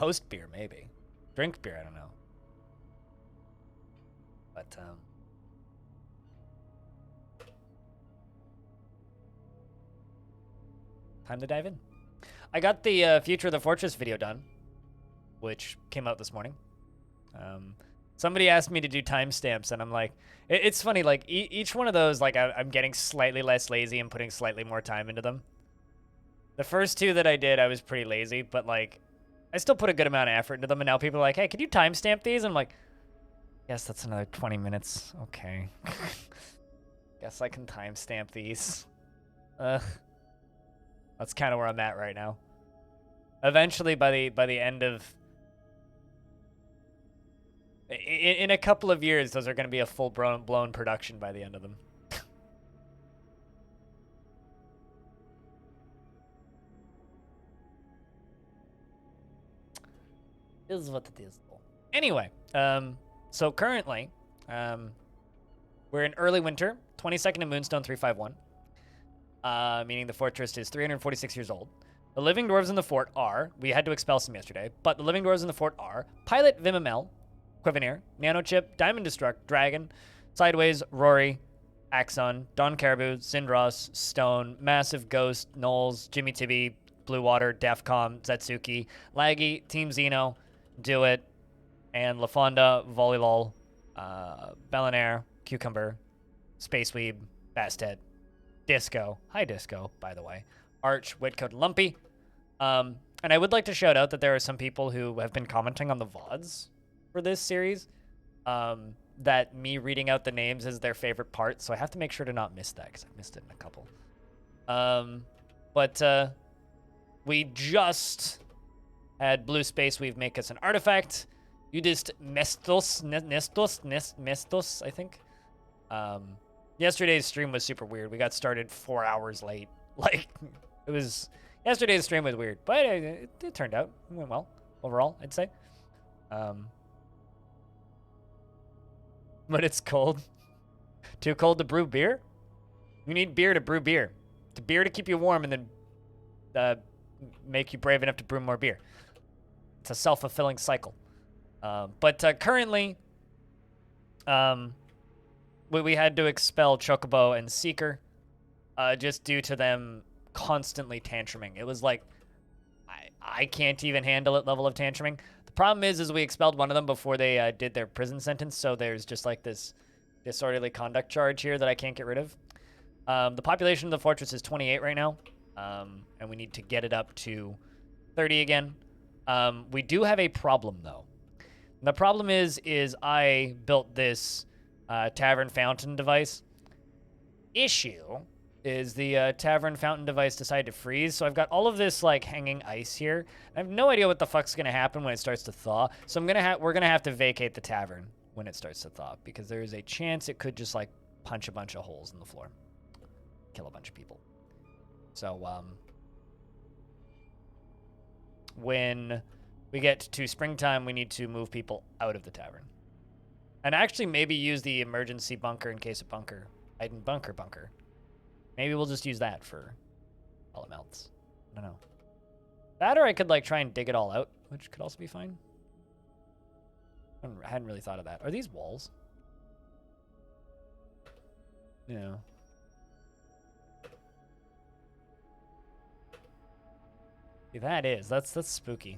Toast beer, maybe. Drink beer, I don't know. But, time to dive in. I got the Future of the Fortress video done, which came out this morning. Somebody asked me to do timestamps, and I'm like, it's funny, like, each one of those, like, I'm getting slightly less lazy and putting slightly more time into them. The first two that I did, I was pretty lazy, but, like, I still put a good amount of effort into them, and now people are like, hey, can you timestamp these? And I'm like, yes, that's another 20 minutes. Okay. Guess I can timestamp these. That's kind of where I'm at right now. Eventually, by the end of... In a couple of years, those are going to be a full-blown production by the end of them. Is what it is. Anyway, so currently, we're in early winter, 22nd of Moonstone 351, meaning the fortress is 346 years old. The living dwarves in the fort are, we had to expel some yesterday, but the living dwarves in the fort are Pilot Vimamel, Quiveneer, Nanochip, Diamond Destruct, Dragon, Sideways, Rory, Axon, Don Caribou, Zindros, Stone, Massive Ghost, Knowles, Jimmy Tibby, Blue Water, Defcom, Zetsuki, Laggy, Team Xeno, Do It, and LaFonda, Volleylol, Bellinaire, Cucumber, Space Weeb, Bastet, Disco, hi Disco, by the way, Arch, Whitcoat, Lumpy. And I would like to shout out that there are some people who have been commenting on the VODs for this series, that me reading out the names is their favorite part, so I have to make sure to not miss that, because I missed it in a couple. But we just had Blue Space Weave make us an artifact. You just Mestos, I think. Yesterday's stream was super weird. We got started 4 hours late. Like, it was... Yesterday's stream was weird, but it turned out. It went well, overall, I'd say. But it's cold. Too cold to brew beer? You need beer to brew beer. The beer to keep you warm and then make you brave enough to brew more beer. It's a self-fulfilling cycle. But currently, we had to expel Chocobo and Seeker just due to them constantly tantruming. It was like, I can't even handle it level of tantruming. The problem is we expelled one of them before they did their prison sentence, so there's just like this disorderly conduct charge here that I can't get rid of. The population of the fortress is 28 right now, and we need to get it up to 30 again. We do have a problem, though. And the problem is I built this tavern fountain device. Issue is the tavern fountain device decided to freeze, so I've got all of this like hanging ice here. I have no idea what the fuck's gonna happen when it starts to thaw, so we're gonna have to vacate the tavern when it starts to thaw, because there is a chance it could just like punch a bunch of holes in the floor, kill a bunch of people. So when we get to springtime, we need to move people out of the tavern, and actually maybe use the emergency bunker in case of hidden bunker. Maybe we'll just use that for all it melts. I don't know. That, or I could like try and dig it all out, which could also be fine. I hadn't really thought of that. Are these walls? Yeah. See, that's spooky.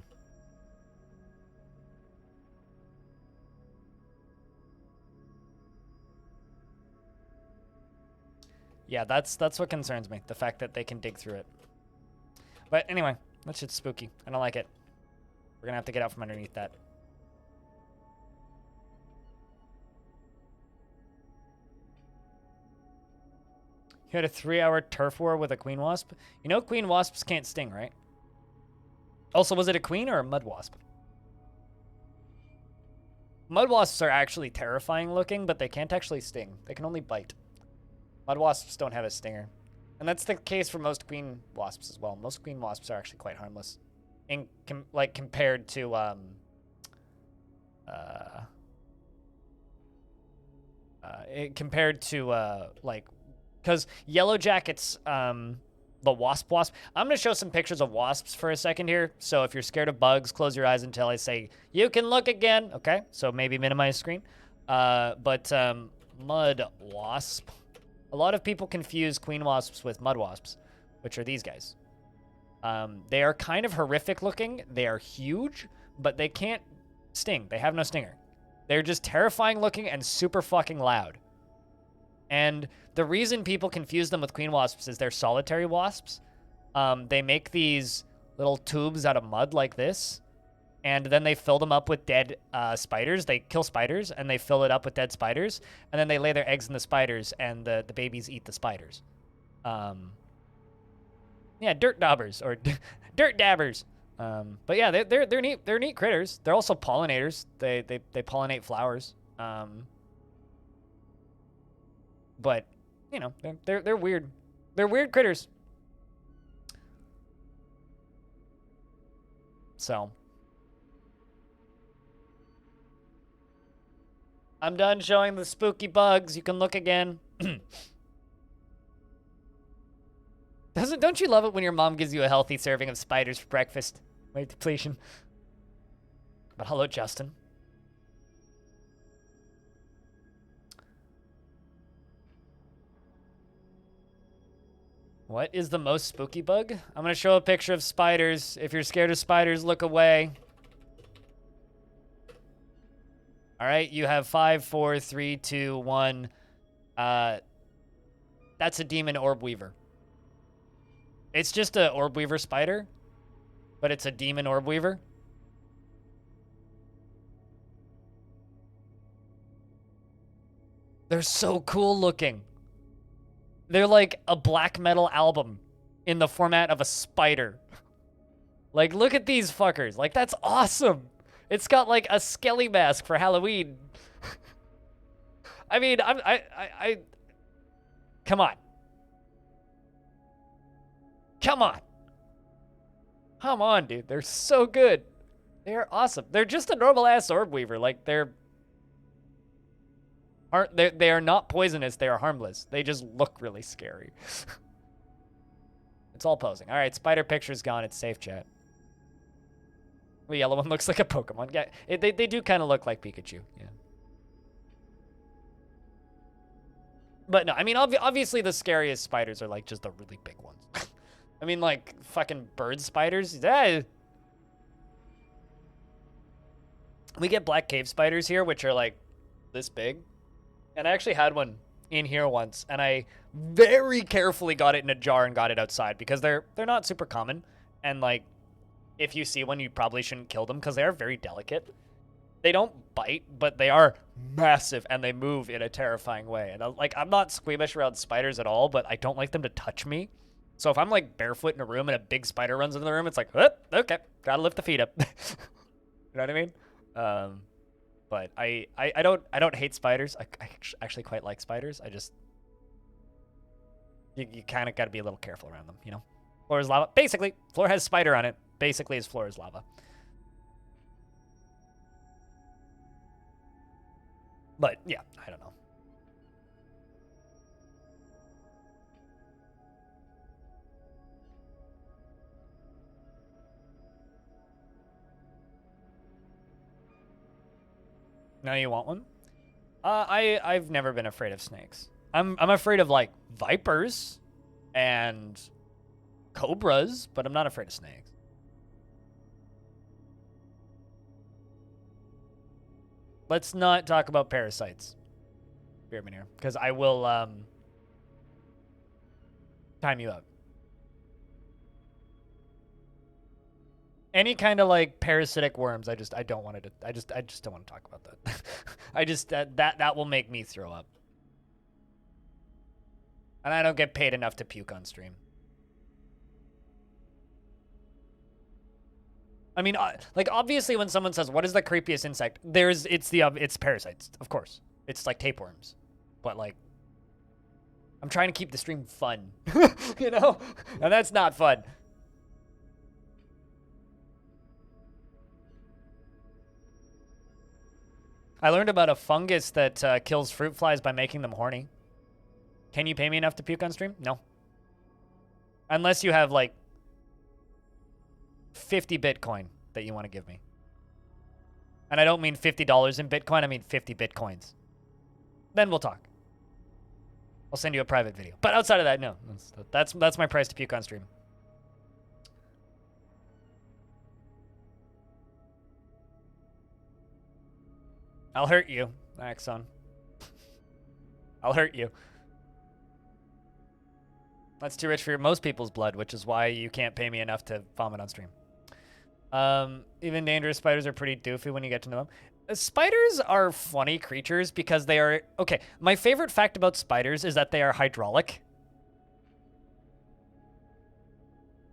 Yeah, that's what concerns me. The fact that they can dig through it. But anyway, that shit's spooky. I don't like it. We're gonna have to get out from underneath that. You had a 3-hour turf war with a queen wasp? You know queen wasps can't sting, right? Also, was it a queen or a mud wasp? Mud wasps are actually terrifying looking, but they can't actually sting. They can only bite. Mud wasps don't have a stinger. And that's the case for most queen wasps as well. Most queen wasps are actually quite harmless. Compared to, because yellow jackets, the wasp. I'm going to show some pictures of wasps for a second here. So if you're scared of bugs, close your eyes until I say, you can look again. Okay, so maybe minimize screen. But mud wasp. A lot of people confuse queen wasps with mud wasps, which are these guys. They are kind of horrific looking. They are huge, but they can't sting. They have no stinger. They're just terrifying looking and super fucking loud. And the reason people confuse them with queen wasps is they're solitary wasps. They make these little tubes out of mud like this, and then they fill them up with dead spiders. They kill spiders, and they fill it up with dead spiders, and then they lay their eggs in the spiders, and the babies eat the spiders. Yeah, dirt daubers, or dirt dabbers. But yeah, they're neat. They're neat critters. They're also pollinators. They pollinate flowers. But you know, they're weird. They're weird critters. So I'm done showing the spooky bugs. You can look again. Don't you love it when your mom gives you a healthy serving of spiders for breakfast? My depletion. But hello, Justin. What is the most spooky bug? I'm gonna show a picture of spiders. If you're scared of spiders, look away. All right, you have 5, 4, 3, 2, 1. That's a demon orb weaver. It's just a orb weaver spider, but it's a demon orb weaver. They're so cool looking. They're like a black metal album in the format of a spider. Like, look at these fuckers. Like, that's awesome. It's got like a skelly mask for Halloween. I mean, come on. Come on. Come on, dude. They're so good. They're awesome. They're just a normal ass orb weaver. Like, they are not poisonous. They are harmless. They just look really scary. It's all posing. All right, spider picture's gone. It's safe, chat. The yellow one looks like a Pokemon. Yeah, they do kind of look like Pikachu. Yeah. But no, I mean, obviously the scariest spiders are like just the really big ones. I mean, like fucking bird spiders. We get black cave spiders here, which are like this big. And I actually had one in here once, and I very carefully got it in a jar and got it outside because they're not super common. And like, if you see one, you probably shouldn't kill them because they are very delicate. They don't bite, but they are massive and they move in a terrifying way. And I'm not squeamish around spiders at all, but I don't like them to touch me. So if I'm like barefoot in a room and a big spider runs into the room, it's like, oh, okay, gotta lift the feet up. You know what I mean? But I don't hate spiders. I actually quite like spiders. I just you kind of got to be a little careful around them, you know. Floor is lava. Basically, floor has spider on it. Basically, his floor is lava. But yeah, I don't know. Now you want one? I've never been afraid of snakes. I'm afraid of like vipers and cobras, but I'm not afraid of snakes. Let's not talk about parasites, Beerman here, because I will time you out. Any kind of like parasitic worms, I don't want to. I just don't want to talk about that. That will make me throw up, and I don't get paid enough to puke on stream. I mean, like obviously, when someone says, "What is the creepiest insect?" It's parasites, of course. It's like tapeworms, but like, I'm trying to keep the stream fun, you know, and that's not fun. I learned about a fungus that kills fruit flies by making them horny. Can you pay me enough to puke on stream? No. Unless you have like 50 Bitcoin that you want to give me. And I don't mean $50 in Bitcoin, I mean 50 Bitcoins. Then we'll talk. I'll send you a private video. But outside of that, no. That's my price to puke on stream. I'll hurt you, Axon. I'll hurt you. That's too rich for most people's blood, which is why you can't pay me enough to vomit on stream. Even dangerous spiders are pretty doofy when you get to know them. Spiders are funny creatures because they are... Okay, my favorite fact about spiders is that they are hydraulic.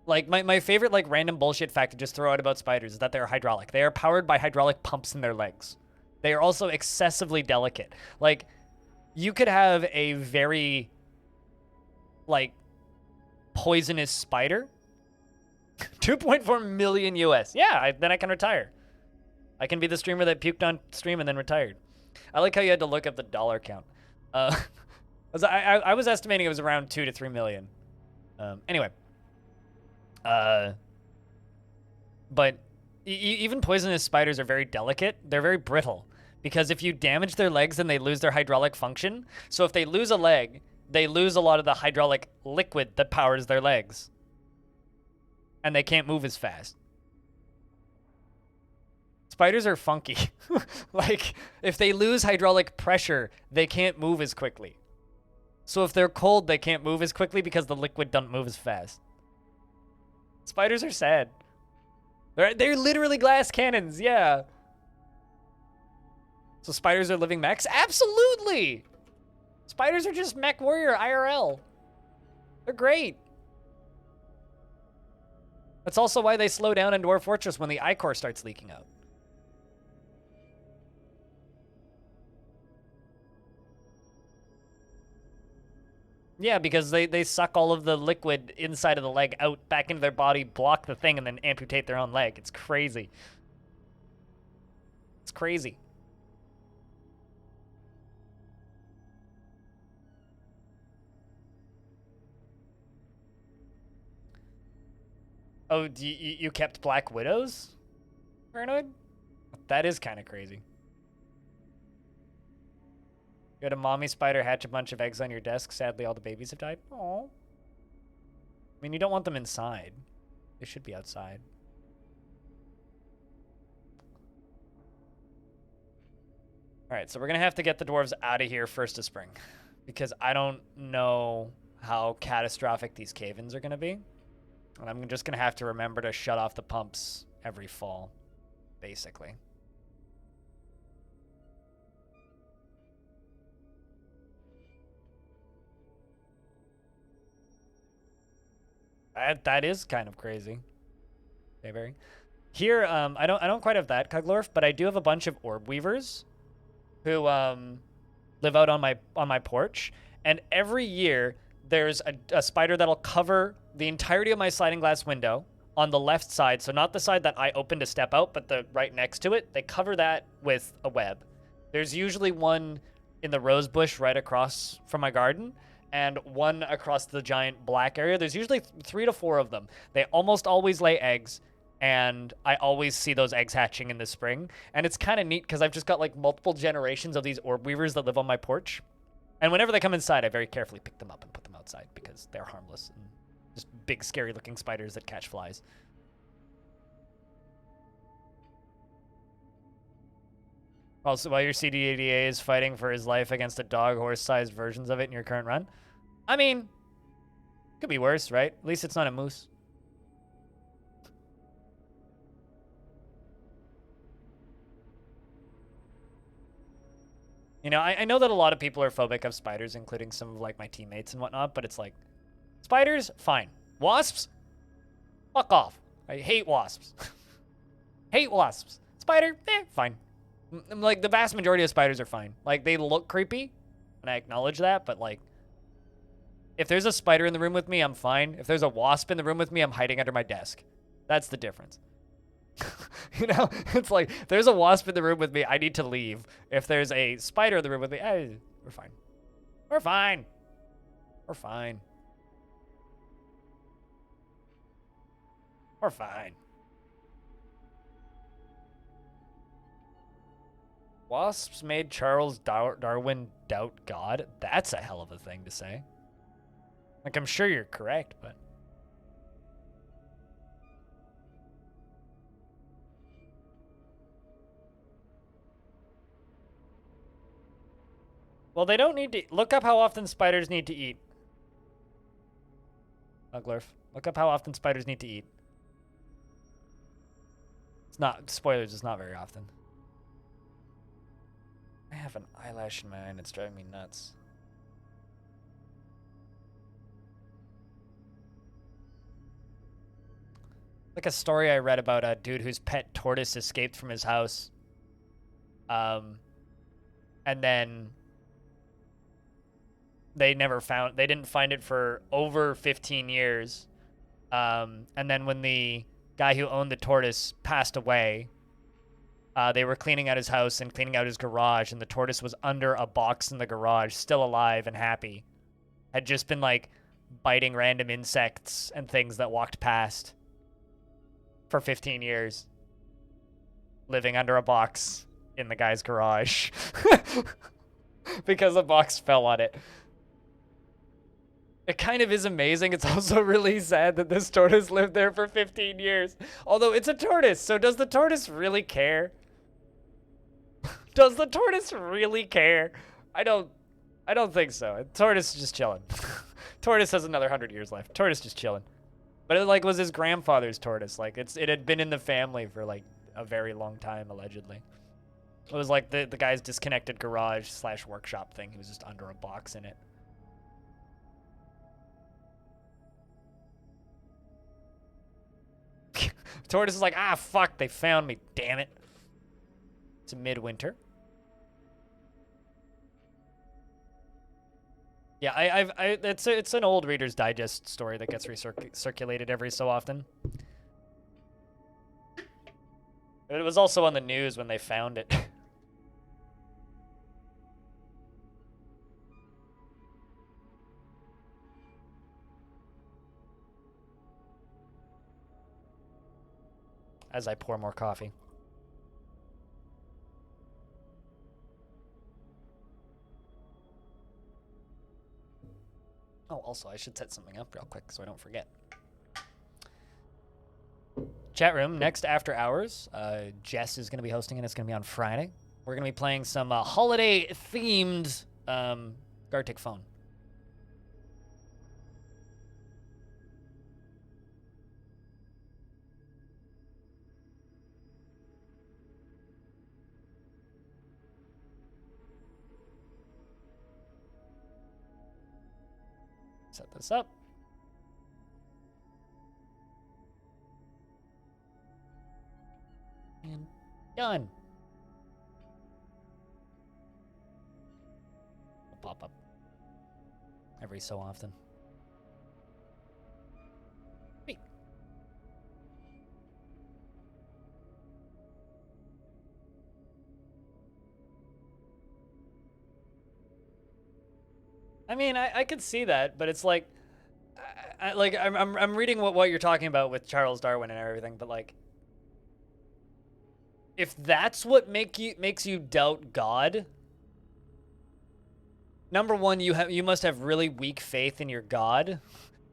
Like, my favorite, like, random bullshit fact to just throw out about spiders is that they're hydraulic. They are powered by hydraulic pumps in their legs. They are also excessively delicate. Like, you could have a very, like, poisonous spider. 2.4 million US. Yeah, then I can retire. I can be the streamer that puked on stream and then retired. I like how you had to look up the dollar count. I was estimating it was around 2 to 3 million. Anyway. But even poisonous spiders are very delicate. They're very brittle. Because if you damage their legs, then they lose their hydraulic function. So if they lose a leg, they lose a lot of the hydraulic liquid that powers their legs. And they can't move as fast. Spiders are funky. Like, if they lose hydraulic pressure, they can't move as quickly. So if they're cold, they can't move as quickly because the liquid doesn't move as fast. Spiders are sad. They're literally glass cannons, yeah. So spiders are living mechs? Absolutely! Spiders are just mech warrior IRL. They're great. That's also why they slow down in Dwarf Fortress when the ichor starts leaking out. Yeah, because they suck all of the liquid inside of the leg out back into their body, block the thing, and then amputate their own leg. It's crazy. It's crazy. Oh, you kept Black Widows? Paranoid? That is kind of crazy. You had a mommy spider hatch a bunch of eggs on your desk. Sadly, all the babies have died. Aww. I mean, you don't want them inside. They should be outside. Alright, so we're going to have to get the dwarves out of here first of spring. Because I don't know how catastrophic these cave-ins are going to be. And I'm just going to have to remember to shut off the pumps every fall, basically. That is kind of crazy. Okay, very. Here, I don't quite have that, Cuglorf, but I do have a bunch of orb weavers who live out on my porch, and every year there's a spider that'll cover the entirety of my sliding glass window on the left side, so not the side that I open to step out, but the right next to it. They cover that with a web. There's usually one in the rose bush right across from my garden, and one across the giant black area. There's usually 3 to 4 of them. They almost always lay eggs, and I always see those eggs hatching in the spring. And it's kind of neat because I've just got like multiple generations of these orb weavers that live on my porch. And whenever they come inside, I very carefully pick them up and put them outside because they're harmless and just big, scary looking spiders that catch flies. Also, while your CDADA is fighting for his life against a dog horse-sized versions of it in your current run. I mean, could be worse, right? At least it's not a moose. You know, I know that a lot of people are phobic of spiders, including some of like my teammates and whatnot, but it's like, spiders, fine. Wasps, fuck off. I hate wasps. Hate wasps. Spider, fine. Like, the vast majority of spiders are fine. Like, they look creepy, and I acknowledge that, but like, if there's a spider in the room with me, I'm fine. If there's a wasp in the room with me, I'm hiding under my desk. That's the difference. You know, it's like, if there's a wasp in the room with me, I need to leave. If there's a spider in the room with me, we're fine. We're fine. We're fine. We're fine. Wasps made Charles Darwin doubt God? That's a hell of a thing to say. Like, I'm sure you're correct, but... Well, they don't need to... Look up how often spiders need to eat. Dwarf. Look up how often spiders need to eat. It's not... Spoilers, it's not very often. I have an eyelash in my eye and it's driving me nuts. Like a story I read about a dude whose pet tortoise escaped from his house. And then they didn't find it for over 15 years. And then when the guy who owned the tortoise passed away, they were cleaning out his house and cleaning out his garage, and the tortoise was under a box in the garage, still alive and happy. Had just been, like, biting random insects and things that walked past for 15 years. Living under a box in the guy's garage. Because the box fell on it. It kind of is amazing. It's also really sad that this tortoise lived there for 15 years. Although it's a tortoise, so does the tortoise really care? Does the tortoise really care? I don't think so. Tortoise is just chilling. Tortoise has another 100 years left. Tortoise just chilling. But it, like, was his grandfather's tortoise. Like, it had been in the family for, like, a very long time, allegedly. It was like the guy's disconnected garage / workshop thing. He was just under a box in it. Tortoise is like, ah, fuck, they found me, damn it. It's midwinter. Yeah, it's an old Reader's Digest story that gets recirculated every so often. It was also on the news when they found it. As I pour more coffee. Oh, also, I should set something up real quick so I don't forget. Chat room, next after hours, Jess is going to be hosting, and it's going to be on Friday. We're going to be playing some holiday-themed Gartic Phone. Set this up. And done. It'll pop up every so often. Wait. I mean, I could see that, but it's like, I'm reading what you're talking about with Charles Darwin and everything, but like, if that's what makes you doubt God, number one, you must have really weak faith in your God.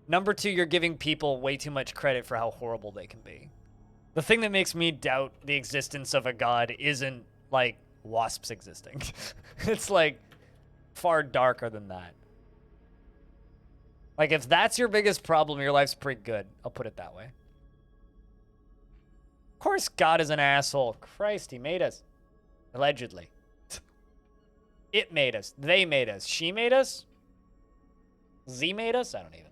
Number two, you're giving people way too much credit for how horrible they can be. The thing that makes me doubt the existence of a God isn't like wasps existing. It's like far darker than that. Like, if that's your biggest problem, your life's pretty good. I'll put it that way. Of course God is an asshole. Christ, he made us. Allegedly. It made us. They made us. She made us? Z made us? I don't even.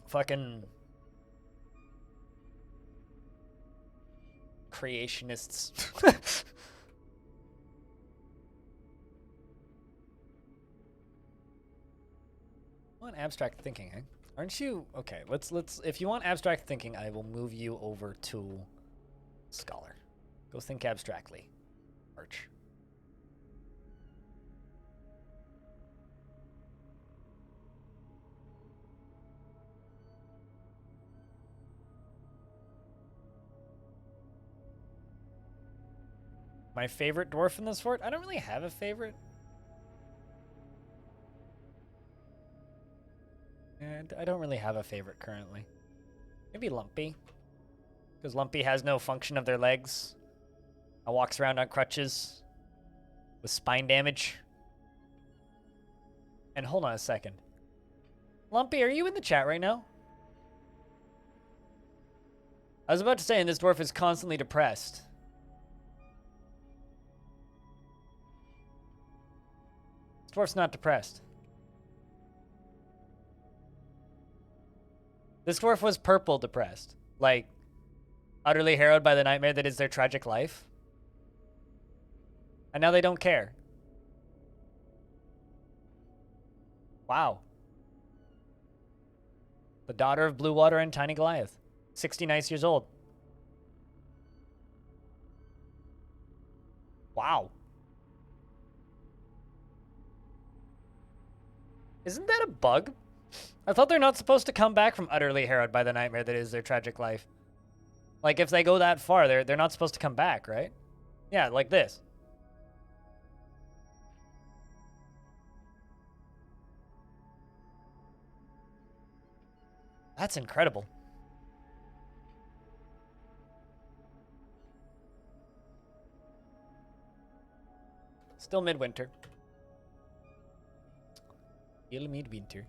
Fucking creationists. I want abstract thinking, eh? Aren't you? Okay, let's if you want abstract thinking, I will move you over to scholar. Go think abstractly. Arch. My favorite dwarf in this fort? I don't really have a favorite. And I don't really have a favorite currently. Maybe Lumpy. Because Lumpy has no function of their legs. Walks around on crutches. With spine damage. And hold on a second. Lumpy, are you in the chat right now? I was about to say, and this dwarf is constantly depressed. This dwarf's not depressed. This dwarf was purple depressed. Like, utterly harrowed by the nightmare that is their tragic life. And now they don't care. Wow. The daughter of Blue Water and Tiny Goliath. 60 nice years old. Wow. Isn't that a bug? I thought they're not supposed to come back from utterly harrowed by the nightmare that is their tragic life. Like, if they go that far, they're not supposed to come back, right? Yeah, like this. That's incredible. Still midwinter. Still midwinter.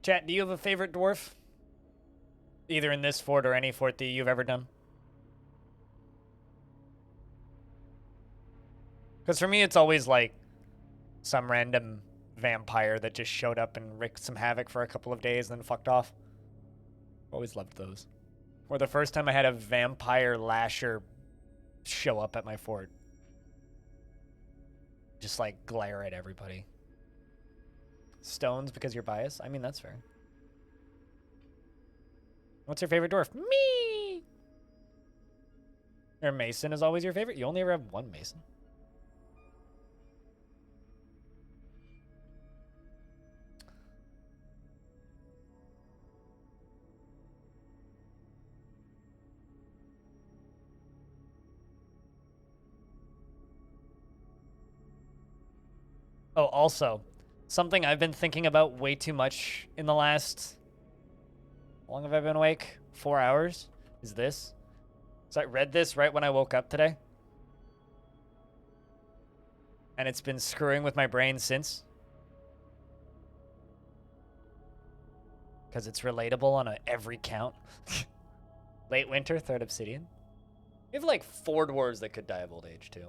Chat, do you have a favorite dwarf? Either in this fort or any fort that you've ever done? Because for me, it's always like some random vampire that just showed up and wreaked some havoc for a couple of days and then fucked off. Always loved those. Or the first time I had a vampire lasher show up at my fort. Just like glare at everybody. Stones because you're biased? I mean, that's fair. What's your favorite dwarf? Me! Or Mason is always your favorite? You only ever have one Mason. Oh, also, something I've been thinking about way too much in the last... How long have I been awake? 4 hours? Is this? So I read this right when I woke up today. And it's been screwing with my brain since. Because it's relatable on every count. Late winter, third obsidian. We have like 4 dwarves that could die of old age too.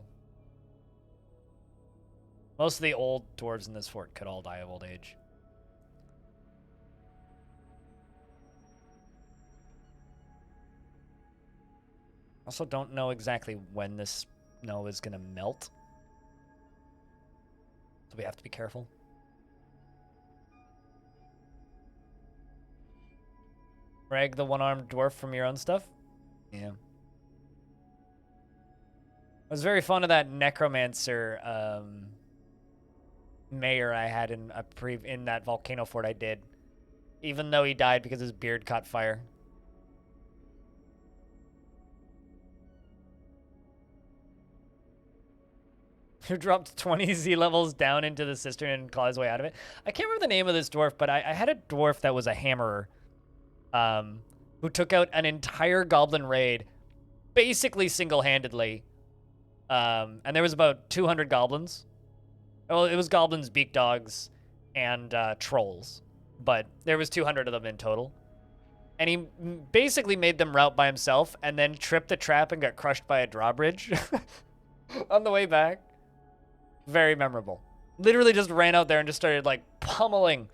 Most of the old dwarves in this fort could all die of old age. Also don't know exactly when this snow is going to melt. So we have to be careful. Rag the one-armed dwarf from your own stuff? Yeah. I was very fond of that necromancer mayor I had in that volcano fort I did. Even though he died because his beard caught fire. Who dropped 20 Z levels down into the cistern and clawed his way out of it. I can't remember the name of this dwarf, but I had a dwarf that was a hammerer. Who took out an entire goblin raid basically single-handedly. And there was about 200 goblins. Well, it was goblins, beak dogs, and trolls. But there was 200 of them in total. And he basically made them rout by himself and then tripped the trap and got crushed by a drawbridge on the way back. Very memorable. Literally just ran out there and just started, like, pummeling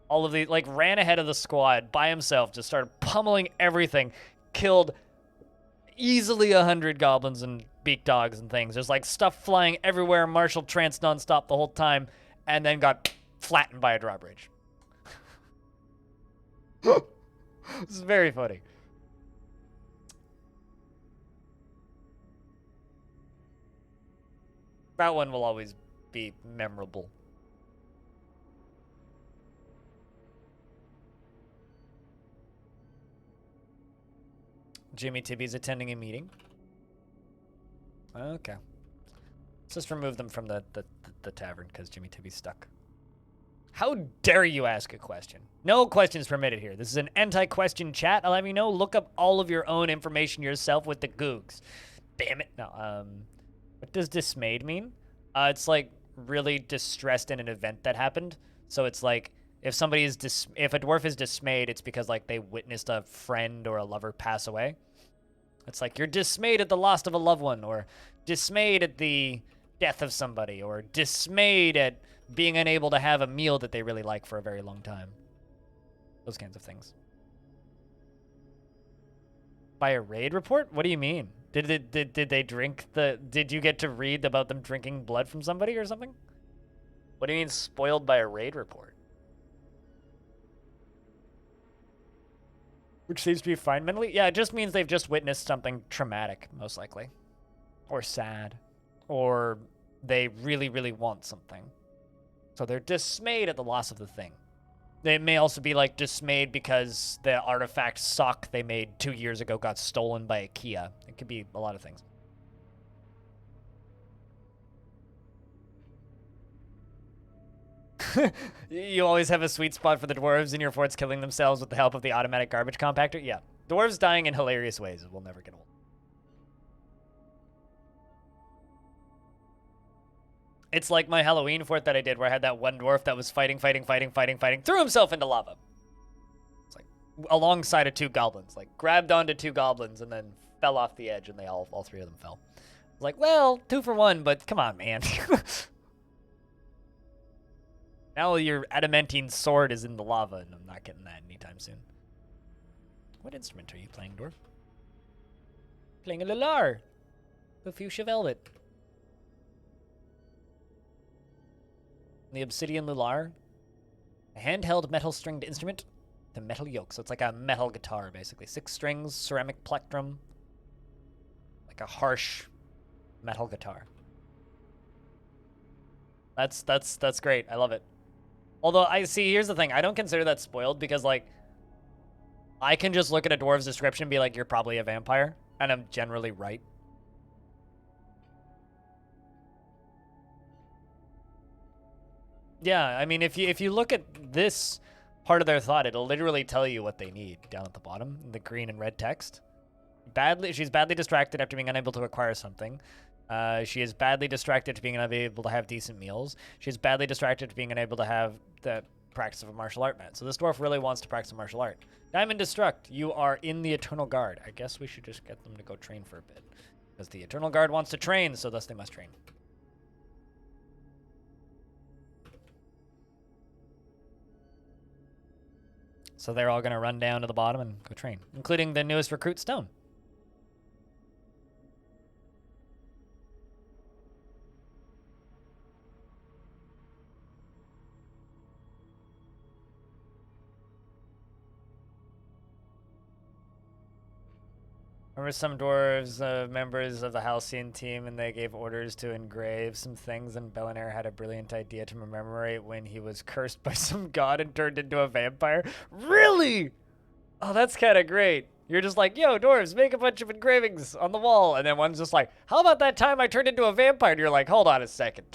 all of the, like, ran ahead of the squad by himself, just started pummeling everything, killed easily 100 goblins and beak dogs and things. There's, like, stuff flying everywhere, martial trance nonstop the whole time, and then got flattened by a drawbridge. This is very funny. That one will always be memorable. Jimmy Tibby's attending a meeting. Okay. Let's just remove them from the tavern because Jimmy Tibby's stuck. How dare you ask a question? No questions permitted here. This is an anti-question chat. I'll have you know, look up all of your own information yourself with the googs. Damn it. No, what does dismayed mean? It's like really distressed in an event that happened. So it's like if somebody is if a dwarf is dismayed, it's because like they witnessed a friend or a lover pass away. It's like you're dismayed at the loss of a loved one, or dismayed at the death of somebody, or dismayed at being unable to have a meal that they really like for a very long time. Those kinds of things. By a raid report? What do you mean? Did they drink the... Did you get to read about them drinking blood from somebody or something? What do you mean spoiled by a raid report? Which seems to be fine mentally? Yeah, it just means they've just witnessed something traumatic, most likely. Or sad. Or they really, really want something. So they're dismayed at the loss of the thing. They may also be, like, dismayed because the artifact sock they made 2 years ago got stolen by IKEA. It could be a lot of things. You always have a sweet spot for the dwarves in your forts killing themselves with the help of the automatic garbage compactor? Yeah. Dwarves dying in hilarious ways will never get old. It's like my Halloween fort that I did where I had that one dwarf that was fighting, threw himself into lava. It's like alongside of 2 goblins, like grabbed onto 2 goblins and then fell off the edge and they all 3 of them fell. It's like, well, 2 for 1, but come on, man. Now your adamantine sword is in the lava and I'm not getting that anytime soon. What instrument are you playing, dwarf? Playing a lular. The fuchsia velvet. The obsidian lular, a handheld metal stringed instrument, the metal yoke. So it's like a metal guitar, basically. 6 strings, ceramic plectrum, like a harsh metal guitar. That's great. I love it. Although here's the thing. I don't consider that spoiled because like I can just look at a dwarf's description and be like, you're probably a vampire, and I'm generally right. Yeah, I mean, if you look at this part of their thought, it'll literally tell you what they need down at the bottom, in the green and red text. She's badly distracted after being unable to acquire something. She is badly distracted to being unable to have decent meals. She's badly distracted to being unable to have the practice of a martial art man. So this dwarf really wants to practice a martial art. Diamond Destruct, you are in the Eternal Guard. I guess we should just get them to go train for a bit. Because the Eternal Guard wants to train, so thus they must train. So they're all going to run down to the bottom and go train, including the newest recruit, Stone. Remember some dwarves, members of the Halcyon team, and they gave orders to engrave some things, and Bellinaire had a brilliant idea to commemorate when he was cursed by some god and turned into a vampire. Really? Oh, that's kind of great. You're just like, yo, dwarves, make a bunch of engravings on the wall. And then one's just like, how about that time I turned into a vampire? And you're like, hold on a second.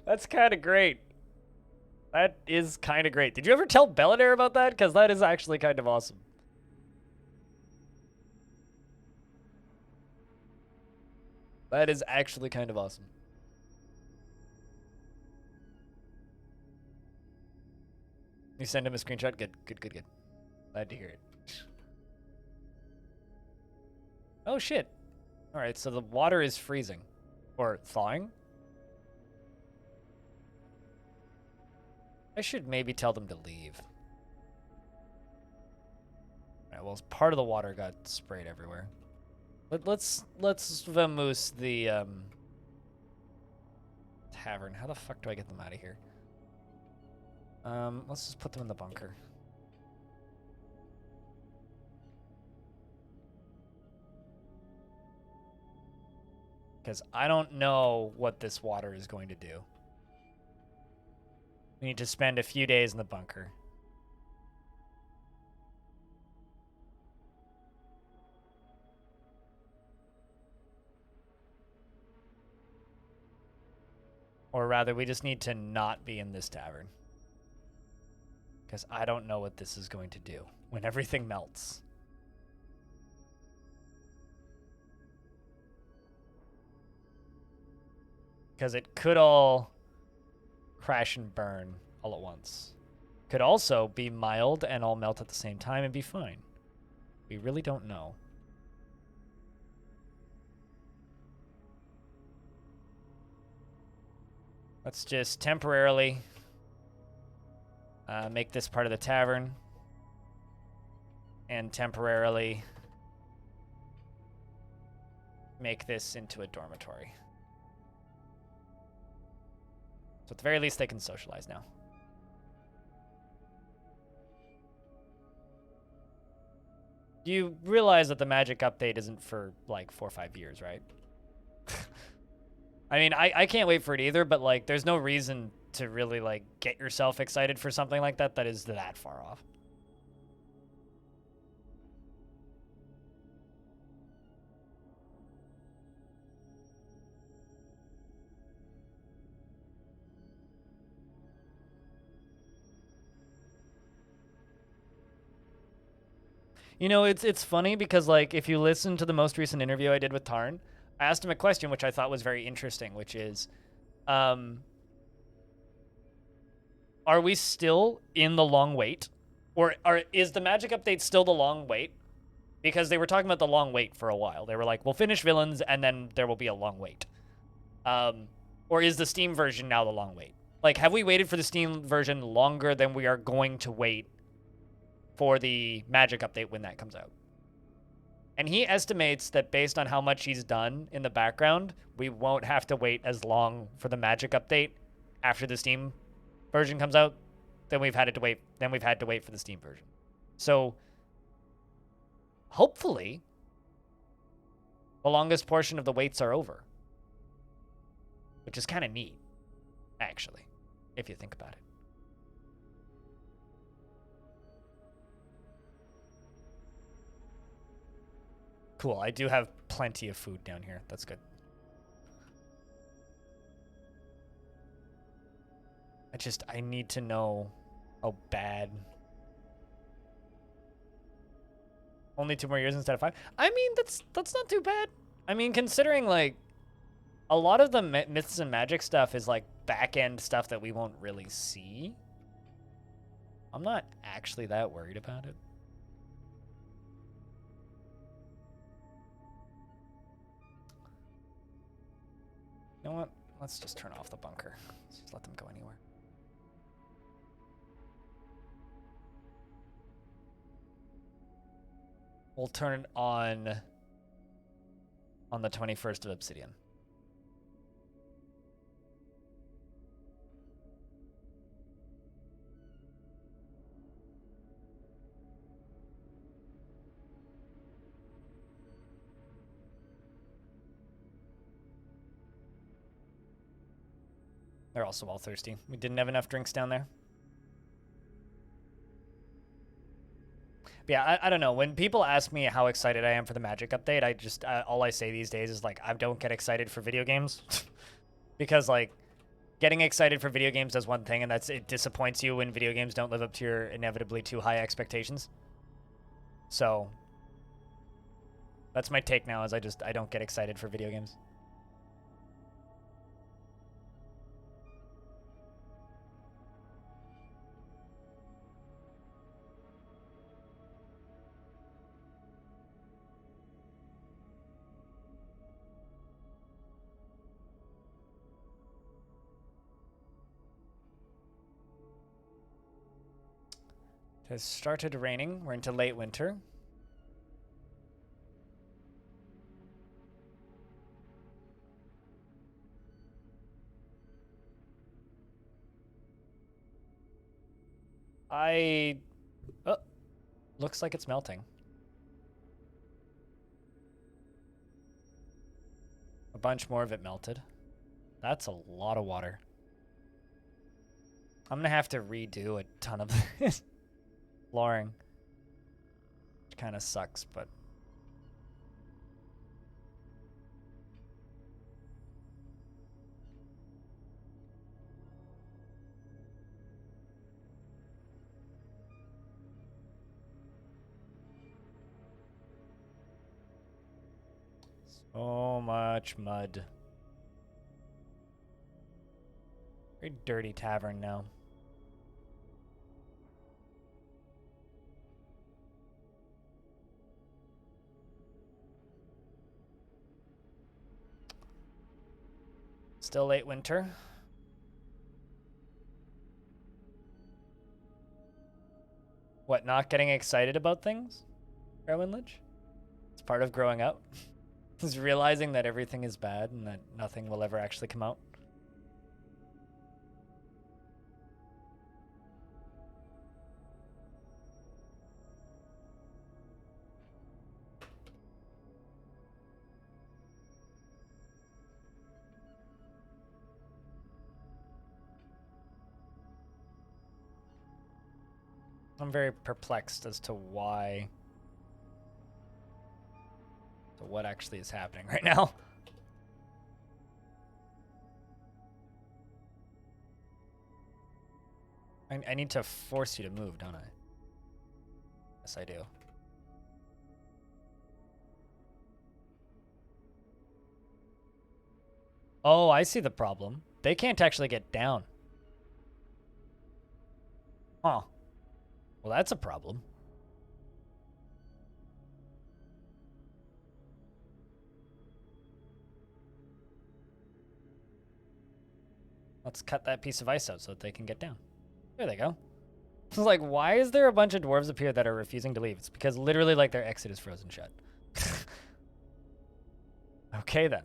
That's kind of great. That is kind of great. Did you ever tell Bellinaire about that? Because that is actually kind of awesome. That is actually kind of awesome. You send him a screenshot? Good. Glad to hear it. Oh, shit. Alright, so the water is freezing. Or thawing? I should maybe tell them to leave. Alright, well, part of the water got sprayed everywhere. Let's vamoose the tavern. How the fuck do I get them out of here? Let's just put them in the bunker. Because I don't know what this water is going to do. We need to spend a few days in the bunker. Or rather, we just need to not be in this tavern. Because I don't know what this is going to do when everything melts. Because it could all crash and burn all at once. Could also be mild and all melt at the same time and be fine. We really don't know. Let's just temporarily make this part of the tavern and temporarily make this into a dormitory. So at the very least, they can socialize now. You realize that the magic update isn't for like 4 or 5 years, right? I mean, I can't wait for it either, but like there's no reason to really like get yourself excited for something like that is that far off. You know, it's funny because like if you listen to the most recent interview I did with Tarn, I asked him a question which I thought was very interesting, which is, are we still in the long wait? Or is the magic update still the long wait? Because they were talking about the long wait for a while. They were like, we'll finish villains and then there will be a long wait. Or is the Steam version now the long wait? Like, have we waited for the Steam version longer than we are going to wait for the magic update when that comes out? And he estimates that based on how much he's done in the background, we won't have to wait as long for the magic update after the Steam version comes out than we've had to wait for the Steam version. So hopefully the longest portion of the waits are over, which is kind of neat, actually, if you think about it. Cool, I do have plenty of food down here. That's good. I need to know how bad. Only 2 more years instead of 5. I mean, that's not too bad. I mean, considering like a lot of the myths and magic stuff is like back end stuff that we won't really see. I'm not actually that worried about it. You know what? Let's just turn off the bunker. Let's just let them go anywhere. We'll turn it on the 21st of Obsidian. They're also all thirsty. We didn't have enough drinks down there. But yeah, I don't know. When people ask me how excited I am for the Magic update, I just, all I say these days is like, I don't get excited for video games. Because like, getting excited for video games does one thing, and that's it disappoints you when video games don't live up to your inevitably too high expectations. So, that's my take now, is I don't get excited for video games. It has started raining. We're into late winter. Oh, looks like it's melting. bunch more of it melted. That's a lot of water. I'm gonna have to redo a ton of this flooring. Which kind of sucks, but... So much mud. Very dirty tavern now. Still late winter. What, not getting excited about things? Erwinlich? It's part of growing up. Is realizing that everything is bad and that nothing will ever actually come out. I'm very perplexed as to why... to what actually is happening right now. I need to force you to move, don't I? Yes, I do. Oh, I see the problem. They can't actually get down. Huh. Well, that's a problem. Let's cut that piece of ice out so that they can get down. There they go. It's like, why is there a bunch of dwarves up here that are refusing to leave? It's because literally, like, their exit is frozen shut. Okay, then.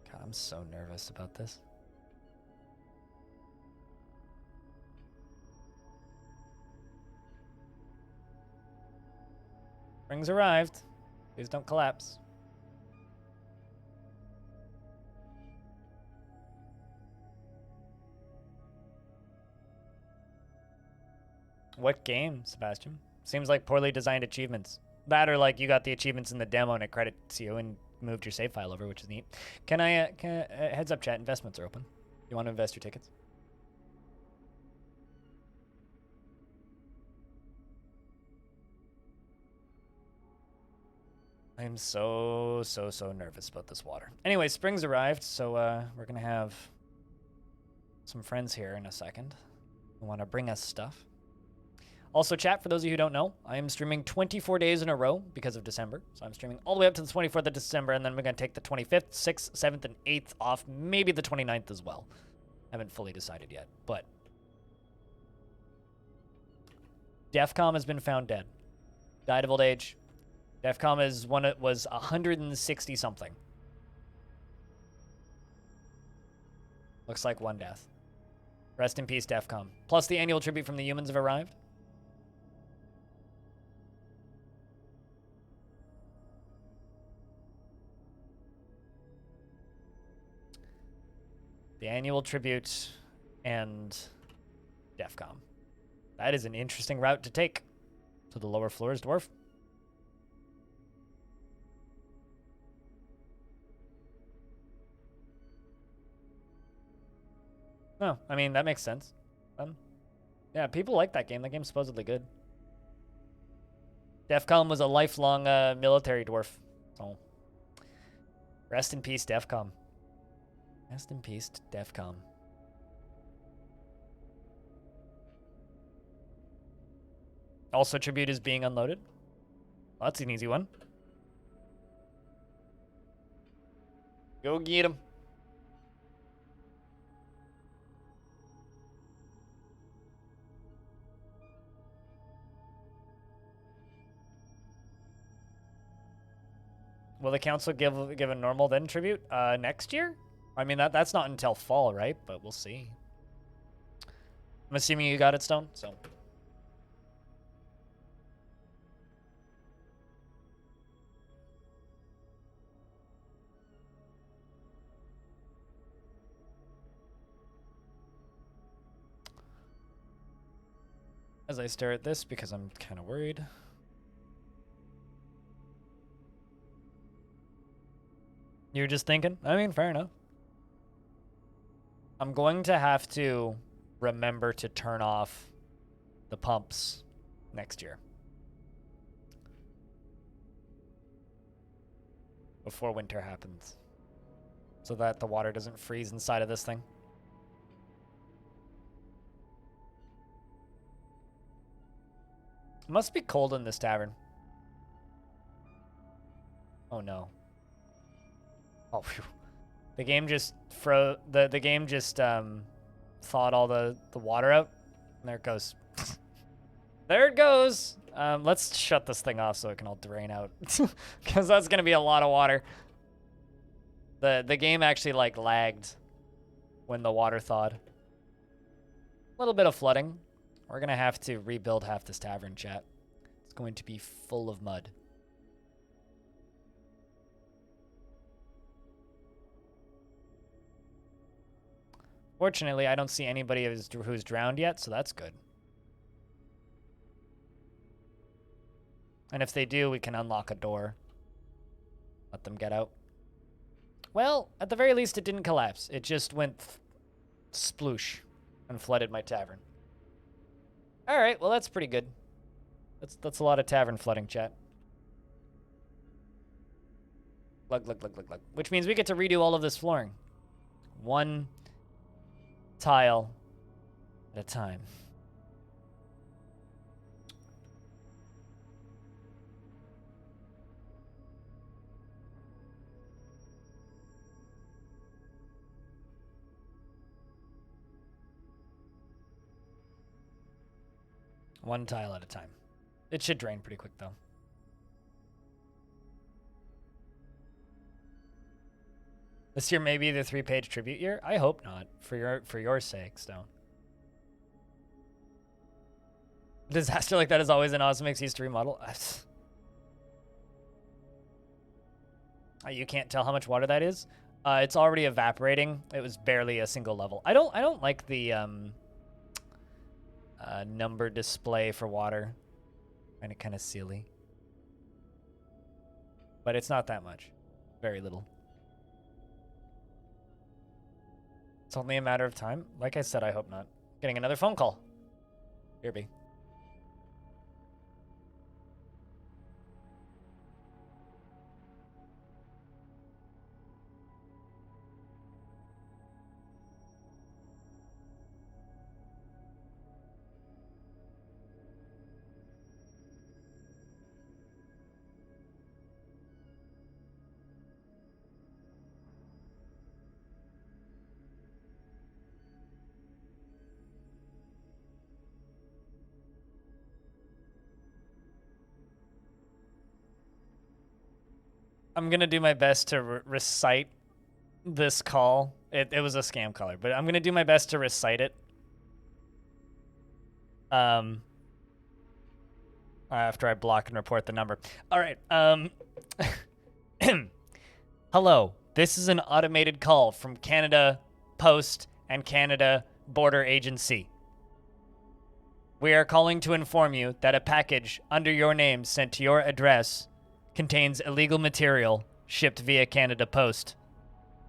God, I'm so nervous about this. Springs arrived. Please don't collapse. What game, Sebastian? Seems like poorly designed achievements. That or like you got the achievements in the demo and it credits you and moved your save file over, which is neat. Can I heads up chat, investments are open. You want to invest your tickets? I'm so nervous about this water. Anyway, spring's arrived, so we're gonna have some friends here in a second who want to bring us stuff. Also, chat, for those of you who don't know, I am streaming 24 days in a row because of December. So I'm streaming all the way up to the 24th of December, and then we're going to take the 25th, 6th, 7th, and 8th off. Maybe the 29th as well. Haven't fully decided yet, but... Defcom has been found dead. Died of old age. Defcom is one. It was 160 something. Looks like one death. Rest in peace, Defcom. Plus the annual tribute from the humans have arrived. The annual tribute and Defcom. That is an interesting route to take to the lower floors, Dwarf. Oh, I mean, that makes sense. Yeah, people like that game. That game's supposedly good. Defcom was a lifelong military dwarf. So, rest in peace, Defcom. Rest in peace, Defcom. Also, tribute is being unloaded. Well, that's an easy one. Go get him. Will the council give a normal then tribute next year? I mean, that's not until fall, right? But we'll see. I'm assuming you got it, Stone, so... as I stare at this because I'm kind of worried. You're just thinking? I mean, fair enough. I'm going to have to remember to turn off the pumps next year. Before winter happens. So that the water doesn't freeze inside of this thing. It must be cold in this tavern. Oh no. Oh, phew. The game just the game just thawed all the water out. And there it goes. There it goes. Let's shut this thing off so it can all drain out. Because that's gonna be a lot of water. The game actually like lagged when the water thawed. A little bit of flooding. We're gonna have to rebuild half this tavern, chat. It's going to be full of mud. Fortunately, I don't see anybody who's drowned yet, so that's good. And if they do, we can unlock a door. Let them get out. Well, at the very least, it didn't collapse. It just went sploosh and flooded my tavern. All right, well, that's pretty good. That's a lot of tavern flooding, chat. Glug, glug, glug, glug, glug. Which means we get to redo all of this flooring. One tile at a time. One tile at a time. It should drain pretty quick, though. This year may be the 3-page tribute year. I hope not, for your sake, Stone. A disaster like that is always an awesome excuse to remodel. You can't tell how much water that is. It's already evaporating. It was barely a single level. I don't like the number display for water. Find it kind of silly. But it's not that much. Very little. It's only a matter of time. Like I said, I hope not. Getting another phone call. Here be. I'm going to do my best to recite this call. It was a scam caller, but I'm going to do my best to recite it. After I block and report the number. All right. Hello. This is an automated call from Canada Post and Canada Border Agency. We are calling to inform you that a package under your name sent to your address contains illegal material shipped via Canada Post.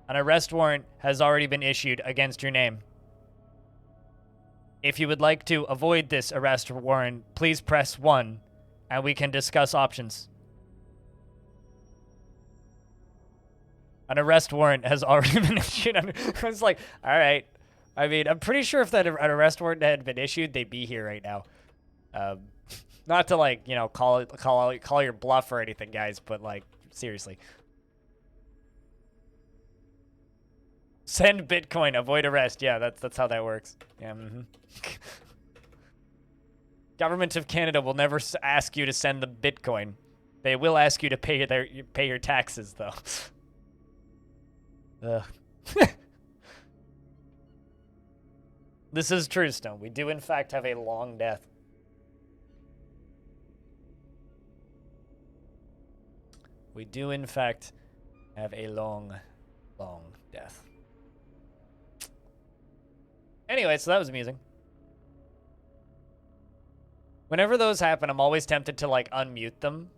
An arrest warrant has already been issued against your name. If you would like to avoid this arrest warrant, please press 1, and we can discuss options. An arrest warrant has already been issued. I was like, all right. I mean, I'm pretty sure if that an arrest warrant had been issued, they'd be here right now. Not to, like, you know, call your bluff or anything, guys, but, like, seriously. Send Bitcoin, avoid arrest. Yeah, that's how that works. Yeah. Government of Canada will never ask you to send them Bitcoin. They will ask you to pay your taxes, though. Ugh. This is true, Stone. We do, in fact, have a long death. We do, in fact, have a long, long death. Anyway, so that was amusing. Whenever those happen, I'm always tempted to, like, unmute them.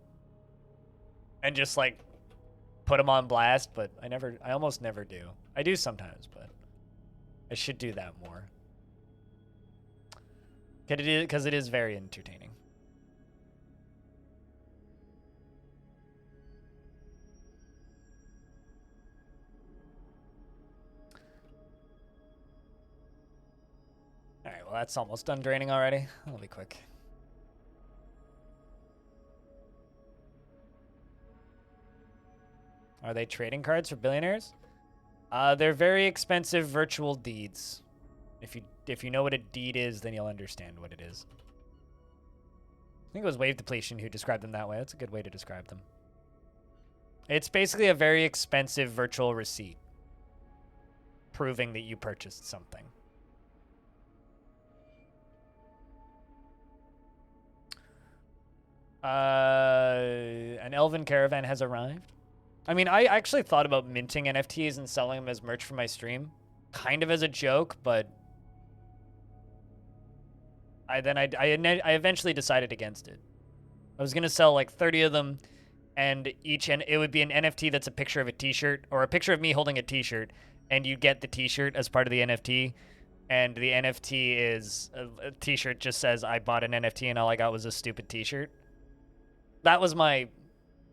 And just, like, put them on blast, but I almost never do. I do sometimes, but I should do that more. Because it is very entertaining. Alright, well that's almost done draining already. That'll be quick. Are they trading cards for billionaires? They're very expensive virtual deeds. If you know what a deed is, then you'll understand what it is. I think it was Wave Depletion who described them that way. That's a good way to describe them. It's basically a very expensive virtual receipt proving that you purchased something. An elven caravan has arrived. I mean, I actually thought about minting NFTs and selling them as merch for my stream. Kind of as a joke, but I eventually decided against it. I was going to sell like 30 of them, and it would be an NFT that's a picture of a t-shirt, or a picture of me holding a t-shirt, and you get the t-shirt as part of the NFT, and the NFT is, a t-shirt just says, I bought an NFT and all I got was a stupid t-shirt. That was my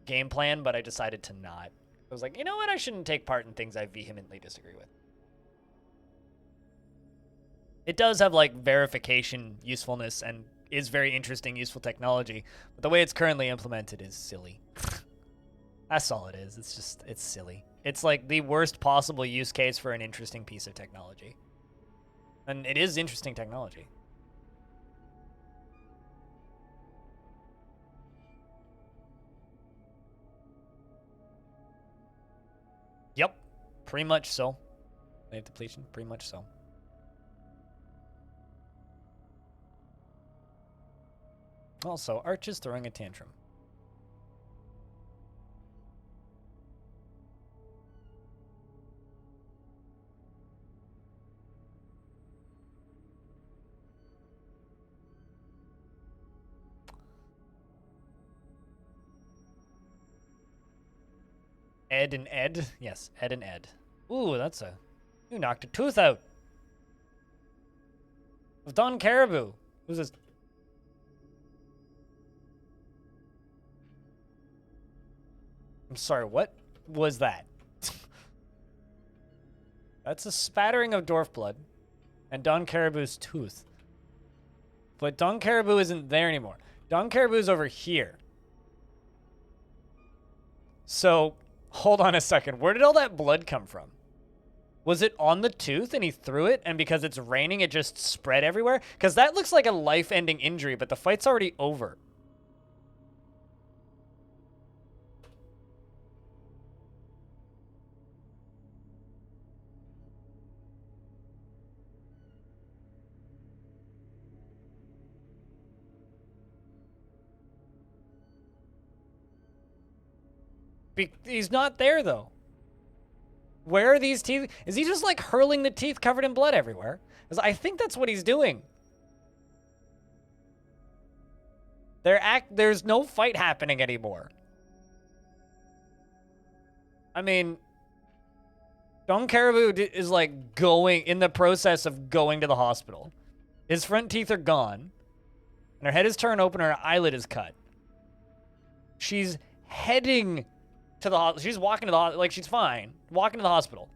game plan, but I decided to not. I was like, you know what? I shouldn't take part in things I vehemently disagree with. It does have, like, verification usefulness and is very interesting, useful technology, but the way it's currently implemented is silly. That's all it is. It's silly. It's, like, the worst possible use case for an interesting piece of technology. And it is interesting technology. Yep, pretty much so. Wave Depletion, pretty much so. Also, Arch is throwing a tantrum. Ed and Ed? Yes, Ed and Ed. Ooh, you knocked a tooth out. Of Don Caribou. Who's this? I'm sorry, what was that? That's a spattering of dwarf blood and Don Caribou's tooth. But Don Caribou isn't there anymore. Don Caribou's over here. So, hold on a second. Where did all that blood come from? Was it on the tooth and he threw it, and because it's raining, it just spread everywhere? Because that looks like a life-ending injury, but the fight's already over. He's not there, though. Where are these teeth? Is he just, like, hurling the teeth covered in blood everywhere? Because I think that's what he's doing. There's no fight happening anymore. I mean, Don Caribou is, like, in the process of going to the hospital. His front teeth are gone. And her head is turned open and her eyelid is cut. She's heading to the hospital. She's walking to the hospital. Like, she's fine. Walking to the hospital.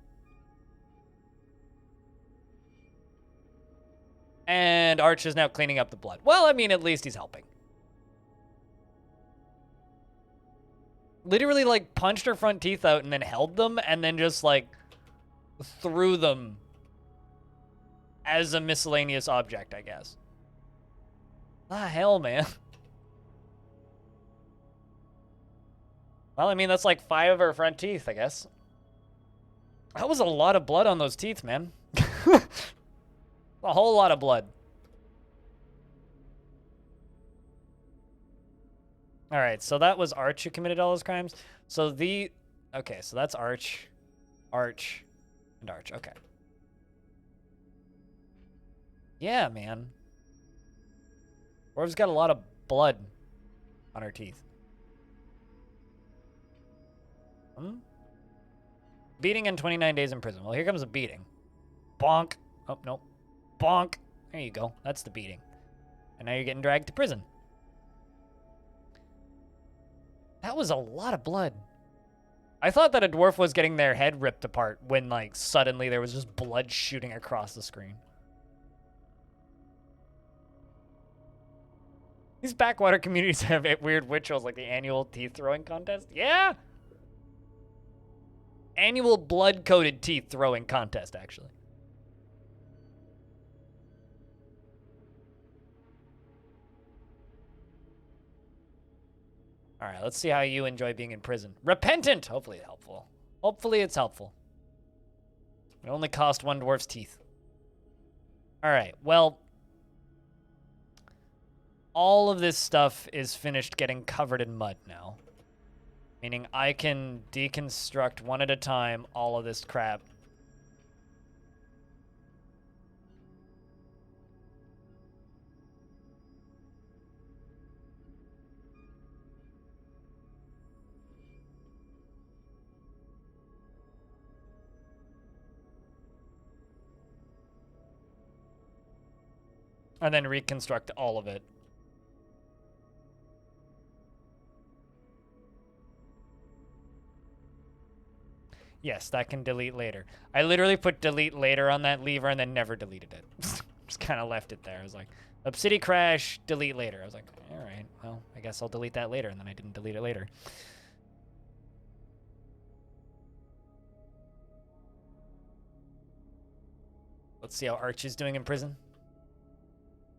And Arch is now cleaning up the blood. Well, I mean, at least he's helping. Literally, like, punched her front teeth out and then held them and then just, like, threw them as a miscellaneous object, I guess. The hell, man. Well, I mean, that's like 5 of her front teeth, I guess. That was a lot of blood on those teeth, man. A whole lot of blood. All right, so that was Arch who committed all those crimes. So okay, so that's Arch, Arch, and Arch. Okay. Yeah, man. Dwarf's got a lot of blood on her teeth. Beating and 29 days in prison. Well, here comes a beating. Bonk. Oh, no. Bonk. There you go. That's the beating. And now you're getting dragged to prison. That was a lot of blood. I thought that a dwarf was getting their head ripped apart when, like, suddenly there was just blood shooting across the screen. These backwater communities have weird rituals like the annual teeth throwing contest. Yeah! Annual blood-coated teeth throwing contest, actually. All right, let's see how you enjoy being in prison. Repentant! Hopefully it's helpful. Hopefully it's helpful. It only cost one dwarf's teeth. All right, well, all of this stuff is finished getting covered in mud now. Meaning I can deconstruct one at a time all of this crap. And then reconstruct all of it. Yes, that can delete later. I literally put delete later on that lever and then never deleted it. Just kind of left it there. I was like, Obsidian crash, delete later. I was like, all right, well, I guess I'll delete that later. And then I didn't delete it later. Let's see how Arch is doing in prison.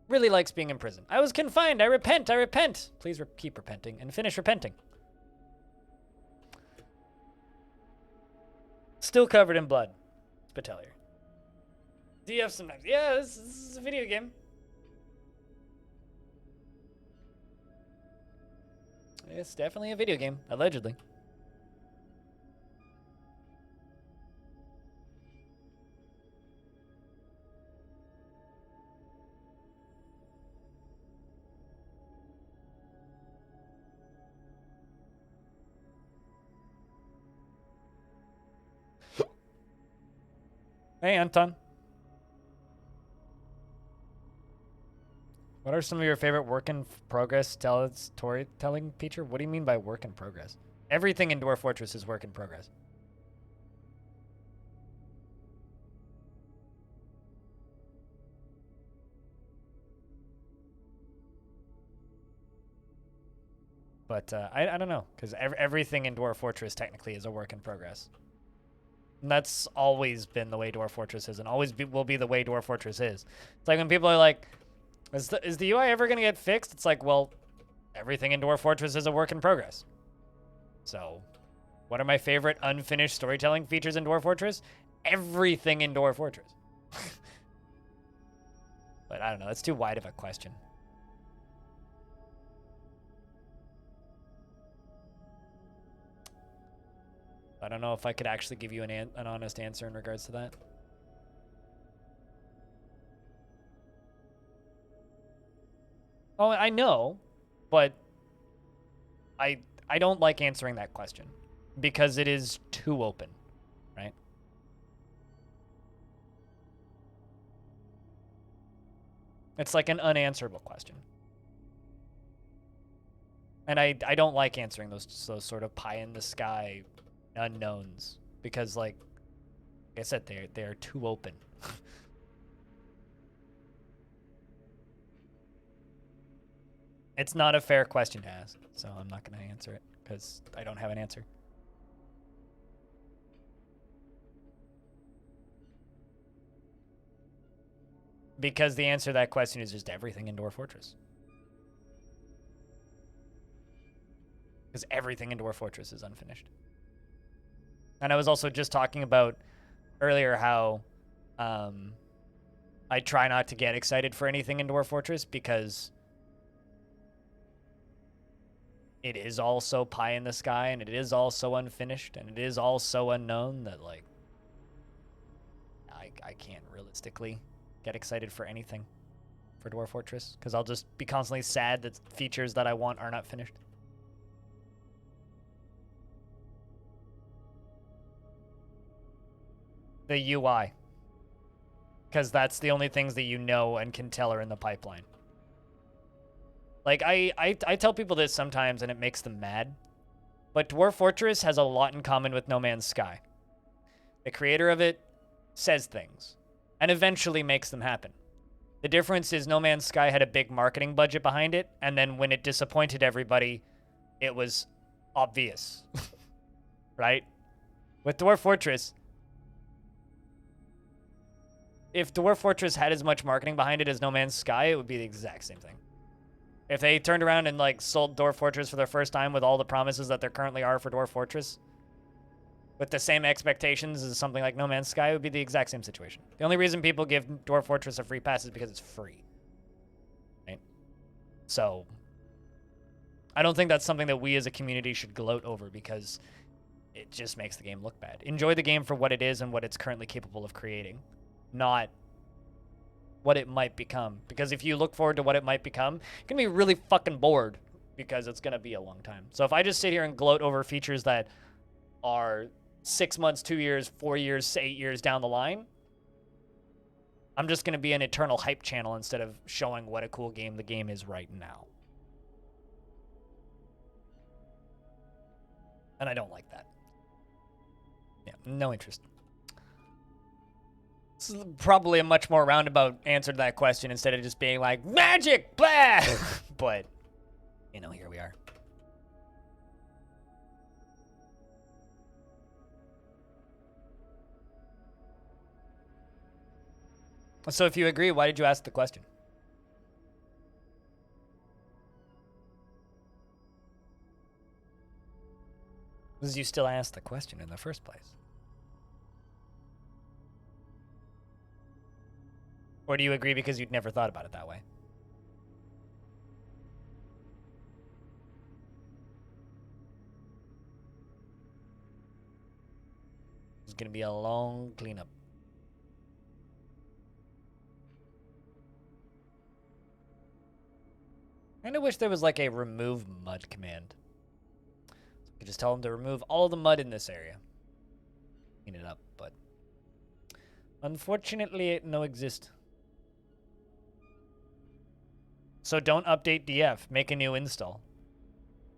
Really likes being in prison. I was confined. I repent. I repent. Please keep repenting and finish repenting. Still covered in blood. Spitalier. Do you have some knives? Yeah, this is a video game. It's definitely a video game, allegedly. Hey, Anton. What are some of your favorite work in progress storytelling feature? What do you mean by work in progress? Everything in Dwarf Fortress is work in progress. But I don't know, because everything in Dwarf Fortress technically is a work in progress. And that's always been the way Dwarf Fortress is, and always will be the way Dwarf Fortress is. It's like when people are like, is the UI ever going to get fixed? It's like, well, everything in Dwarf Fortress is a work in progress. So, what are my favorite unfinished storytelling features in Dwarf Fortress? Everything in Dwarf Fortress. But I don't know, that's too wide of a question. I don't know if I could actually give you an honest answer in regards to that. Oh, I know, but I don't like answering that question because it is too open, right? It's like an unanswerable question. And I don't like answering those sort of pie in the sky unknowns because, like I said, they're too open. It's not a fair question to ask, so I'm not going to answer it because I don't have an answer. Because the answer to that question is just everything in Dwarf Fortress. Because everything in Dwarf Fortress is unfinished. And I was also just talking about earlier how I try not to get excited for anything in Dwarf Fortress because it is all so pie in the sky and it is all so unfinished and it is all so unknown that, like, I can't realistically get excited for anything. for Dwarf Fortress, because I'll just be constantly sad that features that I want are not finished. The UI. Because that's the only things that you know and can tell are in the pipeline. Like, I tell people this sometimes and it makes them mad, but Dwarf Fortress has a lot in common with No Man's Sky. The creator of it says things and eventually makes them happen. The difference is No Man's Sky had a big marketing budget behind it, and then when it disappointed everybody, it was obvious. Right? With Dwarf Fortress, if Dwarf Fortress had as much marketing behind it as No Man's Sky, it would be the exact same thing. If they turned around and like sold Dwarf Fortress for the first time with all the promises that there currently are for Dwarf Fortress, with the same expectations as something like No Man's Sky, it would be the exact same situation. The only reason people give Dwarf Fortress a free pass is because it's free. Right? So, I don't think that's something that we as a community should gloat over, because it just makes the game look bad. Enjoy the game for what it is and what it's currently capable of creating, not what it might become. Because if you look forward to what it might become, you're going to be really fucking bored, because it's going to be a long time. So if I just sit here and gloat over features that are 6 months, 2 years, 4 years, 8 years down the line, I'm just going to be an eternal hype channel instead of showing what a cool game the game is right now. And I don't like that. Yeah, no interest. This is probably a much more roundabout answer to that question instead of just being like, magic, blah! But, you know, here we are. So if you agree, why did you ask the question? Because you still asked the question in the first place. Or do you agree because you'd never thought about it that way? It's going to be a long cleanup. I kind of wish there was like a remove mud command. So you could just tell them to remove all of the mud in this area. Clean it up, but unfortunately it no exist. So don't update DF, make a new install.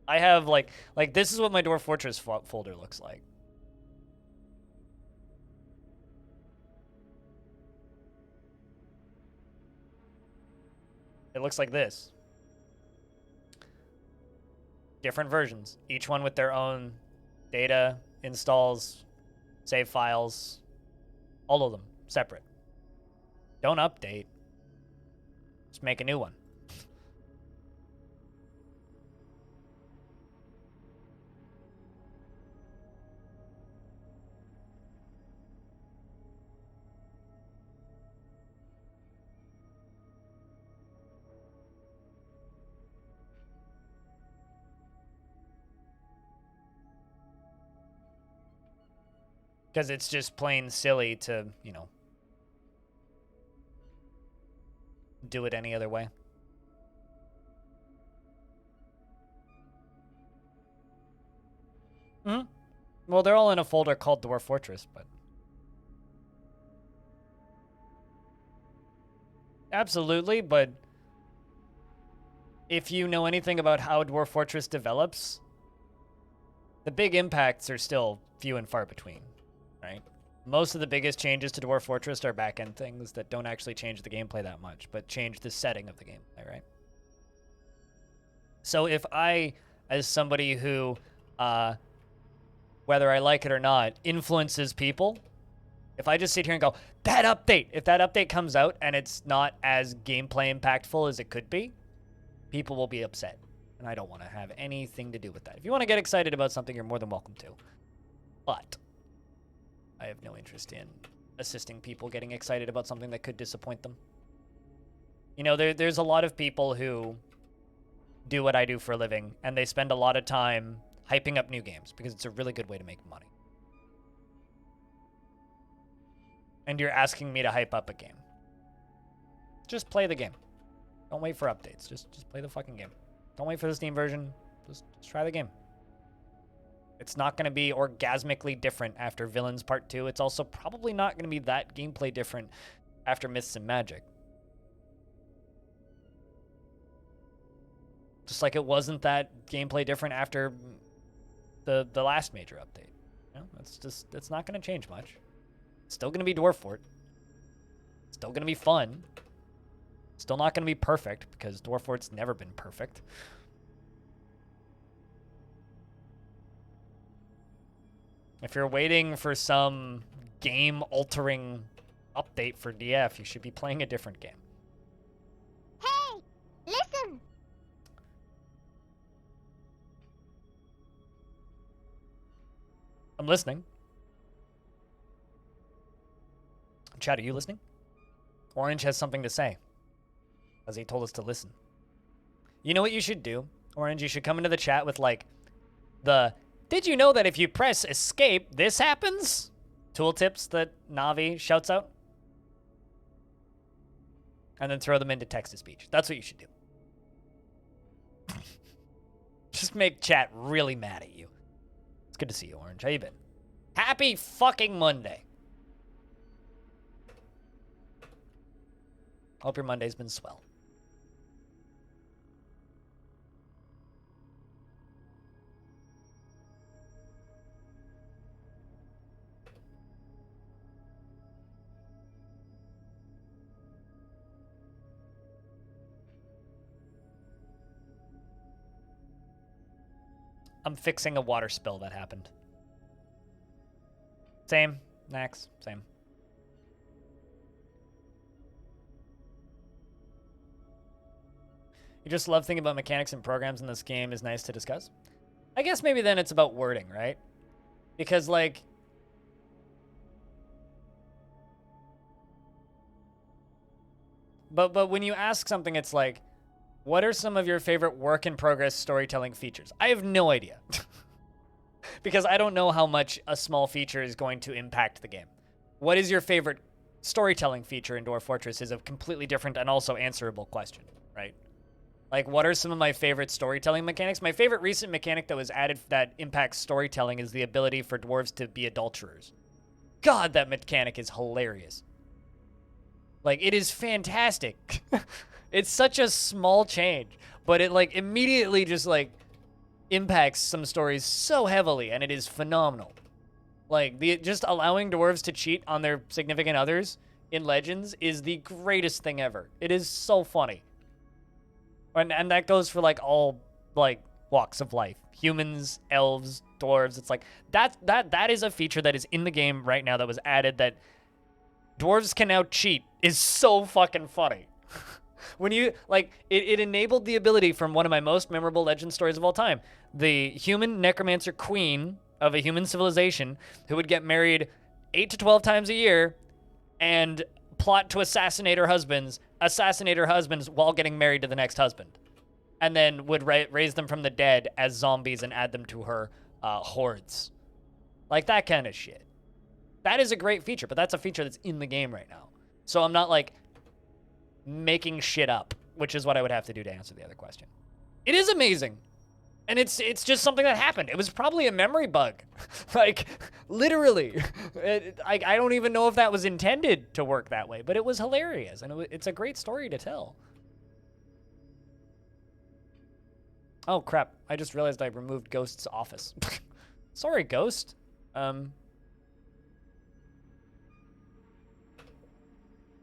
I have like this is what my Dwarf Fortress folder looks like. It looks like this. Different versions, each one with their own data, installs, save files, all of them separate. Don't update. Just make a new one. Because it's just plain silly to, you know, do it any other way. Mm-hmm. Well, they're all in a folder called Dwarf Fortress, but... Absolutely, but... if you know anything about how Dwarf Fortress develops, the big impacts are still few and far between. Right? Most of the biggest changes to Dwarf Fortress are back-end things that don't actually change the gameplay that much, but change the setting of the gameplay, right? So if I, as somebody who, whether I like it or not, influences people, if I just sit here and go, that update, if that update comes out and it's not as gameplay impactful as it could be, people will be upset. And I don't want to have anything to do with that. If you want to get excited about something, you're more than welcome to. But I have no interest in assisting people getting excited about something that could disappoint them. You know, there's a lot of people who do what I do for a living, and they spend a lot of time hyping up new games because it's a really good way to make money. And you're asking me to hype up a game. Just play the game. Don't wait for updates. Just play the fucking game. Don't wait for the Steam version. Just try the game. It's not going to be orgasmically different after Villains Part 2. It's also probably not going to be that gameplay different after Myths and Magic. Just like it wasn't that gameplay different after the last major update. You know, it's not going to change much. It's still going to be Dwarf Fort. Still going to be fun. Still not going to be perfect, because Dwarf Fort's never been perfect. If you're waiting for some game-altering update for DF, you should be playing a different game. Hey, listen! I'm listening. Chat, are you listening? Orange has something to say, as he told us to listen. You know what you should do, Orange? You should come into the chat with, like, did you know that if you press escape, this happens? Tooltips that Navi shouts out. And then throw them into text-to-speech. That's what you should do. Just make chat really mad at you. It's good to see you, Orange. How you been? Happy fucking Monday. Hope your Monday's been swell. I'm fixing a water spill that happened. Same. Nax. Same. You just love thinking about mechanics and programs in this game is nice to discuss. I guess maybe then it's about wording, right? Because, like... But when you ask something, it's like, what are some of your favorite work-in-progress storytelling features? I have no idea. Because I don't know how much a small feature is going to impact the game. What is your favorite storytelling feature in Dwarf Fortress is a completely different and also answerable question, right? Like, what are some of my favorite storytelling mechanics? My favorite recent mechanic that was added that impacts storytelling is the ability for dwarves to be adulterers. God, that mechanic is hilarious. Like, it is fantastic. It's such a small change, but it, like, immediately just, like, impacts some stories so heavily, and it is phenomenal. Like, just allowing dwarves to cheat on their significant others in Legends is the greatest thing ever. It is so funny. And that goes for, like, all, like, walks of life. Humans, elves, dwarves. It's like, that is a feature that is in the game right now that was added that dwarves can now cheat is so fucking funny. When you, like, it enabled the ability from one of my most memorable legend stories of all time. The human necromancer queen of a human civilization who would get married 8 to 12 times a year and plot to assassinate her husbands while getting married to the next husband. And then would raise them from the dead as zombies and add them to her hordes. Like, that kind of shit. That is a great feature, but that's a feature that's in the game right now. So I'm not, like, making shit up, which is what I would have to do to answer the other question. It is amazing. And it's just something that happened. It was probably a memory bug. Like, literally. I don't even know if that was intended to work that way, but it was hilarious, and it's a great story to tell. Oh, crap. I just realized I removed Ghost's office. Sorry, Ghost. There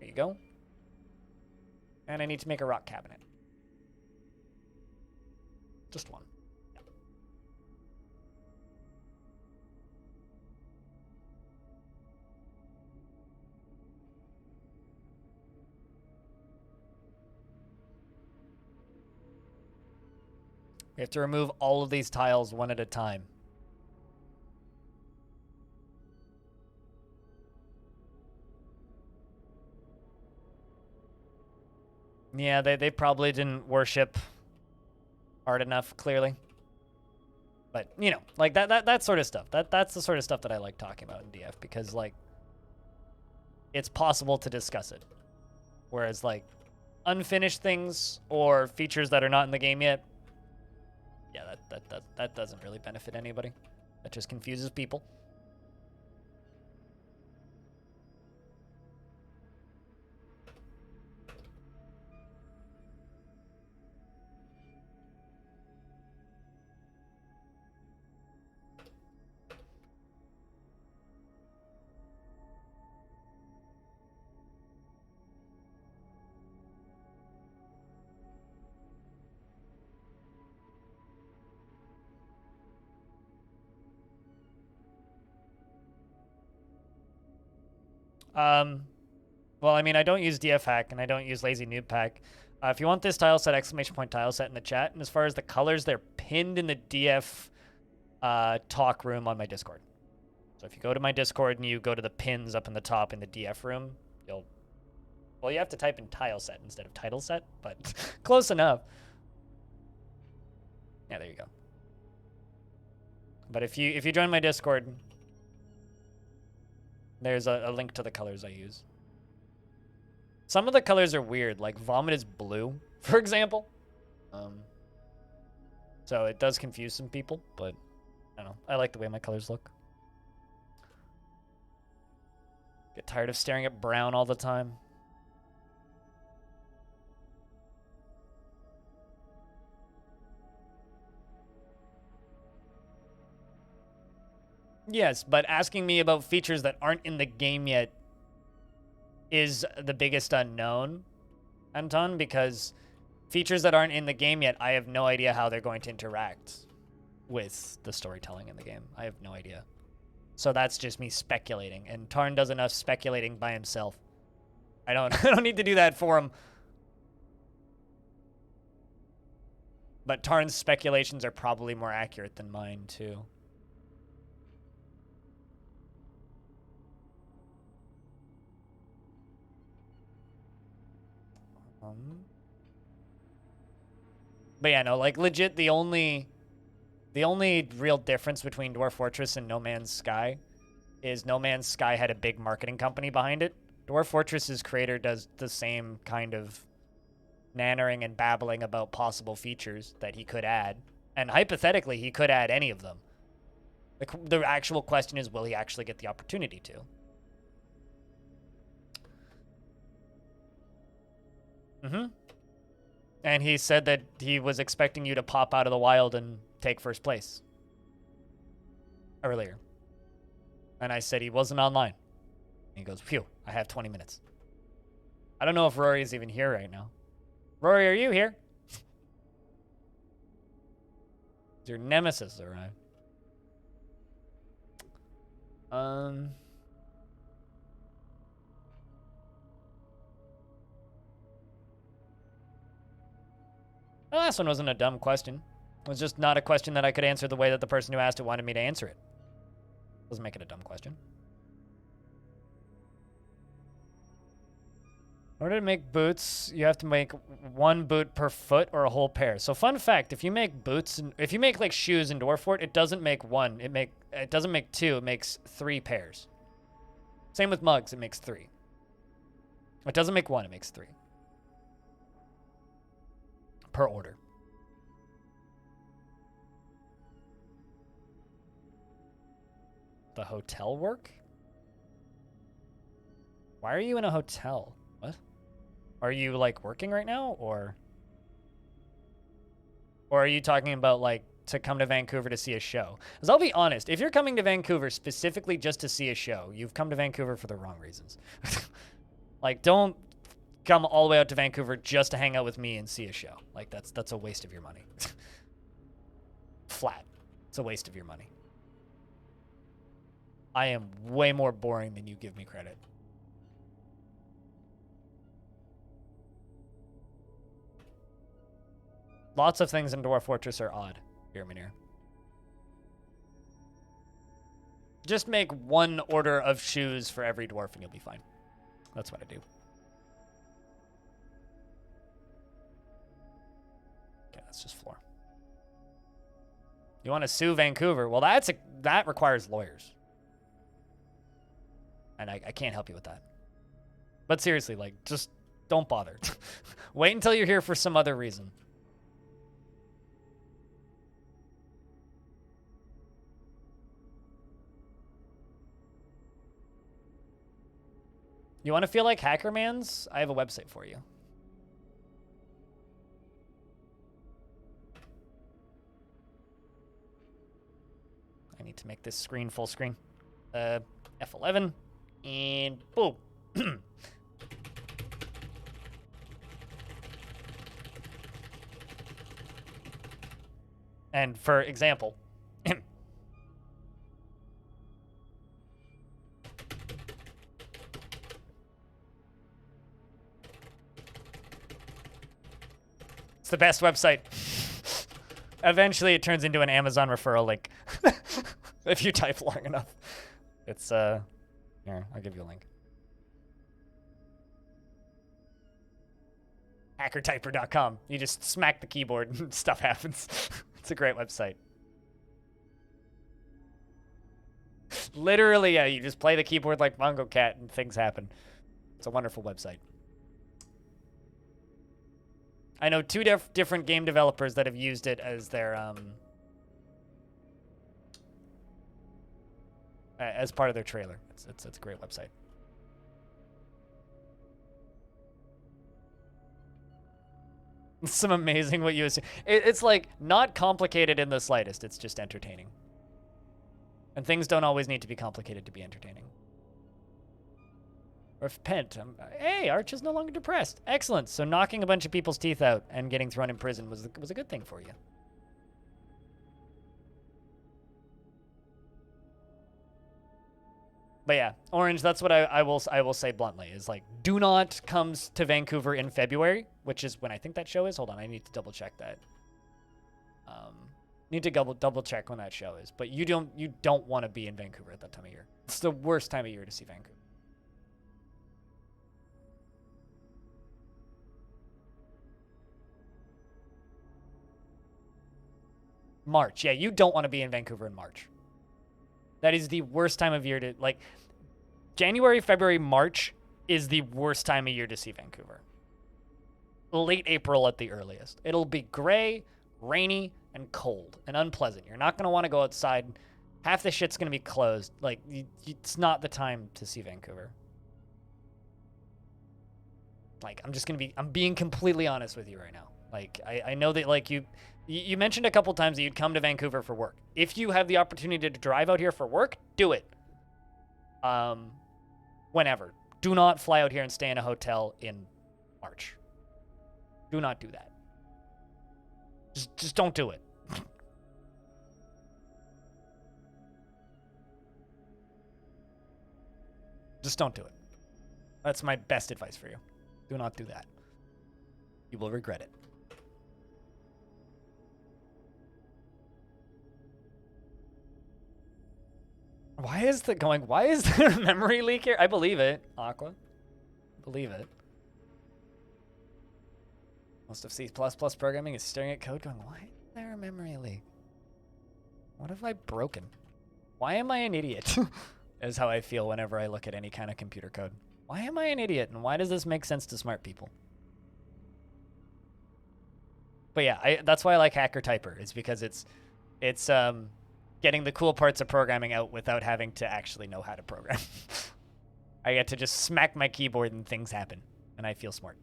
you go. And I need to make a rock cabinet. Just one. We have to remove all of these tiles one at a time. Yeah, they probably didn't worship hard enough, clearly. But, you know, like, that sort of stuff. That's the sort of stuff that I like talking about in DF, because, like, it's possible to discuss it. Whereas, like, unfinished things or features that are not in the game yet, yeah, that doesn't really benefit anybody. That just confuses people. Well, I mean, I don't use DF hack and I don't use lazy noob pack. If you want this tile set, exclamation point tile set in the chat. And as far as the colors, they're pinned in the DF talk room on my Discord. So if you go to my Discord and you go to the pins up in the top in the DF room, you'll, well, you have to type in tile set instead of title set, but close enough. Yeah, there you go. But if you join my Discord, there's a link to the colors I use. Some of the colors are weird, like vomit is blue, for example. So it does confuse some people, but I don't know. I like the way my colors look. Get tired of staring at brown all the time. Yes, but asking me about features that aren't in the game yet is the biggest unknown, Anton, because features that aren't in the game yet, I have no idea how they're going to interact with the storytelling in the game. I have no idea. So that's just me speculating, and Tarn does enough speculating by himself. I don't need to do that for him. But Tarn's speculations are probably more accurate than mine, too. But yeah, no, like legit the only real difference between Dwarf Fortress and No Man's Sky is No Man's Sky had a big marketing company behind it. Dwarf Fortress's creator does the same kind of nannering and babbling about possible features that he could add. And hypothetically, he could add any of them. The actual question is, will he actually get the opportunity to? And he said that he was expecting you to pop out of the wild and take first place earlier. And I said he wasn't online. And he goes, phew, I have 20 minutes. I don't know if Rory is even here right now. Rory, are you here? Your nemesis arrived. The last one wasn't a dumb question. It was just not a question that I could answer the way that the person who asked it wanted me to answer it. Doesn't make it a dumb question. In order to make boots, you have to make one boot per foot or a whole pair. So fun fact, if you make boots, and if you make like shoes in Dwarf Fort, it doesn't make one. It doesn't make two, it makes 3 pairs. Same with mugs, it makes 3. It doesn't make 1, it makes 3. Per order. The hotel work? Why are you in a hotel? What? Are you like working right now, or are you talking about like to come to Vancouver to see a show? Because I'll be honest, if you're coming to Vancouver specifically just to see a show, you've come to Vancouver for the wrong reasons. Like, don't come all the way out to Vancouver just to hang out with me and see a show. Like, that's a waste of your money. Flat. It's a waste of your money. I am way more boring than you give me credit. Lots of things in Dwarf Fortress are odd, Irminir. Just make 1 order of shoes for every dwarf and you'll be fine. That's what I do. Okay, that's just floor. You want to sue Vancouver? Well, that requires lawyers. And I can't help you with that. But seriously, like, just don't bother. Wait until you're here for some other reason. You want to feel like Hackermans? I have a website for you. I need to make this screen full screen. F11, and boom. And for example, it's the best website. Eventually it turns into an Amazon referral link. If you type long enough. It's, here, I'll give you a link. Hackertyper.com. You just smack the keyboard and stuff happens. It's a great website. Literally, yeah, you just play the keyboard like Mongo Cat and things happen. It's a wonderful website. I know two different game developers that have used it as their, as part of their trailer. It's a great website. Some amazing what you assume. It's like not complicated in the slightest. It's just entertaining. And things don't always need to be complicated to be entertaining. Repent. Hey, Arch is no longer depressed. Excellent. So knocking a bunch of people's teeth out and getting thrown in prison was a good thing for you. But yeah, Orange, that's what I will say bluntly, is like, do not come to Vancouver in February, which is when I think that show is. Hold on, I need to double check that. Need to double check when that show is. But you don't want to be in Vancouver at that time of year. It's the worst time of year to see Vancouver. March. Yeah, you don't want to be in Vancouver in March. That is the worst time of year to, like, January, February, March is the worst time of year to see Vancouver. Late April at the earliest. It'll be gray, rainy, and cold, and unpleasant. You're not going to want to go outside. Half the shit's going to be closed. Like, it's not the time to see Vancouver. Like, I'm being completely honest with you right now. Like, I know that, like, you mentioned a couple times that you'd come to Vancouver for work. If you have the opportunity to drive out here for work, do it. Whenever. Do not fly out here and stay in a hotel in March. Do not do that. Just don't do it. Just don't do it. That's my best advice for you. Do not do that. You will regret it. Why is there a memory leak here? I believe it, Aqua. Believe it. Most of C++ programming is staring at code going, why is there a memory leak? What have I broken? Why am I an idiot? Is how I feel whenever I look at any kind of computer code. Why am I an idiot, and why does this make sense to smart people? But yeah, that's why I like Hacker Typer, is because it's getting the cool parts of programming out without having to actually know how to program. I get to just smack my keyboard and things happen, and I feel smart.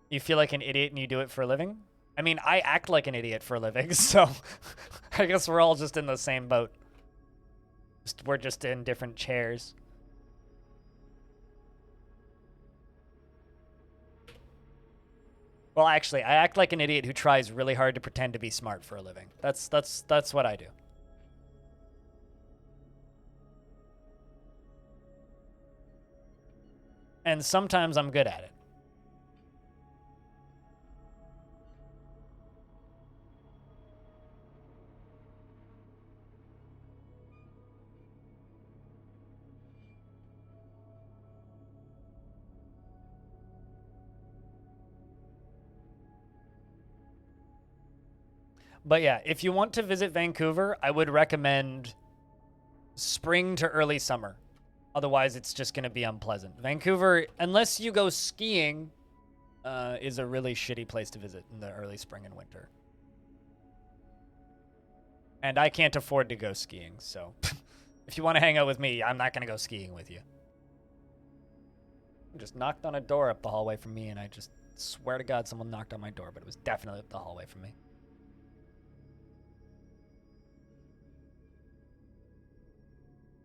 You feel like an idiot and you do it for a living? I mean, I act like an idiot for a living, so I guess we're all just in the same boat. We're just in different chairs. Well, actually, I act like an idiot who tries really hard to pretend to be smart for a living. That's what I do. And sometimes I'm good at it. But yeah, if you want to visit Vancouver, I would recommend spring to early summer. Otherwise, it's just going to be unpleasant. Vancouver, unless you go skiing, is a really shitty place to visit in the early spring and winter. And I can't afford to go skiing, so if you want to hang out with me, I'm not going to go skiing with you. I just knocked on a door up the hallway from me, and I just swear to God someone knocked on my door, but it was definitely up the hallway from me.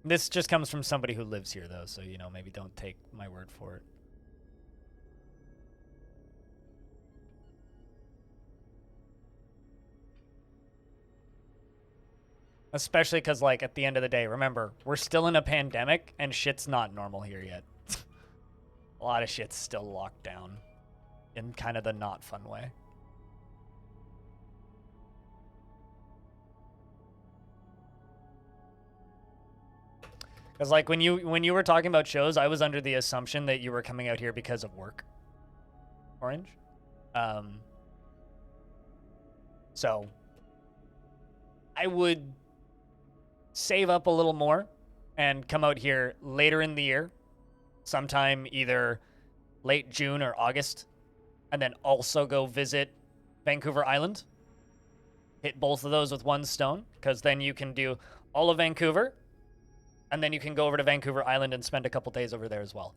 This just comes from somebody who lives here, though, so, you know, maybe don't take my word for it. Especially because, like, at the end of the day, remember, we're still in a pandemic, and shit's not normal here yet. A lot of shit's still locked down in kind of the not fun way. Because, like, when you were talking about shows, I was under the assumption that you were coming out here because of work. Orange. So I would save up a little more and come out here later in the year, sometime either late June or August, and then also go visit Vancouver Island. Hit both of those with one stone, because then you can do all of Vancouver, and then you can go over to Vancouver Island and spend a couple days over there as well.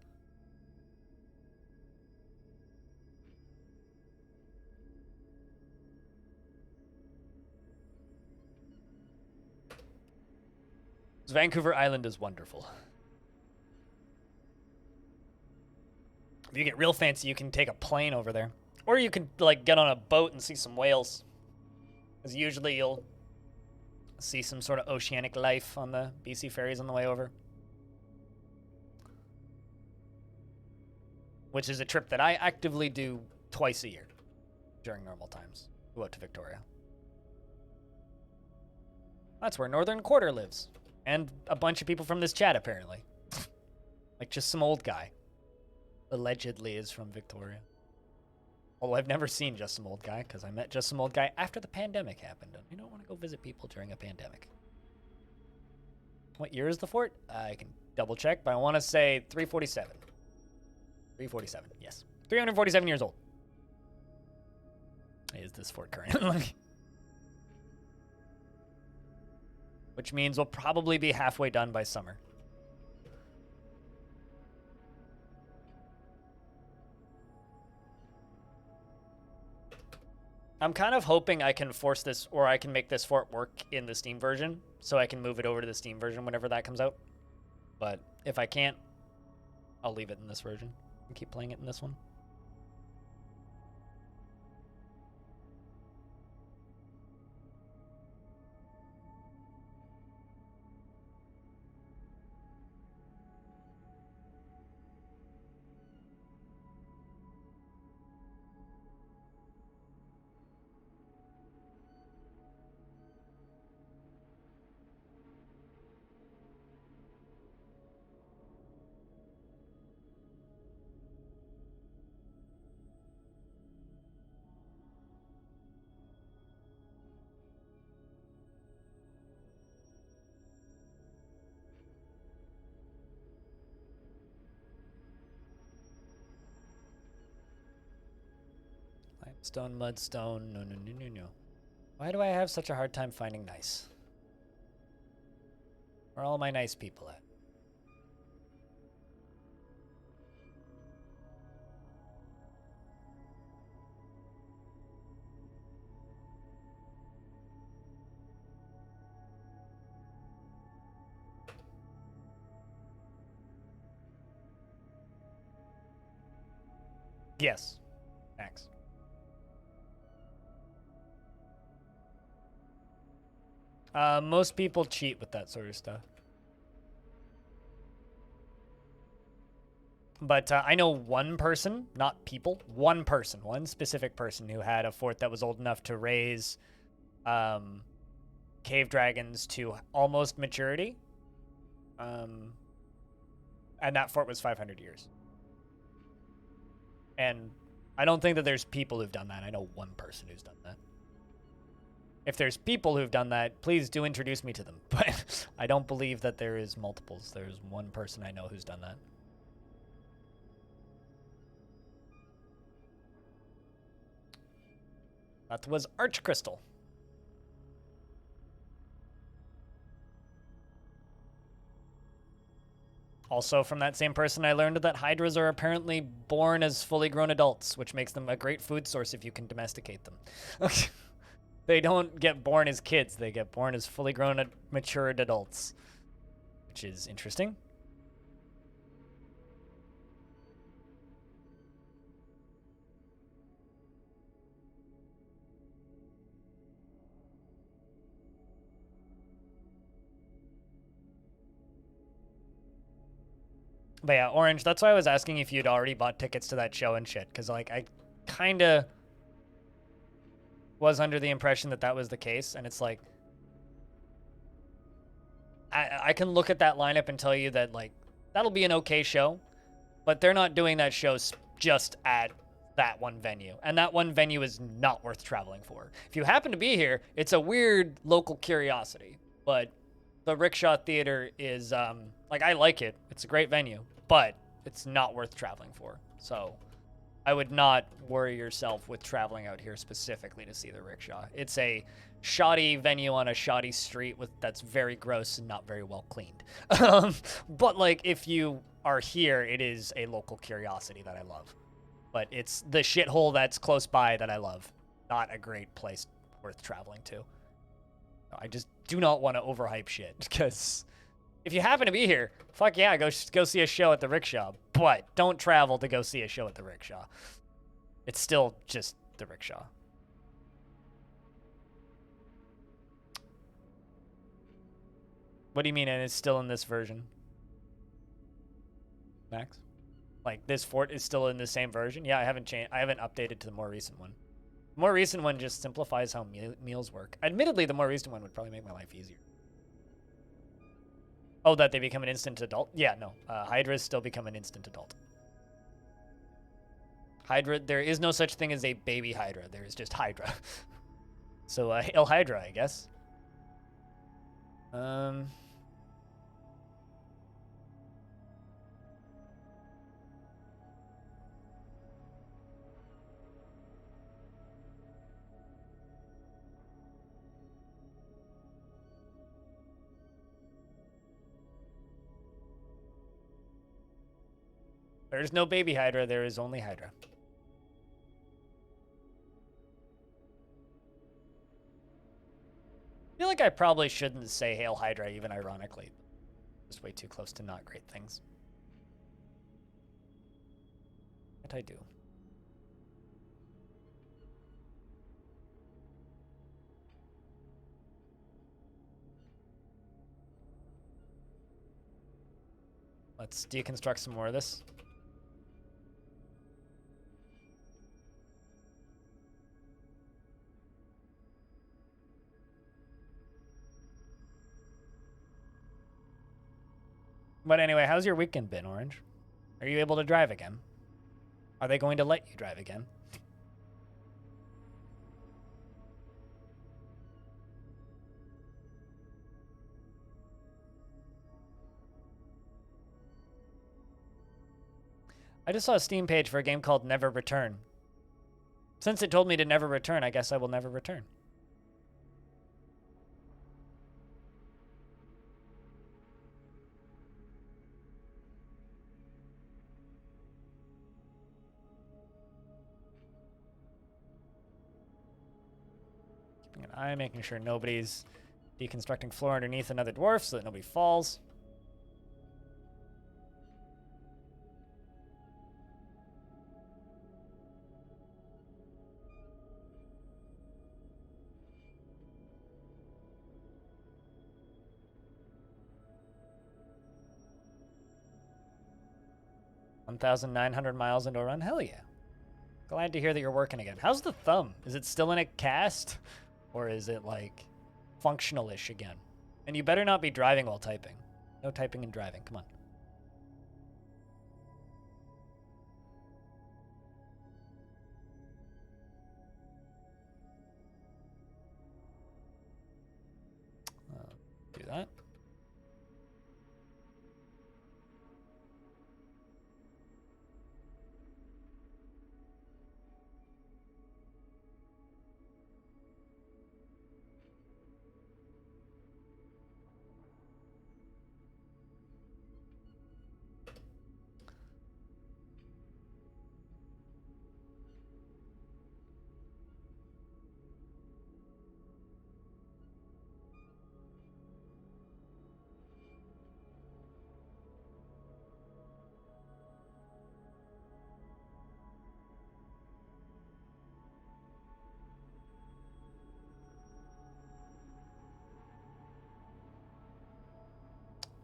Vancouver Island is wonderful. If you get real fancy, you can take a plane over there. Or you could, like, get on a boat and see some whales. Because usually you'll see some sort of oceanic life on the BC ferries on the way over. Which is a trip that I actively do twice a year during normal times. Go out to Victoria. That's where Northern Quarter lives. And a bunch of people from this chat, apparently. Like, just some old guy. Allegedly is from Victoria. Although I've never seen Just Some Old Guy, because I met Just Some Old Guy after the pandemic happened, and I don't want to go visit people during a pandemic. What year is the fort? I can double check, but I want to say 347. 347, yes. 347 years old. Is this fort currently? Which means we'll probably be halfway done by summer. I'm kind of hoping I can force this, or I can make this fort work in the Steam version, so I can move it over to the Steam version whenever that comes out. But if I can't, I'll leave it in this version and keep playing it in this one. Limestone, mudstone, no. Why do I have such a hard time finding nice? Where are all my nice people at? Yes, Max. Most people cheat with that sort of stuff. But I know one person, not people, one person, one specific person who had a fort that was old enough to raise cave dragons to almost maturity. And that fort was 500 years. And I don't think that there's people who've done that. I know one person who's done that. If there's people who've done that, please do introduce me to them. But I don't believe that there is multiples. There's one person I know who's done that. That was Arch Crystal. Also, from that same person, I learned that hydras are apparently born as fully grown adults, which makes them a great food source if you can domesticate them. They don't get born as kids. They get born as fully grown, matured adults, which is interesting. But yeah, Orange, that's why I was asking if you'd already bought tickets to that show and shit, because, like, I kind of was under the impression that that was the case, and it's like, I can look at that lineup and tell you that, like, that'll be an okay show, but they're not doing that show just at that one venue, and that one venue is not worth traveling for. If you happen to be here, it's a weird local curiosity, but the Rickshaw Theater is, like, I like it. It's a great venue, but it's not worth traveling for. So I would not worry yourself with traveling out here specifically to see the Rickshaw. It's a shoddy venue on a shoddy street that's very gross and not very well cleaned. But, like, if you are here, it is a local curiosity that I love. But it's the shithole that's close by that I love. Not a great place worth traveling to. I just do not want to overhype shit, because if you happen to be here, fuck yeah, go see a show at the Rickshaw. But don't travel to go see a show at the Rickshaw. It's still just the Rickshaw. What do you mean, and it's still in this version? Max? Like, this fort is still in the same version? Yeah, I haven't updated to the more recent one. The more recent one just simplifies how meals work. Admittedly, the more recent one would probably make my life easier. Oh, that they become an instant adult? Yeah, no. Hydras still become an instant adult. Hydra, there is no such thing as a baby Hydra. There is just Hydra. So, hail Hydra, I guess. There's no baby Hydra, there is only Hydra. I feel like I probably shouldn't say Hail Hydra, even ironically. Just way too close to not great things. What I do? Let's deconstruct some more of this. But anyway, how's your weekend been, Orange? Are you able to drive again? Are they going to let you drive again? I just saw a Steam page for a game called Never Return. Since it told me to never return, I guess I will never return. Keeping an eye, making sure nobody's deconstructing floor underneath another dwarf so that nobody falls. $1,900 miles into a run? Hell yeah. Glad to hear that you're working again. How's the thumb? Is it still in a cast? Or is it, like, functional-ish again? And you better not be driving while typing. No typing and driving. Come on.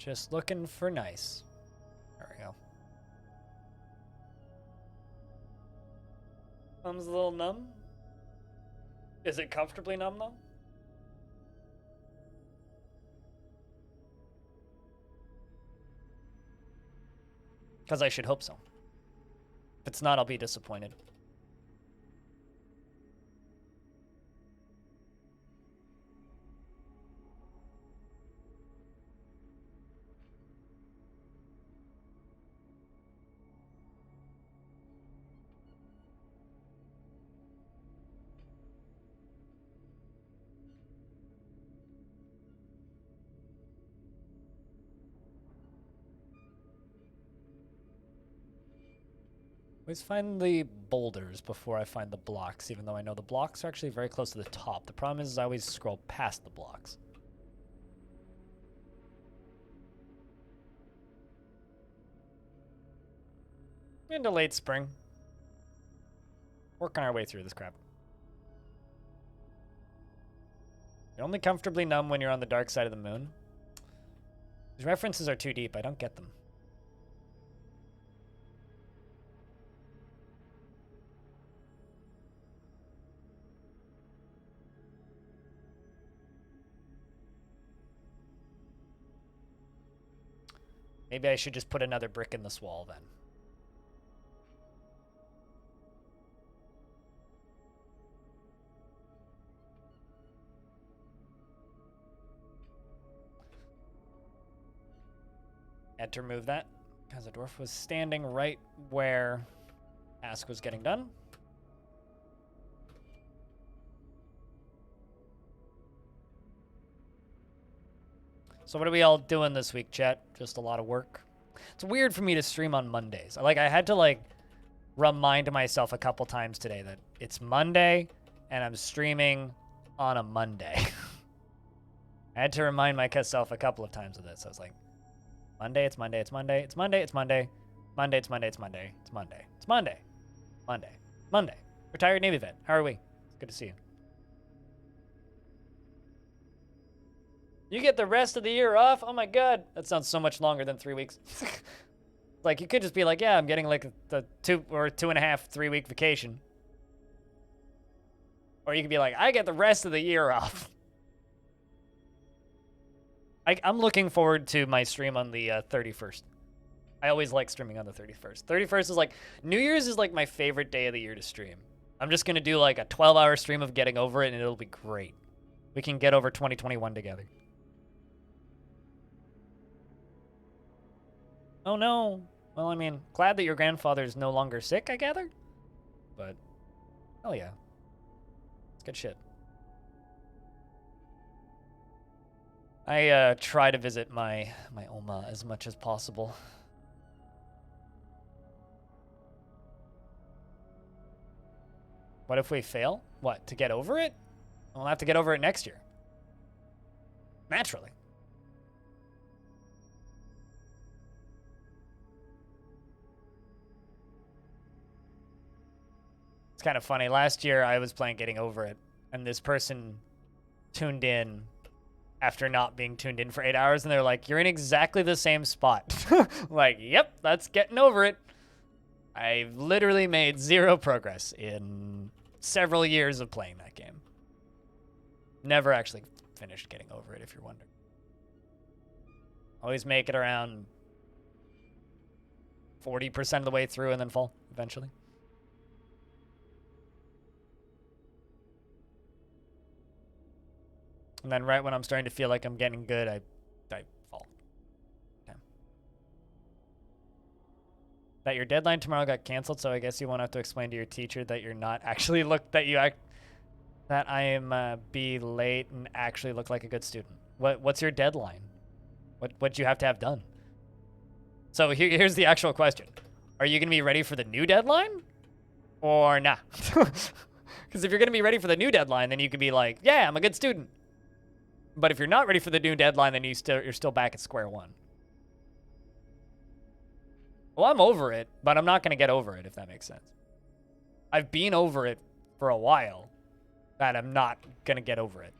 Just looking for nice. There we go. Thumb's a little numb. Is it comfortably numb though? Because I should hope so. If it's not, I'll be disappointed. Always find the boulders before I find the blocks, even though I know the blocks are actually very close to the top. The problem is I always scroll past the blocks. Into late spring. Working our way through this crap. You're only comfortably numb when you're on the dark side of the moon. These references are too deep. I don't get them. Maybe I should just put another brick in this wall then. Had to remove that because the dwarf was standing right where Ask was getting done. So what are we all doing this week, chat? Just a lot of work. It's weird for me to stream on Mondays. I had to remind myself a couple times today that it's Monday and I'm streaming on a Monday. I had to remind myself a couple of times of this. I was like, Monday, it's Monday, it's Monday, it's Monday, it's Monday, Monday, it's Monday, it's Monday, it's Monday, it's Monday, Monday, Monday. Retired Navy vet. How are we? It's good to see you. You get the rest of the year off? Oh my god. That sounds so much longer than 3 weeks. Like, you could just be like, yeah, I'm getting like the 2 or 2.5, 3 week vacation. Or you could be like, I get the rest of the year off. I'm looking forward to my stream on the 31st. I always like streaming on the 31st. 31st is like, New Year's is like my favorite day of the year to stream. I'm just going to do like a 12-hour stream of getting over it and it'll be great. We can get over 2021 together. Oh no. Well, I mean, glad that your grandfather's no longer sick, I gather? But, hell yeah. It's good shit. I try to visit my Oma as much as possible. What if we fail? What, to get over it? We'll have to get over it next year. Naturally. It's kind of funny. Last year, I was playing Getting Over It, and this person tuned in after not being tuned in for 8 hours, and they're like, you're in exactly the same spot. Like, yep, that's Getting Over It. I've literally made 0 progress in several years of playing that game. Never actually finished Getting Over It, if you're wondering. Always make it around 40% of the way through and then fall eventually. And then right when I'm starting to feel like I'm getting good, I fall. Okay. That your deadline tomorrow got canceled, so I guess you won't have to explain to your teacher that you're not actually that I am be late and actually look like a good student. What's your deadline? What do you have to have done? So here's the actual question. Are you going to be ready for the new deadline? Or nah? Because if you're going to be ready for the new deadline, then you could be like, yeah, I'm a good student. But if you're not ready for the new deadline, then you're still back at square one. Well, I'm over it, but I'm not going to get over it, if that makes sense. I've been over it for a while, and I'm not going to get over it.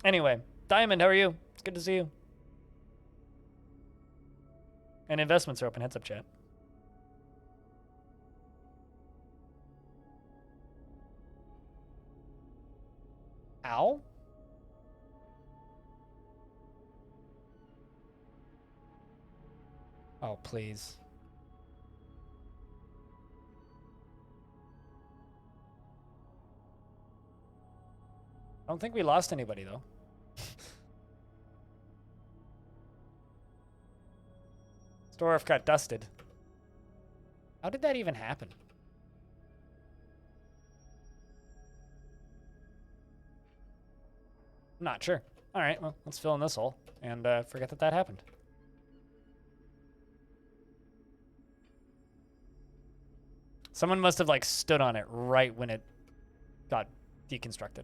Anyway, Diamond, how are you? It's good to see you. And investments are open. Heads up, chat. Ow? Oh, please. I don't think we lost anybody, though. Dwarf got dusted. How did that even happen? I'm not sure. All right, well, let's fill in this hole and forget that that happened. Someone must have, like, stood on it right when it got deconstructed.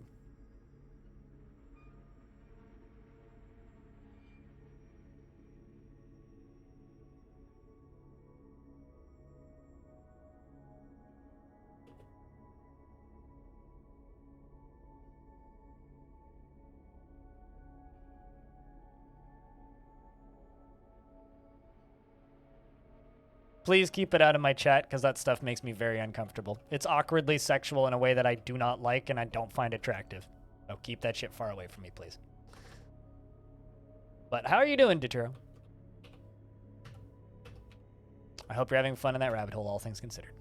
Please keep it out of my chat, because that stuff makes me very uncomfortable. It's awkwardly sexual in a way that I do not like and I don't find attractive. So keep that shit far away from me, please. But how are you doing, Deturo? I hope you're having fun in that rabbit hole, all things considered.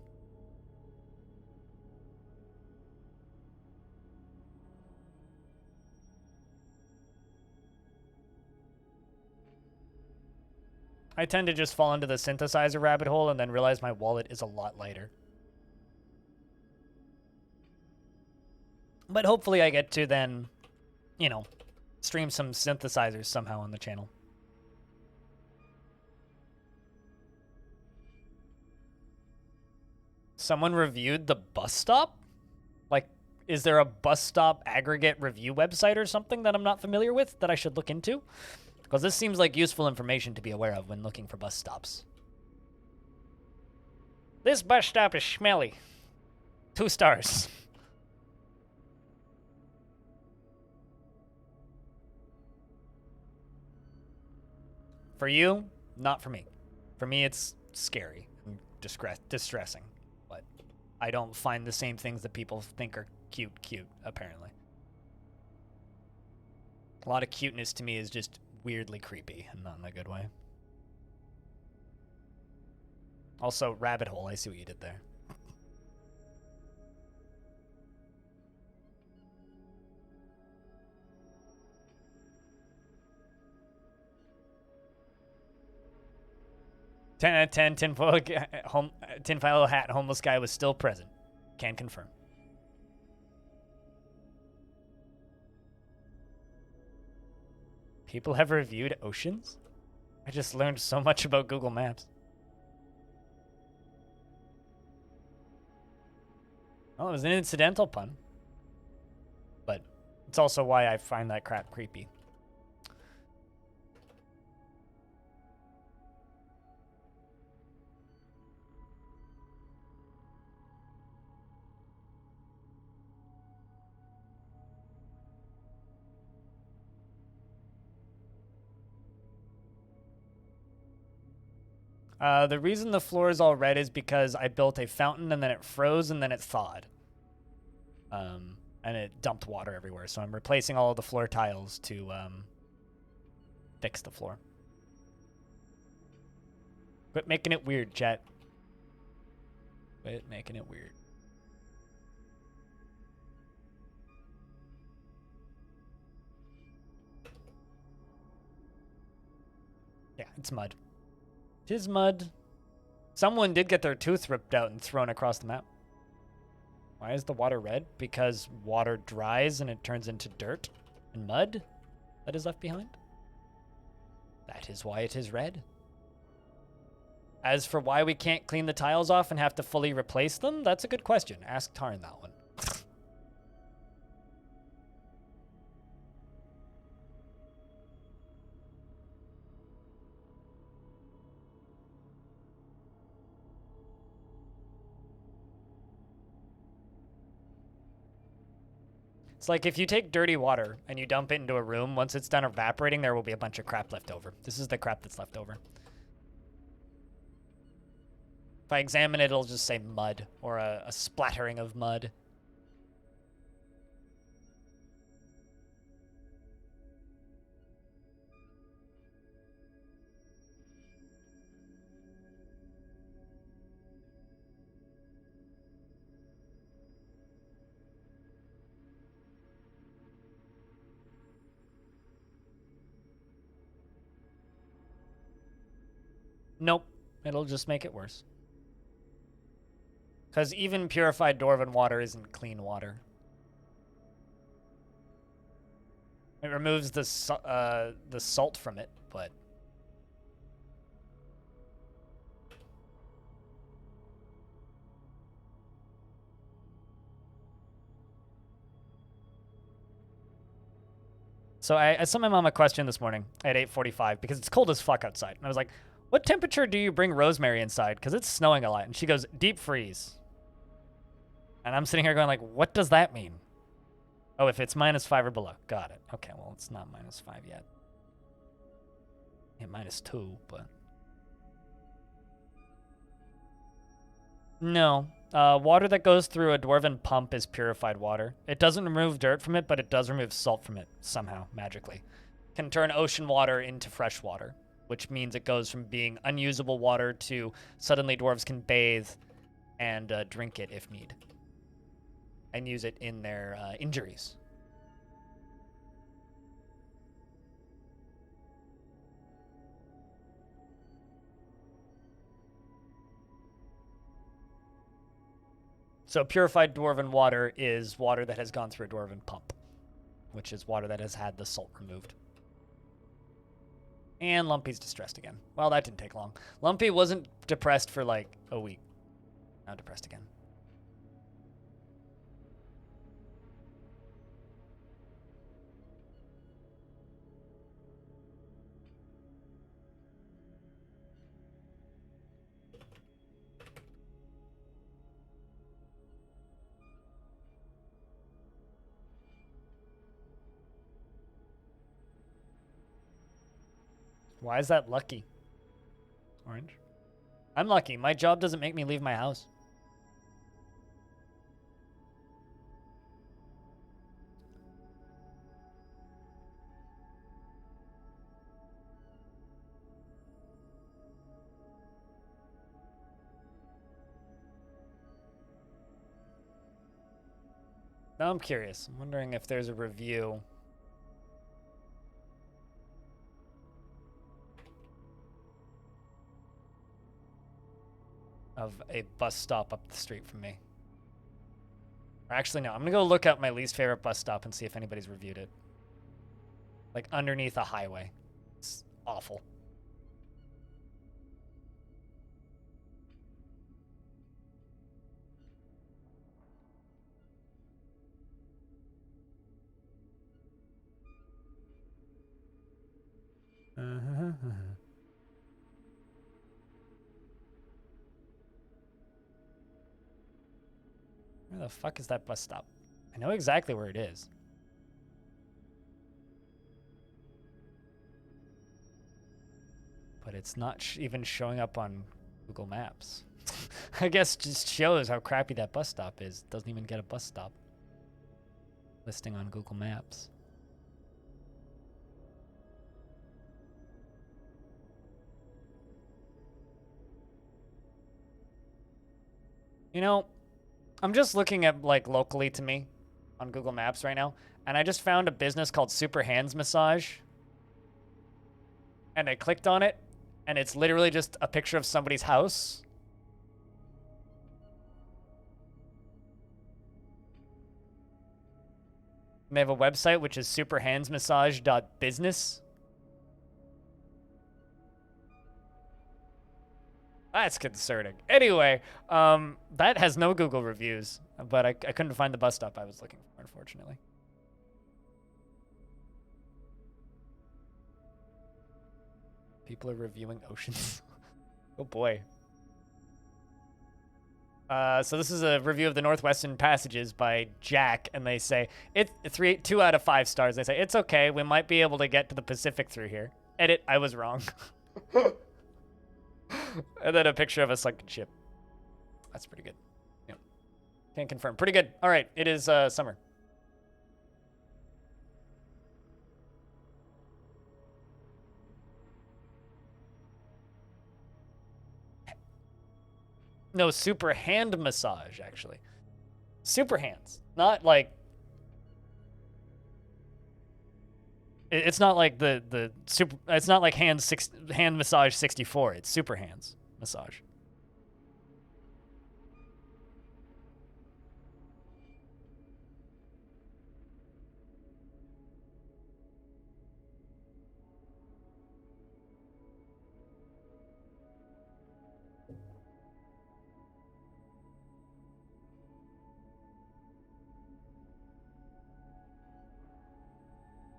I tend to just fall into the synthesizer rabbit hole and then realize my wallet is a lot lighter. But hopefully I get to then, you know, stream some synthesizers somehow on the channel. Someone reviewed the bus stop? Like, is there a bus stop aggregate review website or something that I'm not familiar with that I should look into? Because this seems like useful information to be aware of when looking for bus stops. This bus stop is smelly. 2 stars. For you, not for me. For me, it's scary and distressing. But I don't find the same things that people think are cute, apparently. A lot of cuteness to me is just weirdly creepy, and not in a good way. Also, rabbit hole, I see what you did there. Ten out of 10, tinfoil hat, homeless guy was still present. Can confirm. People have reviewed oceans? I just learned so much about Google Maps. Well, it was an incidental pun. But it's also why I find that crap creepy. The reason the floor is all red is because I built a fountain and then it froze and then it thawed. And it dumped water everywhere. So I'm replacing all of the floor tiles to fix the floor. Quit making it weird, chat. Quit making it weird. Yeah, it's mud. Tis mud. Someone did get their tooth ripped out and thrown across the map. Why is the water red? Because water dries and it turns into dirt and mud that is left behind. That is why it is red. As for why we can't clean the tiles off and have to fully replace them, that's a good question. Ask Tarn that one. It's like if you take dirty water and you dump it into a room, once it's done evaporating, there will be a bunch of crap left over. This is the crap that's left over. If I examine it, it'll just say mud, or a splattering of mud. Nope, it'll just make it worse. Because even purified Dwarven water isn't clean water. It removes the salt from it, but... So I sent my mom a question this morning at 8:45 because it's cold as fuck outside. And I was like, what temperature do you bring rosemary inside? Because it's snowing a lot. And she goes, deep freeze. And I'm sitting here going like, what does that mean? Oh, if it's -5 or below. Got it. Okay, well, it's not -5 yet. Yeah, -2, but... No. Water that goes through a Dwarven pump is purified water. It doesn't remove dirt from it, but it does remove salt from it somehow, magically. Can turn ocean water into fresh water, which means it goes from being unusable water to suddenly dwarves can bathe and drink it if need. And use it in their injuries. So purified Dwarven water is water that has gone through a Dwarven pump, which is water that has had the salt removed. And Lumpy's distressed again. Well, that didn't take long. Lumpy wasn't depressed for like a week. Now depressed again. Why is that lucky? Orange? I'm lucky. My job doesn't make me leave my house. Now I'm curious. I'm wondering if there's a review of a bus stop up the street from me. Or actually, no. I'm going to go look up my least favorite bus stop and see if anybody's reviewed it. Like, underneath a highway. It's awful. Where the fuck is that bus stop? I know exactly where it is. But it's not even showing up on Google Maps. I guess just shows how crappy that bus stop is. Doesn't even get a bus stop listing on Google Maps. You know, I'm just looking at, like, locally to me on Google Maps right now, and I just found a business called Super Hands Massage. And I clicked on it, and it's literally just a picture of somebody's house. And they have a website, which is superhandsmassage.business. That's concerning. Anyway, that has no Google reviews, but I couldn't find the bus stop I was looking for, unfortunately. People are reviewing oceans. Oh boy. So this is a review of the Northwestern Passages by Jack, and they say it's 2 out of 5 stars. They say it's okay. We might be able to get to the Pacific through here. Edit. I was wrong. And then a picture of a sunken ship. That's pretty good. Yeah. Can't confirm. Pretty good. All right. It is summer. No, super hand massage, actually. Super hands. Not like... It's not like the super... It's not like hand massage 64. It's super hands massage.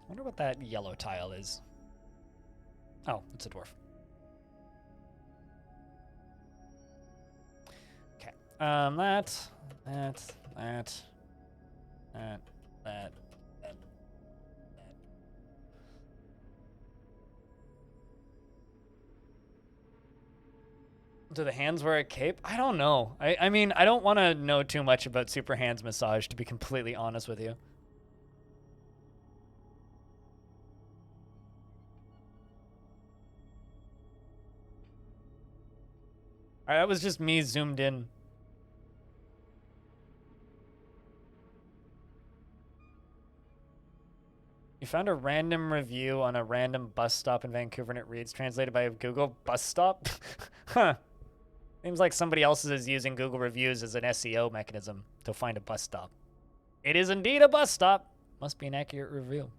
I wonder what that yellow tile is. Oh, it's a dwarf. Okay. That. Do the hands wear a cape? I don't know. I mean, I don't want to know too much about super hands massage, to be completely honest with you. Alright, that was just me zoomed in. You found a random review on a random bus stop in Vancouver and it reads, translated by Google, bus stop? Huh. Seems like somebody else is using Google reviews as an SEO mechanism to find a bus stop. It is indeed a bus stop. Must be an accurate review.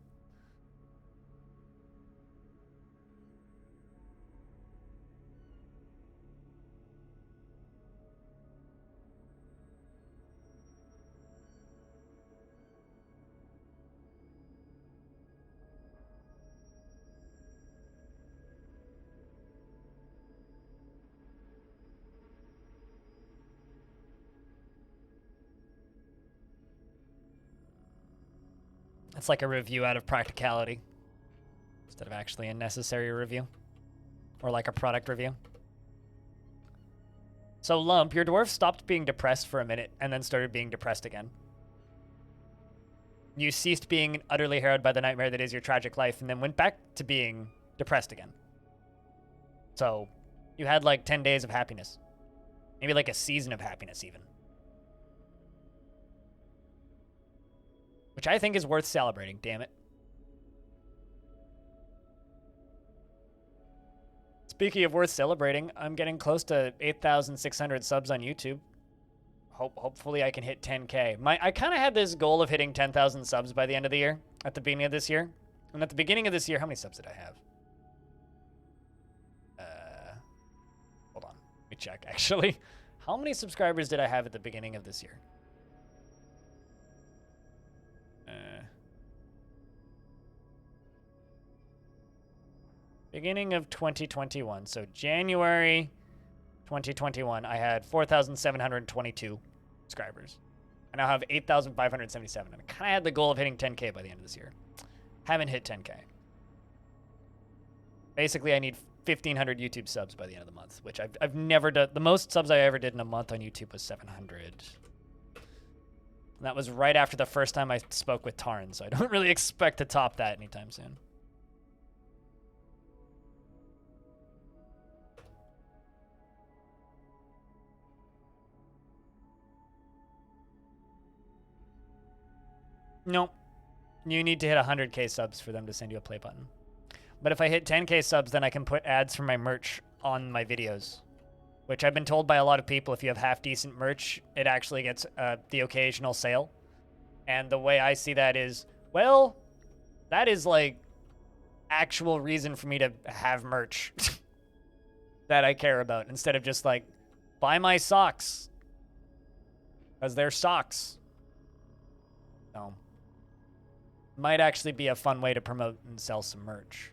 It's like a review out of practicality instead of actually a necessary review or like a product review. So Lump, your dwarf stopped being depressed for a minute and then started being depressed again. You ceased being utterly harrowed by the nightmare that is your tragic life and then went back to being depressed again. So you had like 10 days of happiness. Maybe like a season of happiness even. Which I think is worth celebrating, damn it. Speaking of worth celebrating, I'm getting close to 8,600 subs on YouTube. Hopefully I can hit 10K. I kind of had this goal of hitting 10,000 subs by the end of the year, at the beginning of this year. And at the beginning of this year, how many subs did I have? Hold on, let me check actually. How many subscribers did I have at the beginning of this year? Beginning of 2021, so January 2021, I had 4,722 subscribers. I now have 8,577, and I kind of had the goal of hitting 10K by the end of this year. Haven't hit 10K. Basically, I need 1,500 YouTube subs by the end of the month, which I've never done. The most subs I ever did in a month on YouTube was 700. And that was right after the first time I spoke with Tarn, so I don't really expect to top that anytime soon. Nope. You need to hit 100K subs for them to send you a play button. But if I hit 10K subs, then I can put ads for my merch on my videos. Which I've been told by a lot of people, if you have half-decent merch, it actually gets the occasional sale. And the way I see that is, well, that is like actual reason for me to have merch that I care about. Instead of just like, buy my socks. Because they're socks. So... might actually be a fun way to promote and sell some merch.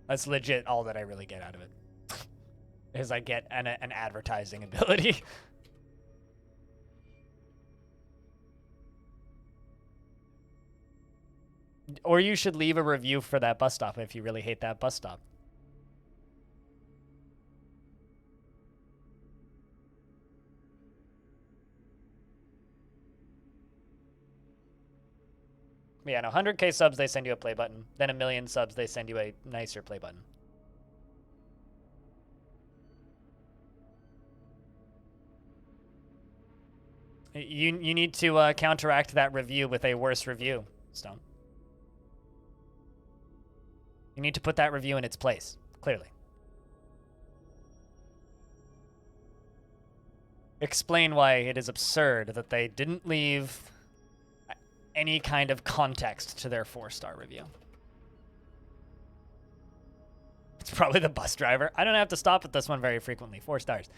That's legit all that I really get out of it. Is I get an advertising ability. Or you should leave a review for that bus stop if you really hate that bus stop. Yeah, no, 100K subs, they send you a play button. Then 1,000,000 subs, they send you a nicer play button. You need to counteract that review with a worse review, Stone. You need to put that review in its place, clearly. Explain why it is absurd that they didn't leave any kind of context to their 4-star review. It's probably the bus driver. I don't have to stop at this one very frequently. 4 stars.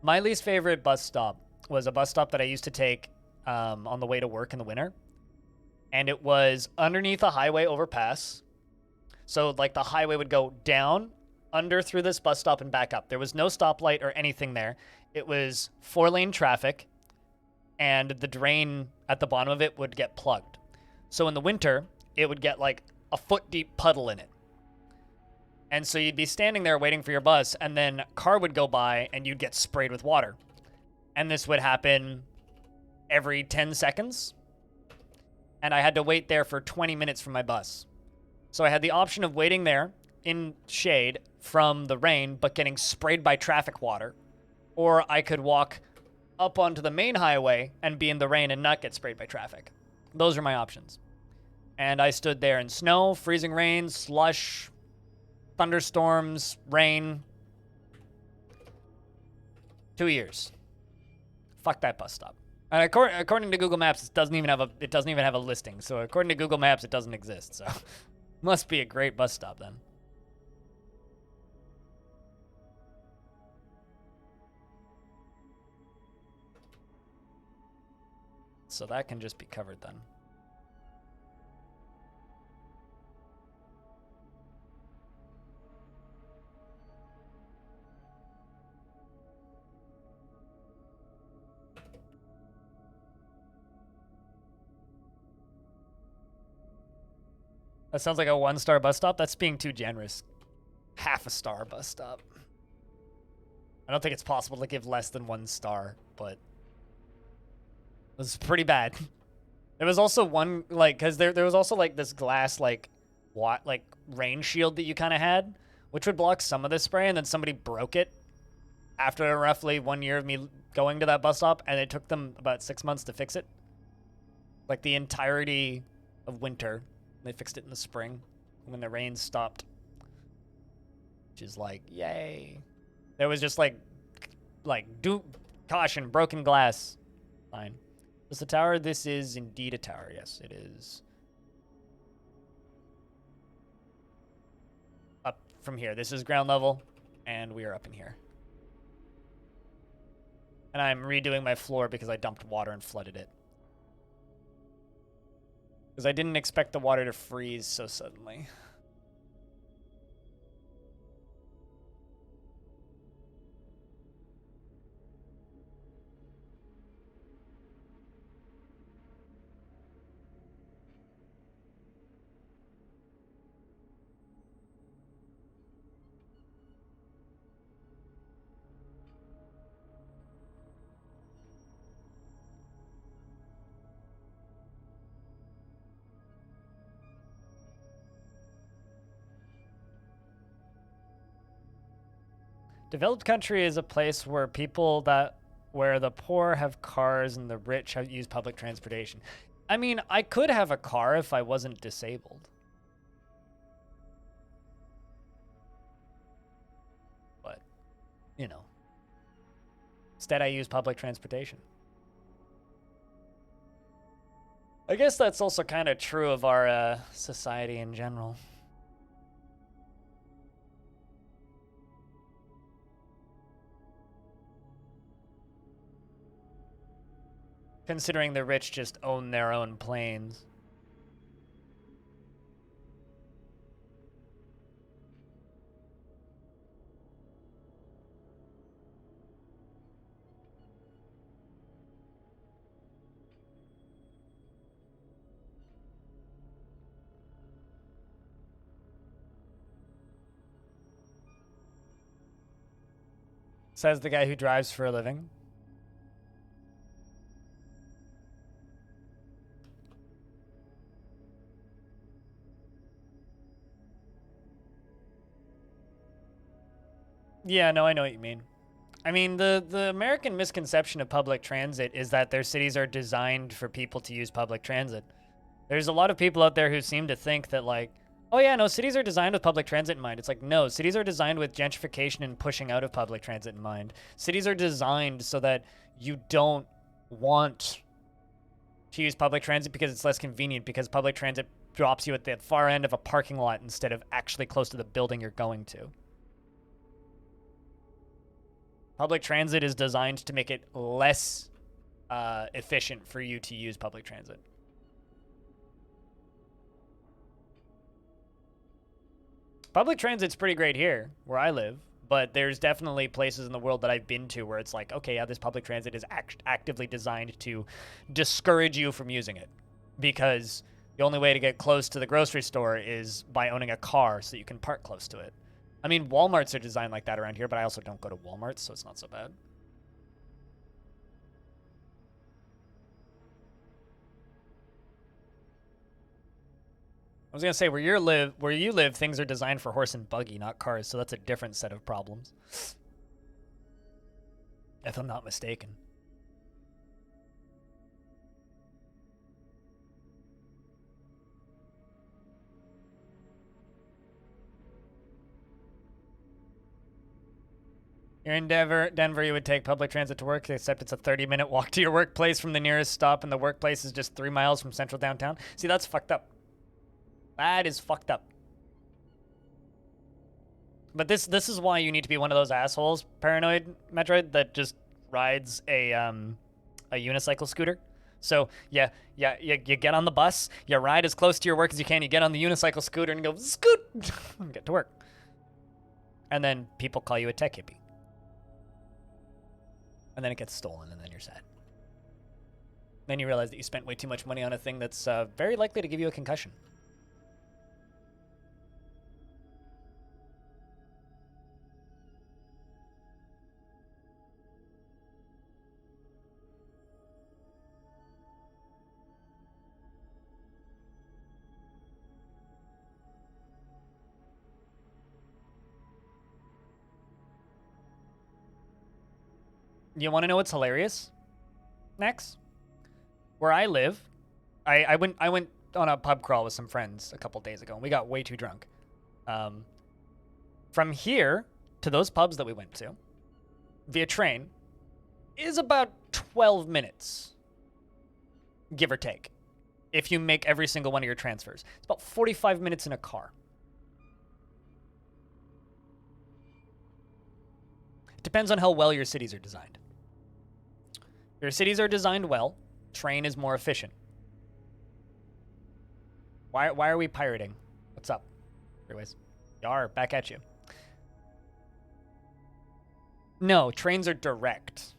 My least favorite bus stop was a bus stop that I used to take on the way to work in the winter. And it was underneath a highway overpass. So, like, the highway would go down, under through this bus stop, and back up. There was no stoplight or anything there. It was 4-lane traffic, and the drain at the bottom of it would get plugged. So in the winter, it would get, like, a foot-deep puddle in it. And so you'd be standing there waiting for your bus, and then a car would go by, and you'd get sprayed with water. And this would happen every 10 seconds. And I had to wait there for 20 minutes for my bus. So I had the option of waiting there in shade from the rain, but getting sprayed by traffic water. Or I could walk up onto the main highway and be in the rain and not get sprayed by traffic. Those are my options. And I stood there in snow, freezing rain, slush, thunderstorms, rain. 2 years. Fuck that bus stop. And according to Google Maps, it doesn't even have a listing. So according to Google Maps, it doesn't exist. So must be a great bus stop then. So that can just be covered then. That sounds like a 1-star bus stop. That's being too generous. Half a star bus stop. I don't think it's possible to give less than 1 star, but it was pretty bad. There was also one, like, because there was also, like, this glass, like, rain shield that you kind of had, which would block some of the spray, and then somebody broke it after roughly 1 year of me going to that bus stop, and it took them about 6 months to fix it. Like, the entirety of winter. They fixed it in the spring when the rain stopped. Which is like, yay. There was just caution, broken glass. Fine. Is the tower? This is indeed a tower. Yes, it is. Up from here. This is ground level, and we are up in here. And I'm redoing my floor because I dumped water and flooded it. Because I didn't expect the water to freeze so suddenly. Developed country is a place where where the poor have cars and the rich use public transportation. I mean, I could have a car if I wasn't disabled. But, you know. Instead, I use public transportation. I guess that's also kind of true of our society in general. Considering the rich just own their own planes. Says the guy who drives for a living. Yeah, no, I know what you mean. I mean, the American misconception of public transit is that their cities are designed for people to use public transit. There's a lot of people out there who seem to think that, like, oh yeah, no, cities are designed with public transit in mind. It's like, no, cities are designed with gentrification and pushing out of public transit in mind. Cities are designed so that you don't want to use public transit because it's less convenient, because public transit drops you at the far end of a parking lot instead of actually close to the building you're going to. Public transit is designed to make it less efficient for you to use public transit. Public transit's pretty great here, where I live, but there's definitely places in the world that I've been to where it's like, okay, yeah, this public transit is actively designed to discourage you from using it, because the only way to get close to the grocery store is by owning a car so you can park close to it. I mean, Walmarts are designed like that around here, but I also don't go to Walmart, so it's not so bad. I was gonna say, where you live, things are designed for horse and buggy, not cars, so that's a different set of problems. If I'm not mistaken. You're in Denver, you would take public transit to work, except it's a 30-minute walk to your workplace from the nearest stop, and the workplace is just 3 miles from central downtown. See, that's fucked up. That is fucked up. But this is why you need to be one of those assholes, paranoid Metroid, that just rides a unicycle scooter. So you get on the bus, you ride as close to your work as you can, you get on the unicycle scooter and go scoot and get to work. And then people call you a tech hippie. And then it gets stolen, and then you're sad. Then you realize that you spent way too much money on a thing that's very likely to give you a concussion. You want to know what's hilarious? Next, where I live, I went on a pub crawl with some friends a couple days ago, and we got way too drunk. From here to those pubs that we went to, via train, is about 12 minutes, give or take, if you make every single one of your transfers. It's about 45 minutes in a car. It depends on how well your cities are designed. If your cities are designed well, train is more efficient. Why are we pirating? What's up? Freeways. Yar, back at you. No, trains are direct.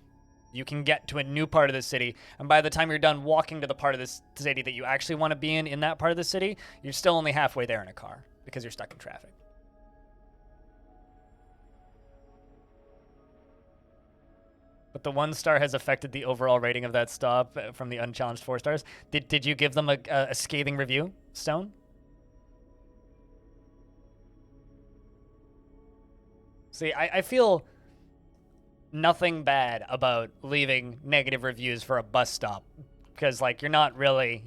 You can get to a new part of the city, and by the time you're done walking to the part of the city that you actually want to be in that part of the city, you're still only halfway there in a car because you're stuck in traffic. But the 1 star has affected the overall rating of that stop from the unchallenged 4 stars. Did you give them a scathing review, Stone? See, I feel nothing bad about leaving negative reviews for a bus stop, because, like, you're not really,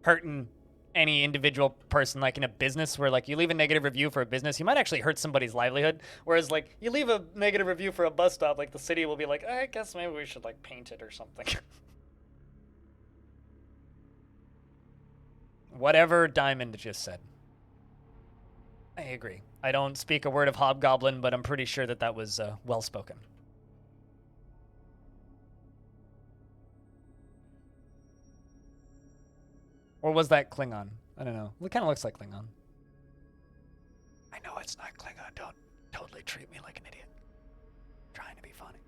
hurting any individual person, like in a business where, like, you leave a negative review for a business, you might actually hurt somebody's livelihood. Whereas, like, you leave a negative review for a bus stop, like, the city will be like, I guess maybe we should, like, paint it or something. Whatever Diamond just said. I agree. I don't speak a word of Hobgoblin, but I'm pretty sure that was well spoken. Or was that Klingon? I don't know. It kind of looks like Klingon. I know it's not Klingon. Don't totally treat me like an idiot. I'm trying to be funny.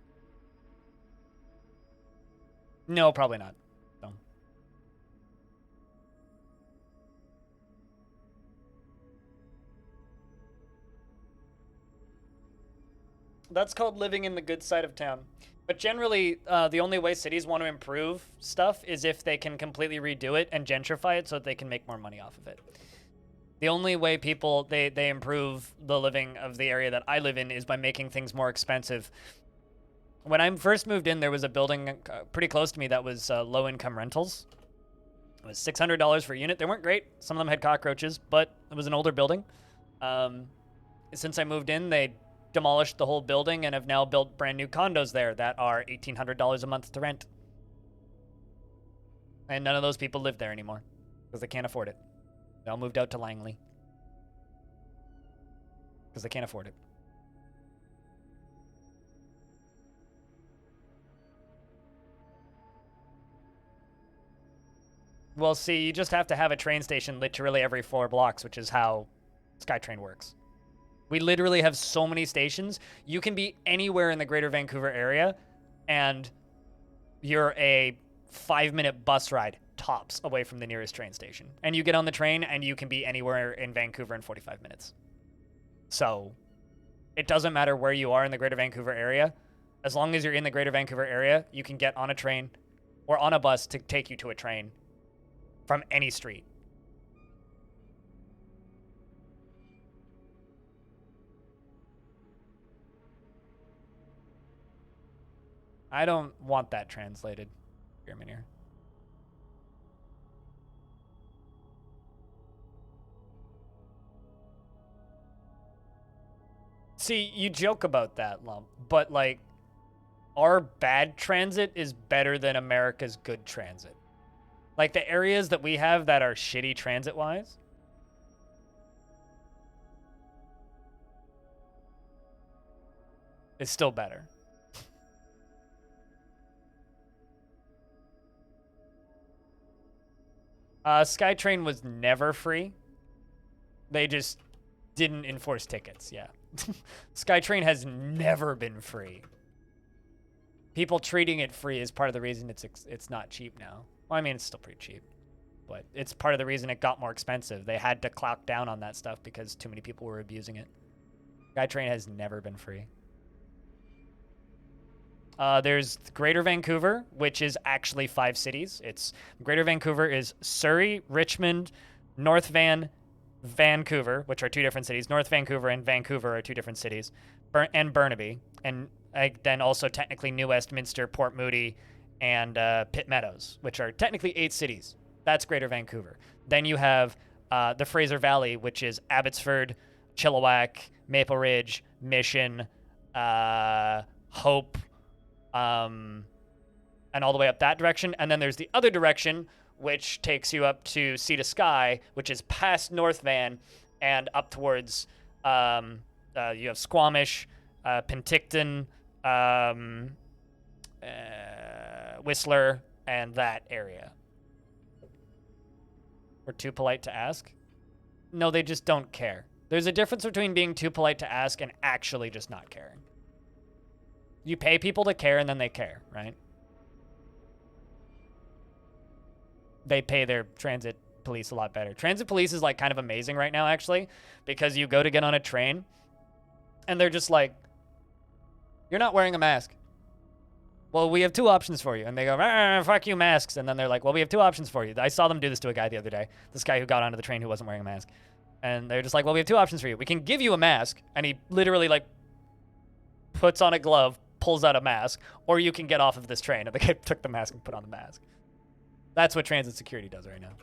No, probably not. No. That's called living in the good side of town. But generally, the only way cities want to improve stuff is if they can completely redo it and gentrify it so that they can make more money off of it. The only way people, they improve the living of the area that I live in is by making things more expensive. When I first moved in, there was a building pretty close to me that was low-income rentals. It was $600 for a unit. They weren't great. Some of them had cockroaches, but it was an older building. Since I moved in, they demolished the whole building and have now built brand new condos there that are $1,800 a month to rent. And none of those people live there anymore because they can't afford it. They all moved out to Langley because they can't afford it. Well, see, you just have to have a train station literally every 4 blocks, which is how SkyTrain works. We literally have so many stations. You can be anywhere in the greater Vancouver area, and you're a 5-minute bus ride, tops, away from the nearest train station. And you get on the train, and you can be anywhere in Vancouver in 45 minutes. So, it doesn't matter where you are in the greater Vancouver area. As long as you're in the greater Vancouver area, you can get on a train or on a bus to take you to a train from any street. I don't want that translated. Here, Minir. See, you joke about that, Lump, but like, our bad transit is better than America's good transit. Like, the areas that we have that are shitty transit-wise, is still better. SkyTrain was never free. They just didn't enforce tickets, yeah. SkyTrain has never been free. People treating it free is part of the reason it's not cheap now. Well, I mean, it's still pretty cheap, but it's part of the reason it got more expensive. They had to clock down on that stuff because too many people were abusing it. SkyTrain has never been free. There's Greater Vancouver, which is actually 5 cities. It's Greater Vancouver is Surrey, Richmond, North Vancouver, which are 2 different cities. North Vancouver and Vancouver are 2 different cities, and Burnaby, and then also technically New Westminster, Port Moody, and Pitt Meadows, which are technically 8 cities. That's Greater Vancouver. Then you have the Fraser Valley, which is Abbotsford, Chilliwack, Maple Ridge, Mission, Hope, and all the way up that direction. And then there's the other direction, which takes you up to Sea to Sky, which is past North Van and up towards, you have Squamish, Penticton, Whistler, and that area. We're too polite to ask? No, they just don't care. There's a difference between being too polite to ask and actually just not caring. You pay people to care and then they care, right? They pay their transit police a lot better. Transit police is like kind of amazing right now, actually, because you go to get on a train and they're just like, you're not wearing a mask. Well, we have 2 options for you. And they go, fuck you, masks. And then they're like, well, we have 2 options for you. I saw them do this to a guy the other day. This guy who got onto the train who wasn't wearing a mask. And they're just like, well, we have 2 options for you. We can give you a mask. And he literally like puts on a glove, pulls out a mask, or you can get off of this train. And the guy took the mask and put on the mask. That's what transit security does right now.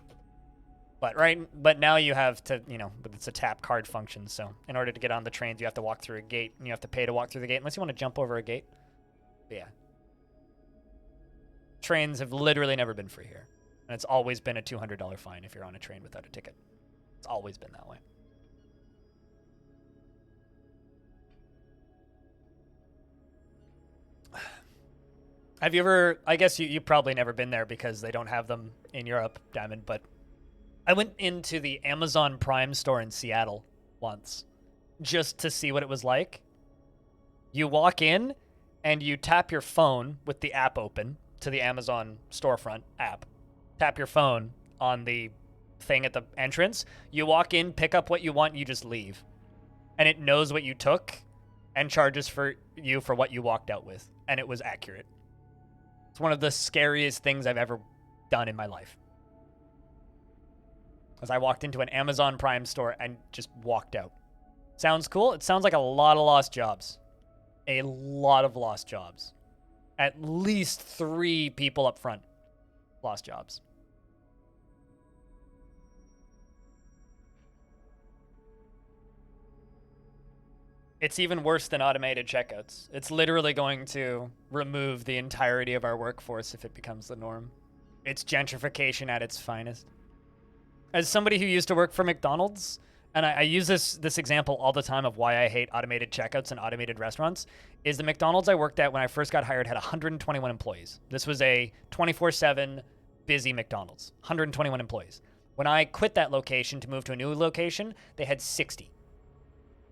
But now you have to, but it's a tap card function. So in order to get on the trains, you have to walk through a gate, and you have to pay to walk through the gate, unless you want to jump over a gate. But yeah. Trains have literally never been free here. And it's always been a $200 fine if you're on a train without a ticket. It's always been that way. Have you ever, I guess you've probably never been there because they don't have them in Europe, Diamond, but I went into the Amazon Prime store in Seattle once just to see what it was like. You walk in and you tap your phone with the app open to the Amazon storefront app. Tap your phone on the thing at the entrance. You walk in, pick up what you want, and you just leave. And it knows what you took and charges for you for what you walked out with. And it was accurate. It's one of the scariest things I've ever done in my life. As I walked into an Amazon Prime store and just walked out. Sounds cool? It sounds like a lot of lost jobs. A lot of lost jobs. At least 3 people up front lost jobs. It's even worse than automated checkouts. It's literally going to remove the entirety of our workforce if it becomes the norm. It's gentrification at its finest. As somebody who used to work for McDonald's, and I use this example all the time of why I hate automated checkouts and automated restaurants, is the McDonald's I worked at when I first got hired had 121 employees. This was a 24/7 busy McDonald's, 121 employees. When I quit that location to move to a new location, they had 60.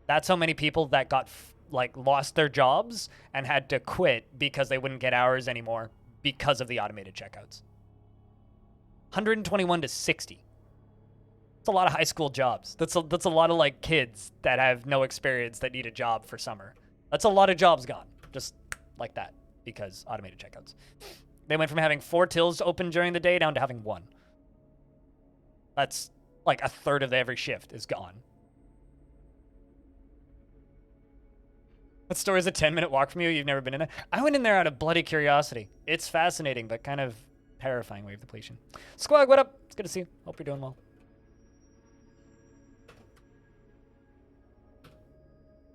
That's how many people that got lost their jobs and had to quit because they wouldn't get hours anymore because of the automated checkouts. 121 to 60. That's a lot of high school jobs. That's a lot of like kids that have no experience that need a job for summer. That's a lot of jobs gone, just like that, because automated checkouts. They went from having 4 tills open during the day down to having 1. That's like a third of every shift is gone. That store is a 10-minute walk from you. You've never been in there. I went in there out of bloody curiosity. It's fascinating, but kind of terrifying wave depletion. Squag, what up? It's good to see you. Hope you're doing well.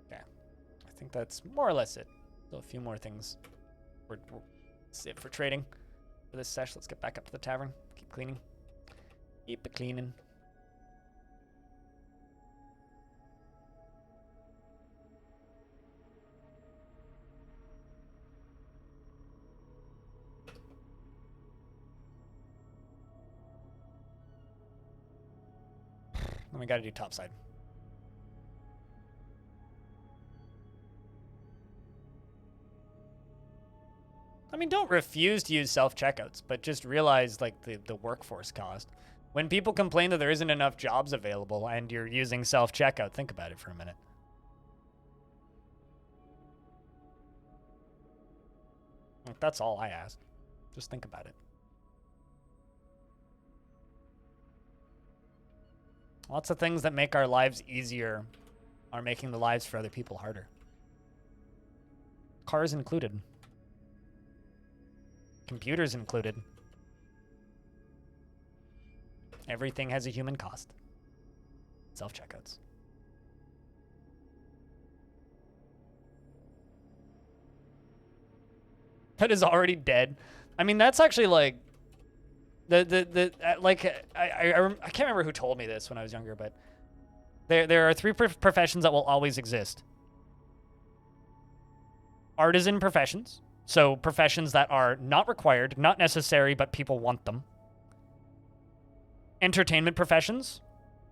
Okay. I think that's more or less it. So a few more things. That's it for trading for this sesh. Let's get back up to the tavern. Keep cleaning. Keep it cleaning. Then we gotta do topside. I mean, don't refuse to use self-checkouts, but just realize, like, the workforce cost. When people complain that there isn't enough jobs available and you're using self-checkout, think about it for a minute. Like, that's all I ask. Just think about it. Lots of things that make our lives easier are making the lives for other people harder. Cars included. Computers included. Everything has a human cost. Self-checkouts. That is already dead. I mean, that's actually like I can't remember who told me this when I was younger, but there are 3 professions that will always exist. Artisan professions, so professions that are not required, not necessary, but people want them. Entertainment professions,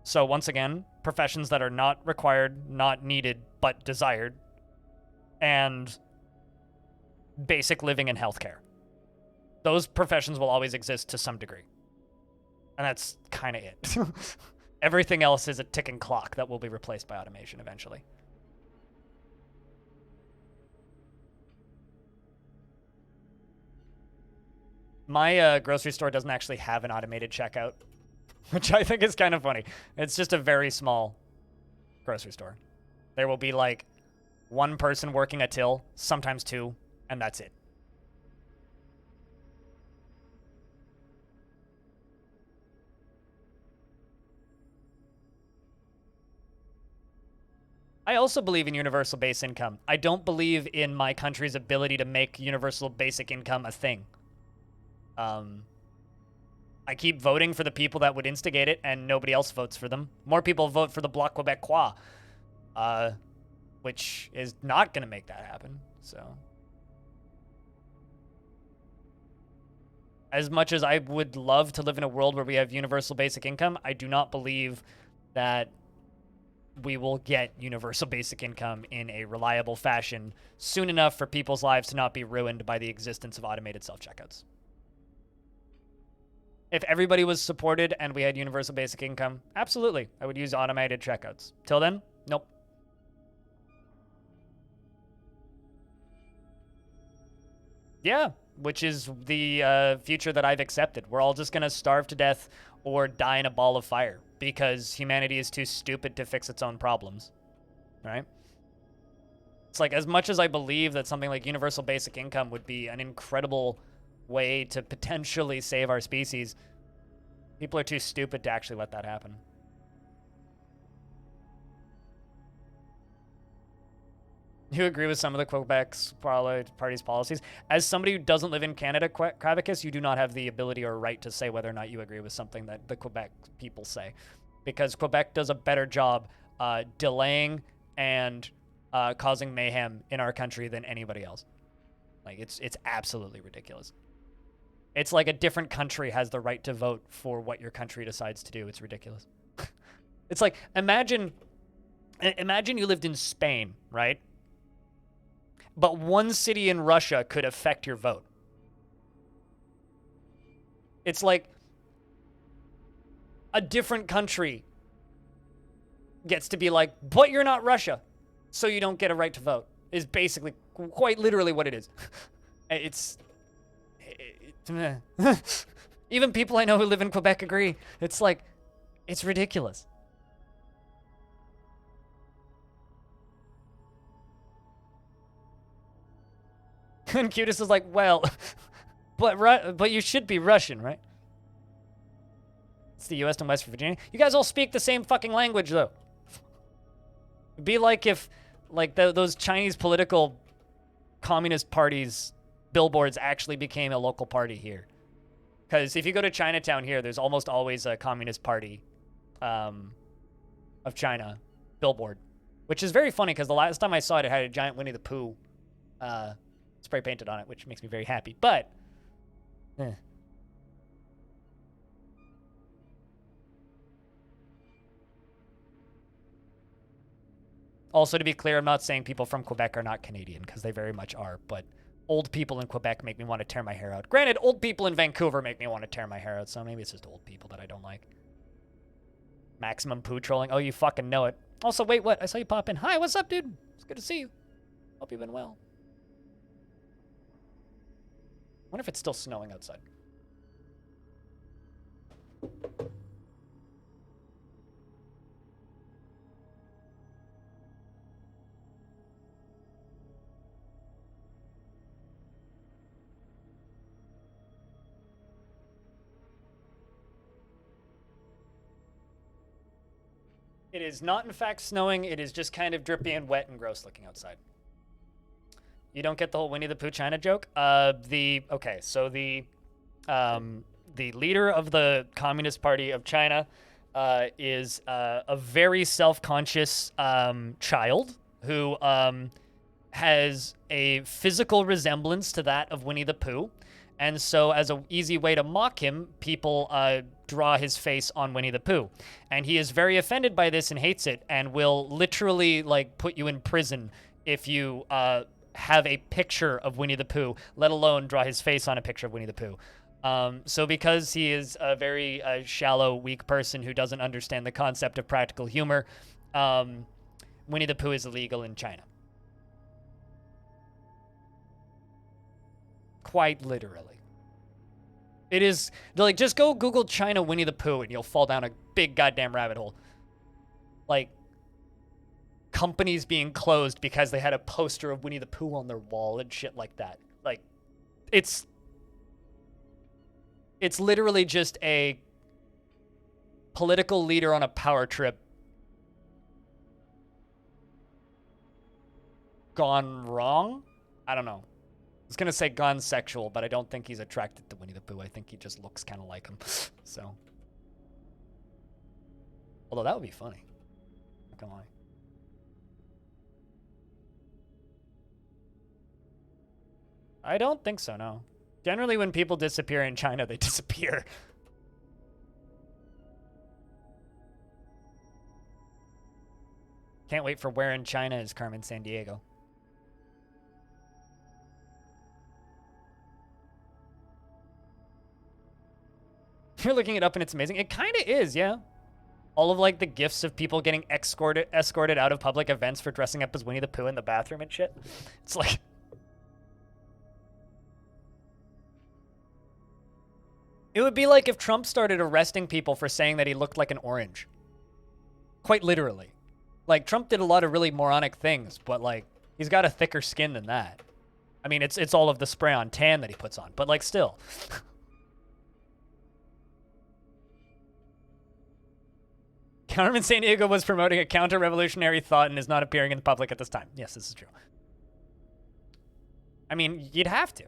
so once again, professions that are not required, not needed, but desired. And basic living and healthcare. Those professions will always exist to some degree. And that's kind of it. Everything else is a ticking clock that will be replaced by automation eventually. My grocery store doesn't actually have an automated checkout, which I think is kind of funny. It's just a very small grocery store. There will be like 1 person working a till, sometimes 2, and that's it. I also believe in universal base income. I don't believe in my country's ability to make universal basic income a thing. I keep voting for the people that would instigate it, and nobody else votes for them. More people vote for the Bloc Québécois, which is not going to make that happen, so... As much as I would love to live in a world where we have universal basic income, I do not believe that we will get universal basic income in a reliable fashion soon enough for people's lives to not be ruined by the existence of automated self-checkouts. If everybody was supported and we had universal basic income, absolutely, I would use automated checkouts. Till then, nope. Yeah, which is the future that I've accepted. We're all just going to starve to death or die in a ball of fire because humanity is too stupid to fix its own problems, right? It's like, as much as I believe that something like universal basic income would be an incredible way to potentially save our species, people are too stupid to actually let that happen. You agree with some of the Quebec's party's policies? As somebody who doesn't live in Canada, Kravicus, you do not have the ability or right to say whether or not you agree with something that the Quebec people say. Because Quebec does a better job delaying and causing mayhem in our country than anybody else. Like, it's absolutely ridiculous. It's like a different country has the right to vote for what your country decides to do. It's ridiculous. It's like, imagine you lived in Spain, right? But one city in Russia could affect your vote. It's like a different country gets to be like, but you're not Russia, so you don't get a right to vote, is basically quite literally what it is. Even people I know who live in Quebec agree. It's like, it's ridiculous. And Cutest is like, well, but you should be Russian, right? It's the U.S. and West Virginia. You guys all speak the same fucking language, though. It'd be like if, like, those Chinese political communist parties billboards actually became a local party here. Because if you go to Chinatown here, there's almost always a Communist Party of China billboard, which is very funny because the last time I saw it, it had a giant Winnie the Pooh spray painted on it, which makes me very happy. But also, to be clear, I'm not saying people from Quebec are not Canadian, because they very much are, but old people in Quebec make me want to tear my hair out. Granted, old people in Vancouver make me want to tear my hair out, so maybe it's just old people that I don't like. Maximum poo trolling. Oh, you fucking know it. Also, wait, what? I saw you pop in. Hi, what's up, dude? It's good to see you. Hope you've been well. I wonder if it's still snowing outside. It is not, in fact, snowing. It is just kind of drippy and wet and gross looking outside. You don't get the whole Winnie the Pooh China joke? Okay, so the leader of the Communist Party of China is a very self-conscious child who has a physical resemblance to that of Winnie the Pooh. And so as an easy way to mock him, people draw his face on Winnie the Pooh. And he is very offended by this and hates it and will literally, like, put you in prison if you have a picture of Winnie the Pooh, let alone draw his face on a picture of Winnie the Pooh. So because he is a very shallow, weak person who doesn't understand the concept of practical humor, Winnie the Pooh is illegal in China. Quite literally. It is, like, just go Google China Winnie the Pooh and you'll fall down a big goddamn rabbit hole. Like, companies being closed because they had a poster of Winnie the Pooh on their wall and shit like that. Like, it's literally just a political leader on a power trip gone wrong? I don't know. I was going to say gone sexual, but I don't think he's attracted to Winnie the Pooh. I think he just looks kind of like him. So. Although that would be funny. Not gonna lie. I don't think so, no. Generally, when people disappear in China, they disappear. Can't wait for Where in China is Carmen Sandiego. You're looking it up and it's amazing. It kind of is, yeah. All of like the gifs of people getting escorted out of public events for dressing up as Winnie the Pooh in the bathroom and shit. It's like... It would be like if Trump started arresting people for saying that he looked like an orange. Quite literally. Like, Trump did a lot of really moronic things, but, like, he's got a thicker skin than that. I mean, it's all of the spray-on tan that he puts on, but, like, still. Carmen Sandiego was promoting a counter-revolutionary thought and is not appearing in the public at this time. Yes, this is true. I mean, you'd have to.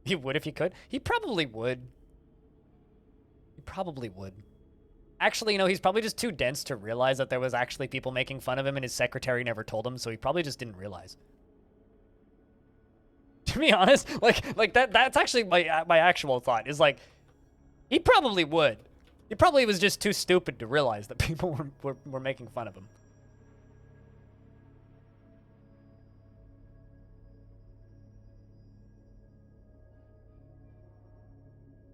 He would if he could. He probably would. He probably would. Actually, you know, he's probably just too dense to realize that there was actually people making fun of him and his secretary never told him, so he probably just didn't realize. To be honest, like that's actually my actual thought, is like, he probably would. He probably was just too stupid to realize that people were making fun of him.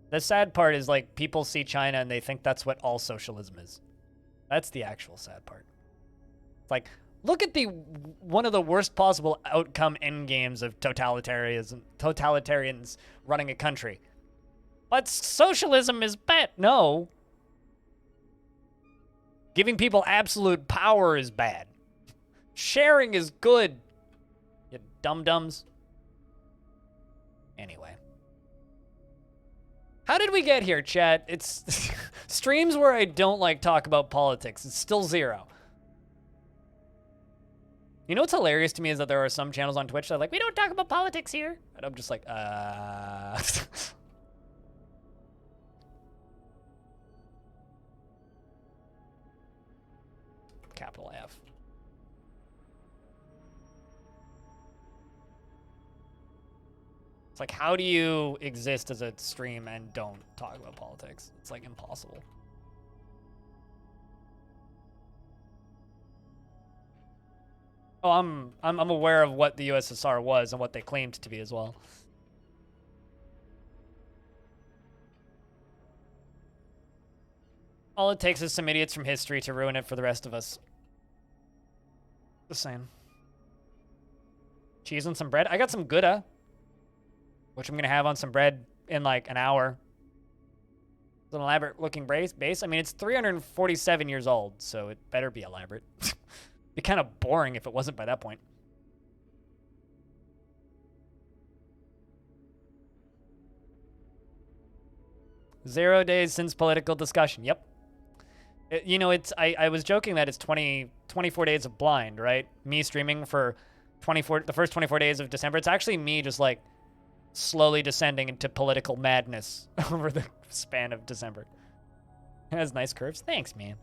The sad part is, like, people see China and they think that's what all socialism is. That's the actual sad part. It's like, look at one of the worst possible outcome end games of totalitarians running a country. But socialism is bad. No. Giving people absolute power is bad. Sharing is good. You dum-dums. Anyway. How did we get here, chat? It's streams where I don't like talk about politics. It's still 0. You know what's hilarious to me is that there are some channels on Twitch that are like, we don't talk about politics here. And I'm just like, Capital F. It's like, how do you exist as a stream and don't talk about politics? It's like impossible. Oh, I'm aware of what the USSR was and what they claimed to be as well. All it takes is some idiots from history to ruin it for the rest of us. Just saying. Cheese and some bread. I got some Gouda, which I'm going to have on some bread in like an hour. It's an elaborate looking base. I mean, it's 347 years old, so it better be elaborate. It'd be kind of boring if it wasn't by that point. Zero days since political discussion. Yep. You know, I was joking that it's 24 days of blind, right? Me streaming for the first 24 days of December. It's actually me just like slowly descending into political madness over the span of December. It has nice curves. Thanks, man.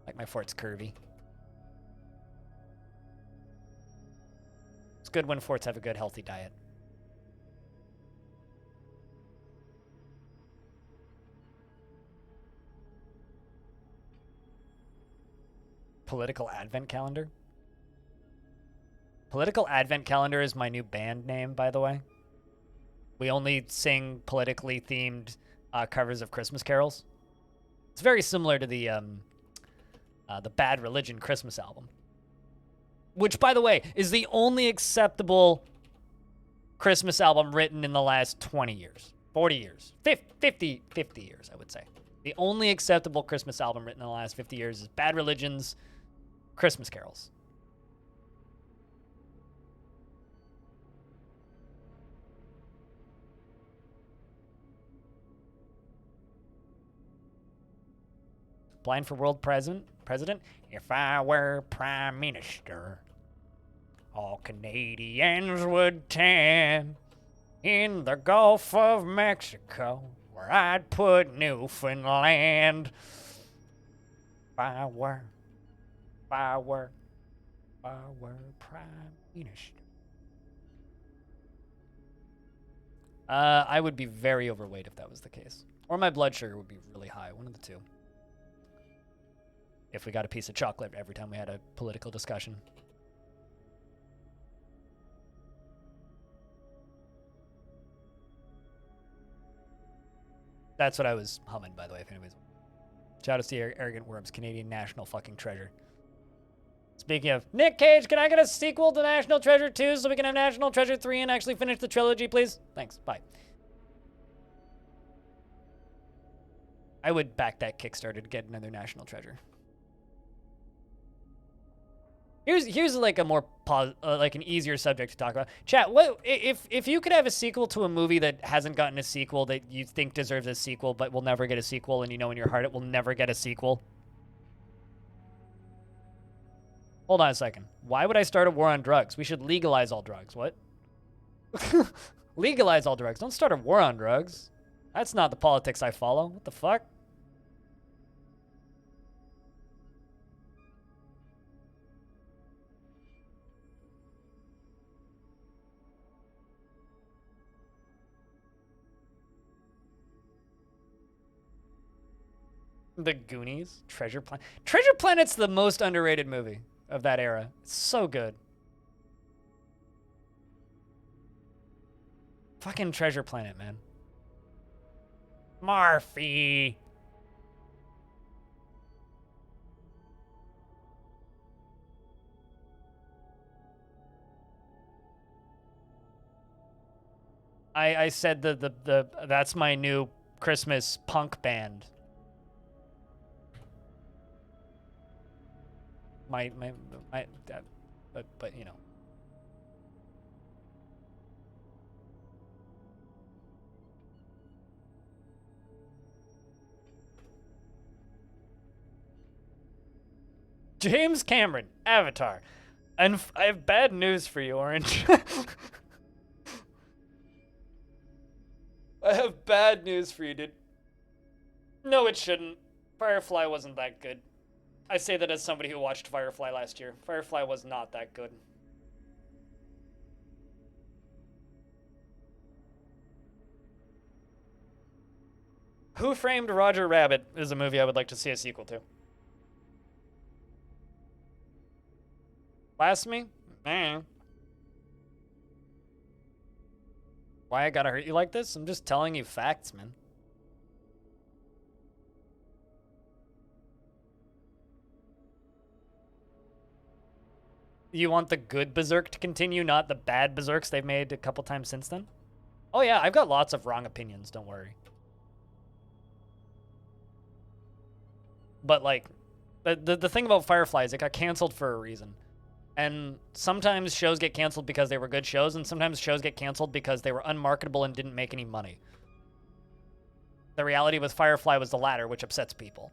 Like my fort's curvy. It's good when forts have a good, healthy diet. Political Advent Calendar? Political Advent Calendar is my new band name, by the way. We only sing politically themed covers of Christmas carols. It's very similar to the Bad Religion Christmas album. Which, by the way, is the only acceptable Christmas album written in the last 20 years. 40 years. 50 years, I would say. The only acceptable Christmas album written in the last 50 years is Bad Religion's Christmas carols. Blind for world president? If I were prime minister, all Canadians would tan in the Gulf of Mexico, where I'd put Newfoundland. If I were prime minister. I would be very overweight if that was the case. Or my blood sugar would be really high. One of the two. If we got a piece of chocolate every time we had a political discussion. That's what I was humming, by the way, if anybody's... Shout out to the Arrogant Worms, Canadian national fucking treasure. Speaking of, Nick Cage, can I get a sequel to National Treasure 2 so we can have National Treasure 3 and actually finish the trilogy, please? Thanks, bye. I would back that Kickstarter to get another National Treasure. Here's like a more like an easier subject to talk about. Chat, what if you could have a sequel to a movie that hasn't gotten a sequel that you think deserves a sequel but will never get a sequel, and you know in your heart it will never get a sequel? Hold on a second. Why would I start a war on drugs? We should legalize all drugs. What? Legalize all drugs. Don't start a war on drugs. That's not the politics I follow. What the fuck? The Goonies, Treasure Planet. Treasure Planet's the most underrated movie of that era. It's so good. Fucking Treasure Planet, man. Murphy. I said the that's my new Christmas punk band. But you know. James Cameron, Avatar. And I have bad news for you, Orange. I have bad news for you, dude. No, it shouldn't. Firefly wasn't that good. I say that as somebody who watched Firefly last year. Firefly was not that good. Who Framed Roger Rabbit is a movie I would like to see a sequel to. Blasphemy? Why I gotta hurt you like this? I'm just telling you facts, man. You want the good Berserk to continue, not the bad Berserks they've made a couple times since then? Oh yeah, I've got lots of wrong opinions, don't worry. But like, the thing about Firefly is it got canceled for a reason. And sometimes shows get canceled because they were good shows, and sometimes shows get canceled because they were unmarketable and didn't make any money. The reality with Firefly was the latter, which upsets people.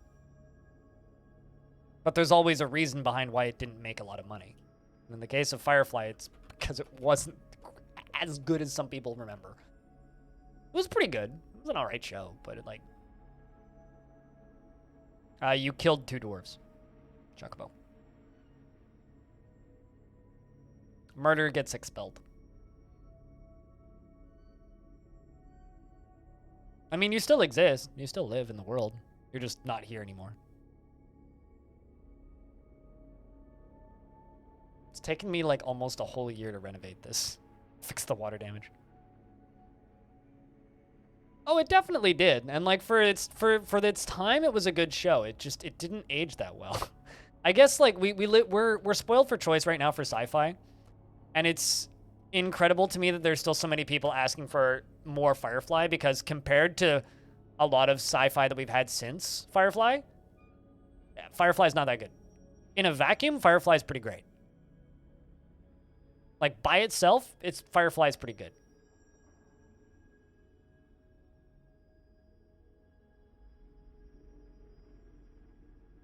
But there's always a reason behind why it didn't make a lot of money. In the case of Firefly, it's because it wasn't as good as some people remember. It was pretty good. It was an alright show, but it like... you killed 2 dwarves. Chocobo. Murder gets expelled. I mean, you still exist. You still live in the world. You're just not here anymore. It's taken me like almost a whole year to renovate this. Fix the water damage. Oh, it definitely did. And like for its time, it was a good show. It didn't age that well. I guess like we're spoiled for choice right now for sci-fi. And it's incredible to me that there's still so many people asking for more Firefly, because compared to a lot of sci-fi that we've had since Firefly, Firefly's not that good. In a vacuum, Firefly's pretty great. Like by itself, Firefly's pretty good.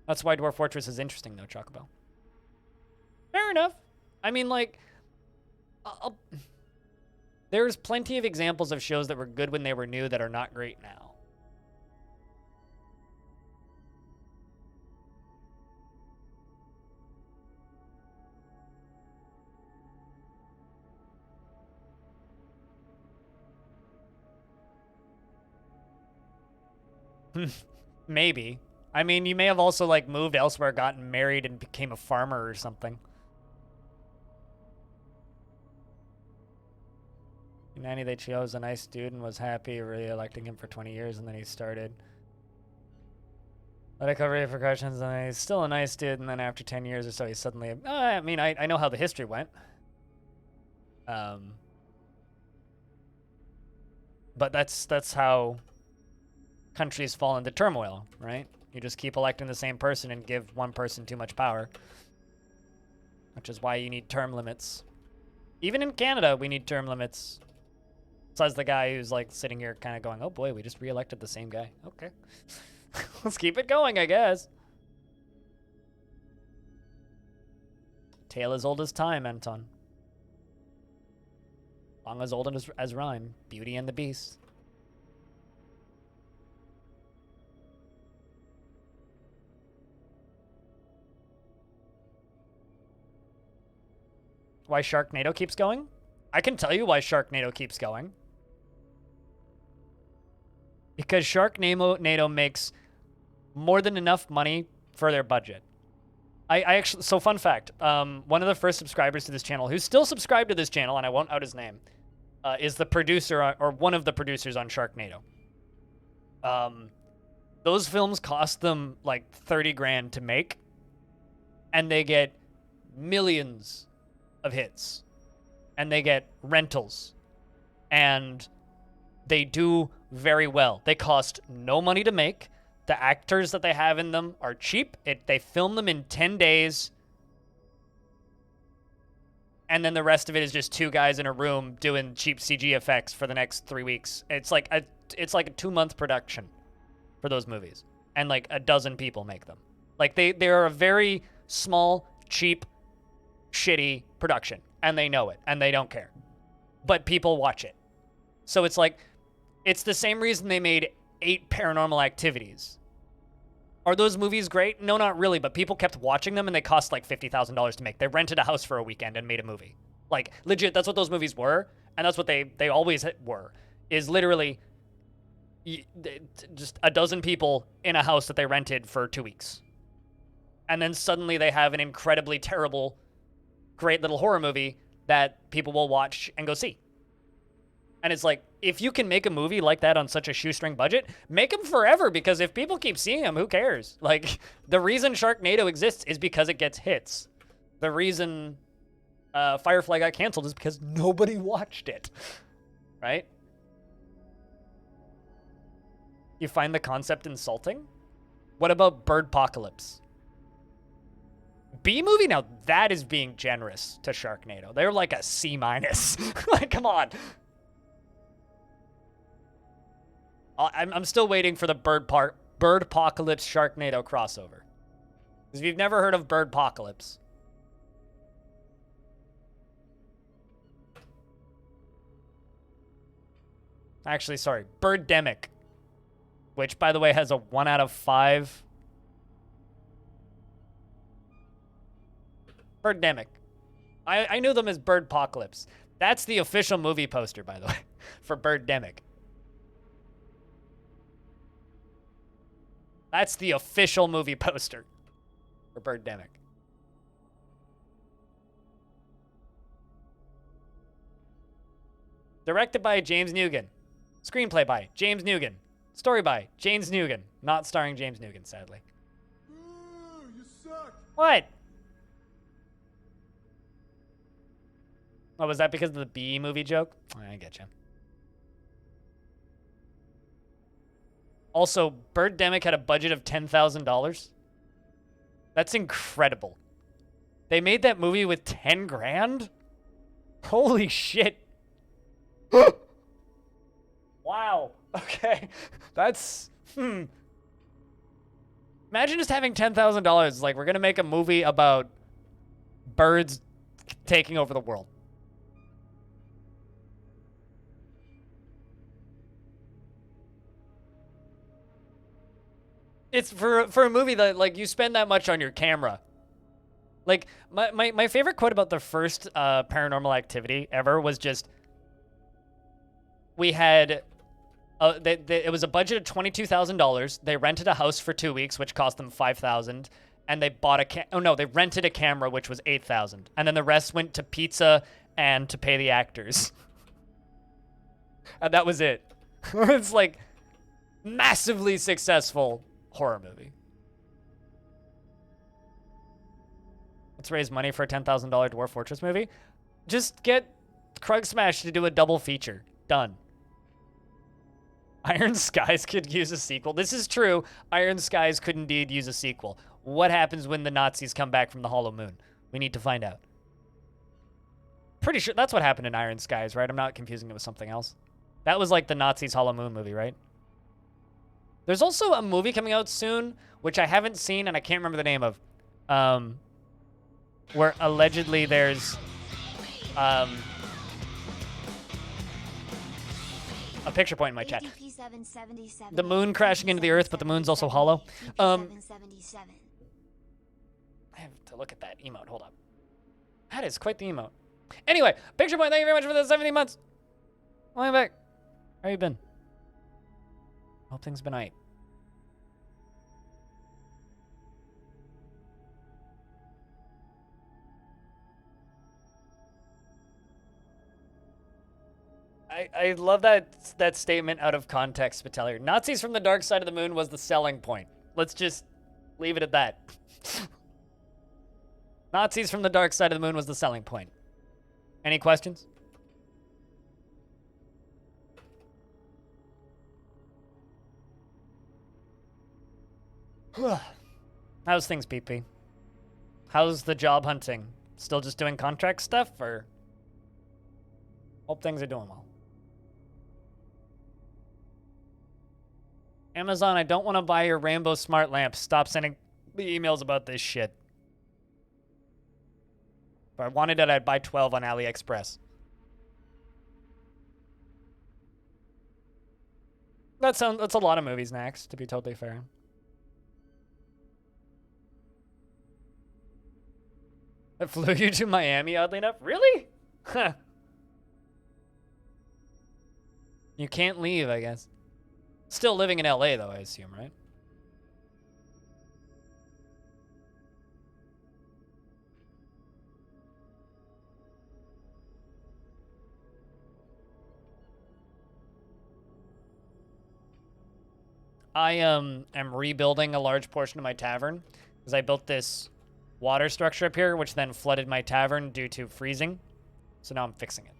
That's why Dwarf Fortress is interesting though, Chocobo. Fair enough. I mean, like, there's plenty of examples of shows that were good when they were new that are not great now. Maybe. I mean, you may have also, like, moved elsewhere, gotten married, and became a farmer or something. In 90, they chose a nice dude and was happy re-electing him for 20 years, and then he started. Let it cover repercussions, and he's still a nice dude, and then after 10 years or so, he's suddenly... I mean, I know how the history went. But that's how countries fall into turmoil, right? You just keep electing the same person and give one person too much power. Which is why you need term limits. Even in Canada, we need term limits. Says the guy who's like sitting here kind of going, oh boy, we just re-elected the same guy. Okay. Let's keep it going, I guess. Tale as old as time, Anton. Long as old as rhyme. Beauty and the Beast. Why Sharknado keeps going? I can tell you why Sharknado keeps going. Because Sharknado makes more than enough money for their budget. I actually, so fun fact, one of the first subscribers to this channel, who's still subscribed to this channel, and I won't out his name, is the producer, or one of the producers on Sharknado. Those films cost them like 30 grand to make, and they get millions of hits, and they get rentals, and they do very well. They cost no money to make. The actors that they have in them are cheap. They film them in 10 days. And then the rest of it is just two guys in a room doing cheap CG effects for the next 3 weeks. It's like a 2-month production for those movies. And like a dozen people make them. Like they are a very small, cheap, shitty production. And they know it. And they don't care. But people watch it. So it's like, it's the same reason they made 8 Paranormal Activities. Are those movies great? No, not really, but people kept watching them and they cost like $50,000 to make. They rented a house for a weekend and made a movie. Like, legit, that's what those movies were, and that's what they always were, is literally just a dozen people in a house that they rented for 2 weeks. And then suddenly they have an incredibly terrible, great little horror movie that people will watch and go see. And it's like, if you can make a movie like that on such a shoestring budget, make them forever, because if people keep seeing them, who cares? Like, the reason Sharknado exists is because it gets hits. The reason Firefly got canceled is because nobody watched it, right? You find the concept insulting? What about Birdpocalypse? B-movie? Now, that is being generous to Sharknado. They're like a C-. Like, come on. I'm still waiting for the Birdpocalypse Sharknado crossover. Because if you've never heard of Birdpocalypse, actually, sorry, Birdemic, which, by the way, has a 1 out of 5. Birdemic. I knew them as Birdpocalypse. That's the official movie poster, by the way, for Birdemic. That's the official movie poster for Birdemic. Directed by James Newgan. Screenplay by James Newgan. Story by James Newgan. Not starring James Newgan, sadly. You suck. What? Oh, was that because of the B movie joke? I get you. Also, Birdemic had a budget of $10,000. That's incredible. They made that movie with 10 grand? Holy shit. Wow. Okay. That's, Imagine just having $10,000. Like, we're going to make a movie about birds taking over the world. It's for a movie that, like, you spend that much on your camera. Like, my favorite quote about the first Paranormal Activity ever was just, we had It was a budget of $22,000. They rented a house for 2 weeks, which cost them $5,000, and they bought they rented a camera, which was $8,000, and then the rest went to pizza and to pay the actors, and that was it. It's like massively successful horror movie. Let's raise money for a $10,000 Dwarf Fortress movie. Just get Krug Smash to do a double feature. Done. Iron Skies could use a sequel. This is true. Iron Skies could indeed use a sequel. What happens when the Nazis come back from the Hollow Moon? We need to find out. Pretty sure that's what happened in Iron Skies, right? I'm not confusing it with something else. That was like the Nazis Hollow Moon movie, right? There's also a movie coming out soon, which I haven't seen and I can't remember the name of, where allegedly there's a picture point in my chat. The moon crashing into the earth, but the moon's also hollow. I have to look at that emote. Hold up. That is quite the emote. Anyway, picture point, thank you very much for the 17 months. Welcome back. How you been? Hope things been aight. I love that statement out of context, Spitalier. Nazis from the dark side of the moon was the selling point. Let's just leave it at that. Nazis from the dark side of the moon was the selling point. Any questions? How's things, PP? How's the job hunting? Still just doing contract stuff, or? Hope things are doing well. Amazon, I don't want to buy your rainbow smart lamp. Stop sending me emails about this shit. If I wanted it, I'd buy 12 on AliExpress. That's a lot of movies, Nax, to be totally fair. I flew you to Miami, oddly enough. Really? Huh. You can't leave, I guess. Still living in LA, though, I assume, right? I am rebuilding a large portion of my tavern because I built this water structure up here, which then flooded my tavern due to freezing. So now I'm fixing it.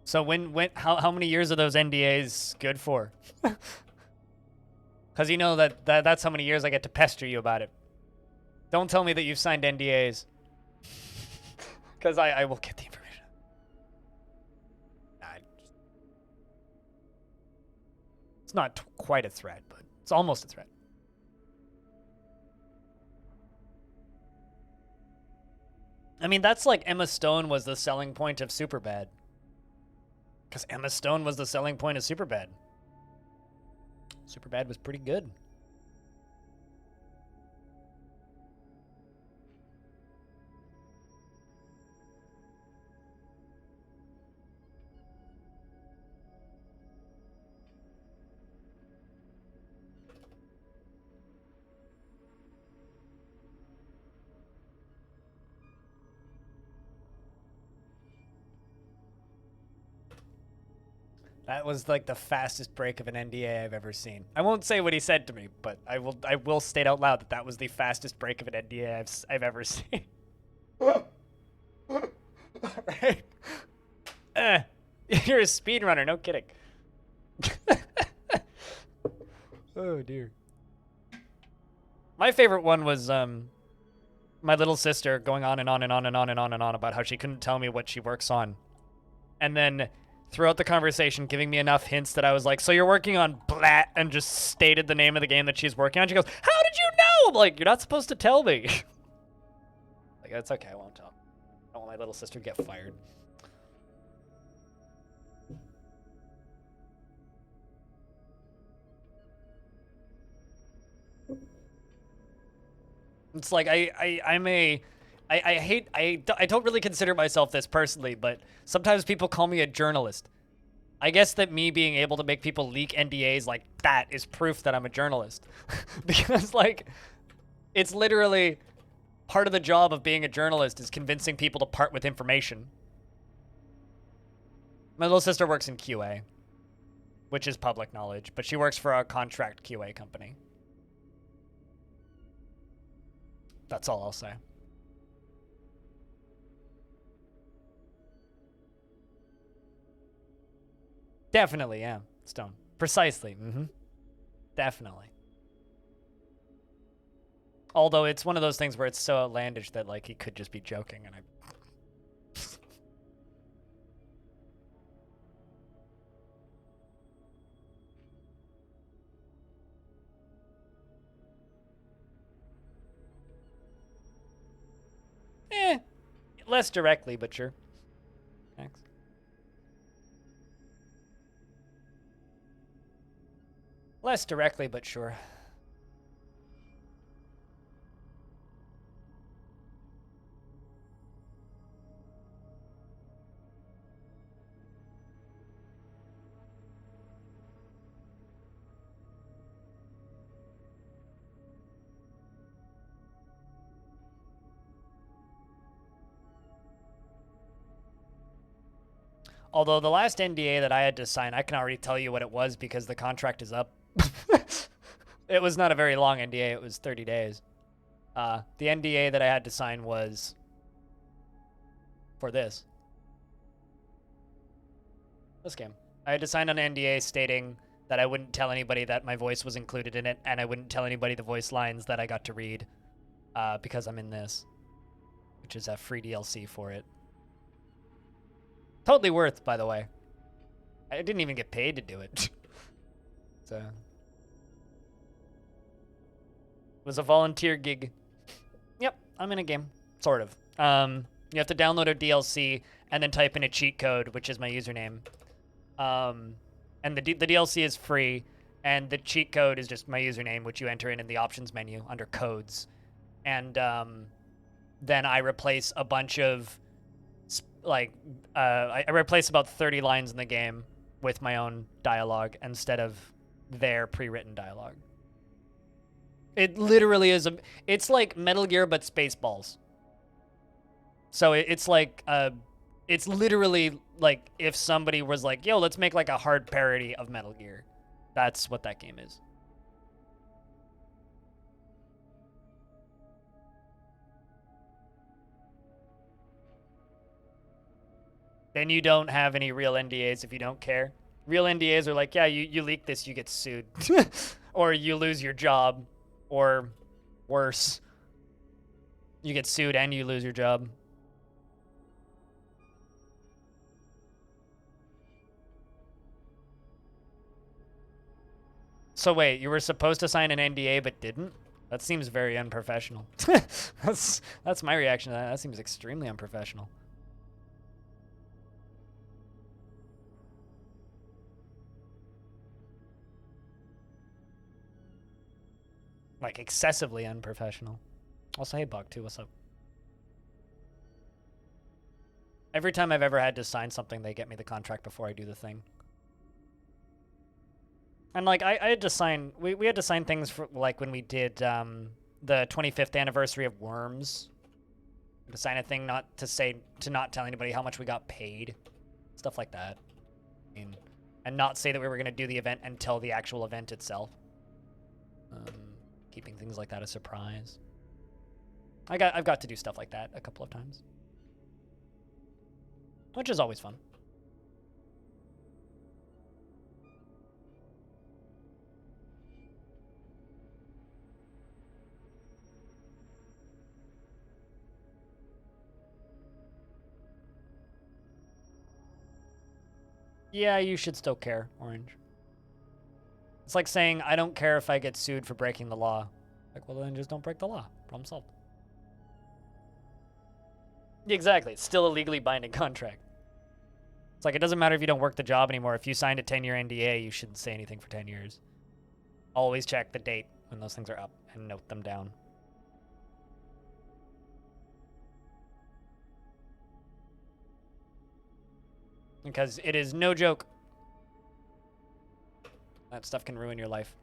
So how many years are those NDAs good for? Because you know that's how many years I get to pester you about it. Don't tell me that you've signed NDAs. Because I will get the information. It's not quite a threat, but it's almost a threat. I mean, that's like Emma Stone was the selling point of Superbad. Because Emma Stone was the selling point of Superbad. Superbad was pretty good. That was like the fastest break of an NDA I've ever seen. I won't say what he said to me, but I will state out loud that that was the fastest break of an NDA I've ever seen. Right? You're a speedrunner, no kidding. Oh dear. My favorite one was my little sister going on and on and on and on and on and on about how she couldn't tell me what she works on. And then throughout the conversation giving me enough hints that I was like, so you're working on blat, and just stated the name of the game that she's working on. She goes, how did you know? I'm like, you're not supposed to tell me. Like, that's okay, I won't tell. I don't want my little sister to get fired. It's like I'm a I don't really consider myself this personally, but sometimes people call me a journalist. I guess that me being able to make people leak NDAs like that is proof that I'm a journalist. Because, like, it's literally part of the job of being a journalist is convincing people to part with information. My little sister works in QA, which is public knowledge, but she works for a contract QA company. That's all I'll say. Definitely, yeah. Stone. Precisely. Definitely. Although it's one of those things where it's so outlandish that, like, he could just be joking, and less directly, but sure. Thanks. Less directly, but sure. Although the last NDA that I had to sign, I can already tell you what it was because the contract is up. It was not a very long NDA. It was 30 days. The NDA that I had to sign was for this game. I had to sign an NDA stating that I wouldn't tell anybody that my voice was included in it, and I wouldn't tell anybody the voice lines that I got to read because I'm in this, which is a free DLC for it. Totally worth, by the way. I didn't even get paid to do it. So, it was a volunteer gig. Yep, I'm in a game, sort of. You have to download a DLC and then type in a cheat code, which is my username. And the DLC is free, and the cheat code is just my username, which you enter in the options menu under codes. And then I replace a bunch of I replace about 30 lines in the game with my own dialogue instead of their pre-written dialogue. It literally is it's like Metal Gear but Spaceballs. So it's like it's literally like if somebody was like, "Yo, let's make like a hard parody of Metal Gear." That's what that game is. Then you don't have any real NDAs if you don't care. Real NDAs are like, yeah, you leak this, you get sued. Or you lose your job. Or worse, you get sued and you lose your job. So wait, you were supposed to sign an NDA but didn't? That seems very unprofessional. That's my reaction to that. That seems extremely unprofessional. Like, excessively unprofessional. Also, hey, Bug, too. What's up? Every time I've ever had to sign something, they get me the contract before I do the thing. And, like, I had to sign... We had to sign things for, like, when we did the 25th anniversary of Worms. To sign a thing to not tell anybody how much we got paid. Stuff like that. I mean, and not say that we were going to do the event until the actual event itself. Keeping things like that a surprise. I've got to do stuff like that a couple of times. Which is always fun. Yeah, you should still care, Orange. It's like saying, I don't care if I get sued for breaking the law. Like, well, then just don't break the law. Problem solved. Exactly. It's still a legally binding contract. It's like, it doesn't matter if you don't work the job anymore. If you signed a 10-year NDA, you shouldn't say anything for 10 years. Always check the date when those things are up and note them down. Because it is no joke. That stuff can ruin your life.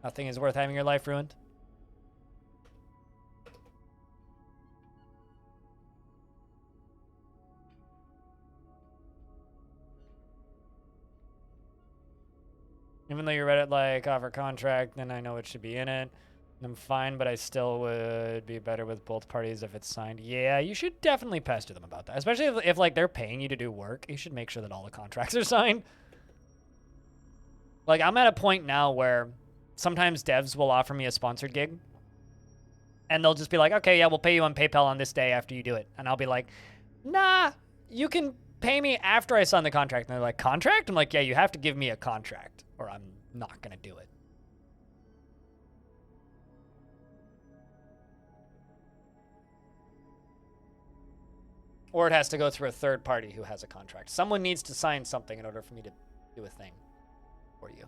Nothing is worth having your life ruined. Even though you read it like offer contract, then I know it should be in it. I'm fine, but I still would be better with both parties if it's signed. Yeah, you should definitely pester them about that. Especially if like they're paying you to do work, you should make sure that all the contracts are signed. Like I'm at a point now where sometimes devs will offer me a sponsored gig. And they'll just be like, okay, yeah, we'll pay you on PayPal on this day after you do it. And I'll be like, nah, you can pay me after I sign the contract. And they're like, contract? I'm like, yeah, you have to give me a contract or I'm not going to do it. Or it has to go through a third party who has a contract. Someone needs to sign something in order for me to do a thing for you.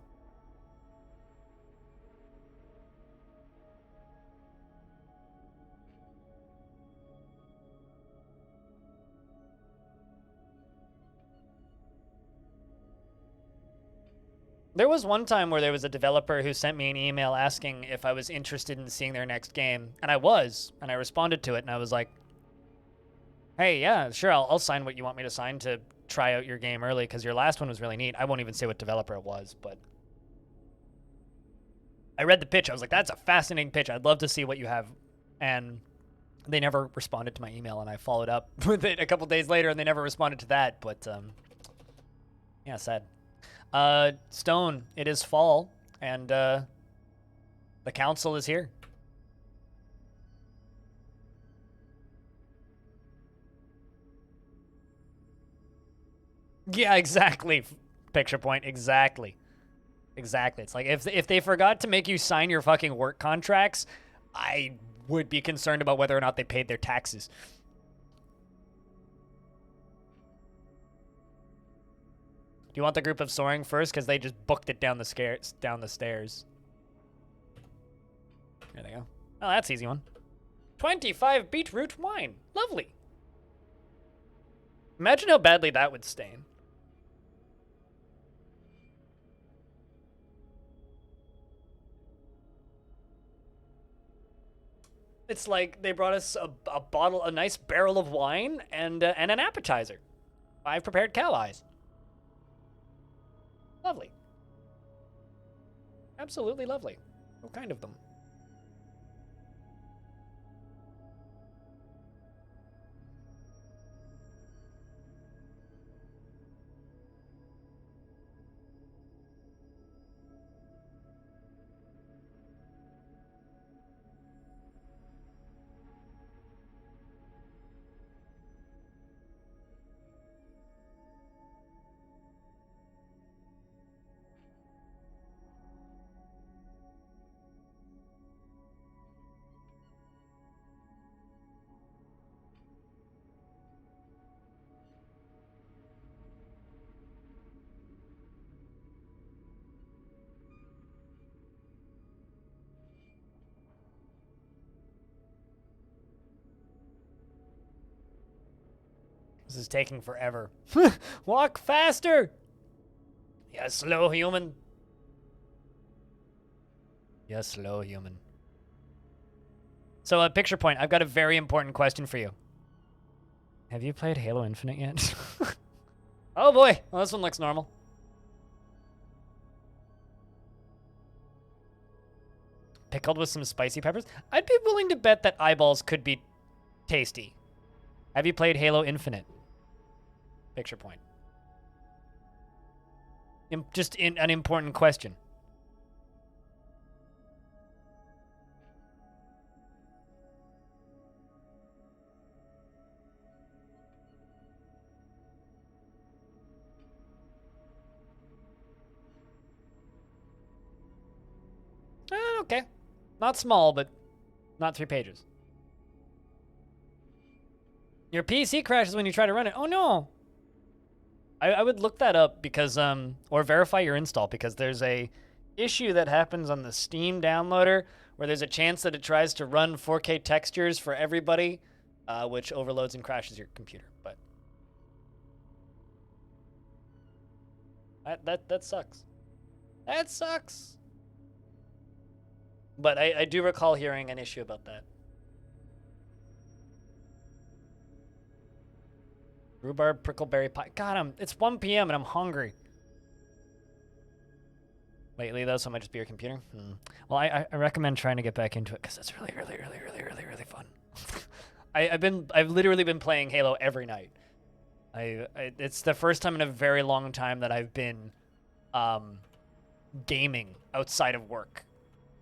There was one time where there was a developer who sent me an email asking if I was interested in seeing their next game. And I was. And I responded to it. And I was like, hey, yeah, sure, I'll sign what you want me to sign to try out your game early, because your last one was really neat. I won't even say what developer it was, but I read the pitch. I was like, that's a fascinating pitch. I'd love to see what you have. And they never responded to my email, and I followed up with it a couple days later, and they never responded to that. But, yeah, sad. Stone, it is fall, and the council is here. Yeah, exactly. Picture point. Exactly. Exactly. It's like if they forgot to make you sign your fucking work contracts, I would be concerned about whether or not they paid their taxes. Do you want the group of soaring first? Because they just booked it down the stairs. There they go. Oh, that's easy one. 25 beetroot wine. Lovely. Imagine how badly that would stain. It's like they brought us a bottle, a nice barrel of wine, and an appetizer. 5 prepared cow eyes. Lovely. Absolutely lovely. What kind of them? This is taking forever. Walk faster! You slow human. You slow human. So, picture point, I've got a very important question for you. Have you played Halo Infinite yet? Oh boy, well, this one looks normal. Pickled with some spicy peppers? I'd be willing to bet that eyeballs could be tasty. Have you played Halo Infinite? Picture point. Just an important question. Okay. Not small, but not 3 pages. Your PC crashes when you try to run it. Oh no! I would look that up because, or verify your install, because there's a issue that happens on the Steam downloader where there's a chance that it tries to run 4K textures for everybody, which overloads and crashes your computer. But That sucks. That sucks. But I do recall hearing an issue about that. Rhubarb prickleberry pie. God, it's 1 p.m. and I'm hungry. Lately, though, so it might just be your computer. Well, I recommend trying to get back into it because it's really fun. I've literally been playing Halo every night. It's the first time in a very long time that I've been gaming outside of work,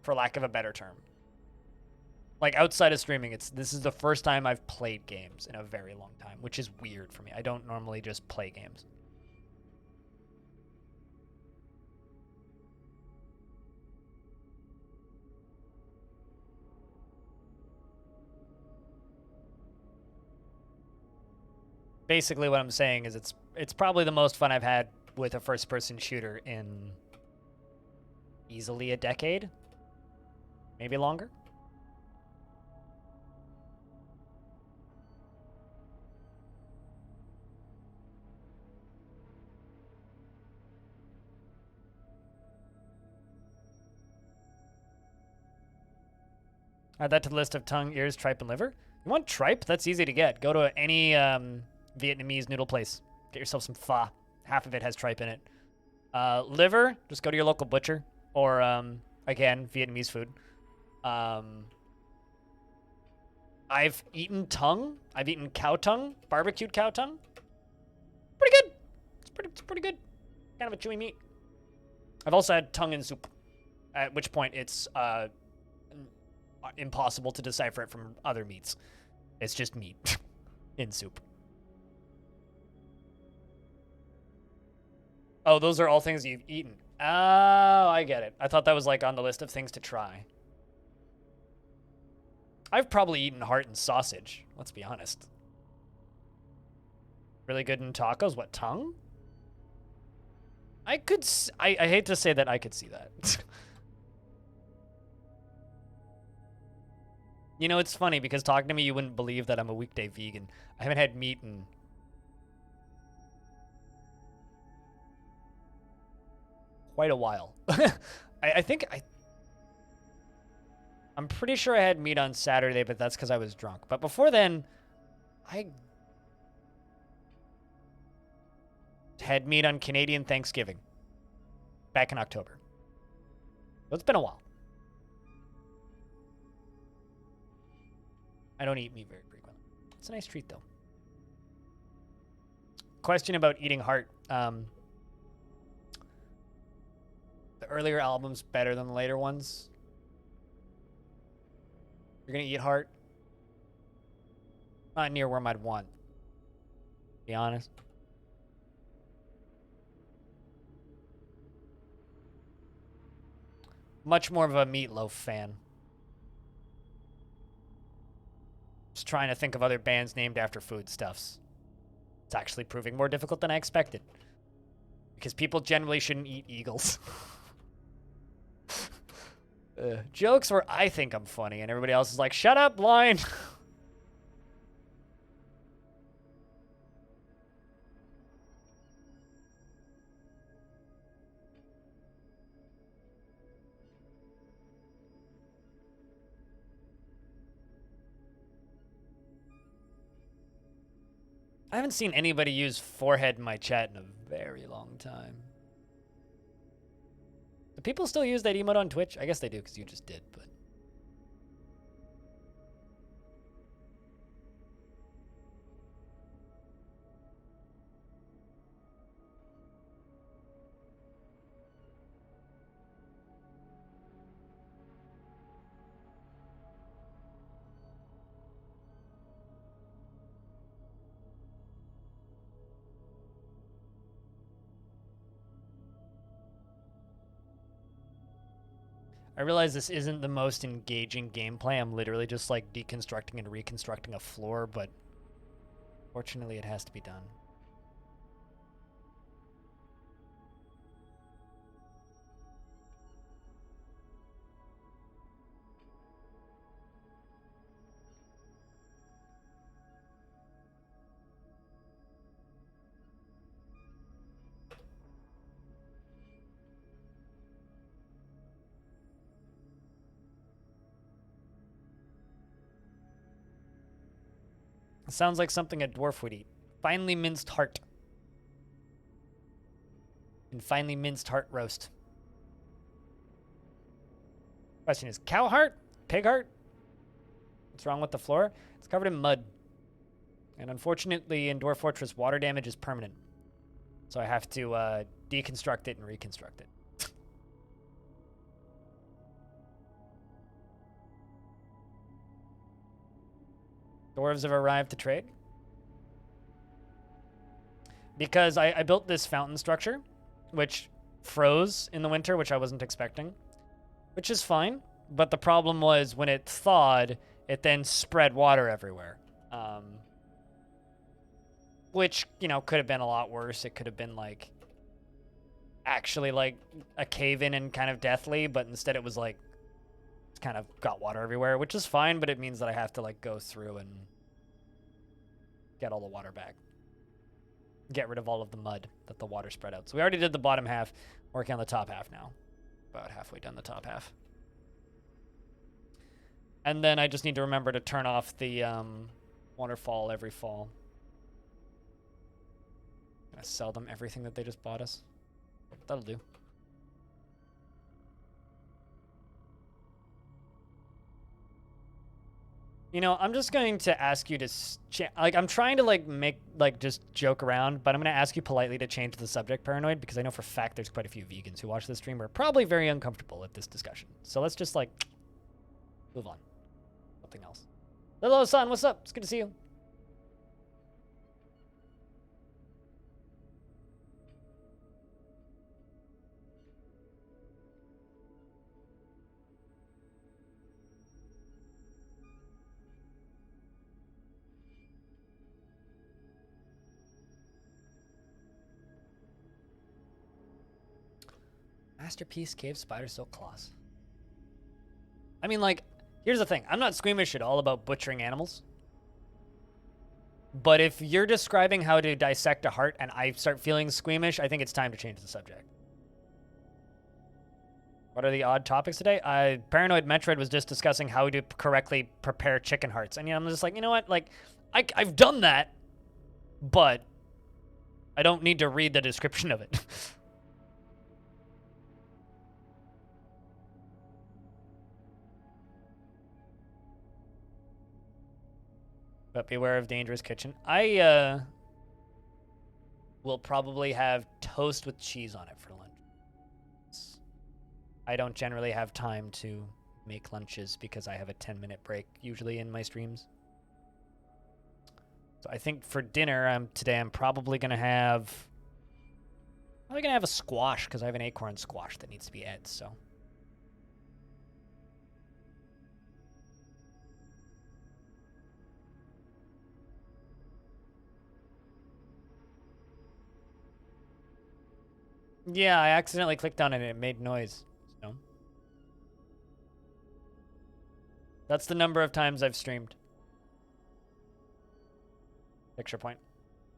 for lack of a better term. Like outside of streaming, this is the first time I've played games in a very long time, which is weird for me. I don't normally just play games. Basically what I'm saying is it's probably the most fun I've had with a first-person shooter in easily a decade, maybe longer. Add that to the list of tongue, ears, tripe, and liver. You want tripe? That's easy to get. Go to any Vietnamese noodle place. Get yourself some pho. Half of it has tripe in it. Liver, just go to your local butcher. Or, again, Vietnamese food. I've eaten tongue. I've eaten cow tongue. Barbecued cow tongue. Pretty good. It's pretty good. Kind of a chewy meat. I've also had tongue in soup. At which point it's impossible to decipher it from other meats. It's just meat in soup. Oh, those are all things you've eaten. Oh, I get it. I thought that was like on the list of things to try. I've probably eaten heart and sausage. Let's be honest. Really good in tacos. What, tongue? I hate to say that I could see that. You know, it's funny because talking to me, you wouldn't believe that I'm a weekday vegan. I haven't had meat in quite a while. I'm pretty sure I had meat on Saturday, but that's because I was drunk. But before then, I had meat on Canadian Thanksgiving back in October. So it's been a while. I don't eat meat very frequently. It's a nice treat, though. Question about eating heart. The earlier albums better than the later ones. You're gonna eat heart? Not near where I'd want. To be honest. Much more of a Meatloaf fan. Just trying to think of other bands named after foodstuffs. It's actually proving more difficult than I expected. Because people generally shouldn't eat eagles. Jokes where I think I'm funny and everybody else is like, shut up, line. I haven't seen anybody use forehead in my chat in a very long time. Do people still use that emote on Twitch? I guess they do because you just did, but... I realize this isn't the most engaging gameplay. I'm literally just like deconstructing and reconstructing a floor, but fortunately it has to be done. Sounds like something a dwarf would eat. Finely minced heart. And finely minced heart roast. Question is, cow heart? Pig heart? What's wrong with the floor? It's covered in mud. And unfortunately, in Dwarf Fortress, water damage is permanent. So I have to deconstruct it and reconstruct it. Dwarves have arrived to trade. Because I built this fountain structure, which froze in the winter, which I wasn't expecting. Which is fine, but the problem was when it thawed, it then spread water everywhere. Which, you know, could have been a lot worse. It could have been, like, actually, like, a cave-in and kind of deathly, but instead it was, like, kind of got water everywhere, which is fine, but it means that I have to, like, go through and get all the water back. Get rid of all of the mud that the water spread out. So we already did the bottom half, working on the top half now. About halfway done the top half. And then I just need to remember to turn off the waterfall every fall. I'm gonna sell them everything that they just bought us. That'll do. You know, I'm just going to ask you to like, I'm trying to like make like just joke around, but I'm going to ask you politely to change the subject, Paranoid, because I know for a fact there's quite a few vegans who watch this stream who are probably very uncomfortable at this discussion. So let's just like move on. Something else. Hello, son. What's up? It's good to see you. Masterpiece Cave Spider Silk Claws. I mean, like, here's the thing. I'm not squeamish at all about butchering animals. But if you're describing how to dissect a heart and I start feeling squeamish, I think it's time to change the subject. What are the odd topics today? Paranoid Metroid was just discussing how to correctly prepare chicken hearts. And I'm just like, you know what? Like, I've done that, but I don't need to read the description of it. But beware of dangerous kitchen. I will probably have toast with cheese on it for lunch. I don't generally have time to make lunches because I have a 10-minute break usually in my streams. So I think for dinner today I'm probably gonna have a squash because I have an acorn squash that needs to be ed. So. Yeah, I accidentally clicked on it and it made noise. So. That's the number of times I've streamed. Picture point.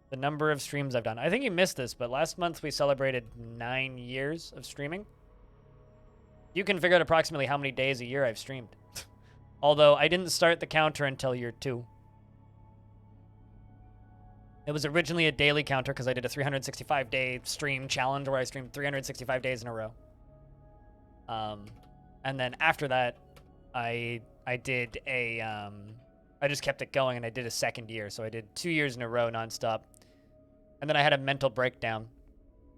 The number of streams I've done. I think you missed this, but last month we celebrated 9 years of streaming. You can figure out approximately how many days a year I've streamed. Although I didn't start the counter until year 2. It was originally a daily counter because I did a 365-day stream challenge where I streamed 365 days in a row. And then after that, I did a I just kept it going and I did a second year. So I did 2 years in a row nonstop. And then I had a mental breakdown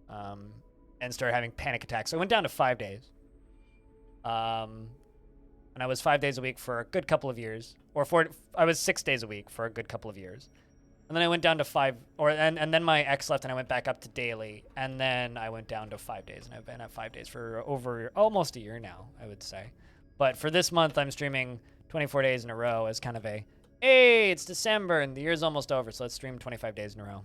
and started having panic attacks. So I went down to 5 days. And I was 5 days a week for a good couple of years. I was 6 days a week for a good couple of years. And then I went down to 5, and then my ex left and I went back up to daily. And then I went down to 5 days, and I've been at 5 days for over almost a year now, I would say. But for this month, I'm streaming 24 days in a row as kind of a, hey, it's December and the year's almost over, so let's stream 25 days in a row.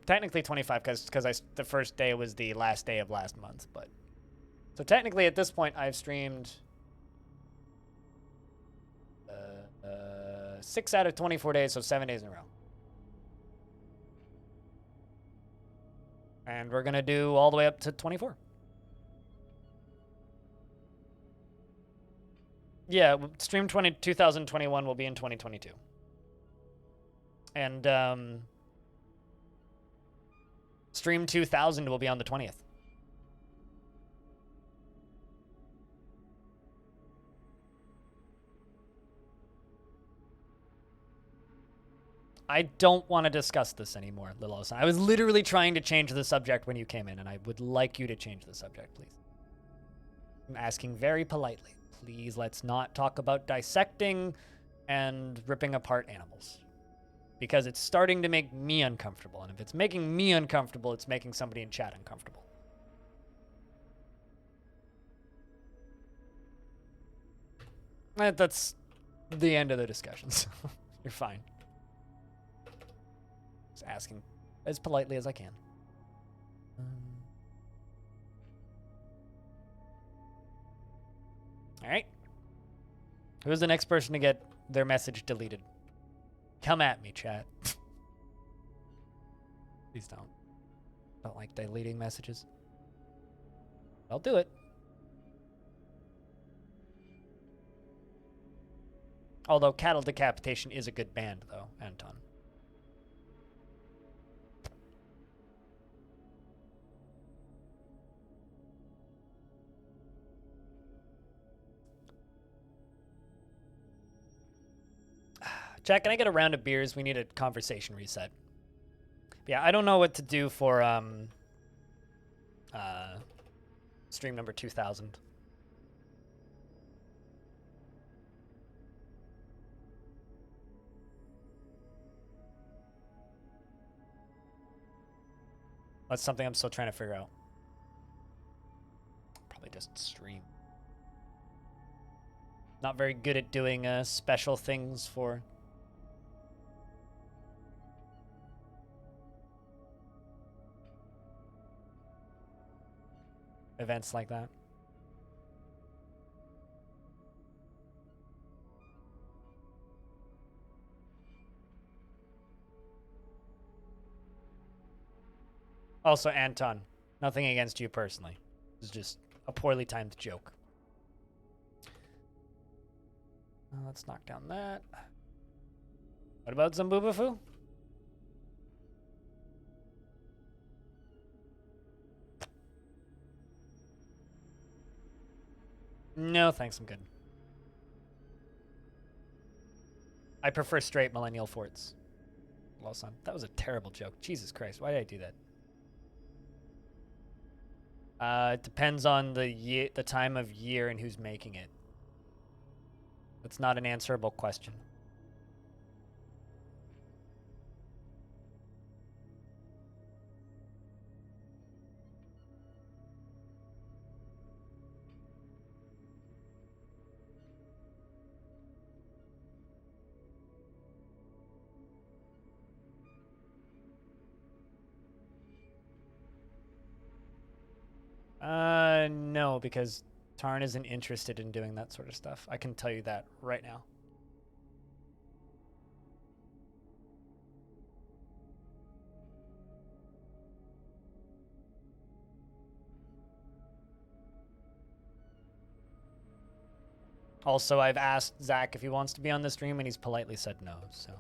Technically 25 because the first day was the last day of last month, but. So technically, at this point, I've streamed 6 out of 24 days, so 7 days in a row. And we're going to do all the way up to 24. Yeah, stream 2021 will be in 2022. And stream 2000 will be on the 20th. I don't want to discuss this anymore, Lilos. I was literally trying to change the subject when you came in, and I would like you to change the subject, please. I'm asking very politely. Please, let's not talk about dissecting and ripping apart animals. Because it's starting to make me uncomfortable, and if it's making me uncomfortable, it's making somebody in chat uncomfortable. That's the end of the discussions. You're fine. Just asking as politely as I can. All right. Who's the next person to get their message deleted? Come at me, chat. Please don't. Don't like deleting messages. I'll do it. Although Cattle Decapitation is a good band, though, Anton. Jack, can I get a round of beers? We need a conversation reset. But yeah, I don't know what to do for stream number 2000. That's something I'm still trying to figure out. Probably just stream. Not very good at doing special things for events like that. Also, Anton, nothing against you personally. It's just a poorly timed joke. Let's knock down that. What about Zambubafu? No, thanks, I'm good. I prefer straight millennial forts. Well, son, that was a terrible joke. Jesus Christ, why did I do that? It depends on the time of year and who's making it. That's not an answerable question. No, because Tarn isn't interested in doing that sort of stuff. I can tell you that right now. Also, I've asked Zach if he wants to be on the stream, and he's politely said no, so.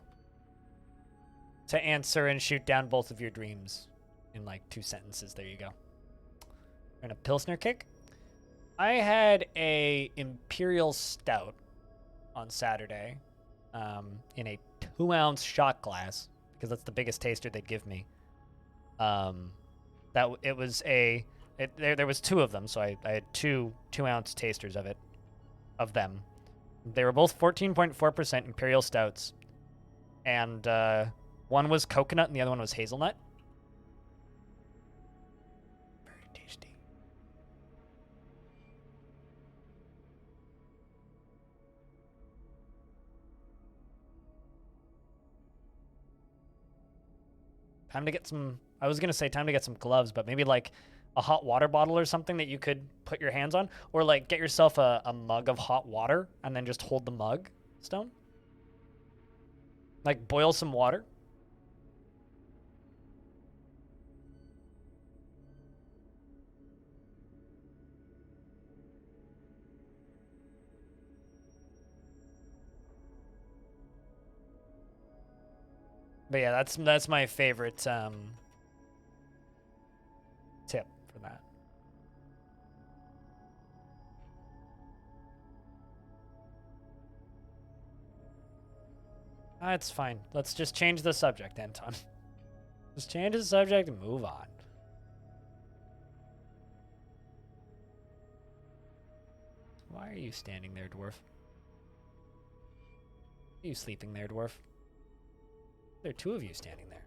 To answer and shoot down both of your dreams in like 2 sentences, there you go. And a Pilsner kick? I had a Imperial Stout on Saturday in a 2-ounce shot glass, because that's the biggest taster they'd give me. There was 2 of them, so I had 2-ounce tasters of them. They were both 14.4% Imperial Stouts, and one was coconut and the other one was hazelnut. Very tasty. Time to get some, I was going to say time to get some gloves, but maybe like a hot water bottle or something that you could put your hands on, or like get yourself a mug of hot water and then just hold the mug, Stone. Like boil some water. But yeah, that's my favorite tip for that. That's fine. Let's just change the subject, Anton. Just change the subject and move on. Why are you standing there, Dwarf? Are you sleeping there, Dwarf? There are two of you standing there.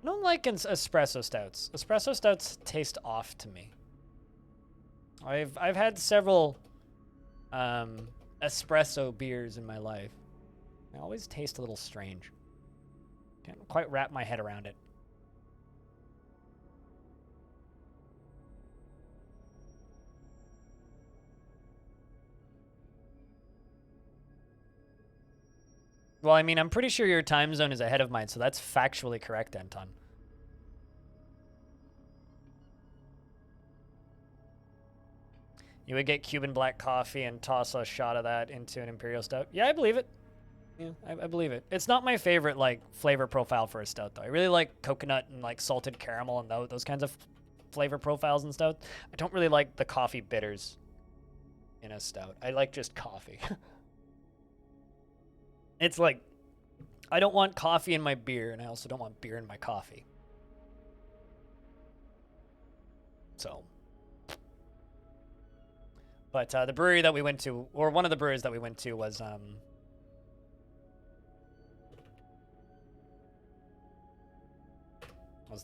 I don't like espresso stouts. Espresso stouts taste off to me. I've had several espresso beers in my life. They always taste a little strange. Can't quite wrap my head around it. Well, I mean, I'm pretty sure your time zone is ahead of mine, so that's factually correct, Anton. You would get Cuban black coffee and toss a shot of that into an imperial stout. Yeah, I believe it. Yeah, I believe it. It's not my favorite like flavor profile for a stout though. I really like coconut and like salted caramel and those kinds of flavor profiles and stout. I don't really like the coffee bitters in a stout. I like just coffee. It's like I don't want coffee in my beer, and I also don't want beer in my coffee. So, but the brewery that we went to, or one of the breweries that we went to, was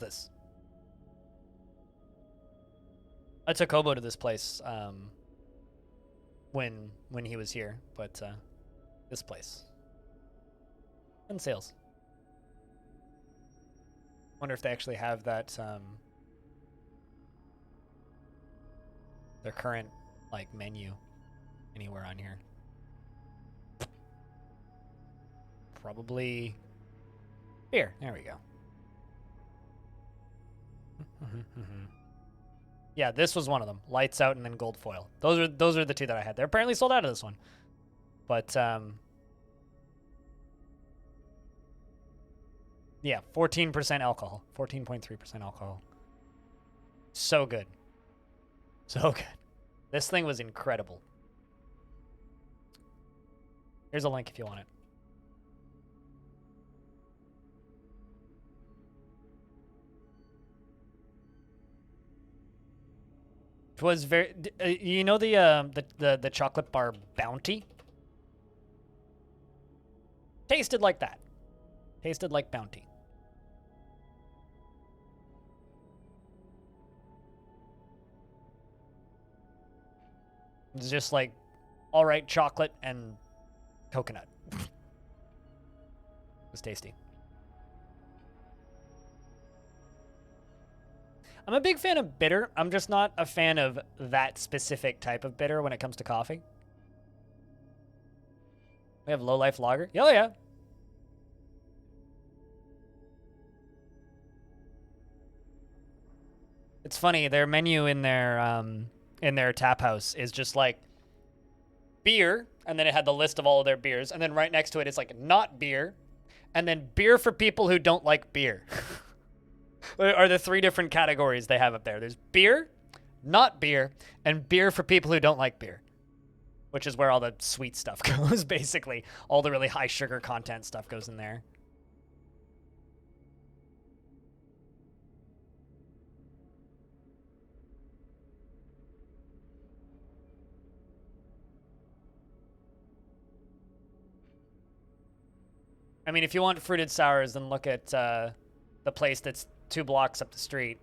this. I took Hobo to this place when he was here, but this place. And sales. Wonder if they actually have that their current like menu anywhere on here. Probably here. There we go. Yeah, this was one of them. Lights out and then gold foil. Those are the two that I had. They're apparently sold out of this one. But yeah, 14% alcohol. 14.3% alcohol. So good. So good. This thing was incredible. Here's a link if you want it. It was very, you know the chocolate bar Bounty? Tasted like that. Tasted like Bounty. It's just like, all right, chocolate and coconut. It was tasty. I'm a big fan of bitter. I'm just not a fan of that specific type of bitter when it comes to coffee. We have low life lager. Oh yeah. It's funny, their menu in their tap house is just like beer, and then it had the list of all of their beers, and then right next to it is like not beer, and then beer for people who don't like beer. Are the three different categories they have up there. There's beer, not beer, and beer for people who don't like beer, which is where all the sweet stuff goes, basically. All the really high sugar content stuff goes in there. I mean, if you want fruited sours, then look at the place that's 2 blocks up the street.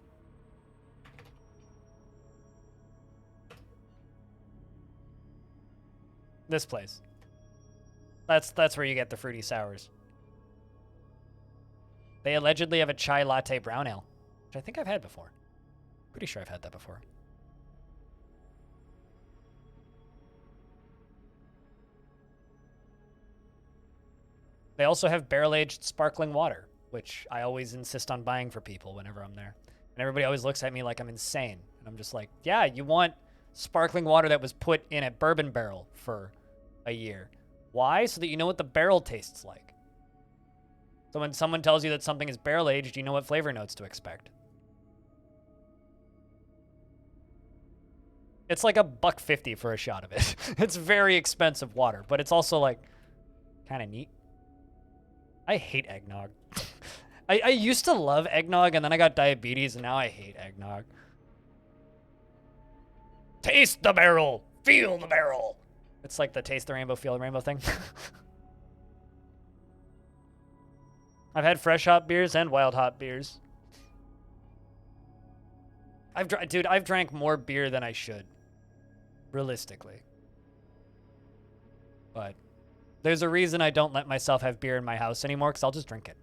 This place. That's where you get the fruity sours. They allegedly have a chai latte brown ale, which I think I've had before. Pretty sure I've had that before. They also have barrel-aged sparkling water, which I always insist on buying for people whenever I'm there. And everybody always looks at me like I'm insane. And I'm just like, yeah, you want sparkling water that was put in a bourbon barrel for a year. Why? So that you know what the barrel tastes like. So when someone tells you that something is barrel aged, you know what flavor notes to expect. It's like $1.50 for a shot of it. It's very expensive water, but it's also like kind of neat. I hate eggnog. I used to love eggnog, and then I got diabetes, and now I hate eggnog. Taste the barrel, feel the barrel. It's like the taste the rainbow, feel the rainbow thing. I've had fresh hop beers and wild hop beers. Dude, I've drank more beer than I should. Realistically. But there's a reason I don't let myself have beer in my house anymore, because I'll just drink it.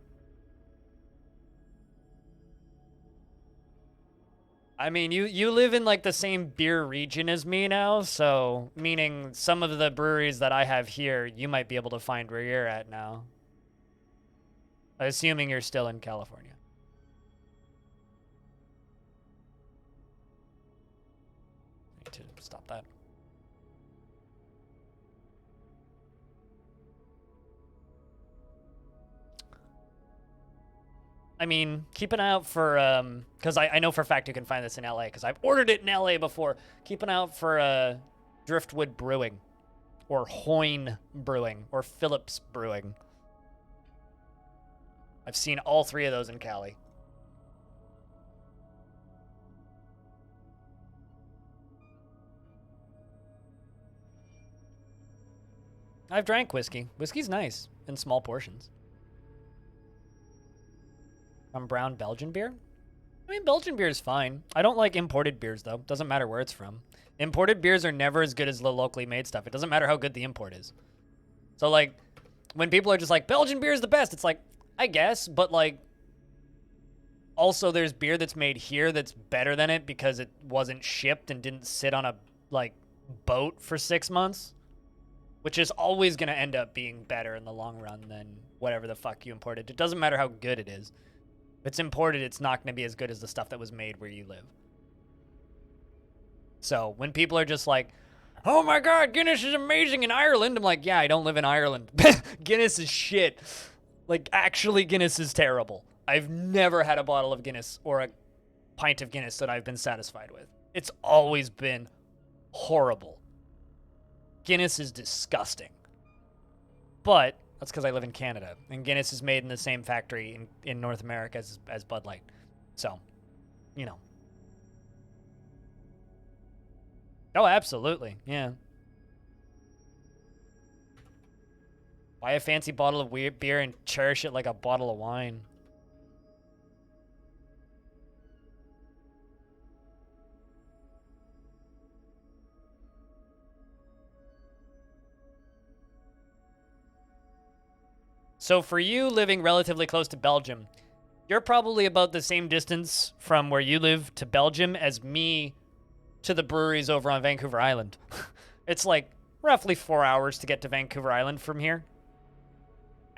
I mean, you live in like the same beer region as me now, so meaning some of the breweries that I have here, you might be able to find where you're at now. Assuming you're still in California. I need to stop that. I mean, keep an eye out for, because I know for a fact you can find this in LA, because I've ordered it in LA before. Keep an eye out for Driftwood Brewing, or Hoyne Brewing, or Phillips Brewing. I've seen all three of those in Cali. I've drank whiskey. Whiskey's nice, in small portions. Brown Belgian beer? I mean, Belgian beer is fine. I don't like imported beers, though. Doesn't matter where it's from. Imported beers are never as good as the locally made stuff. It doesn't matter how good the import is. So, like, when people are just like, Belgian beer is the best, it's like, I guess, but, like, also there's beer that's made here that's better than it because it wasn't shipped and didn't sit on a, like, boat for 6 months, which is always going to end up being better in the long run than whatever the fuck you imported. It doesn't matter how good it is. If it's imported, it's not going to be as good as the stuff that was made where you live. So when people are just like, oh my God, Guinness is amazing in Ireland. I'm like, yeah, I don't live in Ireland. Guinness is shit. Like, actually, Guinness is terrible. I've never had a bottle of Guinness or a pint of Guinness that I've been satisfied with. It's always been horrible. Guinness is disgusting. But that's because I live in Canada, and Guinness is made in the same factory in North America as Bud Light. So, you know. Oh, absolutely, yeah. Buy a fancy bottle of weird beer and cherish it like a bottle of wine. So for you living relatively close to Belgium, you're probably about the same distance from where you live to Belgium as me to the breweries over on Vancouver Island. It's like roughly 4 hours to get to Vancouver Island from here.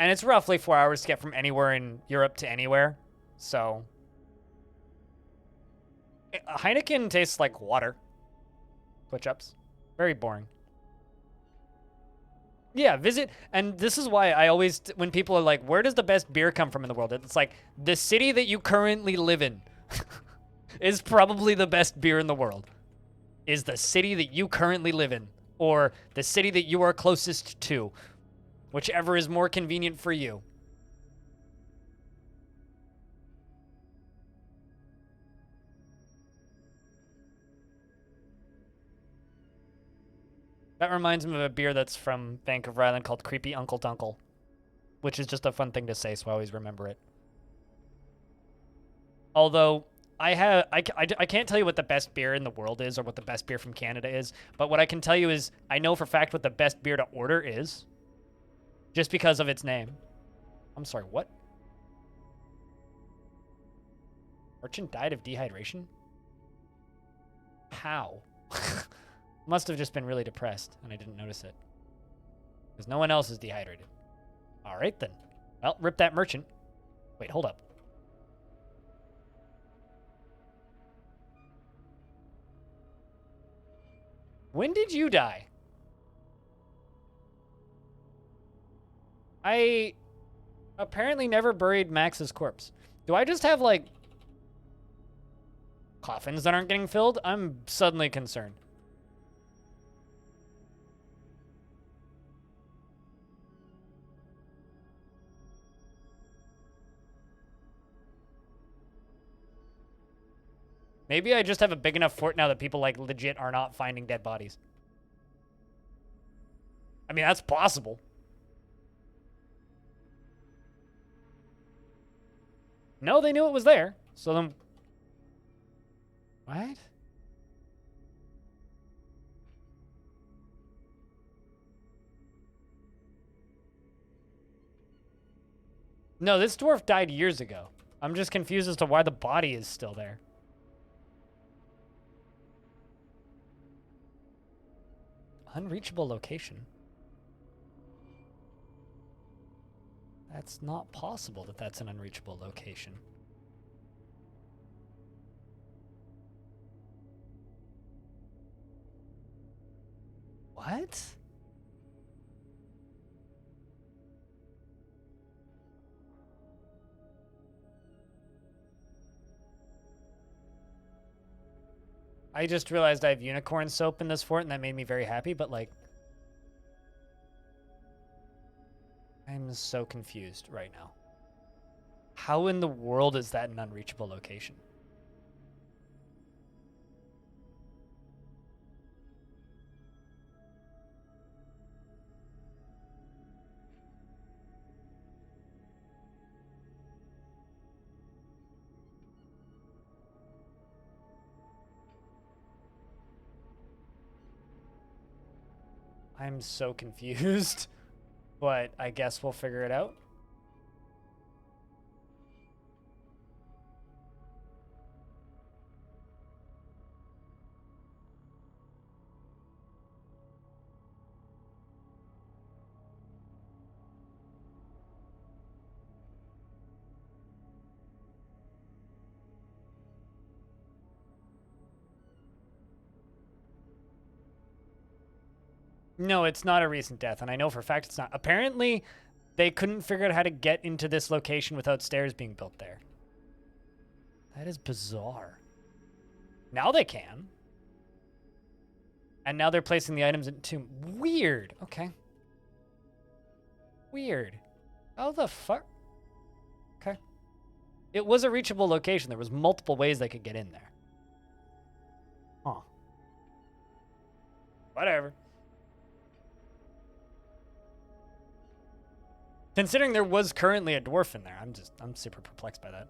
And it's roughly 4 hours to get from anywhere in Europe to anywhere. So Heineken tastes like water. Push-ups. Very boring. Yeah, visit, and this is why I always, when people are like, where does the best beer come from in the world? It's like, the city that you currently live in is probably the best beer in the world. Is the city that you currently live in, or the city that you are closest to, whichever is more convenient for you. That reminds me of a beer that's from Vancouver Island called Creepy Uncle Dunkle, which is just a fun thing to say, so I always remember it. Although, I can't tell you what the best beer in the world is or what the best beer from Canada is, but what I can tell you is I know for a fact what the best beer to order is, just because of its name. I'm sorry, what? Merchant died of dehydration? How? Must have just been really depressed, and I didn't notice it. Because no one else is dehydrated. All right, then. Well, rip that merchant. Wait, hold up. When did you die? I apparently never buried Max's corpse. Do I just have, like, coffins that aren't getting filled? I'm suddenly concerned. Maybe I just have a big enough fort now that people, like, legit are not finding dead bodies. I mean, that's possible. No, they knew it was there. So then... What? No, this dwarf died years ago. I'm just confused as to why the body is still there. Unreachable location. That's not possible that that's an unreachable location. What? I just realized I have unicorn soap in this fort, and that made me very happy, but, like... I'm so confused right now. How in the world is that an unreachable location? I'm so confused, but I guess we'll figure it out. No, it's not a recent death, and I know for a fact it's not. Apparently, they couldn't figure out how to get into this location without stairs being built there. That is bizarre. Now they can. And now they're placing the items in tomb. Weird. Okay. Weird. How the fuck? Okay. It was a reachable location. There was multiple ways they could get in there. Huh. Whatever. Considering there was currently a dwarf in there, I'm super perplexed by that.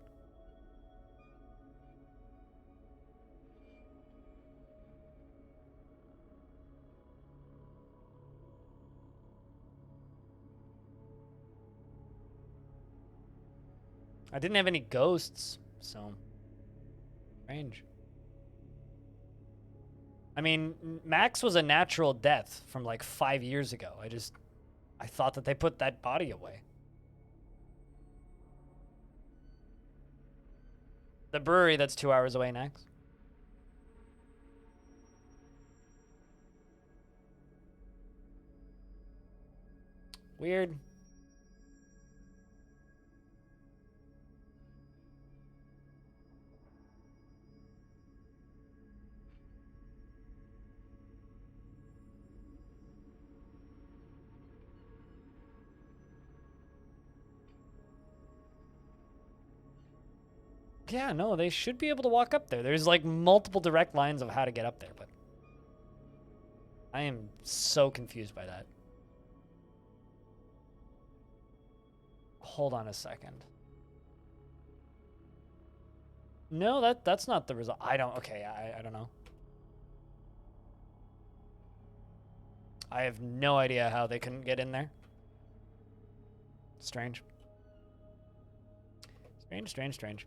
I didn't have any ghosts, so strange. I mean, Max was a natural death from like 5 years ago. I thought that they put that body away. The brewery that's 2 hours away next. Weird. Yeah, no, they should be able to walk up there. There's like multiple direct lines of how to get up there, but I am so confused by that. Hold on a second. No, that's not the result. I don't, okay, I don't know. I have no idea how they couldn't get in there. Strange. Strange, strange, strange.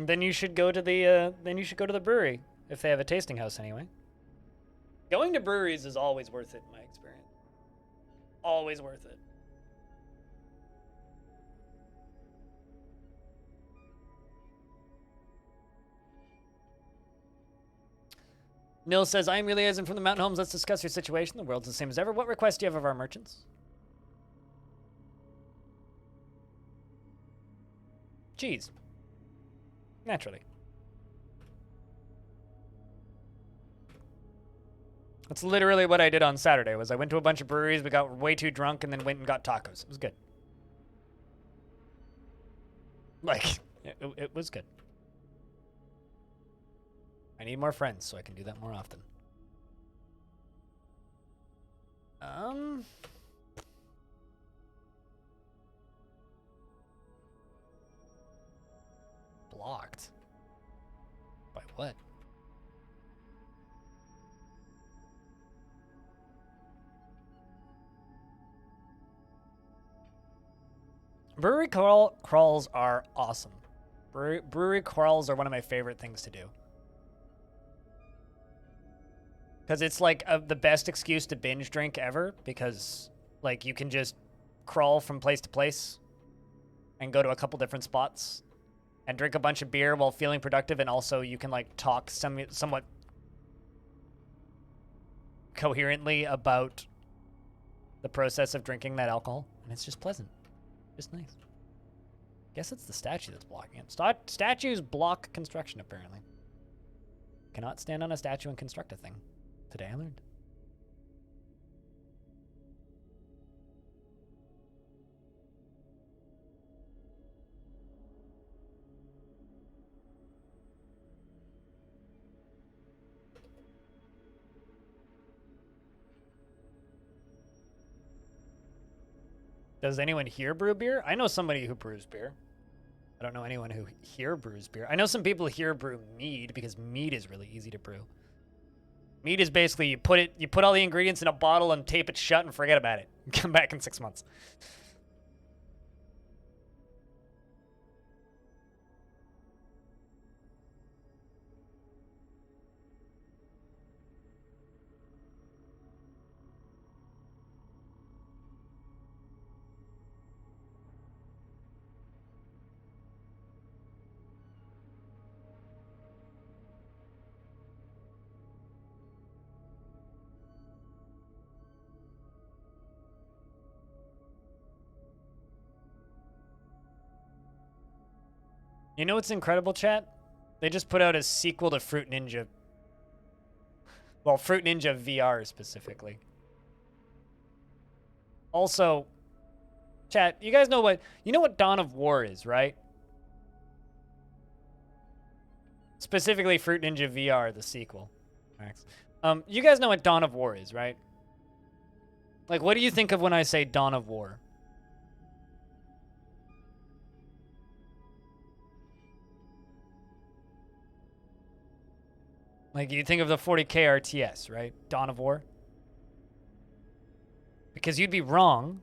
Then you should go to the brewery if they have a tasting house anyway. Going to breweries is always worth it in my experience. Always worth it. Nil says, I am Elias from the Mountain Homes. Let's discuss your situation. The world's the same as ever. What requests do you have of our merchants? Cheese. Naturally. That's literally what I did on Saturday. Was I went to a bunch of breweries, we got way too drunk, and then went and got tacos. It was good. Like, it was good. I need more friends so I can do that more often. Blocked? By what? Brewery crawls are awesome. Brewery crawls are one of my favorite things to do. Because it's like the best excuse to binge drink ever, because like you can just crawl from place to place and go to a couple different spots and drink a bunch of beer while feeling productive, and also you can like talk somewhat coherently about the process of drinking that alcohol, and it's just pleasant. Just nice. Guess it's the statue that's blocking it. Statues block construction, apparently. Cannot stand on a statue and construct a thing. Today I learned. Does anyone here brew beer? I know somebody who brews beer. I don't know anyone who here brews beer. I know some people here brew mead, because mead is really easy to brew. Mead is basically you put all the ingredients in a bottle and tape it shut and forget about it. Come back in 6 months. You know what's incredible, chat? They just put out a sequel to Fruit Ninja. Well, Fruit Ninja VR specifically. Also, chat, you guys know what Dawn of War is, right? Specifically Fruit Ninja VR, the sequel. Max. You guys know what Dawn of War is, right? Like, what do you think of when I say Dawn of War? Like, you think of the 40K RTS, right? Dawn of War? Because you'd be wrong.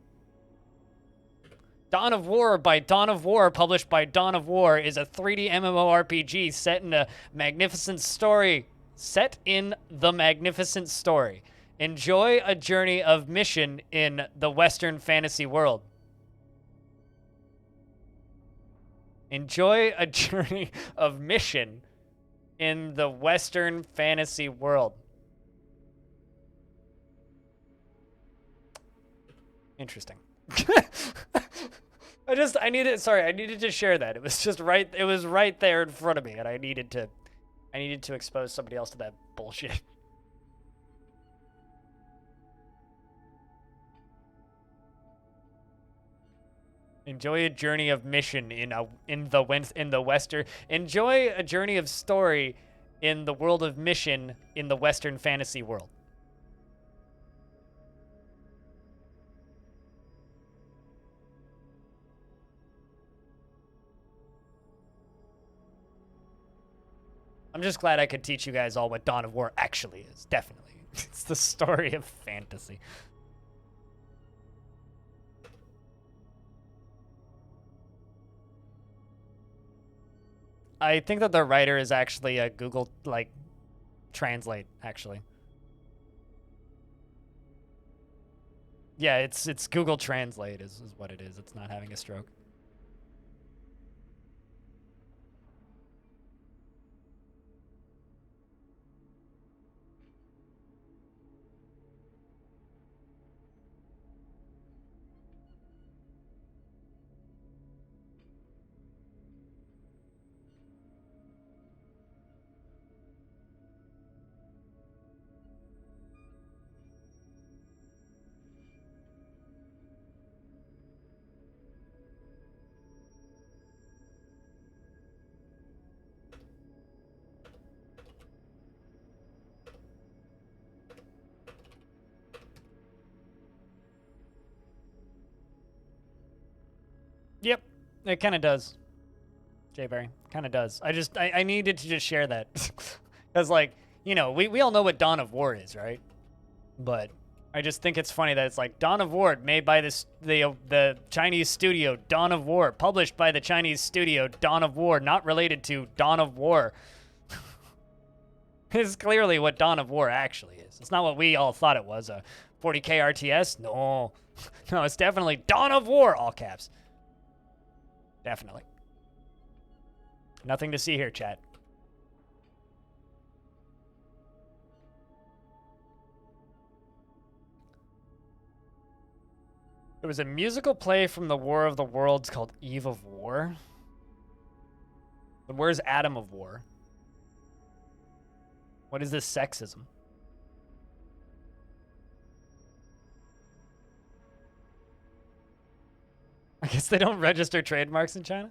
Dawn of War by Dawn of War, published by Dawn of War, is a 3D MMORPG set in a magnificent story. Set in the magnificent story. Enjoy a journey of mission in the Western fantasy world. Enjoy a journey of mission in the Western fantasy world. Interesting. I needed to share that. It was right there in front of me, and I needed to expose somebody else to that bullshit. Enjoy a journey of mission in the Western. Enjoy a journey of story in the world of mission in the Western fantasy world. I'm just glad I could teach you guys all what Dawn of War actually is. Definitely. It's the story of fantasy. I think that the writer is actually a Google like Translate actually. Yeah, it's Google Translate is what it is. It's not having a stroke. Yep, it kind of does. Jayberry, kind of does. I needed to just share that. Because, like, you know, we all know what Dawn of War is, right? But I just think it's funny that it's like Dawn of War made by the Chinese studio Dawn of War, published by the Chinese studio Dawn of War, not related to Dawn of War. It's clearly what Dawn of War actually is. It's not what we all thought it was, a 40k RTS. No. No, it's definitely Dawn of War, all caps. Definitely. Nothing to see here, chat. There was a musical play from the War of the Worlds called Eve of War. But where's Atom of War? What is this sexism? I guess they don't register trademarks in China?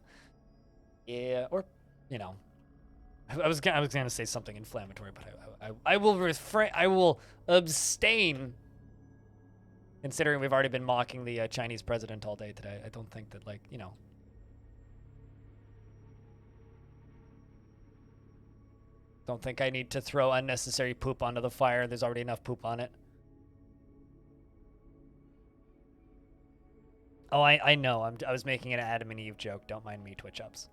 Yeah, or, you know. I was gonna say something inflammatory, but I will refrain. I will abstain. Considering we've already been mocking the Chinese president all day today, I don't think that, like, you know. Don't think I need to throw unnecessary poop onto the fire. There's already enough poop on it. Oh, I know. I was making an Adam and Eve joke. Don't mind me, Twitch ups.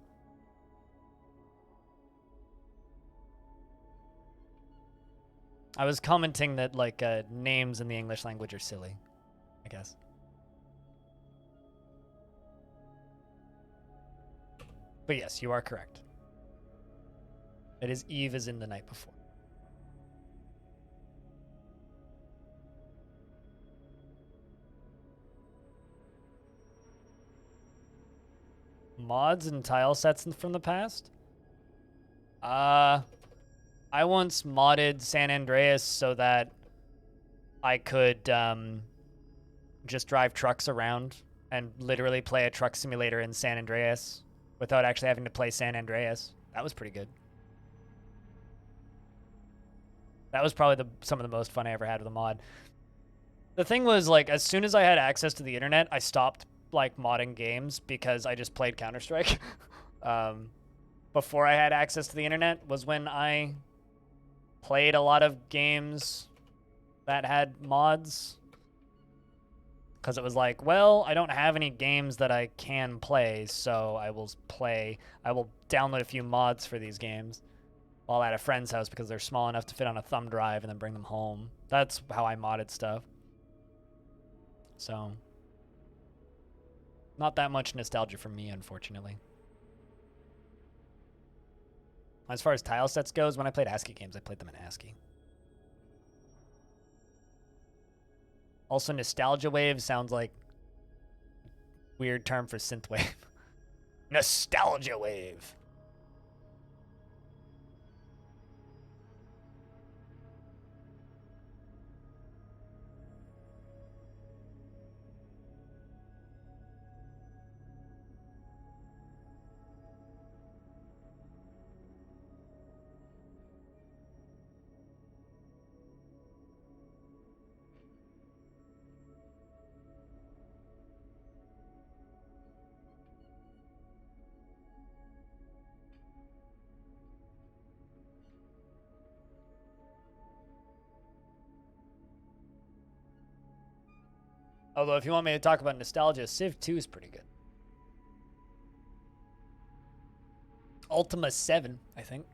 I was commenting that, like, names in the English language are silly, I guess. But yes, you are correct. It is Eve as in the night before. Mods and tile sets from the past? I once modded San Andreas so that I could just drive trucks around and literally play a truck simulator in San Andreas without actually having to play San Andreas. That was pretty good. That was probably some of the most fun I ever had with a mod. The thing was, like, as soon as I had access to the internet, I stopped, like, modding games because I just played Counter-Strike. Before I had access to the internet was when I played a lot of games that had mods. Because it was like, well, I don't have any games that I can play, so I will download a few mods for these games while at a friend's house because they're small enough to fit on a thumb drive and then bring them home. That's how I modded stuff. So, not that much nostalgia for me, unfortunately. As far as tile sets goes, when I played ASCII games, I played them in ASCII. Also, nostalgia wave sounds like a weird term for synthwave. Nostalgia wave. Although, if you want me to talk about nostalgia, Civ 2 is pretty good. Ultima 7, I think.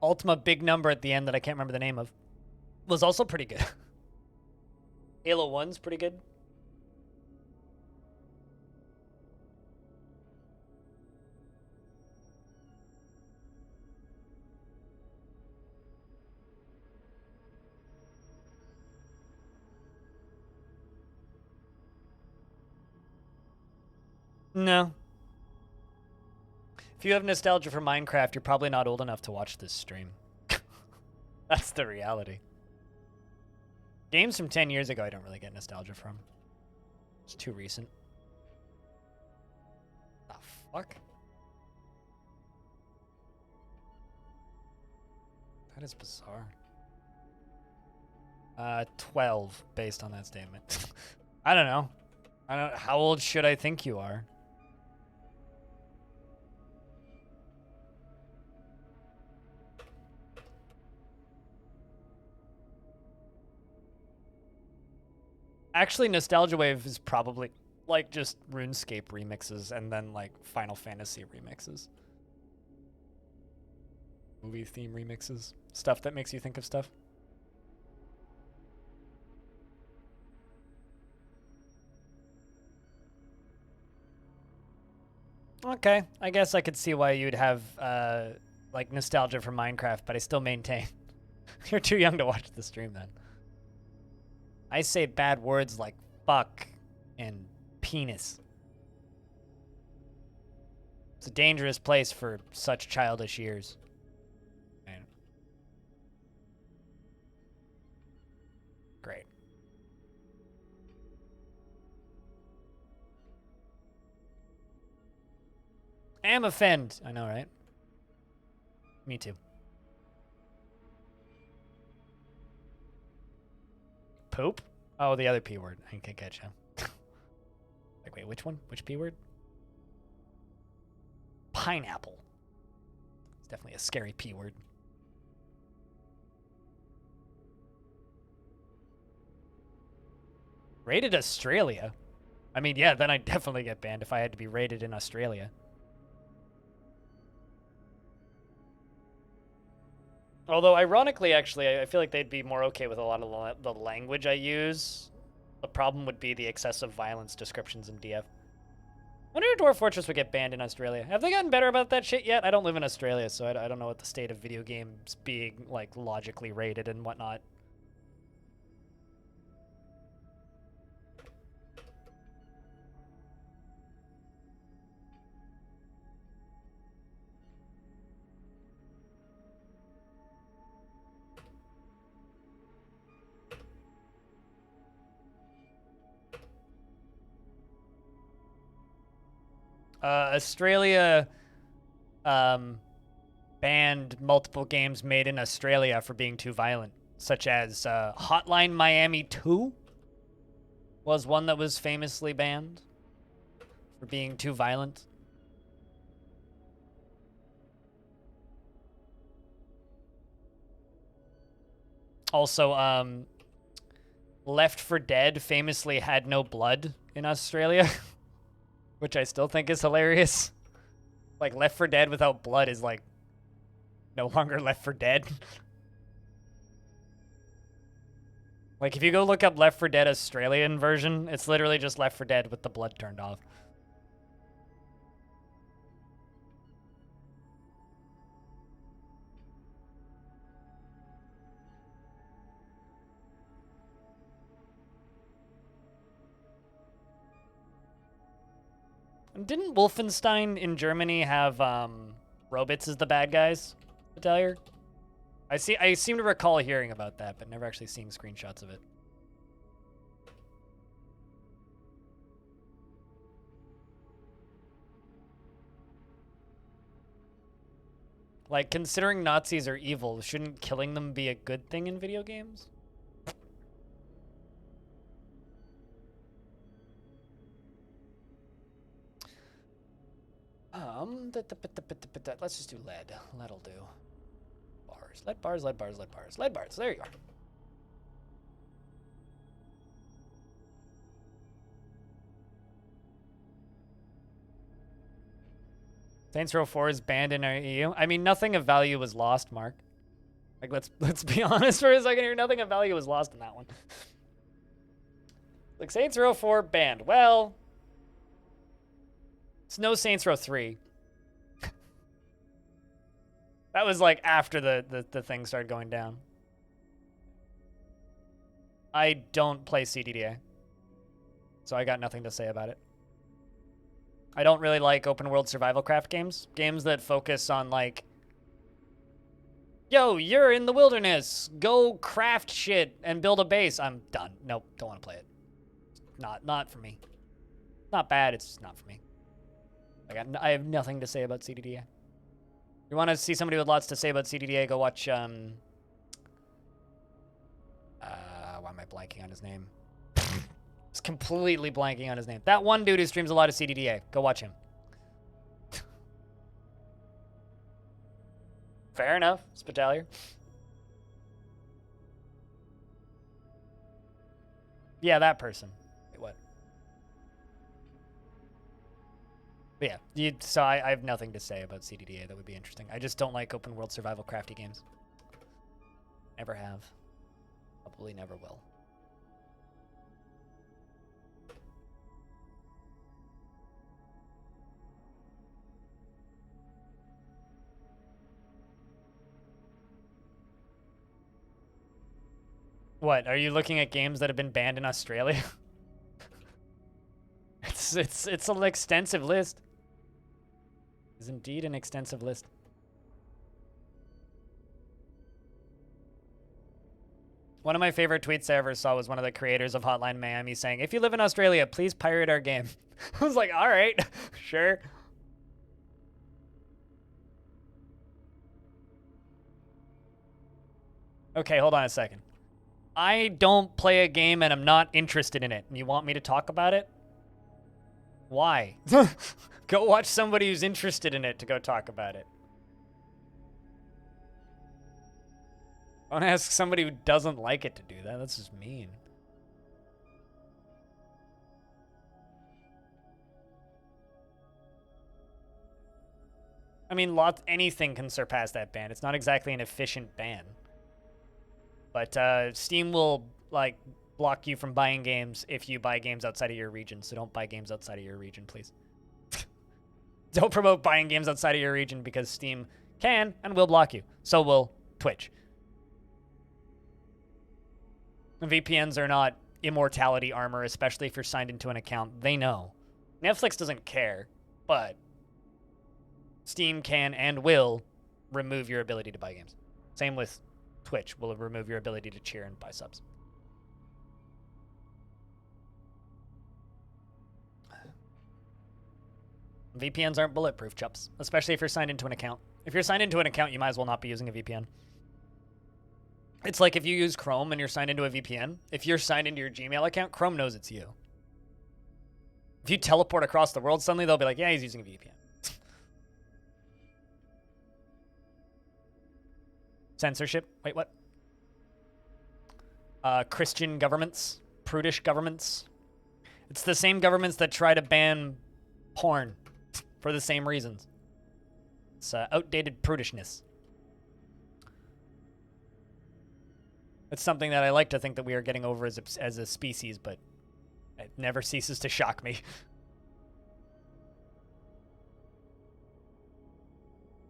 Ultima big number at the end that I can't remember the name of. Was also pretty good. Halo 1's pretty good. No. If you have nostalgia for Minecraft, you're probably not old enough to watch this stream. That's the reality. Games from 10 years ago, I don't really get nostalgia from. It's too recent. The fuck? That is bizarre. 12, based on that statement. I don't know. How old should I think you are? Actually, Nostalgia Wave is probably like just RuneScape remixes and then like Final Fantasy remixes. Movie theme remixes. Stuff that makes you think of stuff. Okay, I guess I could see why you'd have like nostalgia for Minecraft, but I still maintain you're too young to watch the stream then. I say bad words like fuck and penis. It's a dangerous place for such childish years. Man. Great. Am offend. I know, right? Me too. Poop? Oh, the other P word. I can't catch him. Like, wait, which one? Which P word? Pineapple. It's definitely a scary P word. Rated Australia? I mean, yeah, then I'd definitely get banned if I had to be rated in Australia. Although, ironically, actually, I feel like they'd be more okay with a lot of the language I use. The problem would be the excessive violence descriptions in DF. I wonder if Dwarf Fortress would get banned in Australia. Have they gotten better about that shit yet? I don't live in Australia, so I don't know what the state of video games being, like, logically rated and whatnot. Australia banned multiple games made in Australia for being too violent, such as Hotline Miami 2 was one that was famously banned for being too violent. Also, Left 4 Dead famously had no blood in Australia, which I still think is hilarious. Like, Left 4 Dead without blood is, like, no longer Left 4 Dead. Like, if you go look up Left 4 Dead Australian version, it's literally just Left 4 Dead with the blood turned off. Didn't Wolfenstein in Germany have robots as the bad guys? Atelier? I seem to recall hearing about that, but never actually seeing screenshots of it. Like, considering Nazis are evil, shouldn't killing them be a good thing in video games? Let's just do lead. Lead'll do. Bars. Lead bars, lead bars, lead bars. Lead bars. There you are. Saints Row 4 is banned in our EU. I mean, nothing of value was lost, Mark. Like, let's be honest for a second here. Nothing of value was lost in that one. Like, Saints Row 4 banned. Well, it's no Saints Row 3. That was like after the thing started going down. I don't play CDDA, so I got nothing to say about it. I don't really like open world survival craft games. Games that focus on like, yo, you're in the wilderness. Go craft shit and build a base. I'm done. Nope, don't want to play it. Not for me. Not bad, it's just not for me. I have nothing to say about CDDA. You want to see somebody with lots to say about CDDA, go watch, why am I blanking on his name? Just completely blanking on his name. That one dude who streams a lot of CDDA. Go watch him. Fair enough, Spitalier. Yeah, that person. Wait, what? But yeah, so I have nothing to say about CDDA that would be interesting. I just don't like open world survival crafty games. Never have. Probably never will. What, are you looking at games that have been banned in Australia? It's an extensive list. It's indeed an extensive list. One of my favorite tweets I ever saw was one of the creators of Hotline Miami saying, "If you live in Australia, please pirate our game." I was like, all right, sure. Okay, hold on a second. I don't play a game and I'm not interested in it. And you want me to talk about it? Why? Go watch somebody who's interested in it to go talk about it. Don't ask somebody who doesn't like it to do that. That's just mean. I mean, anything can surpass that ban. It's not exactly an efficient ban. But Steam will, like, block you from buying games if you buy games outside of your region. So don't buy games outside of your region, please. Don't promote buying games outside of your region because Steam can and will block you. So will Twitch. VPNs are not immortality armor, especially if you're signed into an account. They know. Netflix doesn't care, but Steam can and will remove your ability to buy games. Same with Twitch, will remove your ability to cheer and buy subs. VPNs aren't bulletproof, chups, especially if you're signed into an account. If you're signed into an account, you might as well not be using a VPN. It's like if you use Chrome and you're signed into a VPN, if you're signed into your Gmail account, Chrome knows it's you. If you teleport across the world, suddenly they'll be like, yeah, he's using a VPN. Censorship? Wait, what? Christian governments, prudish governments. It's the same governments that try to ban porn for the same reasons. It's outdated prudishness. It's something that I like to think that we are getting over as a species, but it never ceases to shock me.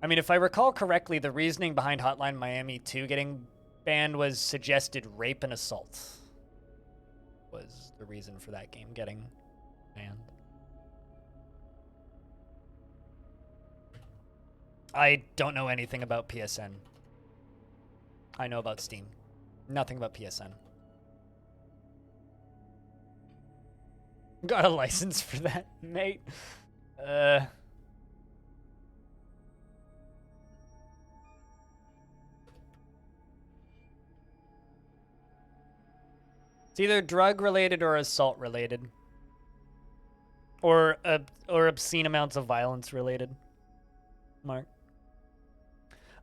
I mean, if I recall correctly, the reasoning behind Hotline Miami 2 getting banned was suggested rape and assault. Was the reason for that game getting banned. I don't know anything about PSN. I know about Steam. Nothing about PSN. Got a license for that, mate. It's either drug-related or assault-related. Or obscene amounts of violence-related. Mark.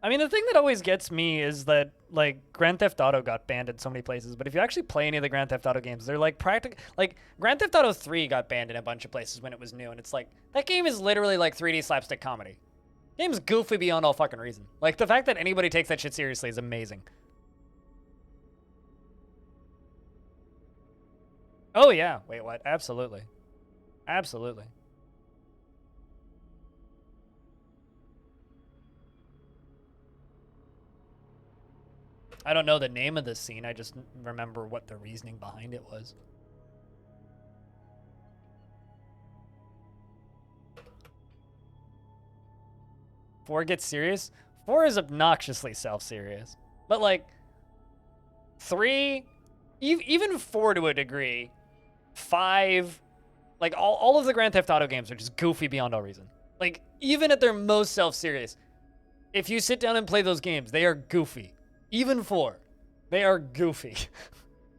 I mean, the thing that always gets me is that, like, Grand Theft Auto got banned in so many places, but if you actually play any of the Grand Theft Auto games, they're, like, like, Grand Theft Auto 3 got banned in a bunch of places when it was new, and it's like, that game is literally like 3D slapstick comedy. Game's goofy beyond all fucking reason. Like, the fact that anybody takes that shit seriously is amazing. Oh, yeah. Wait, what? Absolutely. Absolutely. I don't know the name of this scene. I just remember what the reasoning behind it was. Four gets serious? Four is obnoxiously self-serious. But, like, three, even four to a degree, five, like, all of the Grand Theft Auto games are just goofy beyond all reason. Like, even at their most self-serious, if you sit down and play those games, they are goofy. Even four, they are goofy.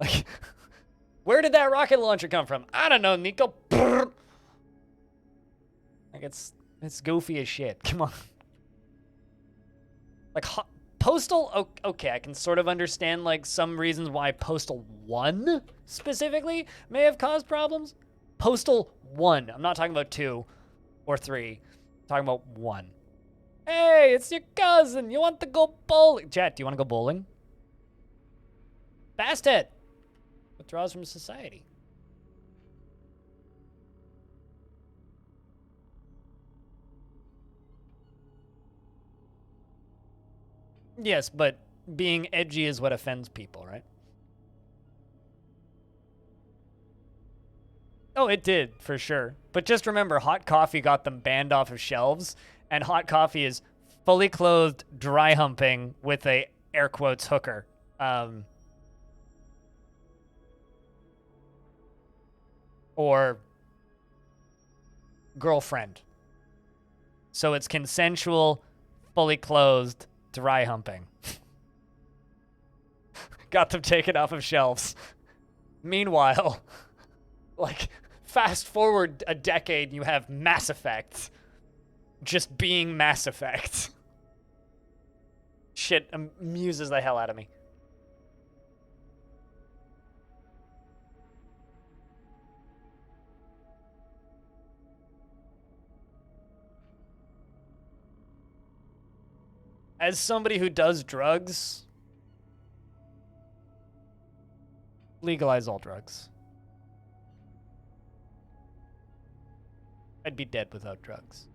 Like, where did that rocket launcher come from? I don't know, Nico. Like, it's goofy as shit. Come on. Like, Postal, okay, I can sort of understand, like, some reasons why Postal 1 specifically may have caused problems. Postal 1. I'm not talking about 2 or 3. I'm talking about 1. Hey, it's your cousin. You want to go bowling? Chat, do you want to go bowling? Basthead withdraws from society. Yes, but being edgy is what offends people, right? Oh, it did, for sure. But just remember, hot coffee got them banned off of shelves, and hot coffee is fully clothed, dry humping with a air quotes hooker. Or girlfriend. So it's consensual, fully clothed, dry humping. Got them taken off of shelves. Meanwhile, like, fast forward a decade, you have Mass Effect. Just being Mass Effect. Shit amuses the hell out of me. As somebody who does drugs, legalize all drugs. I'd be dead without drugs.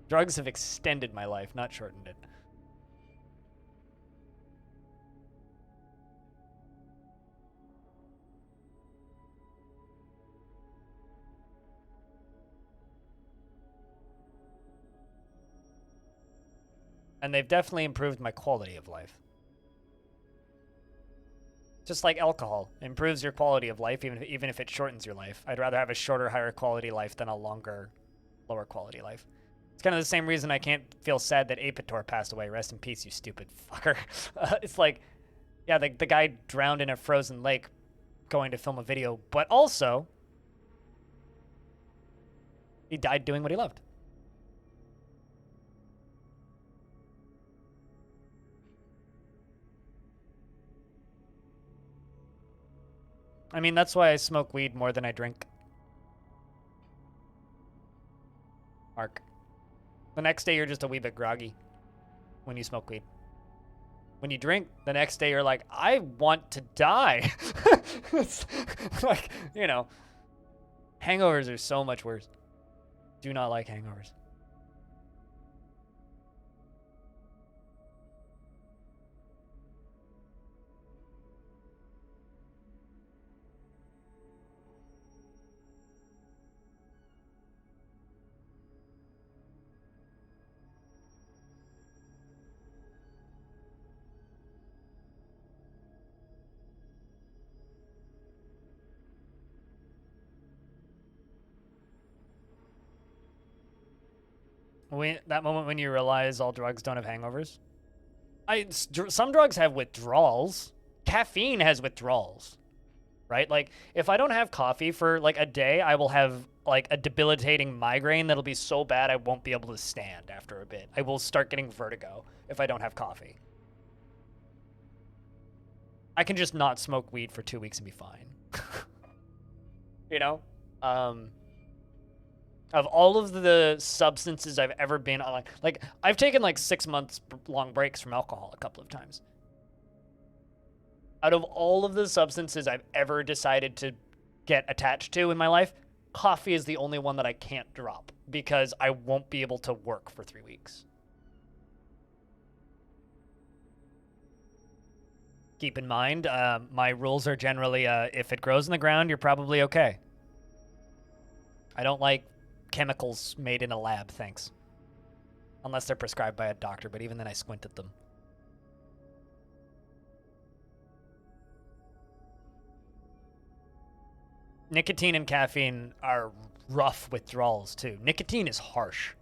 Drugs have extended my life, not shortened it. And they've definitely improved my quality of life. Just like alcohol improves your quality of life, even if it shortens your life. I'd rather have a shorter, higher quality life than a longer, lower quality life. It's kind of the same reason I can't feel sad that Apitor passed away. Rest in peace, you stupid fucker. It's like, yeah, the guy drowned in a frozen lake going to film a video, but also he died doing what he loved. I mean, that's why I smoke weed more than I drink. Mark. The next day, you're just a wee bit groggy when you smoke weed. When you drink, the next day, you're like, I want to die. It's like, you know, hangovers are so much worse. Do not like hangovers. That moment when you realize all drugs don't have hangovers. Some drugs have withdrawals. Caffeine has withdrawals, right? Like, if I don't have coffee for like a day, I will have like a debilitating migraine that'll be so bad I won't be able to stand after a bit. I will start getting vertigo if I don't have coffee. I can just not smoke weed for 2 weeks and be fine. You know? Of all of the substances I've ever been on, like I've taken like 6 months long breaks from alcohol a couple of times. Out of all of the substances I've ever decided to get attached to in my life, coffee is the only one that I can't drop because I won't be able to work for 3 weeks. Keep in mind, my rules are generally, if it grows in the ground, you're probably okay. I don't like chemicals made in a lab, thanks. Unless they're prescribed by a doctor, but even then I squint at them. Nicotine and caffeine are rough withdrawals, too. Nicotine is harsh.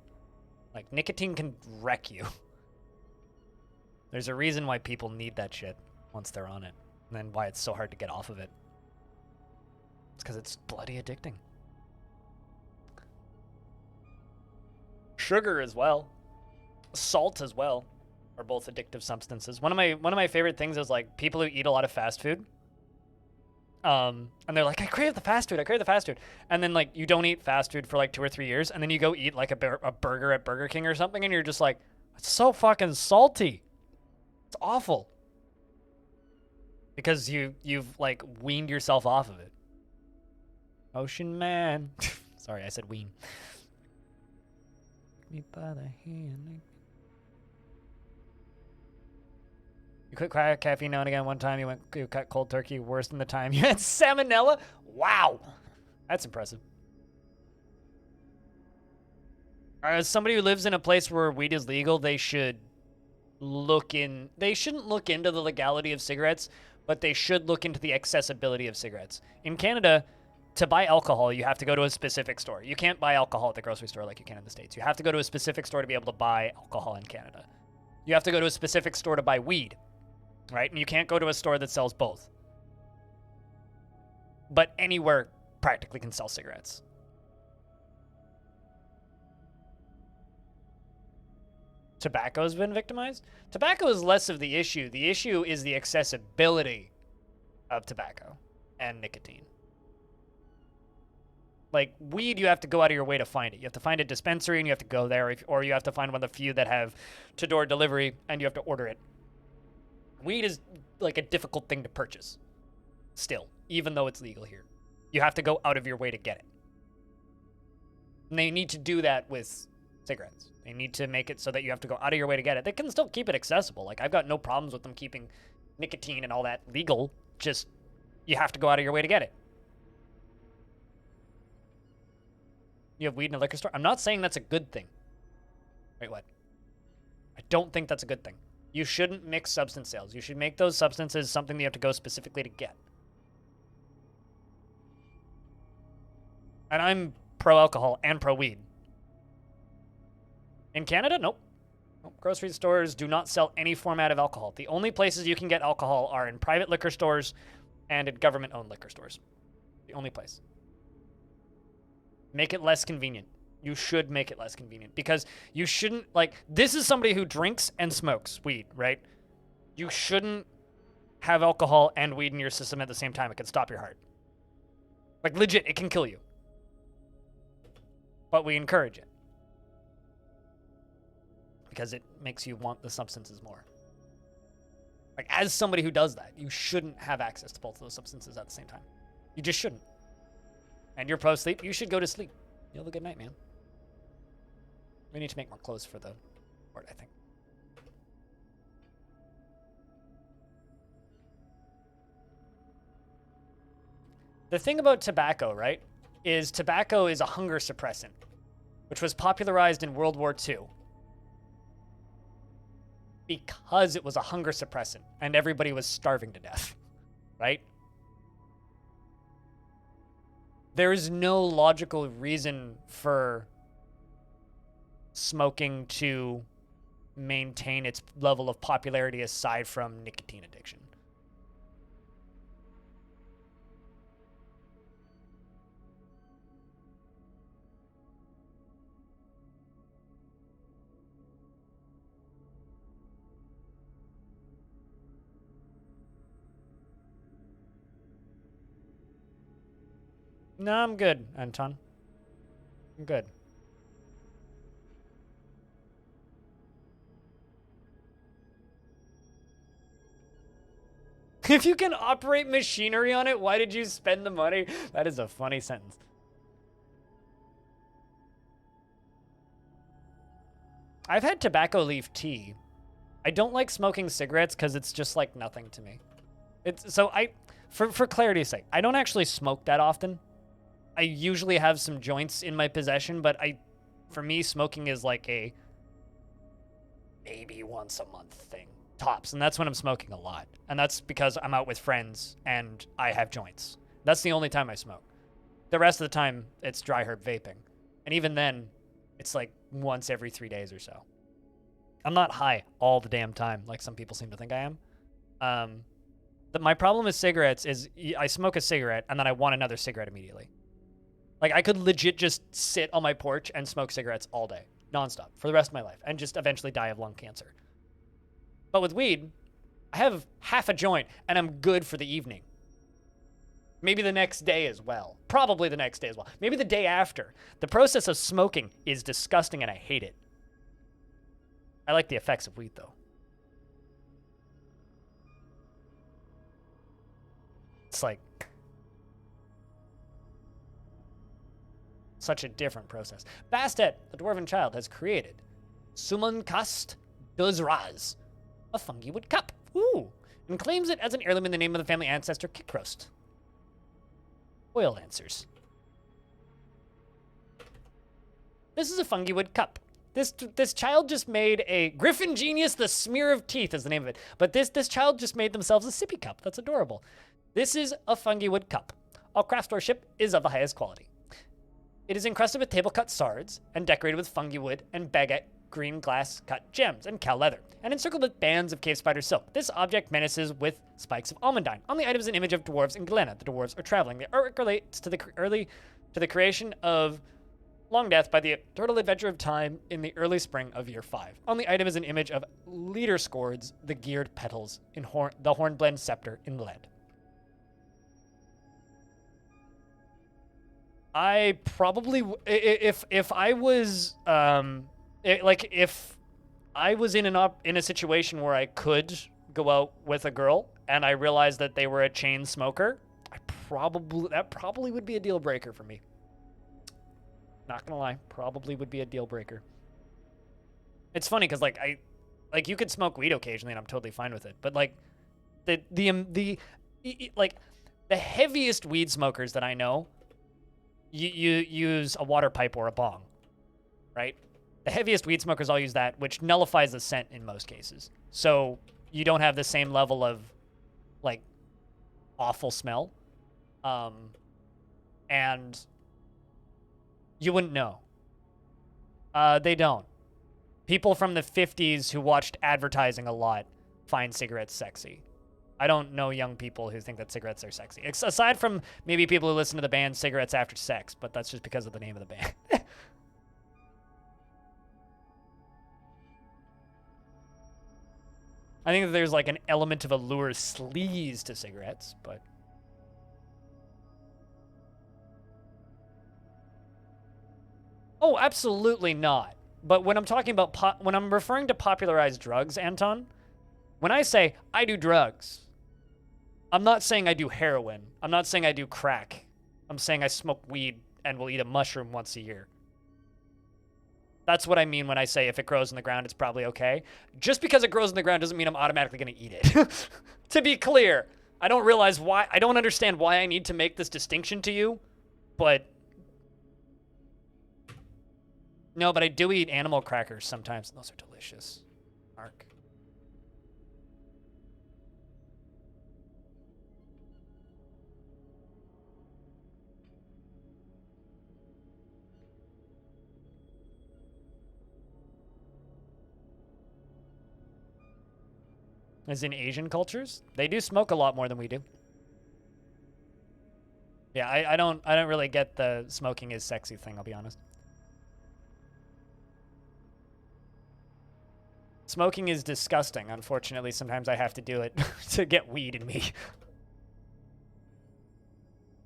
Like, nicotine can wreck you. There's a reason why people need that shit once they're on it, and then why it's so hard to get off of it. It's because it's bloody addicting. Sugar as well, salt as well, are both addictive substances. One of my favorite things is like people who eat a lot of fast food. And they're like, I crave the fast food, and then like you don't eat fast food for like 2 or 3 years, and then you go eat like a burger at Burger King or something, and you're just like, it's so fucking salty. It's awful. Because you've like weaned yourself off of it. Ocean man. Sorry, I said wean. Me by the hand. You quit caffeine now and again. One time you cut cold turkey worse than the time you had salmonella. Wow, that's impressive. As somebody who lives in a place where weed is legal, they shouldn't look into the legality of cigarettes, but they should look into the accessibility of cigarettes. In Canada, to buy alcohol, you have to go to a specific store. You can't buy alcohol at the grocery store like you can in the States. You have to go to a specific store to be able to buy alcohol in Canada. You have to go to a specific store to buy weed, right? And you can't go to a store that sells both. But anywhere practically can sell cigarettes. Tobacco's been victimized? Tobacco is less of the issue. The issue is the accessibility of tobacco and nicotine. Like, weed, you have to go out of your way to find it. You have to find a dispensary, and you have to go there, or you have to find one of the few that have to-door delivery, and you have to order it. Weed is, like, a difficult thing to purchase. Still, even though it's legal here. You have to go out of your way to get it. And they need to do that with cigarettes. They need to make it so that you have to go out of your way to get it. They can still keep it accessible. Like, I've got no problems with them keeping nicotine and all that legal. Just, you have to go out of your way to get it. You have weed in a liquor store? I'm not saying that's a good thing. Wait, what? I don't think that's a good thing. You shouldn't mix substance sales. You should make those substances something that you have to go specifically to get. And I'm pro-alcohol and pro-weed. In Canada, nope. Grocery stores do not sell any format of alcohol. The only places you can get alcohol are in private liquor stores and in government-owned liquor stores. The only place. Make it less convenient. You should make it less convenient because you shouldn't, like, this is somebody who drinks and smokes weed, right? You shouldn't have alcohol and weed in your system at the same time. It can stop your heart. Like, legit, it can kill you. But we encourage it. Because it makes you want the substances more. Like, as somebody who does that, you shouldn't have access to both of those substances at the same time. You just shouldn't. And you're pro-sleep, you should go to sleep. You'll have a good night, man. We need to make more clothes for the board, I think. The thing about tobacco, right, is tobacco is a hunger suppressant, which was popularized in World War II. Because it was a hunger suppressant, and everybody was starving to death, right? There is no logical reason for smoking to maintain its level of popularity aside from nicotine addiction. No, I'm good, Anton. I'm good. If you can operate machinery on it, why did you spend the money? That is a funny sentence. I've had tobacco leaf tea. I don't like smoking cigarettes because it's just like nothing to me. For clarity's sake, I don't actually smoke that often. I usually have some joints in my possession, but for me, smoking is like a maybe once a month thing, tops. And that's when I'm smoking a lot. And that's because I'm out with friends and I have joints. That's the only time I smoke. The rest of the time, it's dry herb vaping. And even then, it's like once every 3 days or so. I'm not high all the damn time, like some people seem to think I am. My problem with cigarettes is I smoke a cigarette and then I want another cigarette immediately. Like, I could legit just sit on my porch and smoke cigarettes all day, nonstop, for the rest of my life, and just eventually die of lung cancer. But with weed, I have half a joint, and I'm good for the evening. Maybe the next day as well. Probably the next day as well. Maybe the day after. The process of smoking is disgusting, and I hate it. I like the effects of weed, though. It's like such a different process. Bastet, the dwarven child, has created Sumankast Duzraz, a fungi wood cup. Ooh, and claims it as an heirloom in the name of the family ancestor Kikrost. Oil answers. This is a fungi wood cup. This child just made a Griffin Genius, the Smear of Teeth is the name of it. But this child just made themselves a sippy cup. That's adorable. This is a fungi wood cup. All craftsmanship is of the highest quality. It is encrusted with table-cut sards and decorated with fungi wood and baguette green glass-cut gems and cow leather, and encircled with bands of cave spider silk. This object menaces with spikes of almandine. On the item is an image of dwarves in Glenna. The dwarves are traveling. The artwork relates to the creation of Longdeath by the turtle adventure of time in the early spring of year 5. On the item is an image of leader scords, the geared petals in the hornblende scepter in lead. I probably, if I was, if I was in a situation where I could go out with a girl and I realized that they were a chain smoker, that probably would be a deal breaker for me. Not gonna lie, probably would be a deal breaker. It's funny because you could smoke weed occasionally and I'm totally fine with it, but like the heaviest weed smokers that I know. You use a water pipe or a bong, right? The heaviest weed smokers all use that, which nullifies the scent in most cases. So you don't have the same level of, like, awful smell. And you wouldn't know. They don't. People from the 50s who watched advertising a lot find cigarettes sexy. I don't know young people who think that cigarettes are sexy. Aside from maybe people who listen to the band Cigarettes After Sex, but that's just because of the name of the band. I think that there's like an element of allure sleaze to cigarettes, but... Oh, absolutely not. But when I'm talking about, when I'm referring to popularized drugs, Anton, when I say I do drugs, I'm not saying I do heroin. I'm not saying I do crack. I'm saying I smoke weed and will eat a mushroom once a year. That's what I mean when I say if it grows in the ground, it's probably okay. Just because it grows in the ground doesn't mean I'm automatically going to eat it. To be clear, I don't understand why I need to make this distinction to you, but... No, but I do eat animal crackers sometimes, and those are delicious. Mark. As in Asian cultures, they do smoke a lot more than we do. Yeah, I don't really get the smoking is sexy thing, I'll be honest. Smoking is disgusting. Unfortunately, sometimes I have to do it to get weed in me.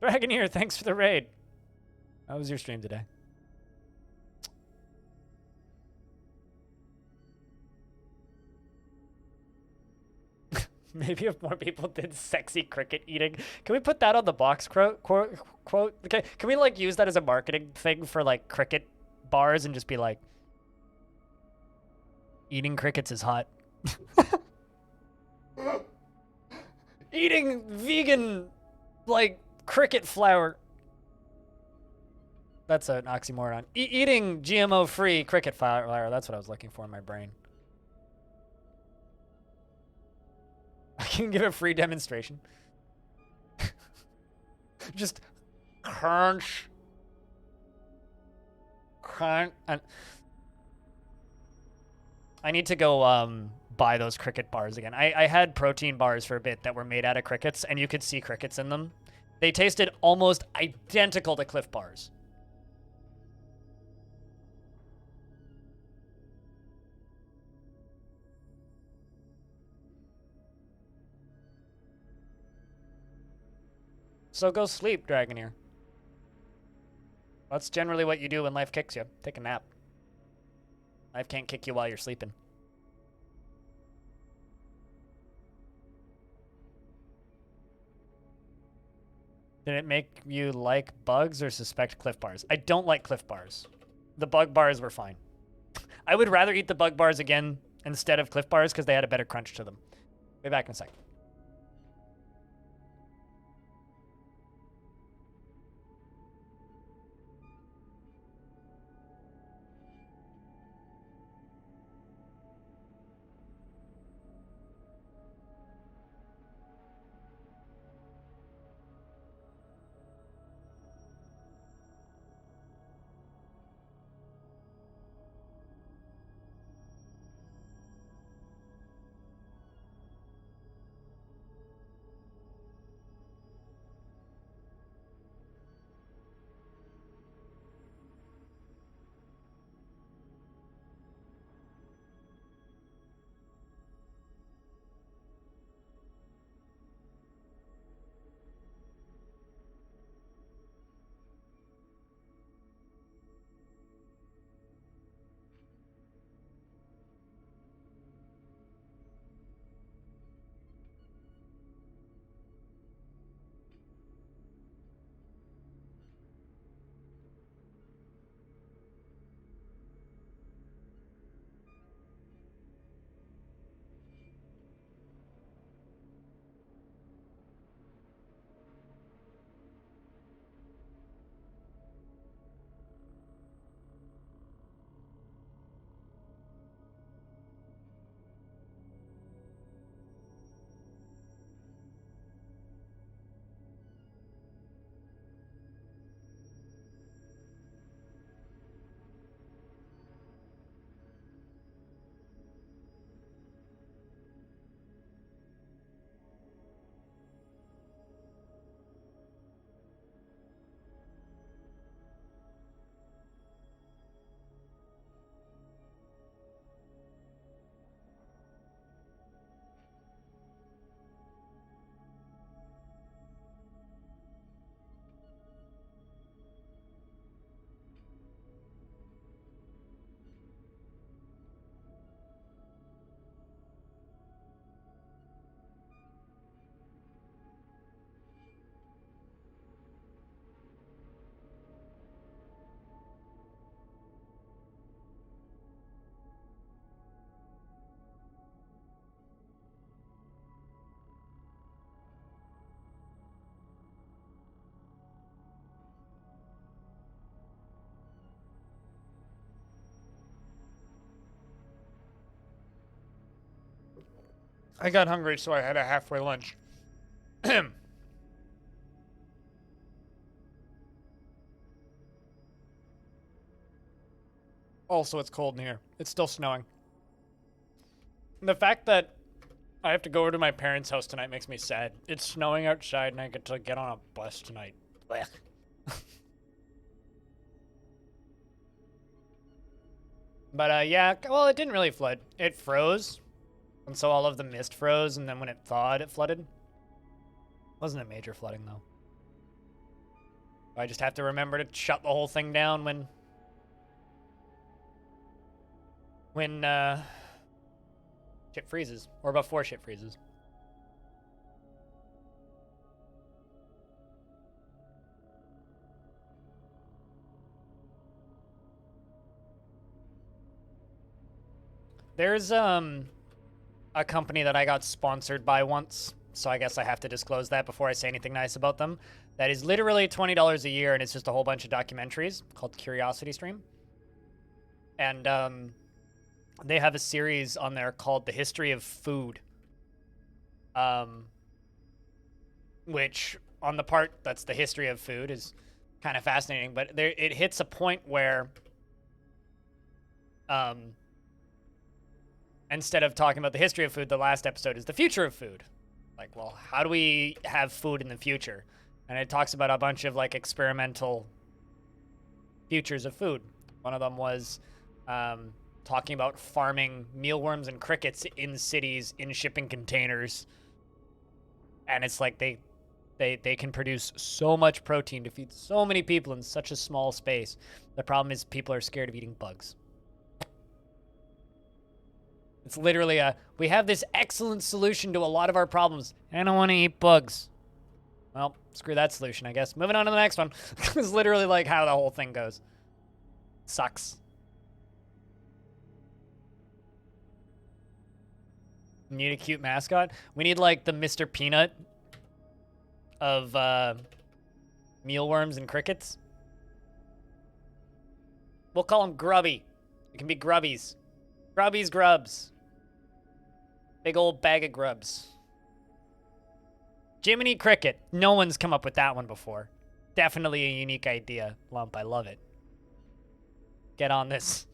Dragoneer, thanks for the raid. How was your stream today? Maybe if more people did sexy cricket eating. Can we put that on the box quote? Okay, can we like use that as a marketing thing for like cricket bars and just be like, eating crickets is hot. Eating vegan, like, cricket flour. That's an oxymoron. Eating GMO-free cricket flour. That's what I was looking for in my brain. I can give a free demonstration. Just crunch. Crunch. I need to go buy those cricket bars again. I had protein bars for a bit that were made out of crickets, and you could see crickets in them. They tasted almost identical to Cliff Bars. So go sleep, Dragoneer. That's generally what you do when life kicks you. Take a nap. Life can't kick you while you're sleeping. Did it make you like bugs or suspect Cliff Bars? I don't like Cliff Bars. The bug bars were fine. I would rather eat the bug bars again instead of Cliff Bars because they had a better crunch to them. Be back in a second. I got hungry, so I had a halfway lunch. Also, it's cold in here. It's still snowing. The fact that I have to go over to my parents' house tonight makes me sad. It's snowing outside, and I get to get on a bus tonight. Blech. But, yeah, well, it didn't really flood. It froze. And so all of the mist froze, and then when it thawed, it flooded. Wasn't a major flooding, though. I just have to remember to shut the whole thing down when shit freezes. Or before shit freezes. There's a company that I got sponsored by once, so I guess I have to disclose that before I say anything nice about them. That is literally $20 a year, and it's just a whole bunch of documentaries called Curiosity Stream. And they have a series on there called The History of Food. Which, on the part that's the history of food, is kind of fascinating. But there, it hits a point where instead of talking about the history of food, the last episode is the future of food. Like, well, how do we have food in the future? And it talks about a bunch of, like, experimental futures of food. One of them was talking about farming mealworms and crickets in cities in shipping containers. And it's like they can produce so much protein to feed so many people in such a small space. The problem is people are scared of eating bugs. It's literally we have this excellent solution to a lot of our problems. I don't want to eat bugs. Well, screw that solution, I guess. Moving on to the next one. It's literally like how the whole thing goes. Sucks. Need a cute mascot? We need, like, the Mr. Peanut of mealworms and crickets. We'll call him Grubby. It can be Grubbies. Grubby's Grubs. Big old bag of grubs. Jiminy Cricket. No one's come up with that one before. Definitely a unique idea, Lump. I love it. Get on this.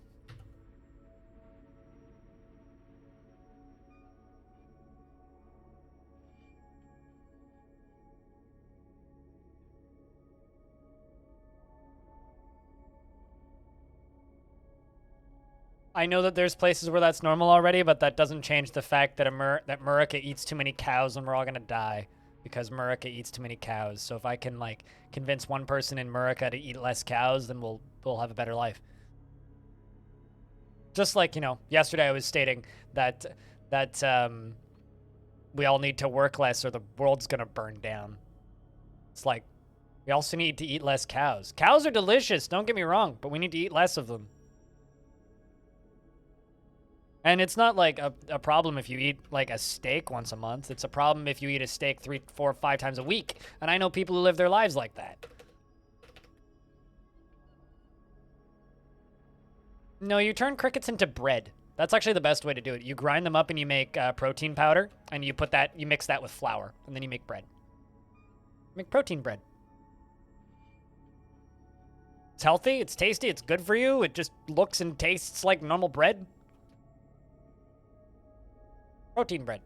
I know that there's places where that's normal already, but that doesn't change the fact that that Murica eats too many cows and we're all gonna die because Murica eats too many cows. So if I can, like, convince one person in Murica to eat less cows, then we'll have a better life. Just like, you know, yesterday I was stating that we all need to work less or the world's gonna burn down. It's like, we also need to eat less cows. Cows are delicious, don't get me wrong, but we need to eat less of them. And it's not like a problem if you eat, like, a steak once a month. It's a problem if you eat a steak 3, 4, 5 times a week. And I know people who live their lives like that. No, you turn crickets into bread. That's actually the best way to do it. You grind them up and you make protein powder, and you mix that with flour, and then you make bread. Make protein bread. It's healthy, it's tasty, it's good for you. It just looks and tastes like normal bread. Protein bread.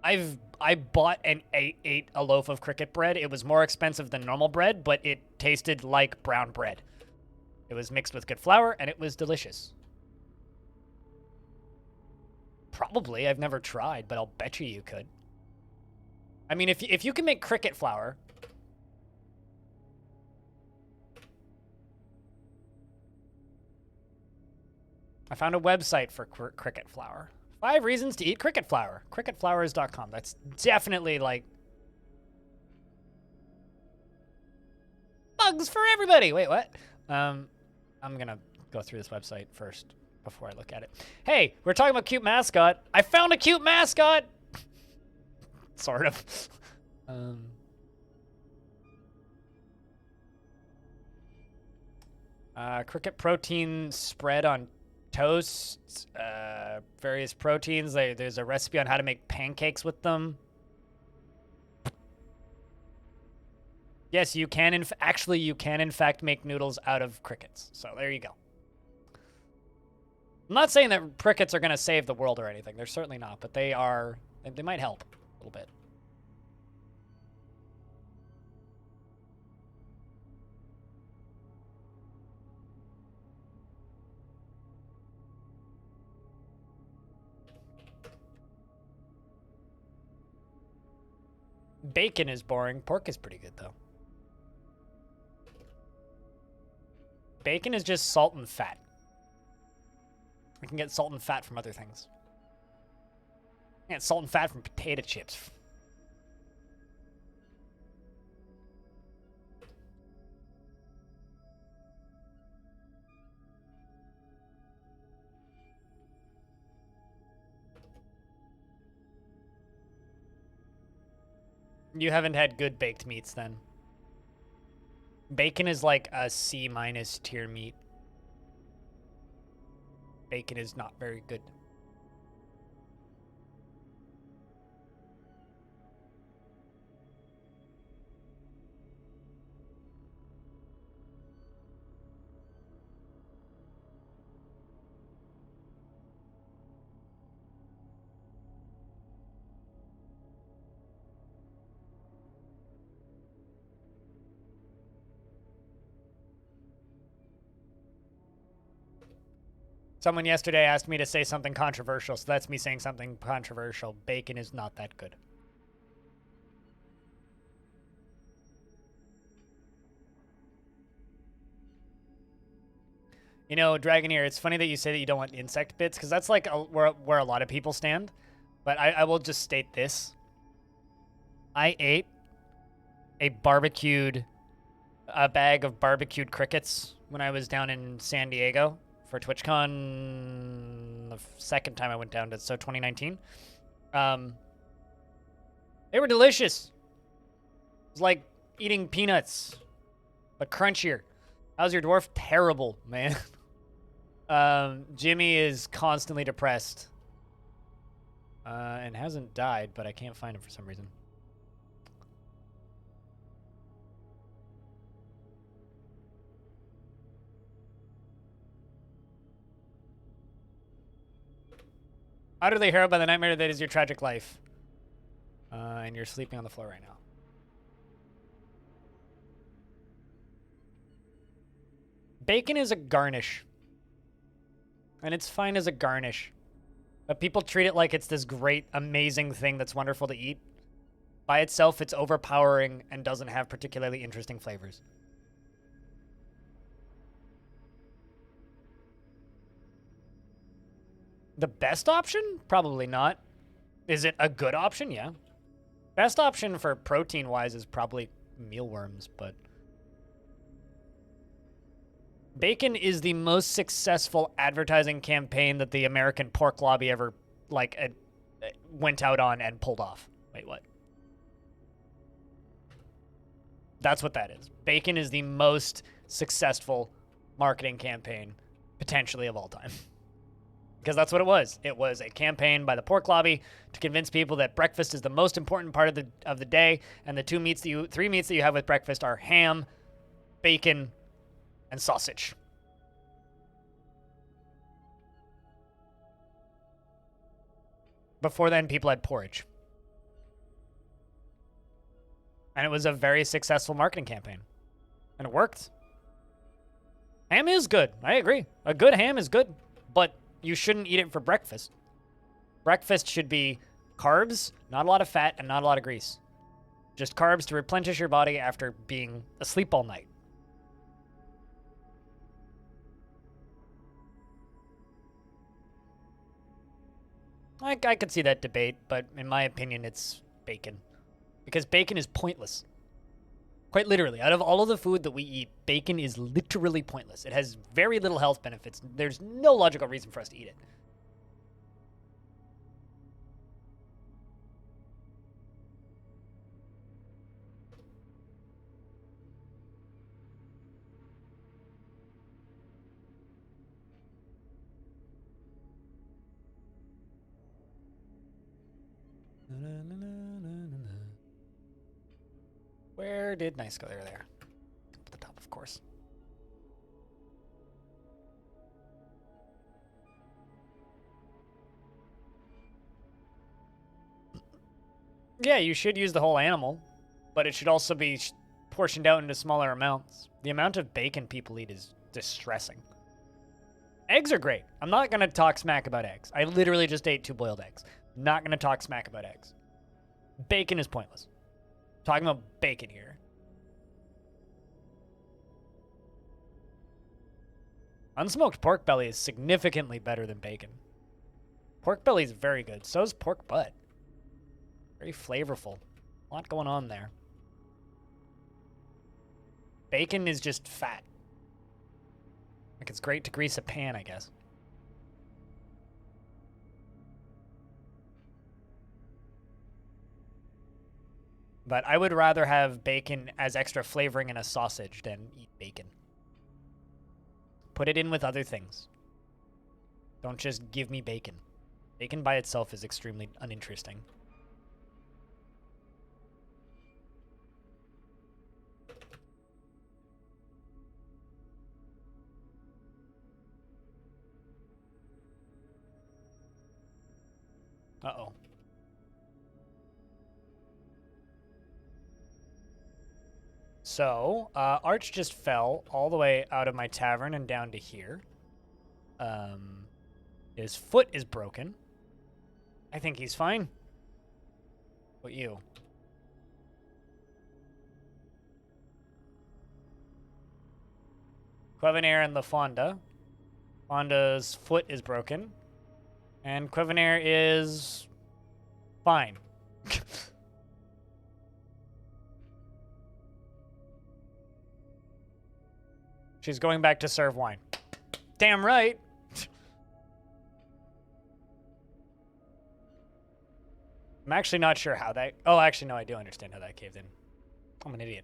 I bought and ate a loaf of cricket bread. It was more expensive than normal bread, but it tasted like brown bread. It was mixed with good flour, and it was delicious. Probably. I've never tried, but I'll bet you could. I mean, if you can make cricket flour... I found a website for cricket flour. 5 reasons to eat cricket flour. Cricketflowers.com. That's definitely, like... bugs for everybody! Wait, what? I'm gonna go through this website first before I look at it. Hey, we're talking about cute mascot. I found a cute mascot! Sort of. Cricket protein spread on toast, various proteins. There's a recipe on how to make pancakes with them. Yes, you can. Actually, you can in fact make noodles out of crickets. So there you go. I'm not saying that crickets are going to save the world or anything. They're certainly not, but they are. They might help a little bit. Bacon is boring. Pork is pretty good, though. Bacon is just salt and fat. We can get salt and fat from other things. We can get salt and fat from potato chips. You haven't had good baked meats then. Bacon is like a C- tier meat. Bacon is not very good. Someone yesterday asked me to say something controversial, so that's me saying something controversial. Bacon is not that good. You know, Dragoneer, it's funny that you say that you don't want insect bits, because that's like where a lot of people stand. But I will just state this. I ate a bag of barbecued crickets when I was down in San Diego for TwitchCon the second time I went down to, so 2019. They were delicious. It was like eating peanuts, but crunchier. How's your dwarf? Terrible, man. Jimmy is constantly depressed. And hasn't died, but I can't find him for some reason. Utterly harrowed by the nightmare that is your tragic life. And you're sleeping on the floor right now. Bacon is a garnish. And it's fine as a garnish. But people treat it like it's this great, amazing thing that's wonderful to eat. By itself, it's overpowering and doesn't have particularly interesting flavors. The best option? Probably not. Is it a good option? Yeah. Best option for protein-wise is probably mealworms, but... Bacon is the most successful advertising campaign that the American pork lobby ever, like, went out on and pulled off. Wait, what? That's what that is. Bacon is the most successful marketing campaign, potentially, of all time. Because that's what it was. It was a campaign by the pork lobby to convince people that breakfast is the most important part of the day, and the three meats that you have with breakfast are ham, bacon, and sausage. Before then, people had porridge. And it was a very successful marketing campaign. And it worked. Ham is good. I agree. A good ham is good. But you shouldn't eat it for breakfast. Breakfast should be carbs, not a lot of fat, and not a lot of grease. Just carbs to replenish your body after being asleep all night. I could see that debate, but in my opinion, it's bacon. Because bacon is pointless. Quite literally. Out of all of the food that we eat, bacon is literally pointless. It has very little health benefits. There's no logical reason for us to eat it. Where did Nice go? There. Up at the top, of course. Yeah, you should use the whole animal, but it should also be portioned out into smaller amounts. The amount of bacon people eat is distressing. Eggs are great. I'm not going to talk smack about eggs. I literally just ate 2 boiled eggs. Not going to talk smack about eggs. Bacon is pointless. Talking about bacon here. Unsmoked pork belly is significantly better than bacon. Pork belly is very good. So is pork butt. Very flavorful. A lot going on there. Bacon is just fat. Like, it's great to grease a pan, I guess. But I would rather have bacon as extra flavoring in a sausage than eat bacon. Put it in with other things. Don't just give me bacon. Bacon by itself is extremely uninteresting. Uh-oh. So, Arch just fell all the way out of my tavern and down to here. His foot is broken. I think he's fine. What you? Quevinair and LaFonda. Fonda's foot is broken. And Quevinair is fine. She's going back to serve wine. Damn right. I'm actually not sure how that... Oh, actually, no, I do understand how that caved in. I'm an idiot.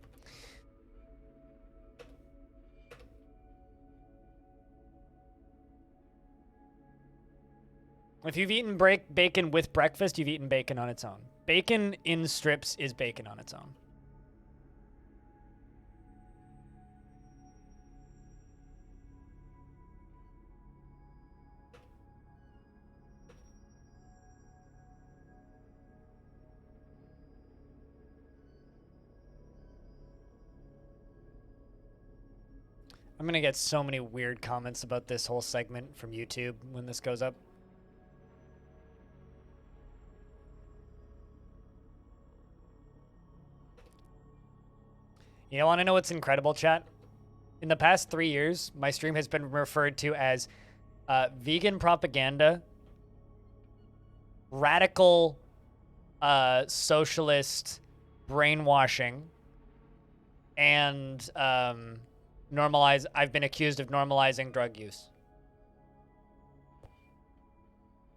If you've eaten bacon with breakfast, you've eaten bacon on its own. Bacon in strips is bacon on its own. I'm gonna get so many weird comments about this whole segment from YouTube when this goes up. You want to know what's incredible, chat? In the past 3 years, my stream has been referred to as vegan propaganda, radical socialist brainwashing, and I've been accused of normalizing drug use.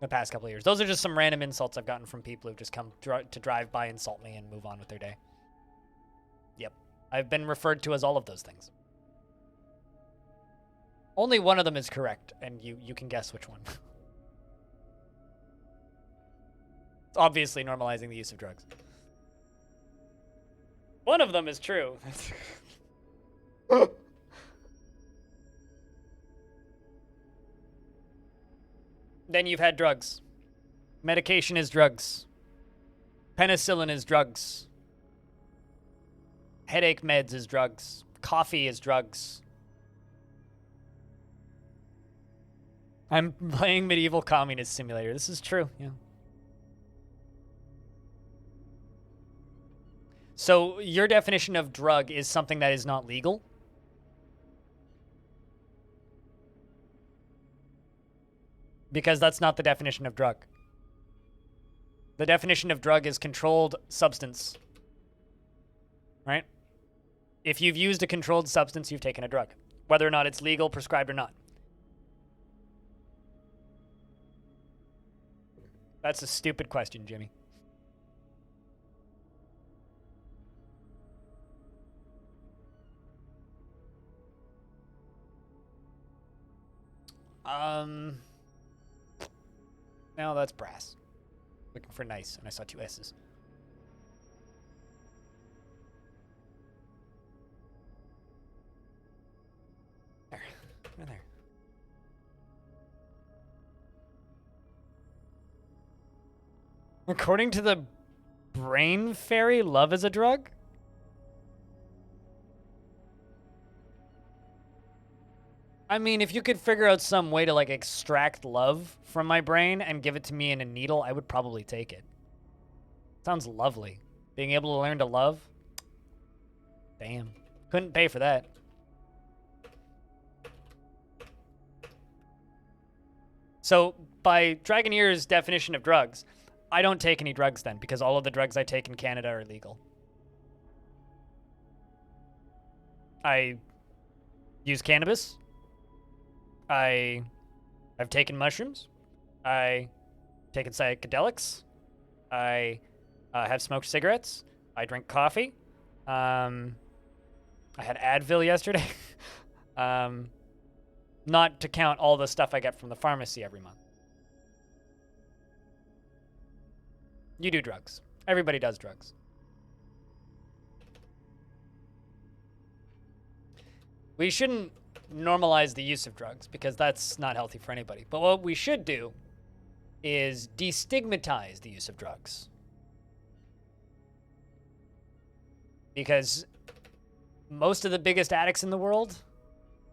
The past couple of years. Those are just some random insults I've gotten from people who've just come to drive by, insult me, and move on with their day. Yep. I've been referred to as all of those things. Only one of them is correct, and you can guess which one. It's obviously normalizing the use of drugs. One of them is true. Then you've had drugs. Medication is drugs. Penicillin is drugs. Headache meds is drugs. Coffee is drugs. I'm playing Medieval Communist Simulator. This is true, yeah. So your definition of drug is something that is not legal? Because that's not the definition of drug. The definition of drug is controlled substance. Right? If you've used a controlled substance, you've taken a drug. Whether or not it's legal, prescribed or not. That's a stupid question, Jimmy. No, that's brass. Looking for nice, and I saw 2 S's. There. Right there. According to the brain fairy, love is a drug? I mean, if you could figure out some way to, like, extract love from my brain and give it to me in a needle, I would probably take it. Sounds lovely. Being able to learn to love? Damn. Couldn't pay for that. So, by Dragoneer's definition of drugs, I don't take any drugs then, because all of the drugs I take in Canada are legal. I use cannabis. I've taken mushrooms. I've taken psychedelics. I have smoked cigarettes. I drink coffee. I had Advil yesterday. Not to count all the stuff I get from the pharmacy every month. You do drugs. Everybody does drugs. We shouldn't normalize the use of drugs because that's not healthy for anybody. But what we should do is destigmatize the use of drugs. Because most of the biggest addicts in the world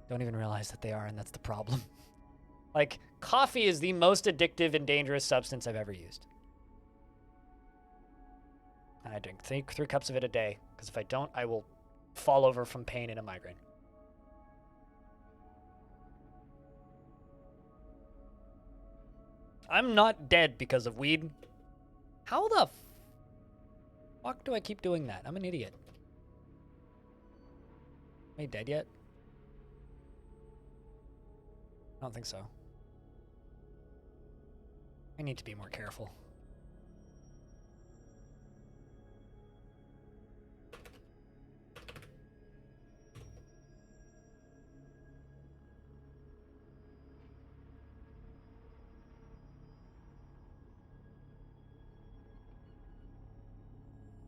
don't even realize that they are, and that's the problem. Like, coffee is the most addictive and dangerous substance I've ever used. And I drink three cups of it a day, because if I don't, I will fall over from pain and a migraine. I'm not dead because of weed. How the fuck do I keep doing that? I'm an idiot. Am I dead yet? I don't think so. I need to be more careful.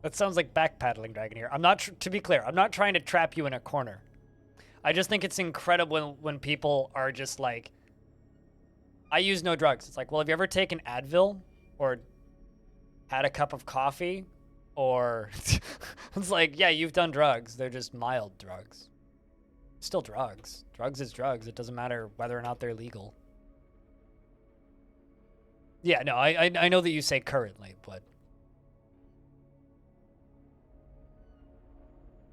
That sounds like backpedaling, Dragon here. I'm not, to be clear, I'm not trying to trap you in a corner. I just think it's incredible when people are just like, I use no drugs. It's like, well, have you ever taken Advil or had a cup of coffee? Or it's like, yeah, you've done drugs. They're just mild drugs. Still drugs. Drugs is drugs. It doesn't matter whether or not they're legal. Yeah, no, I know that you say currently, but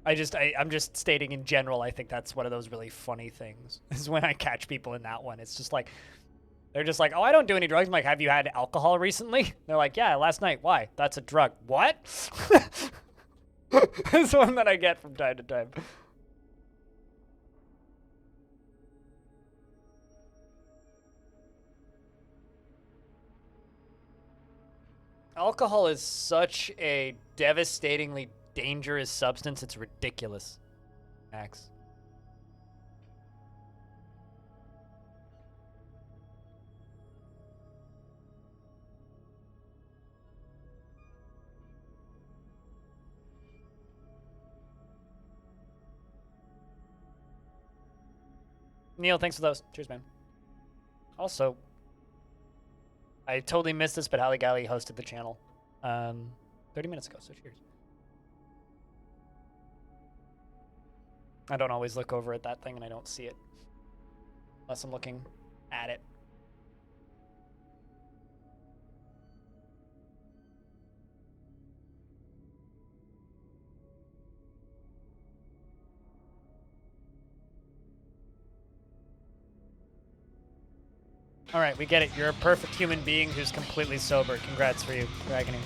I'm just stating in general, I think that's one of those really funny things is when I catch people in that one. It's just like, they're just like, oh, I don't do any drugs. I'm like, have you had alcohol recently? They're like, yeah, last night. Why? That's a drug. What? It's one that I get from time to time. Alcohol is such a devastatingly dangerous substance. It's ridiculous. Max. Neil, thanks for those. Cheers, man. Also, I totally missed this, but Halle Galley hosted the channel 30 minutes ago, so cheers. I don't always look over at that thing, and I don't see it. Unless I'm looking at it. All right, we get it. You're a perfect human being who's completely sober. Congrats for you, Dragoning.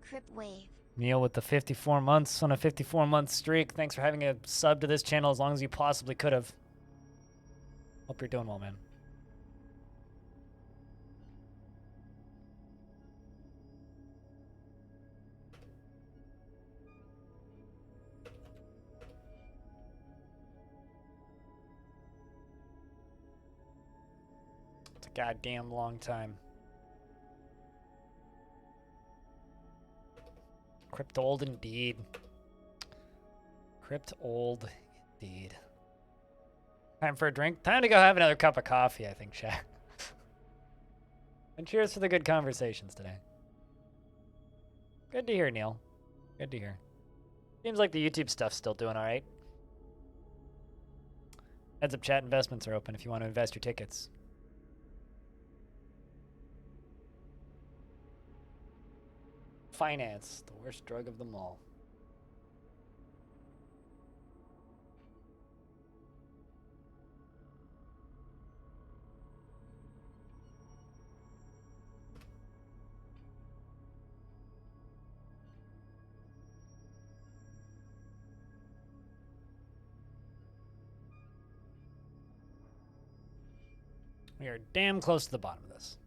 Crip wave. Neil with the 54 months on a 54-month streak. Thanks for having a sub to this channel as long as you possibly could have. Hope you're doing well, man. It's a goddamn long time. Crypt old indeed. Crypt old indeed. Time for a drink? Time to go have another cup of coffee, I think, chat. And cheers for the good conversations today. Good to hear, Neil. Good to hear. Seems like the YouTube stuff's still doing alright. Heads up, chat investments are open if you want to invest your tickets. Finance, the worst drug of them all. We are damn close to the bottom of this.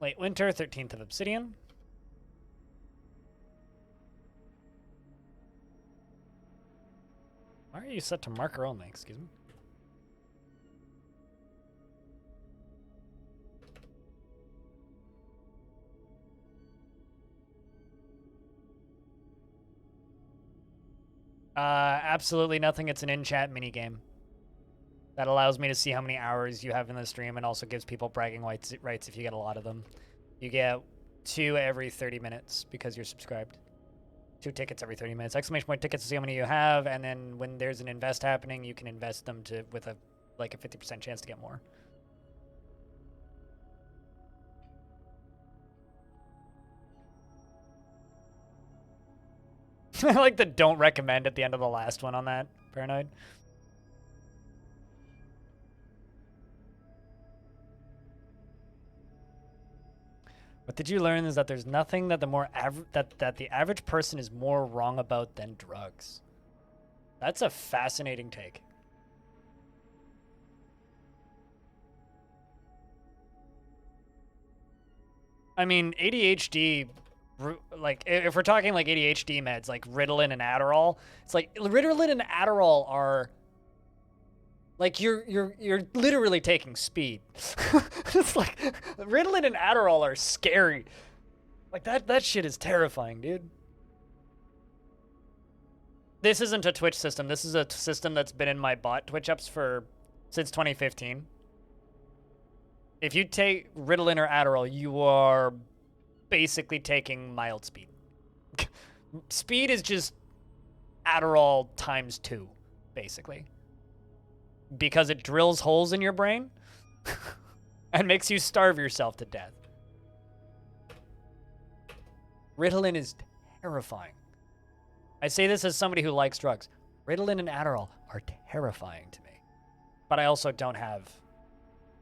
Late winter, 13th of obsidian. Why are you set to marker only? Excuse me. Absolutely nothing. It's an in-chat minigame that allows me to see how many hours you have in the stream and also gives people bragging rights if you get a lot of them. You get 2 every 30 minutes because you're subscribed. 2 tickets every 30 minutes. Exclamation point tickets to see how many you have, and then when there's an invest happening, you can invest them with a 50% chance to get more. I like the don't recommend at the end of the last one on that, Paranoid. What did you learn is that there's nothing that that the average person is more wrong about than drugs. That's a fascinating take. I mean, ADHD, like, if we're talking like ADHD meds, like Ritalin and Adderall, it's like Ritalin and Adderall are like you're literally taking speed. It's like Ritalin and Adderall are scary. Like that shit is terrifying, dude. This isn't a Twitch system. This is a system that's been in my bot Twitch ups since 2015. If you take Ritalin or Adderall, you are basically taking mild speed. Speed is just Adderall times 2, basically. Because it drills holes in your brain and makes you starve yourself to death. Ritalin is terrifying. I say this as somebody who likes drugs. Ritalin and Adderall are terrifying to me. But I also don't have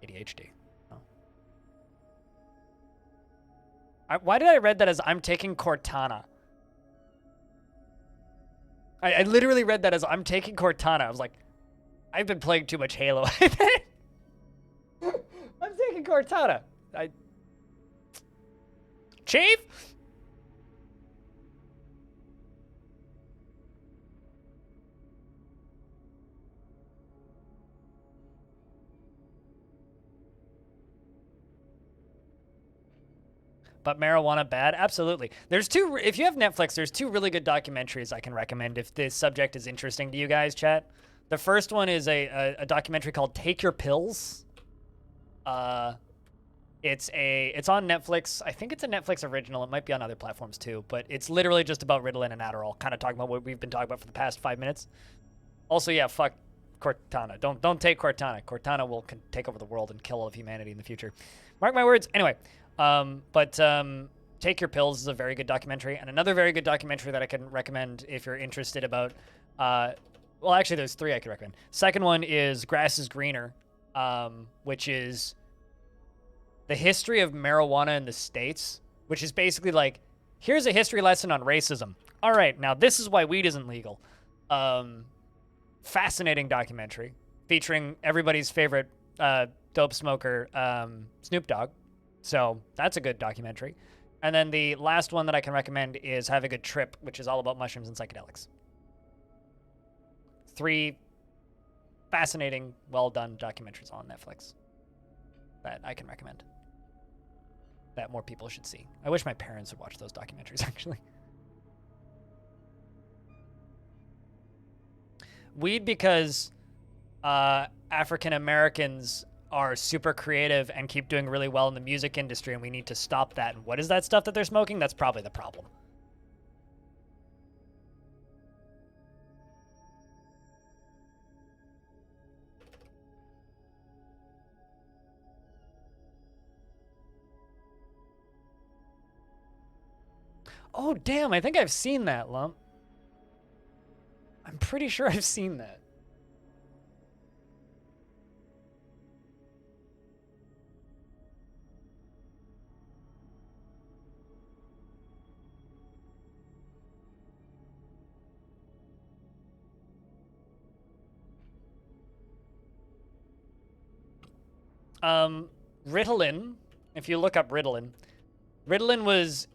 ADHD. Why did I read that as I'm taking Cortana? I literally read that as I'm taking Cortana. I was like, I've been playing too much Halo. I'm taking Cortana. Chief? But marijuana bad? Absolutely. If you have Netflix, there's 2 really good documentaries I can recommend if this subject is interesting to you guys, chat. The first one is a documentary called Take Your Pills. It's on Netflix. I think it's a Netflix original. It might be on other platforms too, but it's literally just about Ritalin and Adderall, kind of talking about what we've been talking about for the past 5 minutes. Also, yeah, fuck Cortana. Don't take Cortana. Cortana will take over the world and kill all of humanity in the future. Mark my words. Anyway, Take Your Pills is a very good documentary, and another very good documentary that I can recommend if you're interested about, well, actually, there's 3 I could recommend. Second one is Grass is Greener, which is the history of marijuana in the States, which is basically like, here's a history lesson on racism. All right, now this is why weed isn't legal. Fascinating documentary featuring everybody's favorite dope smoker, Snoop Dogg. So that's a good documentary. And then the last one that I can recommend is Have a Good Trip, which is all about mushrooms and psychedelics. 3 fascinating, well-done documentaries on Netflix that I can recommend, that more people should see. I wish my parents would watch those documentaries, actually. Weed because African Americans are super creative and keep doing really well in the music industry, and we need to stop that. And what is that stuff that they're smoking? That's probably the problem. Oh, damn, I think I've seen that, Lump. I'm pretty sure I've seen that. Ritalin if you look up Ritalin, Ritalin was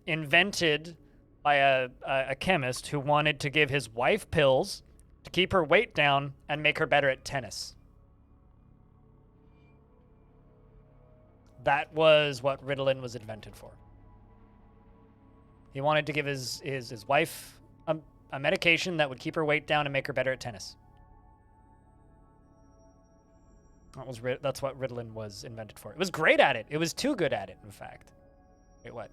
invented by a chemist who wanted to give his wife pills to keep her weight down and make her better at tennis. That was what Ritalin was invented for. He wanted to give his wife a medication that would keep her weight down and make her better at tennis. That's what Ritalin was invented for. It was great at it. It was too good at it, in fact. Wait, what?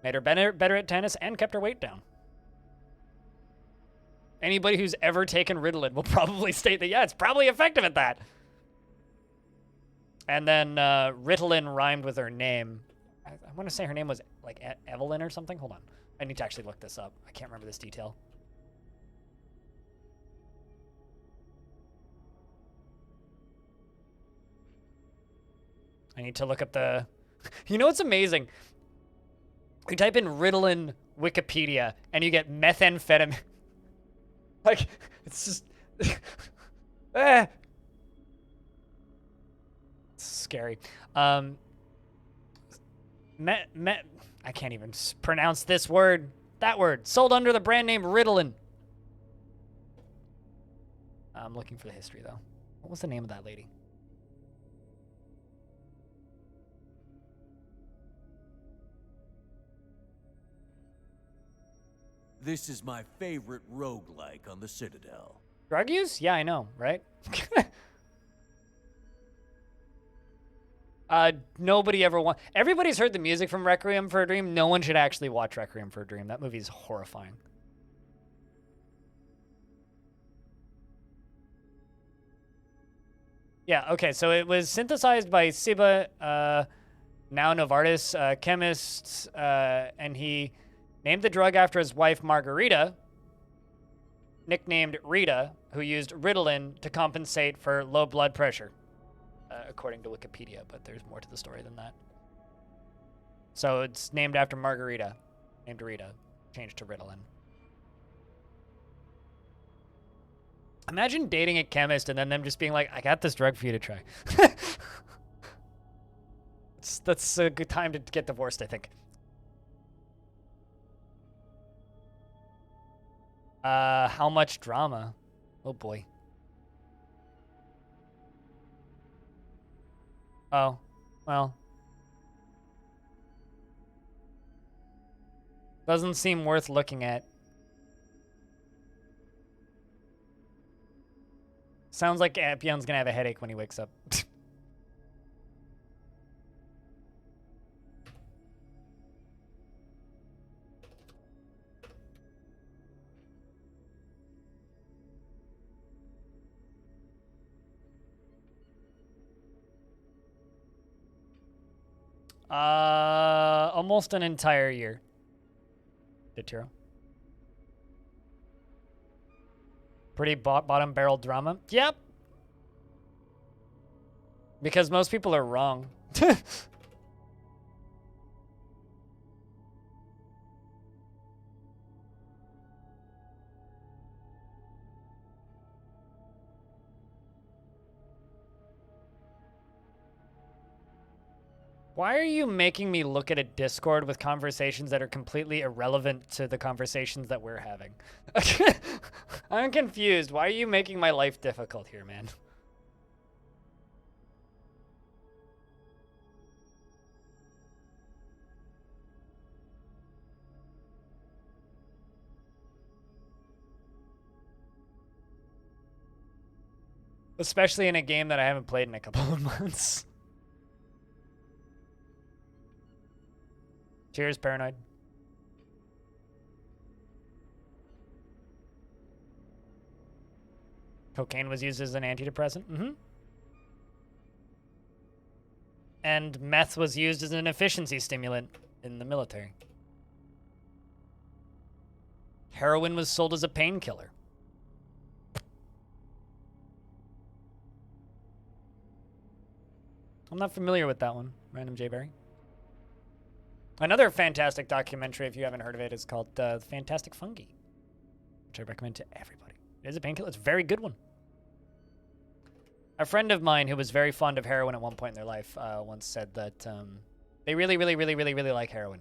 Made her better at tennis and kept her weight down. Anybody who's ever taken Ritalin will probably state that, yeah, it's probably effective at that. And then Ritalin rhymed with her name. I want to say her name was like Evelyn or something. Hold on. I need to actually look this up. I can't remember this detail. I need to look up the... You know what's amazing? You type in Ritalin Wikipedia and you get methamphetamine. Like, it's just... It's scary. I can't even pronounce this word. That word. Sold under the brand name Ritalin. I'm looking for the history, though. What was the name of that lady? This is my favorite roguelike on the Citadel. Drug use? Yeah, I know, right? Nobody ever everybody's heard the music from Requiem for a Dream. No one should actually watch Requiem for a Dream. That movie's horrifying. Yeah, okay, so it was synthesized by Siba, now Novartis, chemist, and he named the drug after his wife Margarita, nicknamed Rita, who used Ritalin to compensate for low blood pressure. According to Wikipedia, but there's more to the story than that. So it's named after Margarita, named Rita, changed to Ritalin. Imagine dating a chemist and then them just being like, I got this drug for you to try. That's a good time to get divorced, I think. How much drama? Oh boy. Oh, well. Doesn't seem worth looking at. Sounds like Apion's gonna have a headache when he wakes up. Almost an entire year. Ditiro. Pretty bottom barrel drama. Yep. Because most people are wrong. Why are you making me look at a Discord with conversations that are completely irrelevant to the conversations that we're having? I'm confused. Why are you making my life difficult here, man? Especially in a game that I haven't played in a couple of months. Cheers, Paranoid. Cocaine was used as an antidepressant. Mm-hmm. And meth was used as an efficiency stimulant in the military. Heroin was sold as a painkiller. I'm not familiar with that one, Random J. Berry. Another fantastic documentary, if you haven't heard of it, is called Fantastic Fungi, which I recommend to everybody. It is a painkiller. It's a very good one. A friend of mine who was very fond of heroin at one point in their life once said that they really, really, really, really, really like heroin.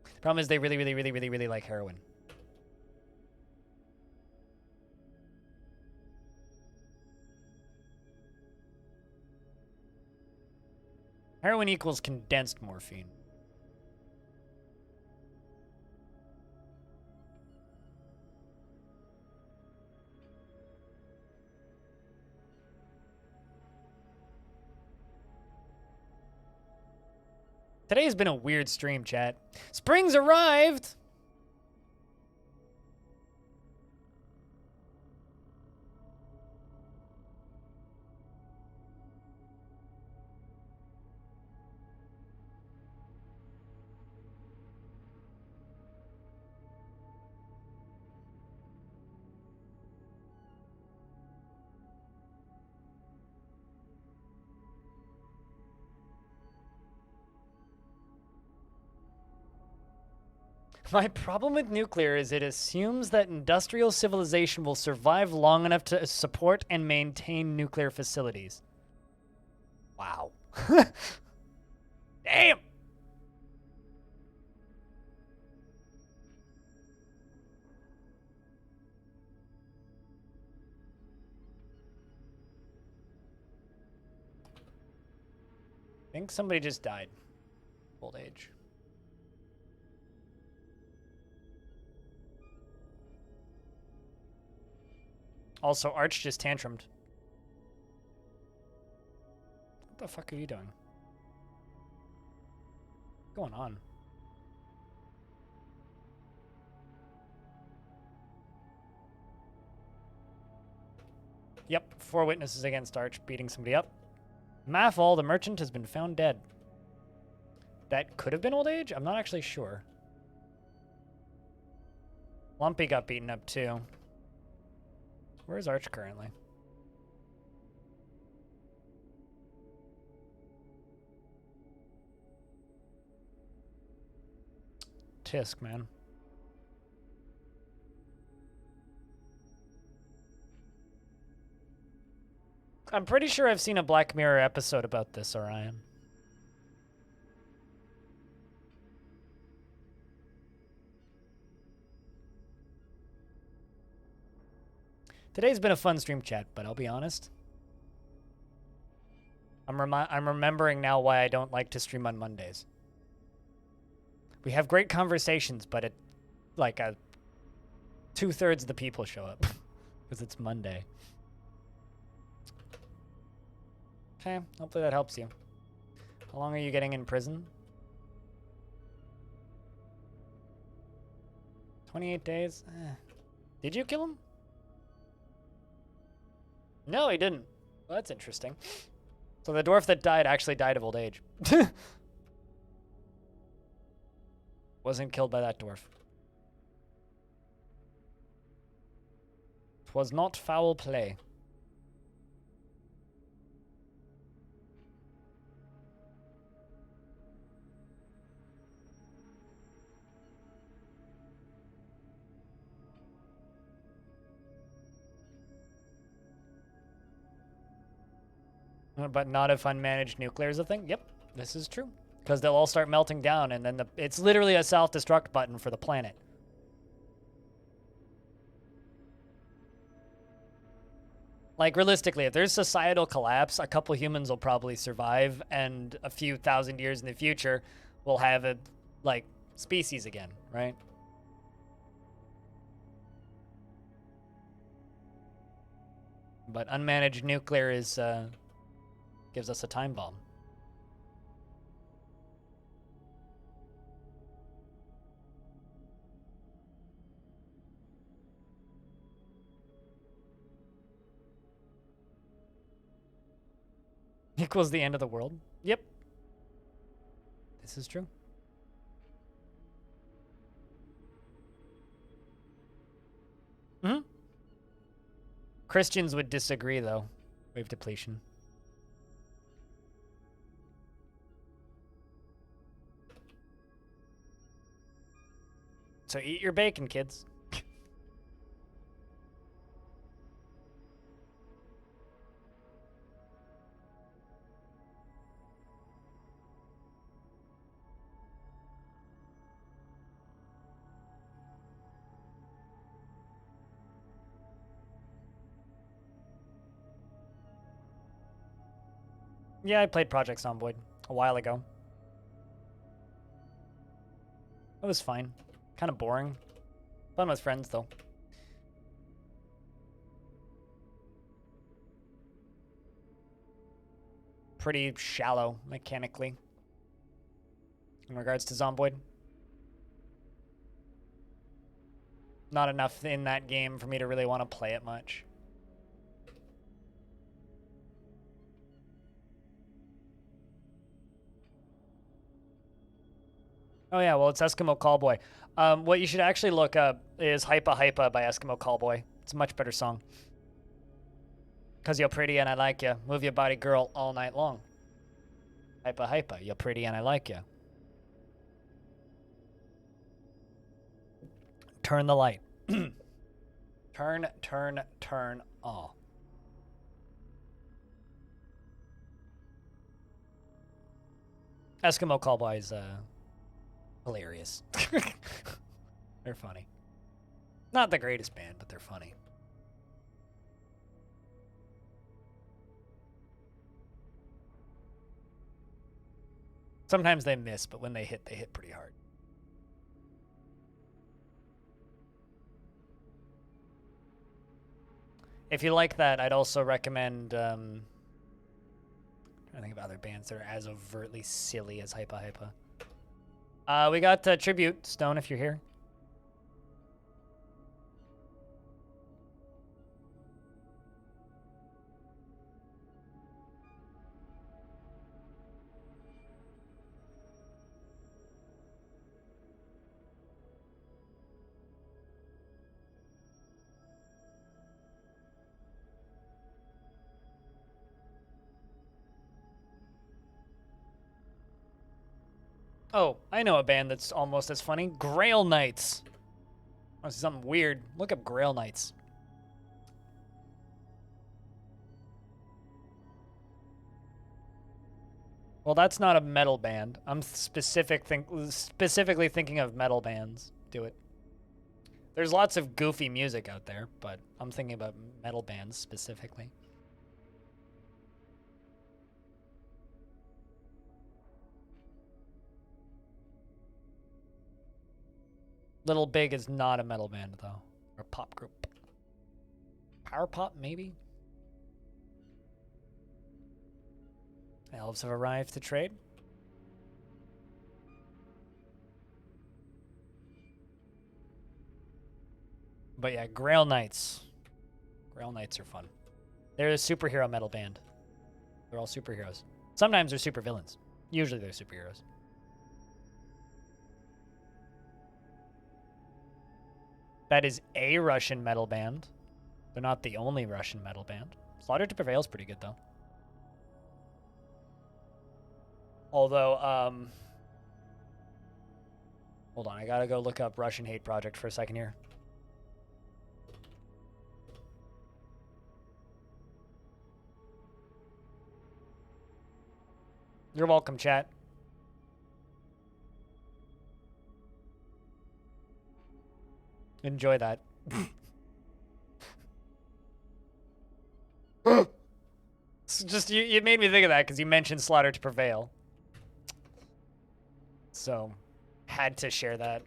The problem is they really, really, really, really, really like heroin. Heroin equals condensed morphine. Today's been a weird stream, chat. Spring's arrived! My problem with nuclear is it assumes that industrial civilization will survive long enough to support and maintain nuclear facilities. Wow. Damn! I think somebody just died. Old age. Also, Arch just tantrumed. What the fuck are you doing? What's going on? Yep, 4 witnesses against Arch, beating somebody up. Mathol, the merchant, has been found dead. That could have been old age? I'm not actually sure. Lumpy got beaten up too. Where's Arch currently? Tisk, man. I'm pretty sure I've seen a Black Mirror episode about this, Orion. Today's been a fun stream chat, but I'll be honest. I'm remembering now why I don't like to stream on Mondays. We have great conversations, but it, like, 2/3 of the people show up because it's Monday. Okay, hopefully that helps you. How long are you getting in prison? 28 days? Did you kill him? No, he didn't. Well, that's interesting. So the dwarf that died actually died of old age. Wasn't killed by that dwarf. Twas not foul play. But not if unmanaged nuclear is a thing? Yep, this is true. Because they'll all start melting down, and then it's literally a self-destruct button for the planet. Like, realistically, if there's societal collapse, a couple humans will probably survive, and a few thousand years in the future, we'll have a, like, species again, right? But unmanaged nuclear is, gives us a time bomb. Equals the end of the world? Yep. This is true. Mm-hmm. Christians would disagree, though. Wave depletion. So eat your bacon, kids. Yeah, I played Project Zomboid a while ago. It was fine. Kind of boring. Fun with friends, though. Pretty shallow, mechanically. In regards to Zomboid. Not enough in that game for me to really want to play it much. Oh yeah, well it's Eskimo Callboy. What you should actually look up is Hypa Hypa by Eskimo Callboy. It's a much better song. Cause you're pretty and I like ya. Move your body, girl, all night long. Hypa Hypa, you're pretty and I like ya. Turn the light. Turn, turn, turn all. Eskimo Callboy is hilarious. They're funny. Not the greatest band, but they're funny. Sometimes they miss, but when they hit pretty hard. If you like that, I'd also recommend, I think of other bands that are as overtly silly as Hypa Hypa. We got Tribute, Stone, if you're here. Oh, I know a band that's almost as funny. Grail Knights. Want to see something weird? Look up Grail Knights. Well, that's not a metal band. I'm specifically thinking of metal bands. Do it. There's lots of goofy music out there, but I'm thinking about metal bands specifically. Little Big is not a metal band, though. Or a pop group. Power pop, maybe? Elves have arrived to trade. But yeah, Grail Knights. Grail Knights are fun. They're a superhero metal band. They're all superheroes. Sometimes they're super villains. Usually they're superheroes. That is a Russian metal band. They're not the only Russian metal band. Slaughter to Prevail is pretty good, though. Although, hold on, I gotta go look up Russian Hate Project for a second here. You're welcome, chat. Enjoy that. It's just, you made me think of that because you mentioned Slaughter to Prevail. So, had to share that.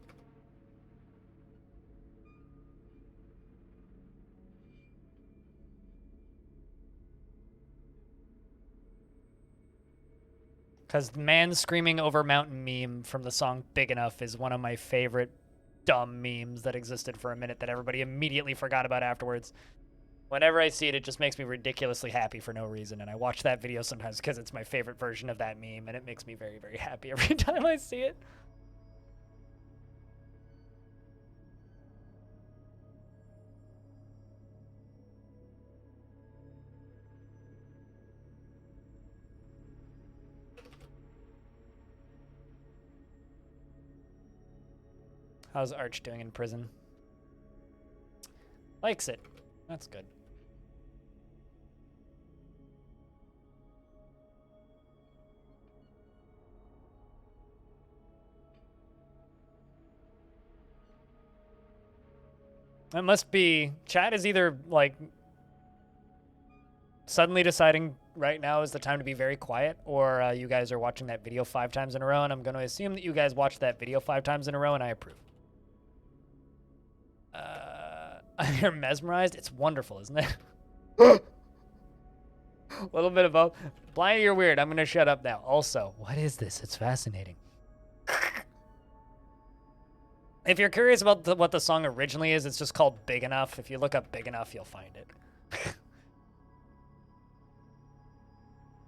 Because man screaming over mountain meme from the song Big Enough is one of my favorite dumb memes that existed for a minute that everybody immediately forgot about afterwards. Whenever I see it, it just makes me ridiculously happy for no reason. And I watch that video sometimes because it's my favorite version of that meme, and it makes me very, very happy every time I see it. How's Arch doing in prison? Likes it. That's good. It must be... Chat is either, like, suddenly deciding right now is the time to be very quiet, or you guys are watching that video 5 times in a row, and I'm going to assume that you guys watched that video 5 times in a row, and I approve. You're mesmerized? It's wonderful, isn't it? A little bit of both. Blind, you're weird. I'm going to shut up now. Also, what is this? It's fascinating. If you're curious about what the song originally is, it's just called Big Enough. If you look up Big Enough, you'll find it.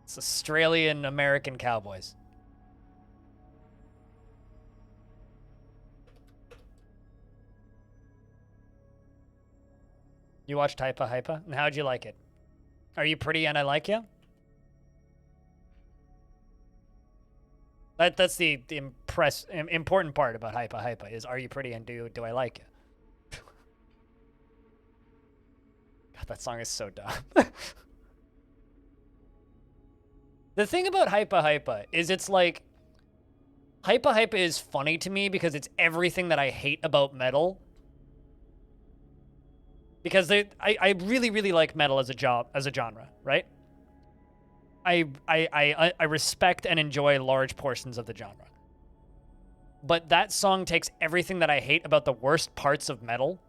It's Australian-American Cowboys. You watched Hypa Hypa? And how'd you like it? Are you pretty and I like you? That's the important part about Hypa Hypa is, are you pretty and do I like you? God, that song is so dumb. The thing about Hypa Hypa is it's like, Hypa Hypa is funny to me because it's everything that I hate about metal. Because I really, really like metal as a genre, right? I respect and enjoy large portions of the genre. But that song takes everything that I hate about the worst parts of metal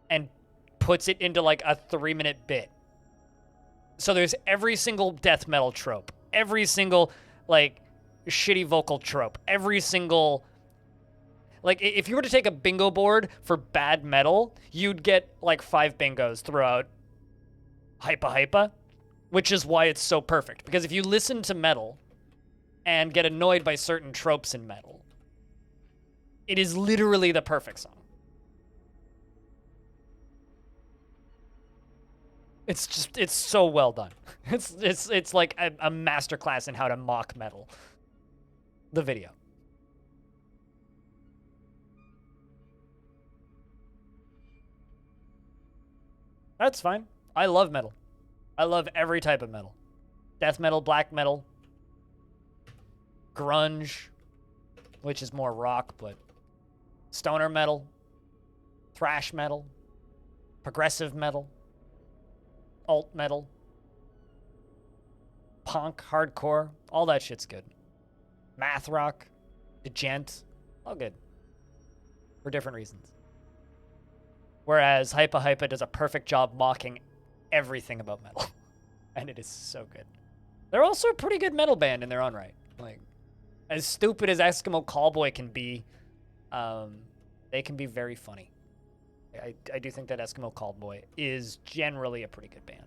and puts it into like a 3-minute bit. So there's every single death metal trope, every single like shitty vocal trope, every single... Like, if you were to take a bingo board for bad metal, you'd get, like, 5 bingos throughout Hypa Hypa, which is why it's so perfect. Because if you listen to metal and get annoyed by certain tropes in metal, it is literally the perfect song. It's just, it's so well done. It's like a masterclass in how to mock metal. The video. That's fine. I love metal. I love every type of metal. Death metal, black metal, grunge, which is more rock, but stoner metal, thrash metal, progressive metal, alt metal, punk, hardcore, all that shit's good. Math rock, djent, all good. For different reasons. Whereas Hypa Hypa does a perfect job mocking everything about metal. And it is so good. They're also a pretty good metal band in their own right. Like, as stupid as Eskimo Callboy can be, they can be very funny. I do think that Eskimo Callboy is generally a pretty good band.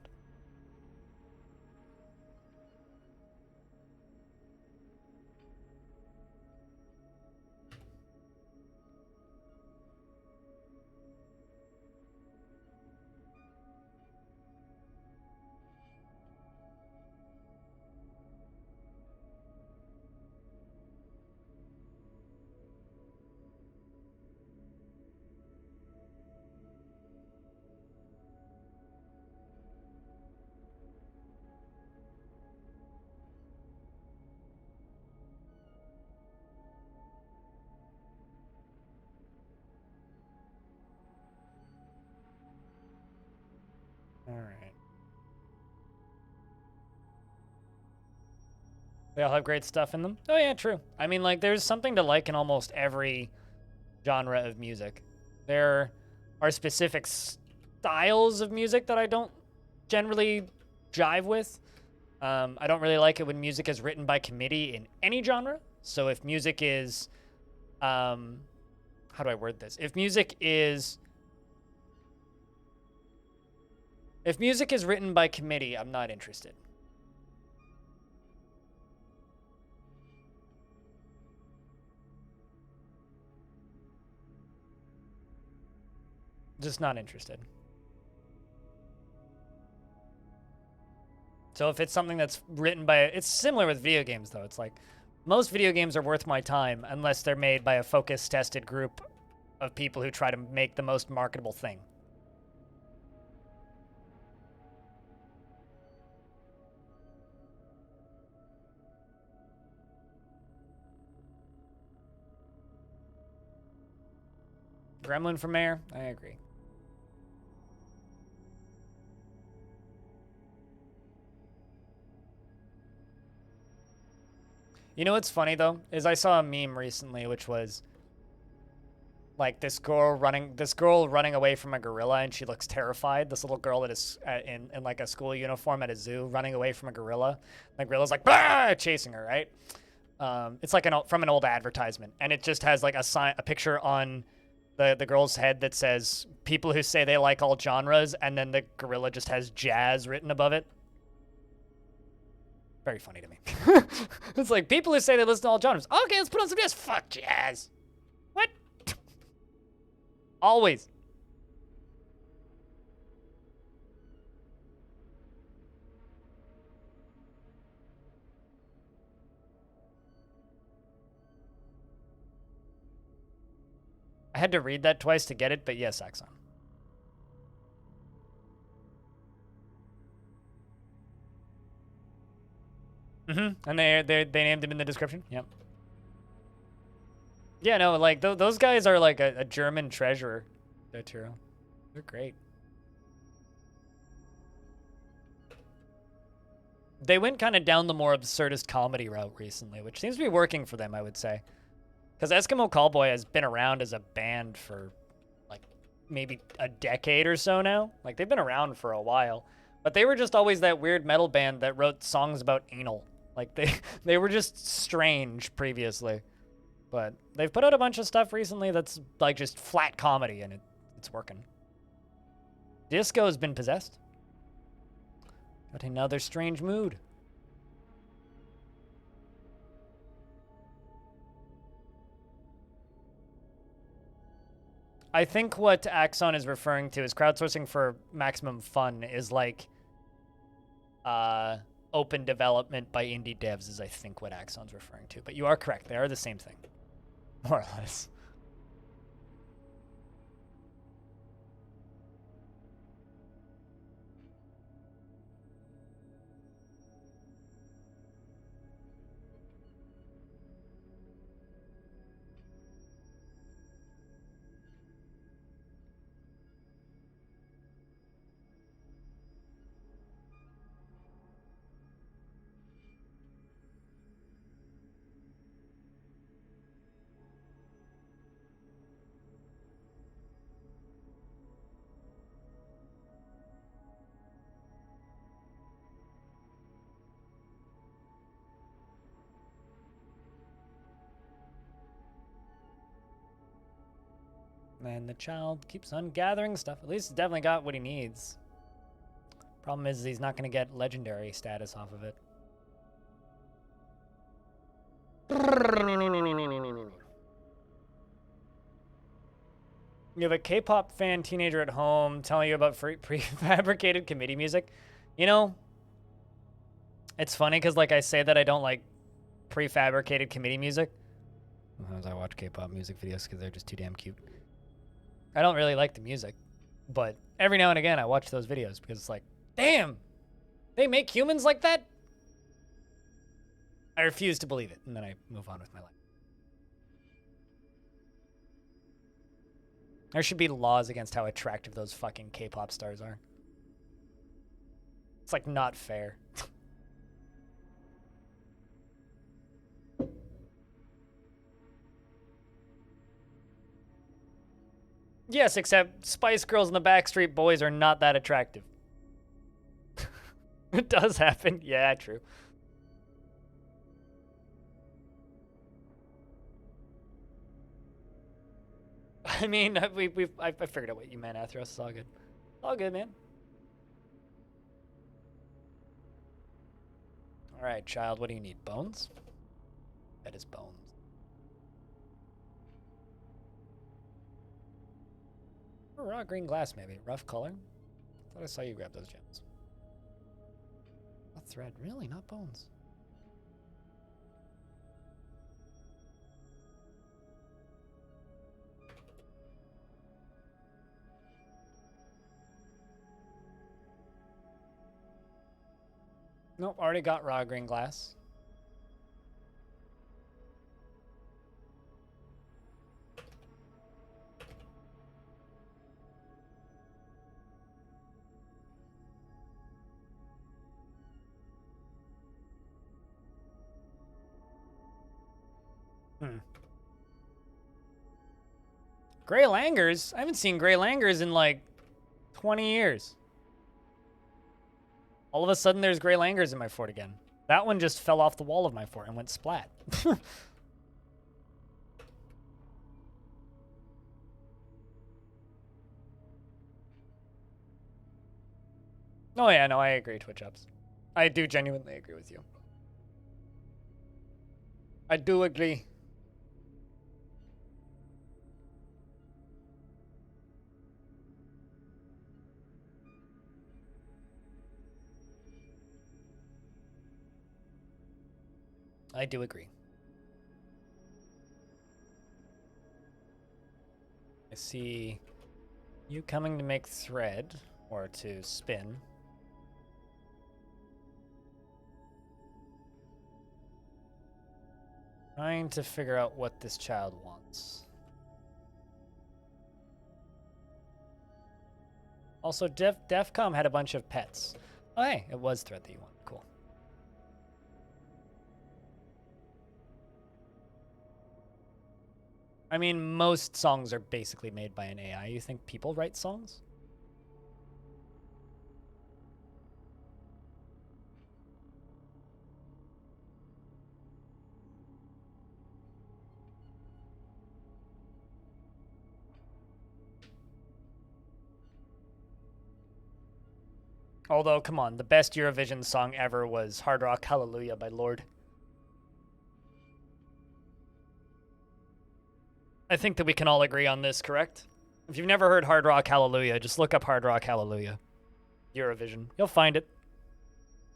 All right. They all have great stuff in them. Oh yeah, true. I mean, like, there's something to like in almost every genre of music. There are specific styles of music that I don't generally jive with. I don't really like it when music is written by committee in any genre. So if music is, how do I word this? If music is written by committee, I'm not interested. Just not interested. So if it's something that's written by, it's similar with video games though. It's like, most video games are worth my time unless they're made by a focus tested group of people who try to make the most marketable thing. Gremlin for mayor? I agree. You know what's funny though is I saw a meme recently which was like this girl running away from a gorilla and she looks terrified. This little girl that is in like a school uniform at a zoo running away from a gorilla. The gorilla's like bah! Chasing her, right? It's like from an old advertisement, and it just has like a picture on the girl's head that says people who say they like all genres, and then the gorilla just has jazz written above it. Very funny to me. It's like people who say they listen to all genres. Okay, let's put on some jazz. Fuck jazz. What? Always. I had to read that twice to get it, but yes, Axon. And they named him in the description. Yep. Yeah, no, like those guys are like a German treasure. They're great. They went kind of down the more absurdist comedy route recently, which seems to be working for them, I would say. Because Eskimo Callboy has been around as a band for like maybe a decade or so now. Like they've been around for a while, but they were just always that weird metal band that wrote songs about anal. Like they were just strange previously, but they've put out a bunch of stuff recently that's like just flat comedy, and it's working. Disco has been possessed. Got another strange mood. I think what Axon is referring to is crowdsourcing for maximum fun is like open development by indie devs is I think what Axon's referring to. But you are correct. They are the same thing, more or less. And the child keeps on gathering stuff. At least he's definitely got what he needs. Problem is he's not going to get legendary status off of it. You have a K-pop fan teenager at home telling you about prefabricated committee music. You know, it's funny because like I say that I don't like prefabricated committee music. Sometimes I watch K-pop music videos because they're just too damn cute. I don't really like the music, but every now and again I watch those videos because it's like, damn, they make humans like that? I refuse to believe it, and then I move on with my life. There should be laws against how attractive those fucking K-pop stars are. It's like not fair. Yes, except Spice Girls and the Backstreet Boys are not that attractive. It does happen. Yeah, true. I mean, I figured out what you meant, Athros. It's all good. All good, man. All right, child, what do you need? Bones? That is bones. Or raw green glass, maybe. Rough color? Thought I saw you grab those gems. A thread. Really? Not bones. Nope, already got raw green glass. Grey Langers? I haven't seen Grey Langers in like 20 years. All of a sudden, there's Grey Langers in my fort again. That one just fell off the wall of my fort and went splat. Oh yeah, no, I agree, Twitch ups. I do genuinely agree with you. I do agree. I do agree. I see you coming to make thread or to spin. Trying to figure out what this child wants. Also, DEFCOM had a bunch of pets. Oh, hey, it was thread that you wanted. Cool. I mean, most songs are basically made by an AI. You think people write songs? Although, come on, the best Eurovision song ever was Hard Rock Hallelujah by Lorde. I think that we can all agree on this, correct? If you've never heard Hard Rock Hallelujah, just look up Hard Rock Hallelujah. Eurovision. You'll find it.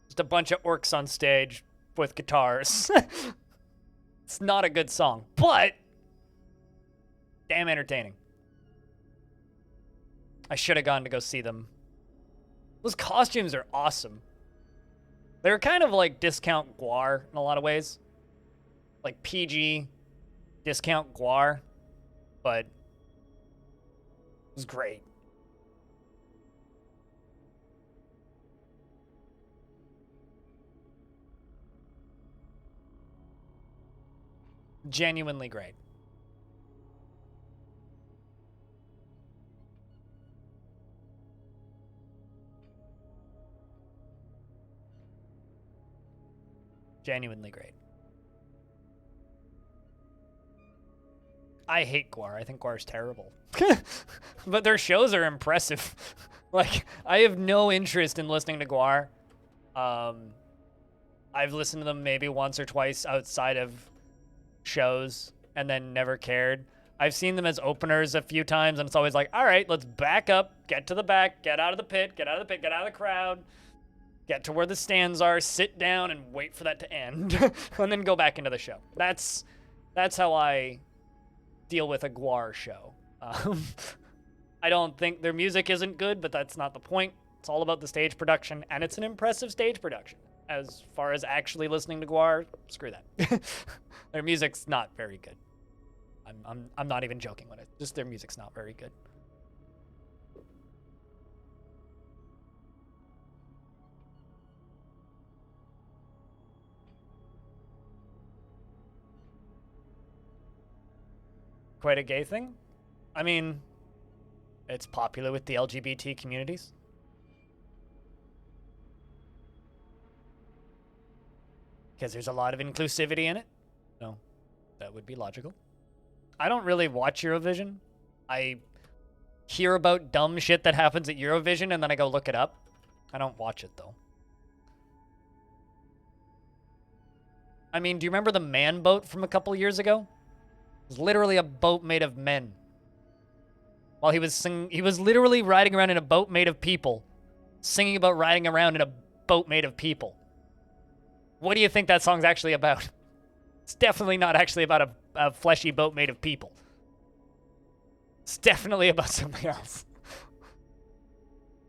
Just a bunch of orcs on stage with guitars. It's not a good song, but damn entertaining. I should have gone to go see them. Those costumes are awesome. They're kind of like discount Guar in a lot of ways. Like PG discount Guar, but it was great. Genuinely great. Genuinely great. I hate Guar. I think Guar's terrible. But their shows are impressive. Like, I have no interest in listening to Guar. I've listened to them maybe once or twice outside of shows and then never cared. I've seen them as openers a few times, and it's always like, all right, let's back up, get to the back, get out of the pit, get out of the pit, get out of the crowd. Get to where the stands are, sit down, and wait for that to end, and then go back into the show. That's how I deal with a Guar show. I don't think their music isn't good, but that's not the point. It's all about the stage production, and it's an impressive stage production. As far as actually listening to Guar, screw that. Their music's not very good. I'm not even joking when it. Just their music's not very good. Quite a gay thing? I mean, it's popular with the LGBT communities. Because there's a lot of inclusivity in it. So, that would be logical. I don't really watch Eurovision. I hear about dumb shit that happens at Eurovision and then I go look it up. I don't watch it, though. I mean, do you remember the man boat from a couple years ago? It was literally a boat made of men. While he was singing, he was literally riding around in a boat made of people, singing about riding around in a boat made of people. What do you think that song's actually about? It's definitely not actually about a fleshy boat made of people. It's definitely about something else.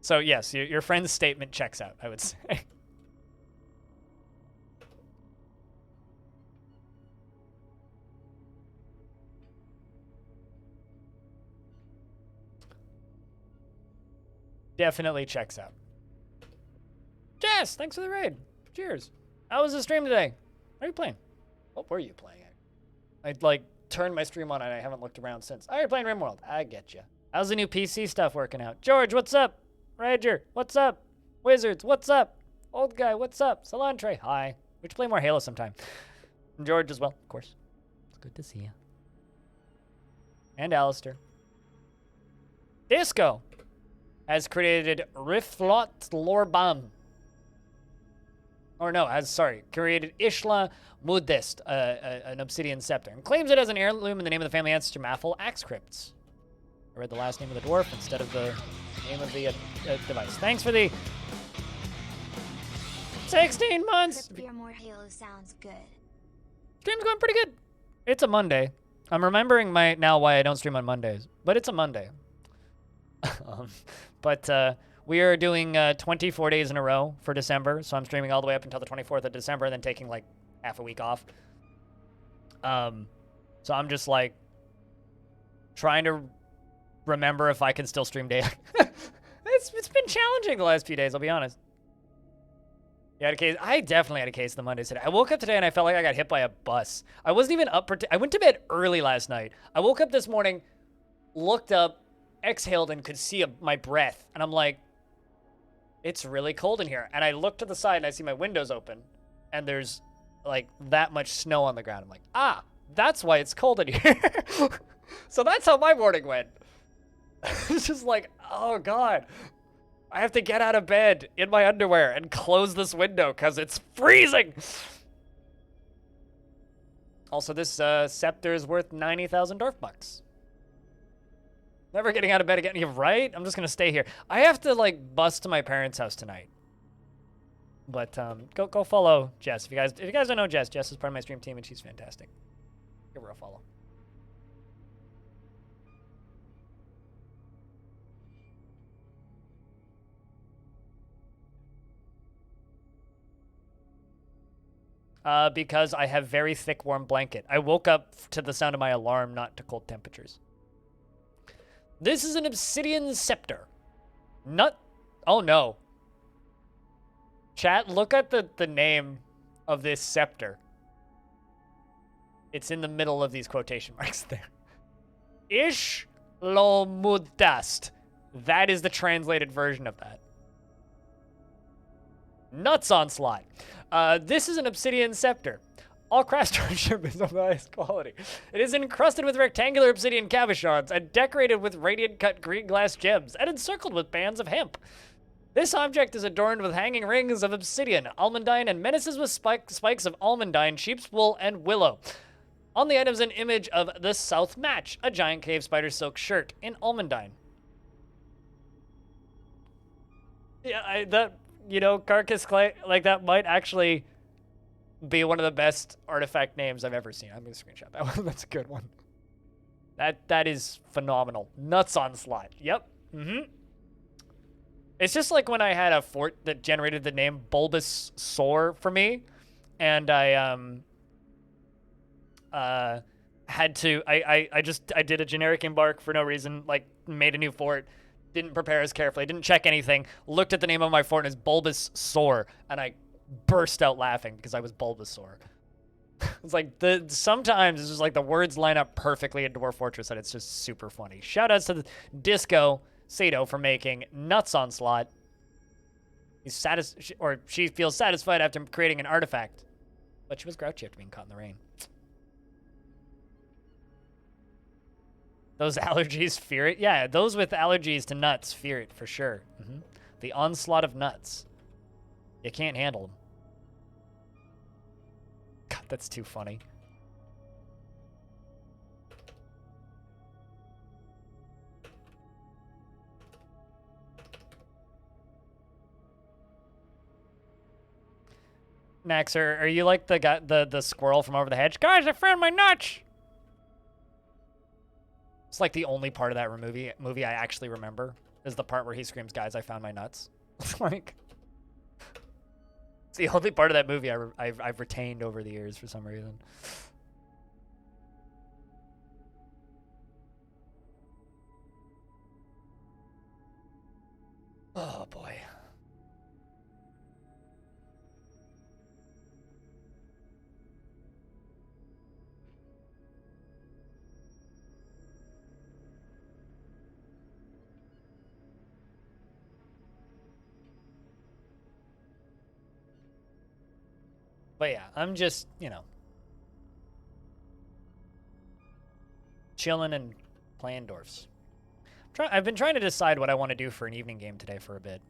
So yes, your friend's statement checks out, I would say. Definitely checks out. Jess, thanks for the raid. Cheers. How was the stream today? What are you playing? What were you playing? I'd like turned my stream on and I haven't looked around since. Oh, you're playing RimWorld. I get you. How's the new PC stuff working out? George, what's up? Rager, what's up? Wizards, what's up? Old guy, what's up? Salantre, hi. We should play more Halo sometime. And George as well, of course. It's good to see you. And Alistair. Disco has created Riflot Lorbam. Or no, created Ishla Mudist, an obsidian scepter, and claims it as an heirloom in the name of the family ancestor Maffel Axe Crypts. I read the last name of the dwarf instead of the name of the device. Thanks for the 16 months! More Halo sounds good. Stream's going pretty good. It's a Monday. I'm remembering now why I don't stream on Mondays, but it's a Monday. We are doing 24 days in a row for December, so I'm streaming all the way up until the 24th of December, and then taking like half a week off. So I'm just like trying to remember if I can still stream daily. It's been challenging the last few days, I'll be honest. I definitely had a case of the Mondays today. I woke up today and I felt like I got hit by a bus. I wasn't even up. I went to bed early last night. I woke up this morning, looked up, exhaled, and could see my breath. And I'm like, it's really cold in here. And I look to the side and I see my windows open. And there's like that much snow on the ground. I'm like, that's why it's cold in here. So that's how my morning went. It's just like, oh God. I have to get out of bed in my underwear and close this window because it's freezing. Also, this scepter is worth 90,000 Dwarf bucks. Never getting out of bed again. You're right. I'm just gonna stay here. I have to like bus to my parents' house tonight. But go follow Jess. If you guys don't know Jess is part of my stream team and she's fantastic. Give her a follow. Because I have very thick, warm blanket. I woke up to the sound of my alarm, not to cold temperatures. This is an obsidian scepter. Oh no. Chat, look at the name of this scepter. It's in the middle of these quotation marks there. Ishlomudast. That is the translated version of that. Nuts Onslaught. This is an obsidian scepter. All craftsmanship is of the highest quality. It is encrusted with rectangular obsidian cabochons and decorated with radiant cut green glass gems and encircled with bands of hemp. This object is adorned with hanging rings of obsidian, almandine, and menaces with spikes of almandine, sheep's wool, and willow. On the item is an image of the South Match, a giant cave spider silk shirt in almandine. Yeah, Carcass Clay, like that might actually be one of the best artifact names I've ever seen. I'm gonna screenshot that one. That's a good one. That is phenomenal. Nuts Onslaught. Yep. It's just like when I had a fort that generated the name Bulbous Sore for me, and I had to I did a generic embark for no reason, like made a new fort. Didn't prepare as carefully, didn't check anything, looked at the name of my fort and it's Bulbous Sore, and I burst out laughing because I was Bulbasaur. It's like, sometimes it's just like the words line up perfectly in Dwarf Fortress and it's just super funny. Shoutouts to the Disco Sato for making Nuts Onslaught. She feels satisfied after creating an artifact, but she was grouchy after being caught in the rain. Those allergies fear it? Yeah, those with allergies to nuts fear it for sure. The onslaught of nuts. You can't handle them. God, that's too funny. Max, are you like the squirrel from over the hedge? Guys, I found my nuts! It's like the only part of that movie I actually remember is the part where he screams, "Guys, I found my nuts." It's like, it's the only part of that movie I've retained over the years for some reason. Oh boy. But yeah, I'm just, you know, chilling and playing Dwarfs. I've been trying to decide what I want to do for an evening game today for a bit.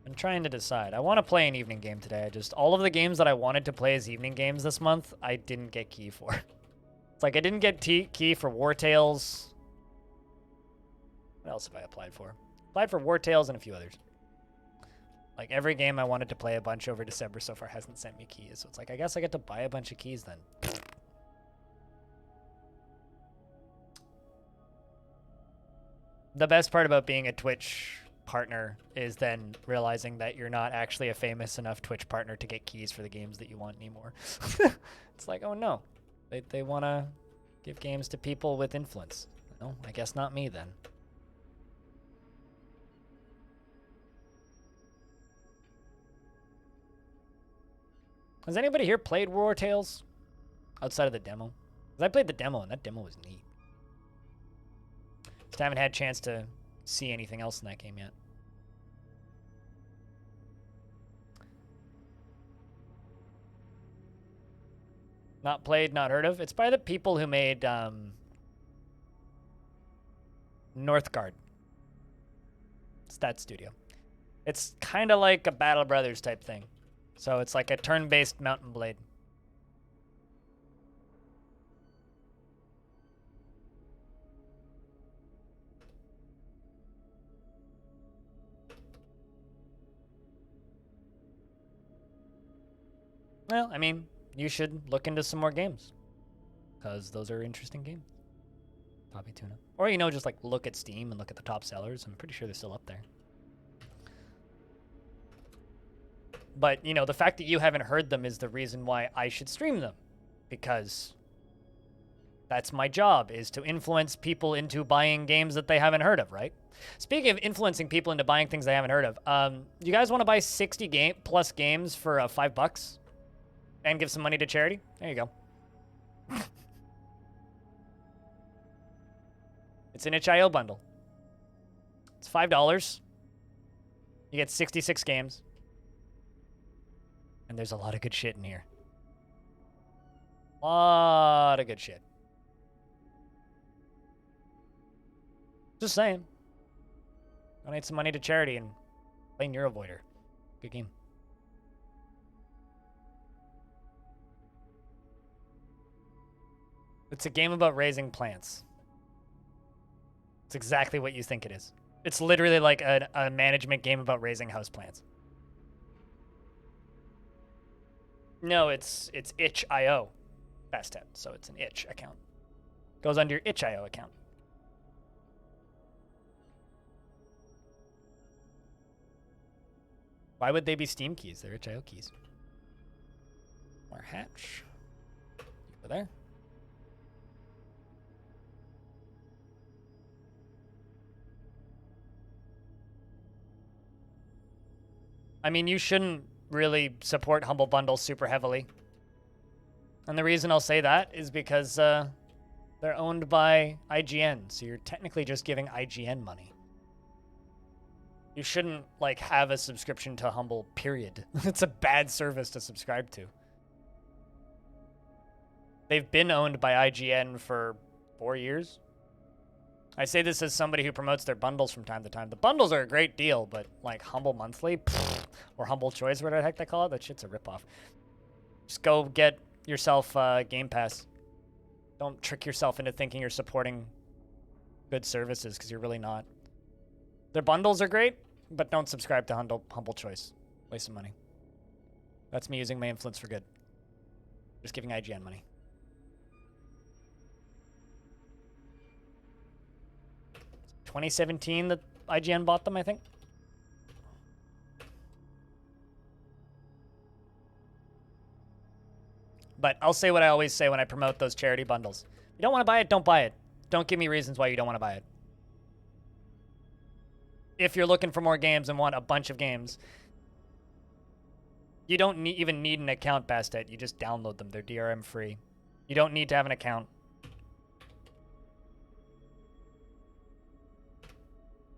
I'm trying to decide. I want to play an evening game today. Just all of the games that I wanted to play as evening games this month, I didn't get key for. It's like I didn't get key for War Tales. What else have I applied for? Applied for War Tales and a few others. Like every game I wanted to play a bunch over December so far hasn't sent me keys. So it's like, I guess I get to buy a bunch of keys then. The best part about being a Twitch partner is then realizing that you're not actually a famous enough Twitch partner to get keys for the games that you want anymore. It's like, oh no, they want to give games to people with influence. No, I guess not me then. Has anybody here played War Tales outside of the demo? Because I played the demo and that demo was neat. Just haven't had a chance to see anything else in that game yet. Not played, not heard of. It's by the people who made Northgard. It's that studio. It's kind of like a Battle Brothers type thing. So it's like a turn-based Mountain Blade. Well, I mean, you should look into some more games. Because those are interesting games. Poppy Tuna. Or, you know, just like look at Steam and look at the top sellers. I'm pretty sure they're still up there. But, you know, the fact that you haven't heard them is the reason why I should stream them. Because that's my job, is to influence people into buying games that they haven't heard of, right? Speaking of influencing people into buying things they haven't heard of, you guys want to buy 60 plus games for $5? And give some money to charity? There you go. It's an itch.io bundle. It's $5. You get 66 games. And there's a lot of good shit in here. A lot of good shit. Just saying. Donate some money to charity and play Neurovoider. Good game. It's a game about raising plants. It's exactly what you think it is. It's literally like a management game about raising houseplants. No, it's itch.io. Bastet, so it's an itch account. Goes under your itch.io account. Why would they be Steam keys? They're itch.io keys. More hatch. Over there. I mean, you shouldn't really support Humble Bundle super heavily. And the reason I'll say that is because they're owned by IGN, so you're technically just giving IGN money. You shouldn't, like, have a subscription to Humble, period. It's a bad service to subscribe to. They've been owned by IGN for 4 years. I say this as somebody who promotes their bundles from time to time. The bundles are a great deal, but like Humble Monthly, or Humble Choice, whatever the heck they call it, that shit's a ripoff. Just go get yourself Game Pass. Don't trick yourself into thinking you're supporting good services, because you're really not. Their bundles are great, but don't subscribe to Humble Choice. Waste some money. That's me using my influence for good. Just giving IGN money. In 2017 that IGN bought them, I think. But I'll say what I always say when I promote those charity bundles. If you don't want to buy it, don't buy it. Don't give me reasons why you don't want to buy it. If you're looking for more games and want a bunch of games, you don't even need an account, Bastet. You just download them. They're DRM free. You don't need to have an account.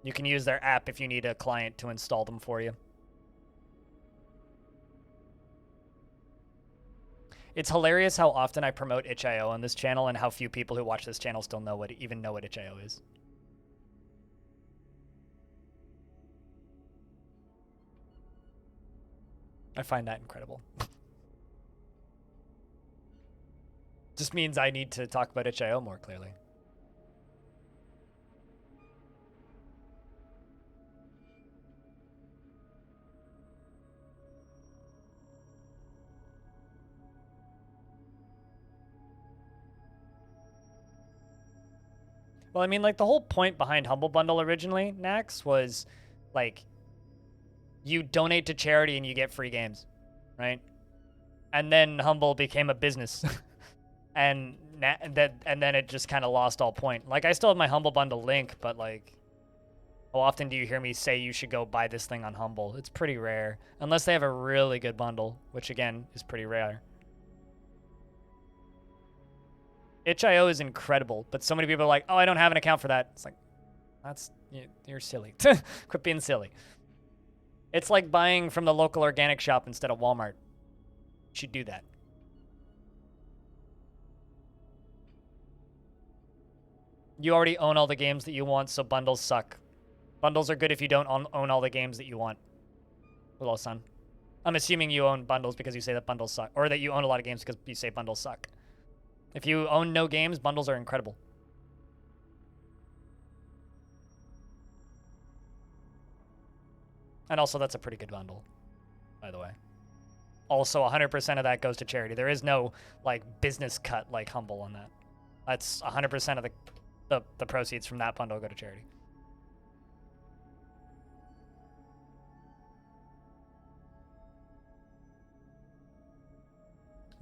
You can use their app if you need a client to install them for you. It's hilarious how often I promote itch.io on this channel and how few people who watch this channel still even know what itch.io is. I find that incredible. Just means I need to talk about itch.io more clearly. Well, I mean, like, the whole point behind Humble Bundle originally, Nax, was, like, you donate to charity and you get free games, right? And then Humble became a business. and then it just kind of lost all point. Like, I still have my Humble Bundle link, but, like, how often do you hear me say you should go buy this thing on Humble? It's pretty rare. Unless they have a really good bundle, which, again, is pretty rare. itch.io is incredible, but so many people are like, oh, I don't have an account for that. It's like, you're silly. Quit being silly. It's like buying from the local organic shop instead of Walmart. You should do that. You already own all the games that you want, so bundles suck. Bundles are good if you don't own all the games that you want. Hello, son. I'm assuming you own bundles because you say that bundles suck, or that you own a lot of games because you say bundles suck. If you own no games, bundles are incredible. And also, that's a pretty good bundle, by the way. Also, 100% of that goes to charity. There is no, like, business cut like Humble on that. That's 100% of the proceeds from that bundle go to charity.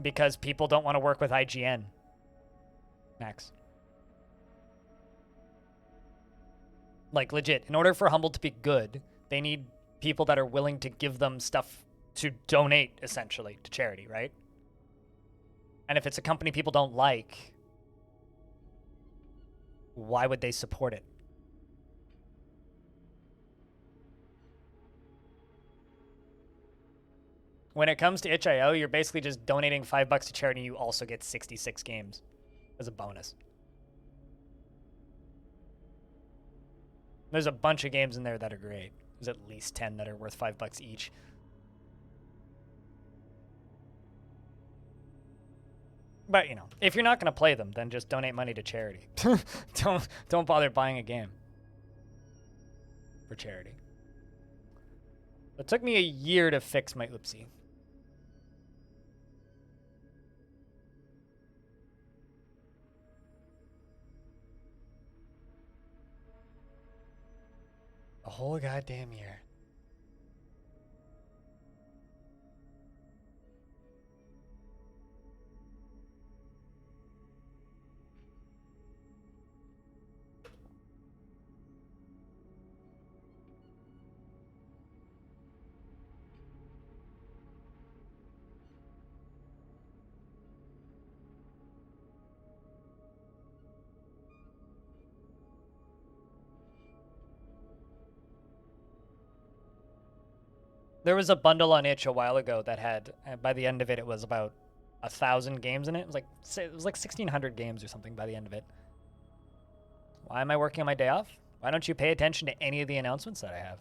Because people don't want to work with IGN. Max. Like, legit, in order for Humble to be good, they need people that are willing to give them stuff to donate, essentially, to charity, right? And if it's a company people don't like, why would they support it? When it comes to itch.io, you're basically just donating $5 to charity, and you also get 66 games as a bonus. There's a bunch of games in there that are great. There's at least 10 that are worth $5 each. But, you know, if you're not going to play them, then just donate money to charity. Don't bother buying a game for charity. It took me a year to fix my oopsie. A whole goddamn year. There was a bundle on itch a while ago that had, by the end of it, it was about 1,000 games in it. It was like 1,600 games or something by the end of it. Why am I working on my day off? Why don't you pay attention to any of the announcements that I have?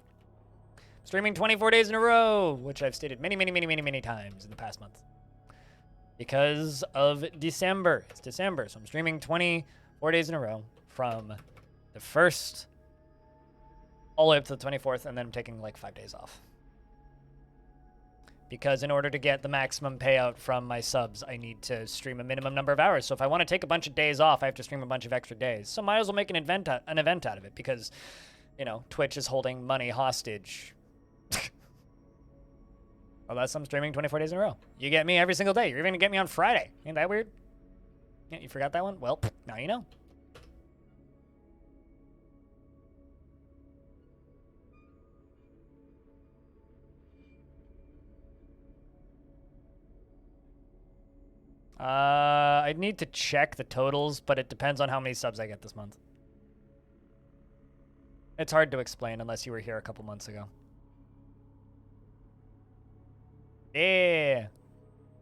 Streaming 24 days in a row, which I've stated many times in the past month. Because of December. It's December, so I'm streaming 24 days in a row from the 1st all the way up to the 24th, and then I'm taking like 5 days off. Because in order to get the maximum payout from my subs, I need to stream a minimum number of hours. So if I want to take a bunch of days off, I have to stream a bunch of extra days. So might as well make an event out of it because, you know, Twitch is holding money hostage. Unless I'm streaming 24 days in a row. You get me every single day. You're even going to get me on Friday. Ain't that weird? Yeah, you forgot that one? Well, now you know. I'd need to check the totals, but it depends on how many subs I get this month. It's hard to explain unless you were here a couple months ago. Yeah.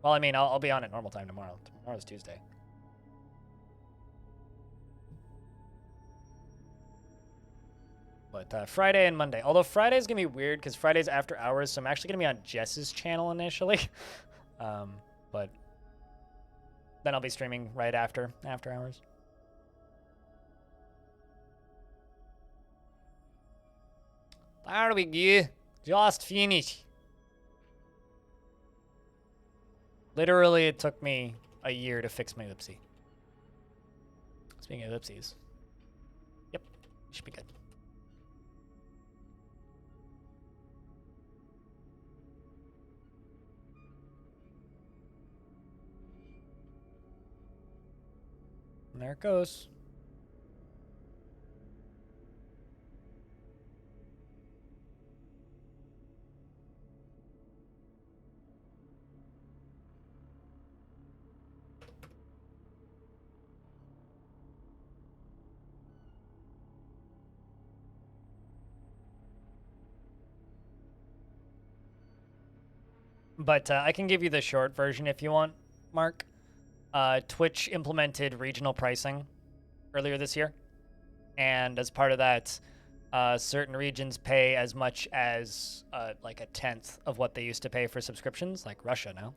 Well, I mean, I'll be on at normal time tomorrow. Tomorrow's Tuesday. But Friday and Monday. Although Friday's going to be weird because Friday's after hours, so I'm actually going to be on Jess's channel initially. But then I'll be streaming right after hours. There we go. Just finished. Literally, it took me a year to fix my ellipse. Speaking of ellipses. Yep, should be good. And there it goes. But I can give you the short version if you want, Mark. Twitch implemented regional pricing earlier this year. And as part of that, certain regions pay as much as like a tenth of what they used to pay for subscriptions, like Russia now.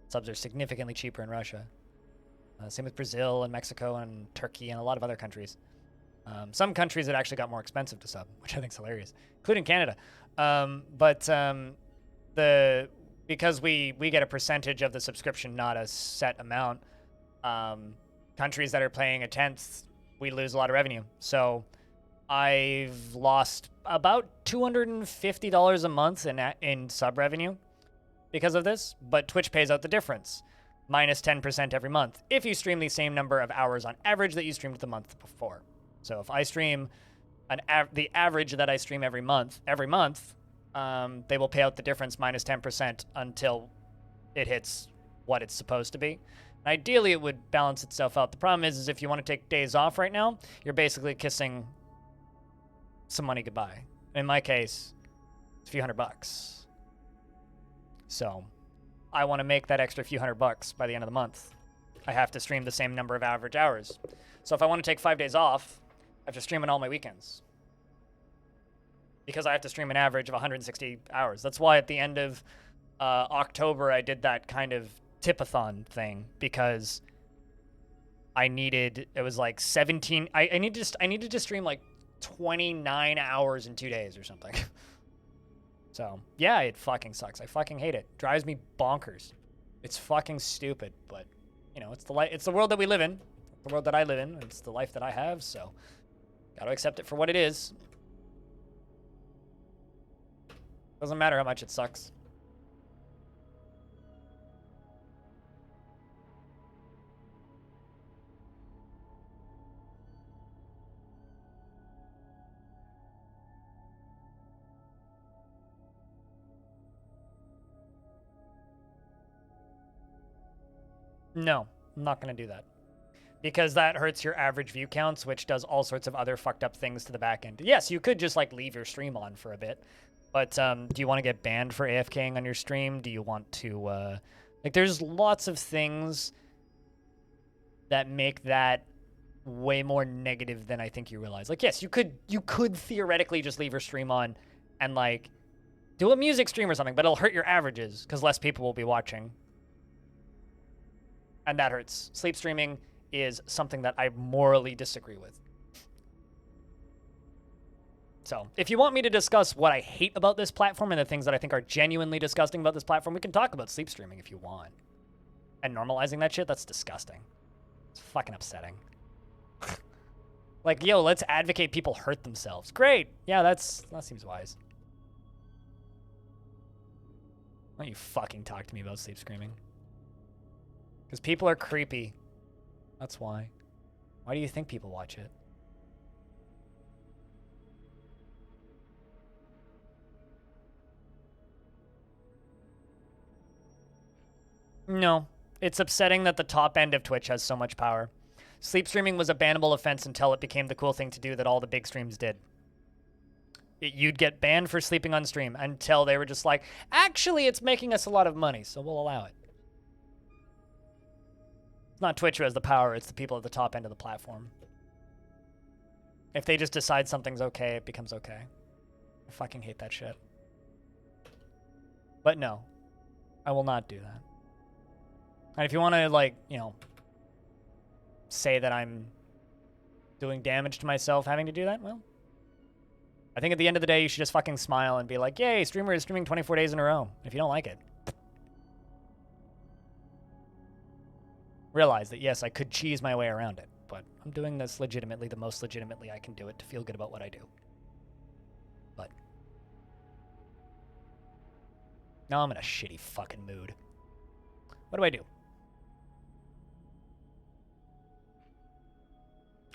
Subs are significantly cheaper in Russia. Same with Brazil and Mexico and Turkey and a lot of other countries. Some countries it actually got more expensive to sub, which I think is hilarious, including Canada. Because we get a percentage of the subscription, not a set amount, countries that are paying a tenth, we lose a lot of revenue. So I've lost about $250 a month in sub revenue because of this, but Twitch pays out the difference, minus 10% every month, if you stream the same number of hours on average that you streamed the month before. So if I stream the average that I stream every month, they will pay out the difference minus 10% until it hits what it's supposed to be. Ideally, it would balance itself out. The problem is if you want to take days off right now, you're basically kissing some money goodbye. In my case, it's a few $100. So I want to make that extra few $100 by the end of the month. I have to stream the same number of average hours. So if I want to take 5 days off, I have to stream on all my weekends, because I have to stream an average of 160 hours. That's why at the end of October, I did that kind of tip-a-thon thing, because it was like 17, I needed to stream like 29 hours in 2 days or something. So yeah, it fucking sucks. I fucking hate it. Drives me bonkers. It's fucking stupid, but you know, it's the world that we live in, the world that I live in. It's the life that I have, so gotta accept it for what it is. Doesn't matter how much it sucks. No, I'm not going to do that, because that hurts your average view counts, which does all sorts of other fucked up things to the back end. Yes, you could just like leave your stream on for a bit, but do you want to get banned for AFKing on your stream? Do you want to like, there's lots of things that make that way more negative than I think you realize. Like, yes, you could theoretically just leave your stream on and like do a music stream or something, but it'll hurt your averages because less people will be watching. And that hurts. Sleep streaming is something that I morally disagree with. So if you want me to discuss what I hate about this platform and the things that I think are genuinely disgusting about this platform, we can talk about sleep streaming if you want. And normalizing that shit, that's disgusting. It's fucking upsetting. Like, yo, let's advocate people hurt themselves. Great. Yeah, that seems wise. Why don't you fucking talk to me about sleep streaming? Because people are creepy. That's why. Why do you think people watch it? No. It's upsetting that the top end of Twitch has so much power. Sleep streaming was a bannable offense until it became the cool thing to do that all the big streams did. You'd get banned for sleeping on stream until they were just like, actually, it's making us a lot of money, so we'll allow it. It's not Twitch who has the power, it's the people at the top end of the platform. If they just decide something's okay, it becomes okay. I fucking hate that shit. But no, I will not do that. And if you want to, like, you know, say that I'm doing damage to myself having to do that, well, I think at the end of the day, you should just fucking smile and be like, yay, streamer is streaming 24 days in a row. If you don't like it, realize that, yes, I could cheese my way around it, but I'm doing this legitimately, the most legitimately I can do it to feel good about what I do. But now I'm in a shitty fucking mood. What do I do?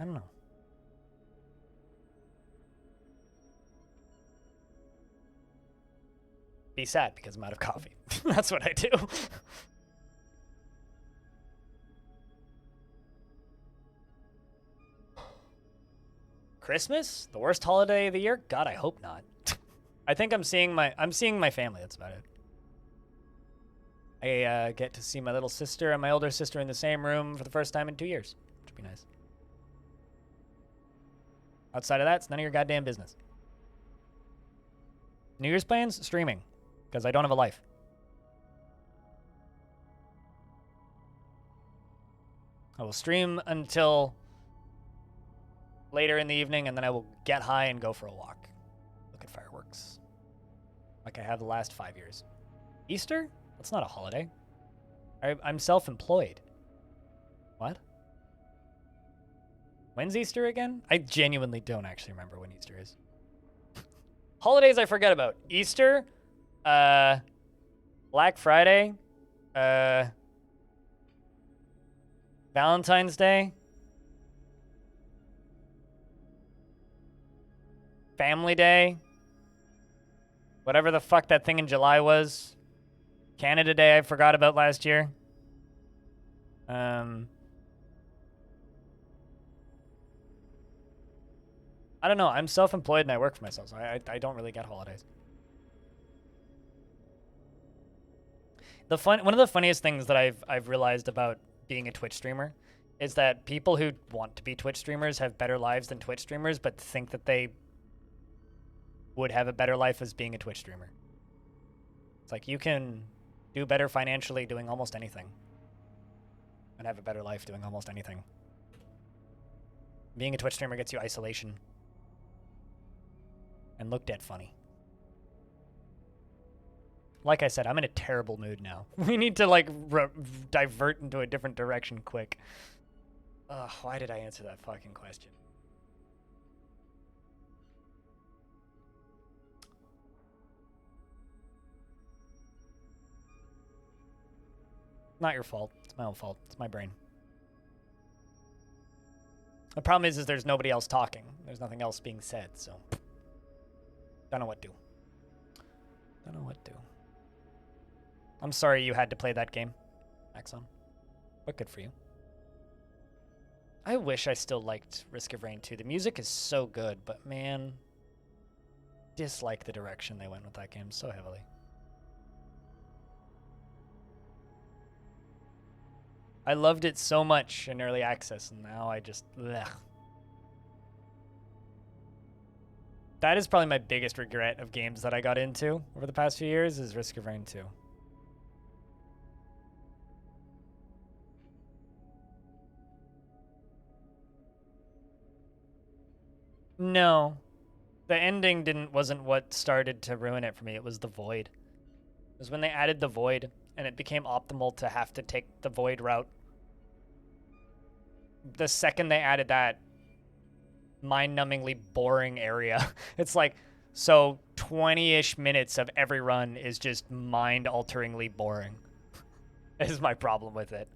I don't know. Be sad because I'm out of coffee. That's what I do. Christmas? The worst holiday of the year? God, I hope not. I think I'm seeing my family. That's about it. I get to see my little sister and my older sister in the same room for the first time in 2 years, which would be nice. Outside of that, it's none of your goddamn business. New Year's plans? Streaming, because I don't have a life. I will stream until later in the evening, and then I will get high and go for a walk. Look at fireworks. Like I have the last 5 years. Easter? That's not a holiday. I'm self-employed. What? When's Easter again? I genuinely don't actually remember when Easter is. Holidays I forget about. Easter, Black Friday, Valentine's Day, Family Day, whatever the fuck that thing in July was, Canada Day I forgot about last year. I don't know. I'm self-employed and I work for myself, so I don't really get holidays. One of the funniest things that I've realized about being a Twitch streamer is that people who want to be Twitch streamers have better lives than Twitch streamers, but think that they would have a better life as being a Twitch streamer. It's like you can do better financially doing almost anything and have a better life doing almost anything. Being a Twitch streamer gets you isolation and look dead funny. Like I said, I'm in a terrible mood now. We need to, like, divert into a different direction quick. Ugh, why did I answer that fucking question? Not your fault. It's my own fault. It's my brain. The problem is there's nobody else talking. There's nothing else being said, so... Don't know what to do. Don't know what to do. I'm sorry you had to play that game, Axon. But good for you. I wish I still liked Risk of Rain 2. The music is so good, but man... dislike the direction they went with that game so heavily. I loved it so much in early access, and now I just... Blech. That is probably my biggest regret of games that I got into over the past few years, is Risk of Rain 2. No. The ending wasn't what started to ruin it for me. It was the void. It was when they added the void, and it became optimal to have to take the void route. The second they added that mind-numbingly boring area, it's like, so 20-ish minutes of every run is just mind-alteringly boring. Is my problem with it.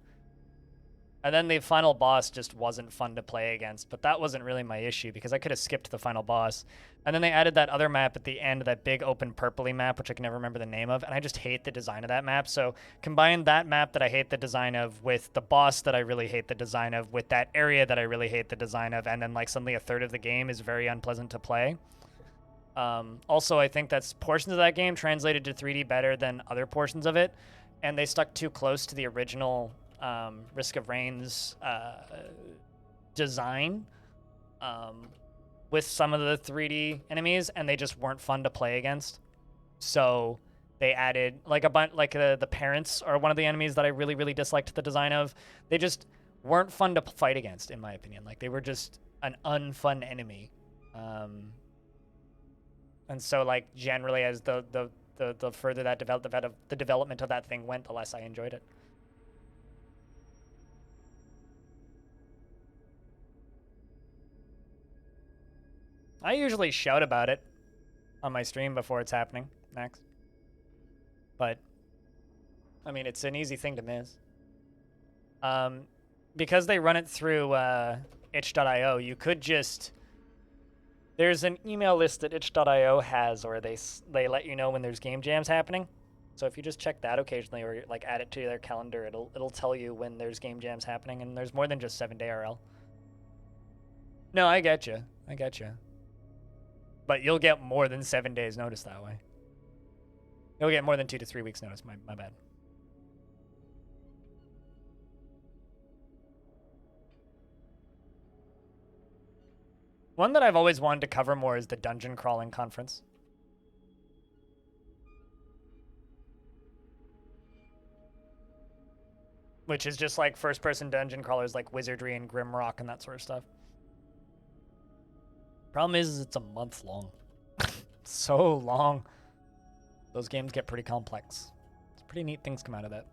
And then the final boss just wasn't fun to play against, but that wasn't really my issue because I could have skipped the final boss. And then they added that other map at the end, that big open purpley map, which I can never remember the name of, and I just hate the design of that map. So combine that map that I hate the design of with the boss that I really hate the design of, with that area that I really hate the design of, and then like suddenly a third of the game is very unpleasant to play. Also, I think that's portions of that game translated to 3D better than other portions of it, and they stuck too close to the original Risk of Rain's design with some of the 3D enemies, and they just weren't fun to play against. So they added like a bunch, like the parents are one of the enemies that I really, really disliked the design of. They just weren't fun to fight against, in my opinion. Like they were just an unfun enemy. And so like generally as the further that the development of that thing went, the less I enjoyed it. I usually shout about it on my stream before it's happening next. But, I mean, it's an easy thing to miss. Because they run it through itch.io, you could just... There's an email list that itch.io has where they let you know when there's game jams happening. So if you just check that occasionally or like add it to their calendar, it'll tell you when there's game jams happening, and there's more than just 7-day RL. No, I get you. I get you. But you'll get more than 7 days notice that way. You'll get more than 2 to 3 weeks notice. My bad. One that I've always wanted to cover more is the dungeon crawling conference. Which is just like first-person dungeon crawlers like Wizardry and Grimrock and that sort of stuff. Problem is it's a month long. So long. Those games get pretty complex. It's pretty neat things come out of that.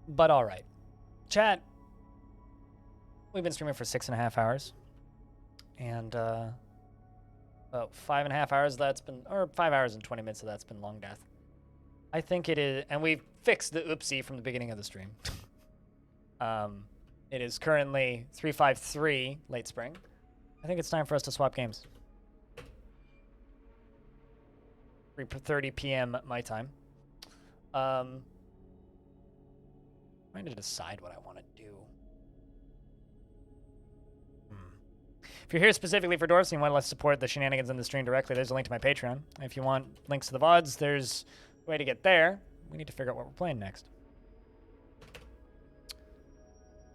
But all right. Chat, we've been streaming for 6.5 hours. And about 5.5 hours that's been, or 5 hours and 20 minutes of that's been Longdeath. I think it is, and we've fixed the oopsie from the beginning of the stream. It is currently 3:53 late spring. I think it's time for us to swap games. 3:30 p.m. my time. Trying to decide what I want to do. If you're here specifically for Dwarf and you want to support the shenanigans in the stream directly, there's a link to my Patreon. If you want links to the VODs, there's a way to get there. We need to figure out what we're playing next.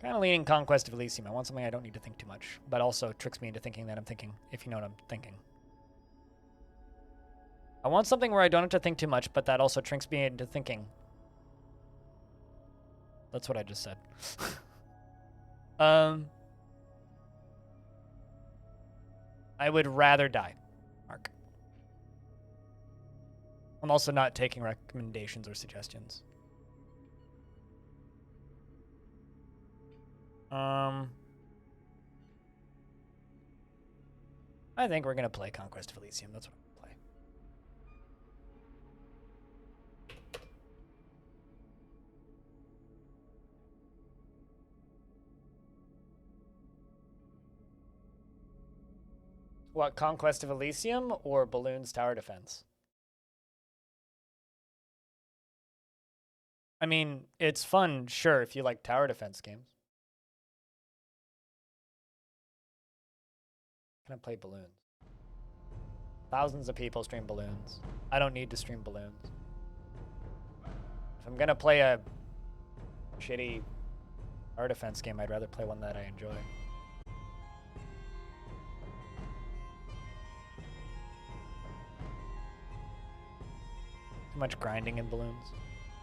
Kind of leaning Conquest of Elysium. I want something I don't need to think too much, but also tricks me into thinking that I'm thinking, if you know what I'm thinking. I want something where I don't have to think too much, but that also tricks me into thinking. That's what I just said. I would rather die, Mark. I'm also not taking recommendations or suggestions. I think we're going to play Conquest of Elysium. That's what I'm going to play. What, Conquest of Elysium or Balloons Tower Defense? I mean, it's fun, sure, if you like tower defense games. Can I play Balloons? Thousands of people stream Balloons. I don't need to stream Balloons. If I'm gonna play a shitty tower defense game, I'd rather play one that I enjoy. Too much grinding in Balloons.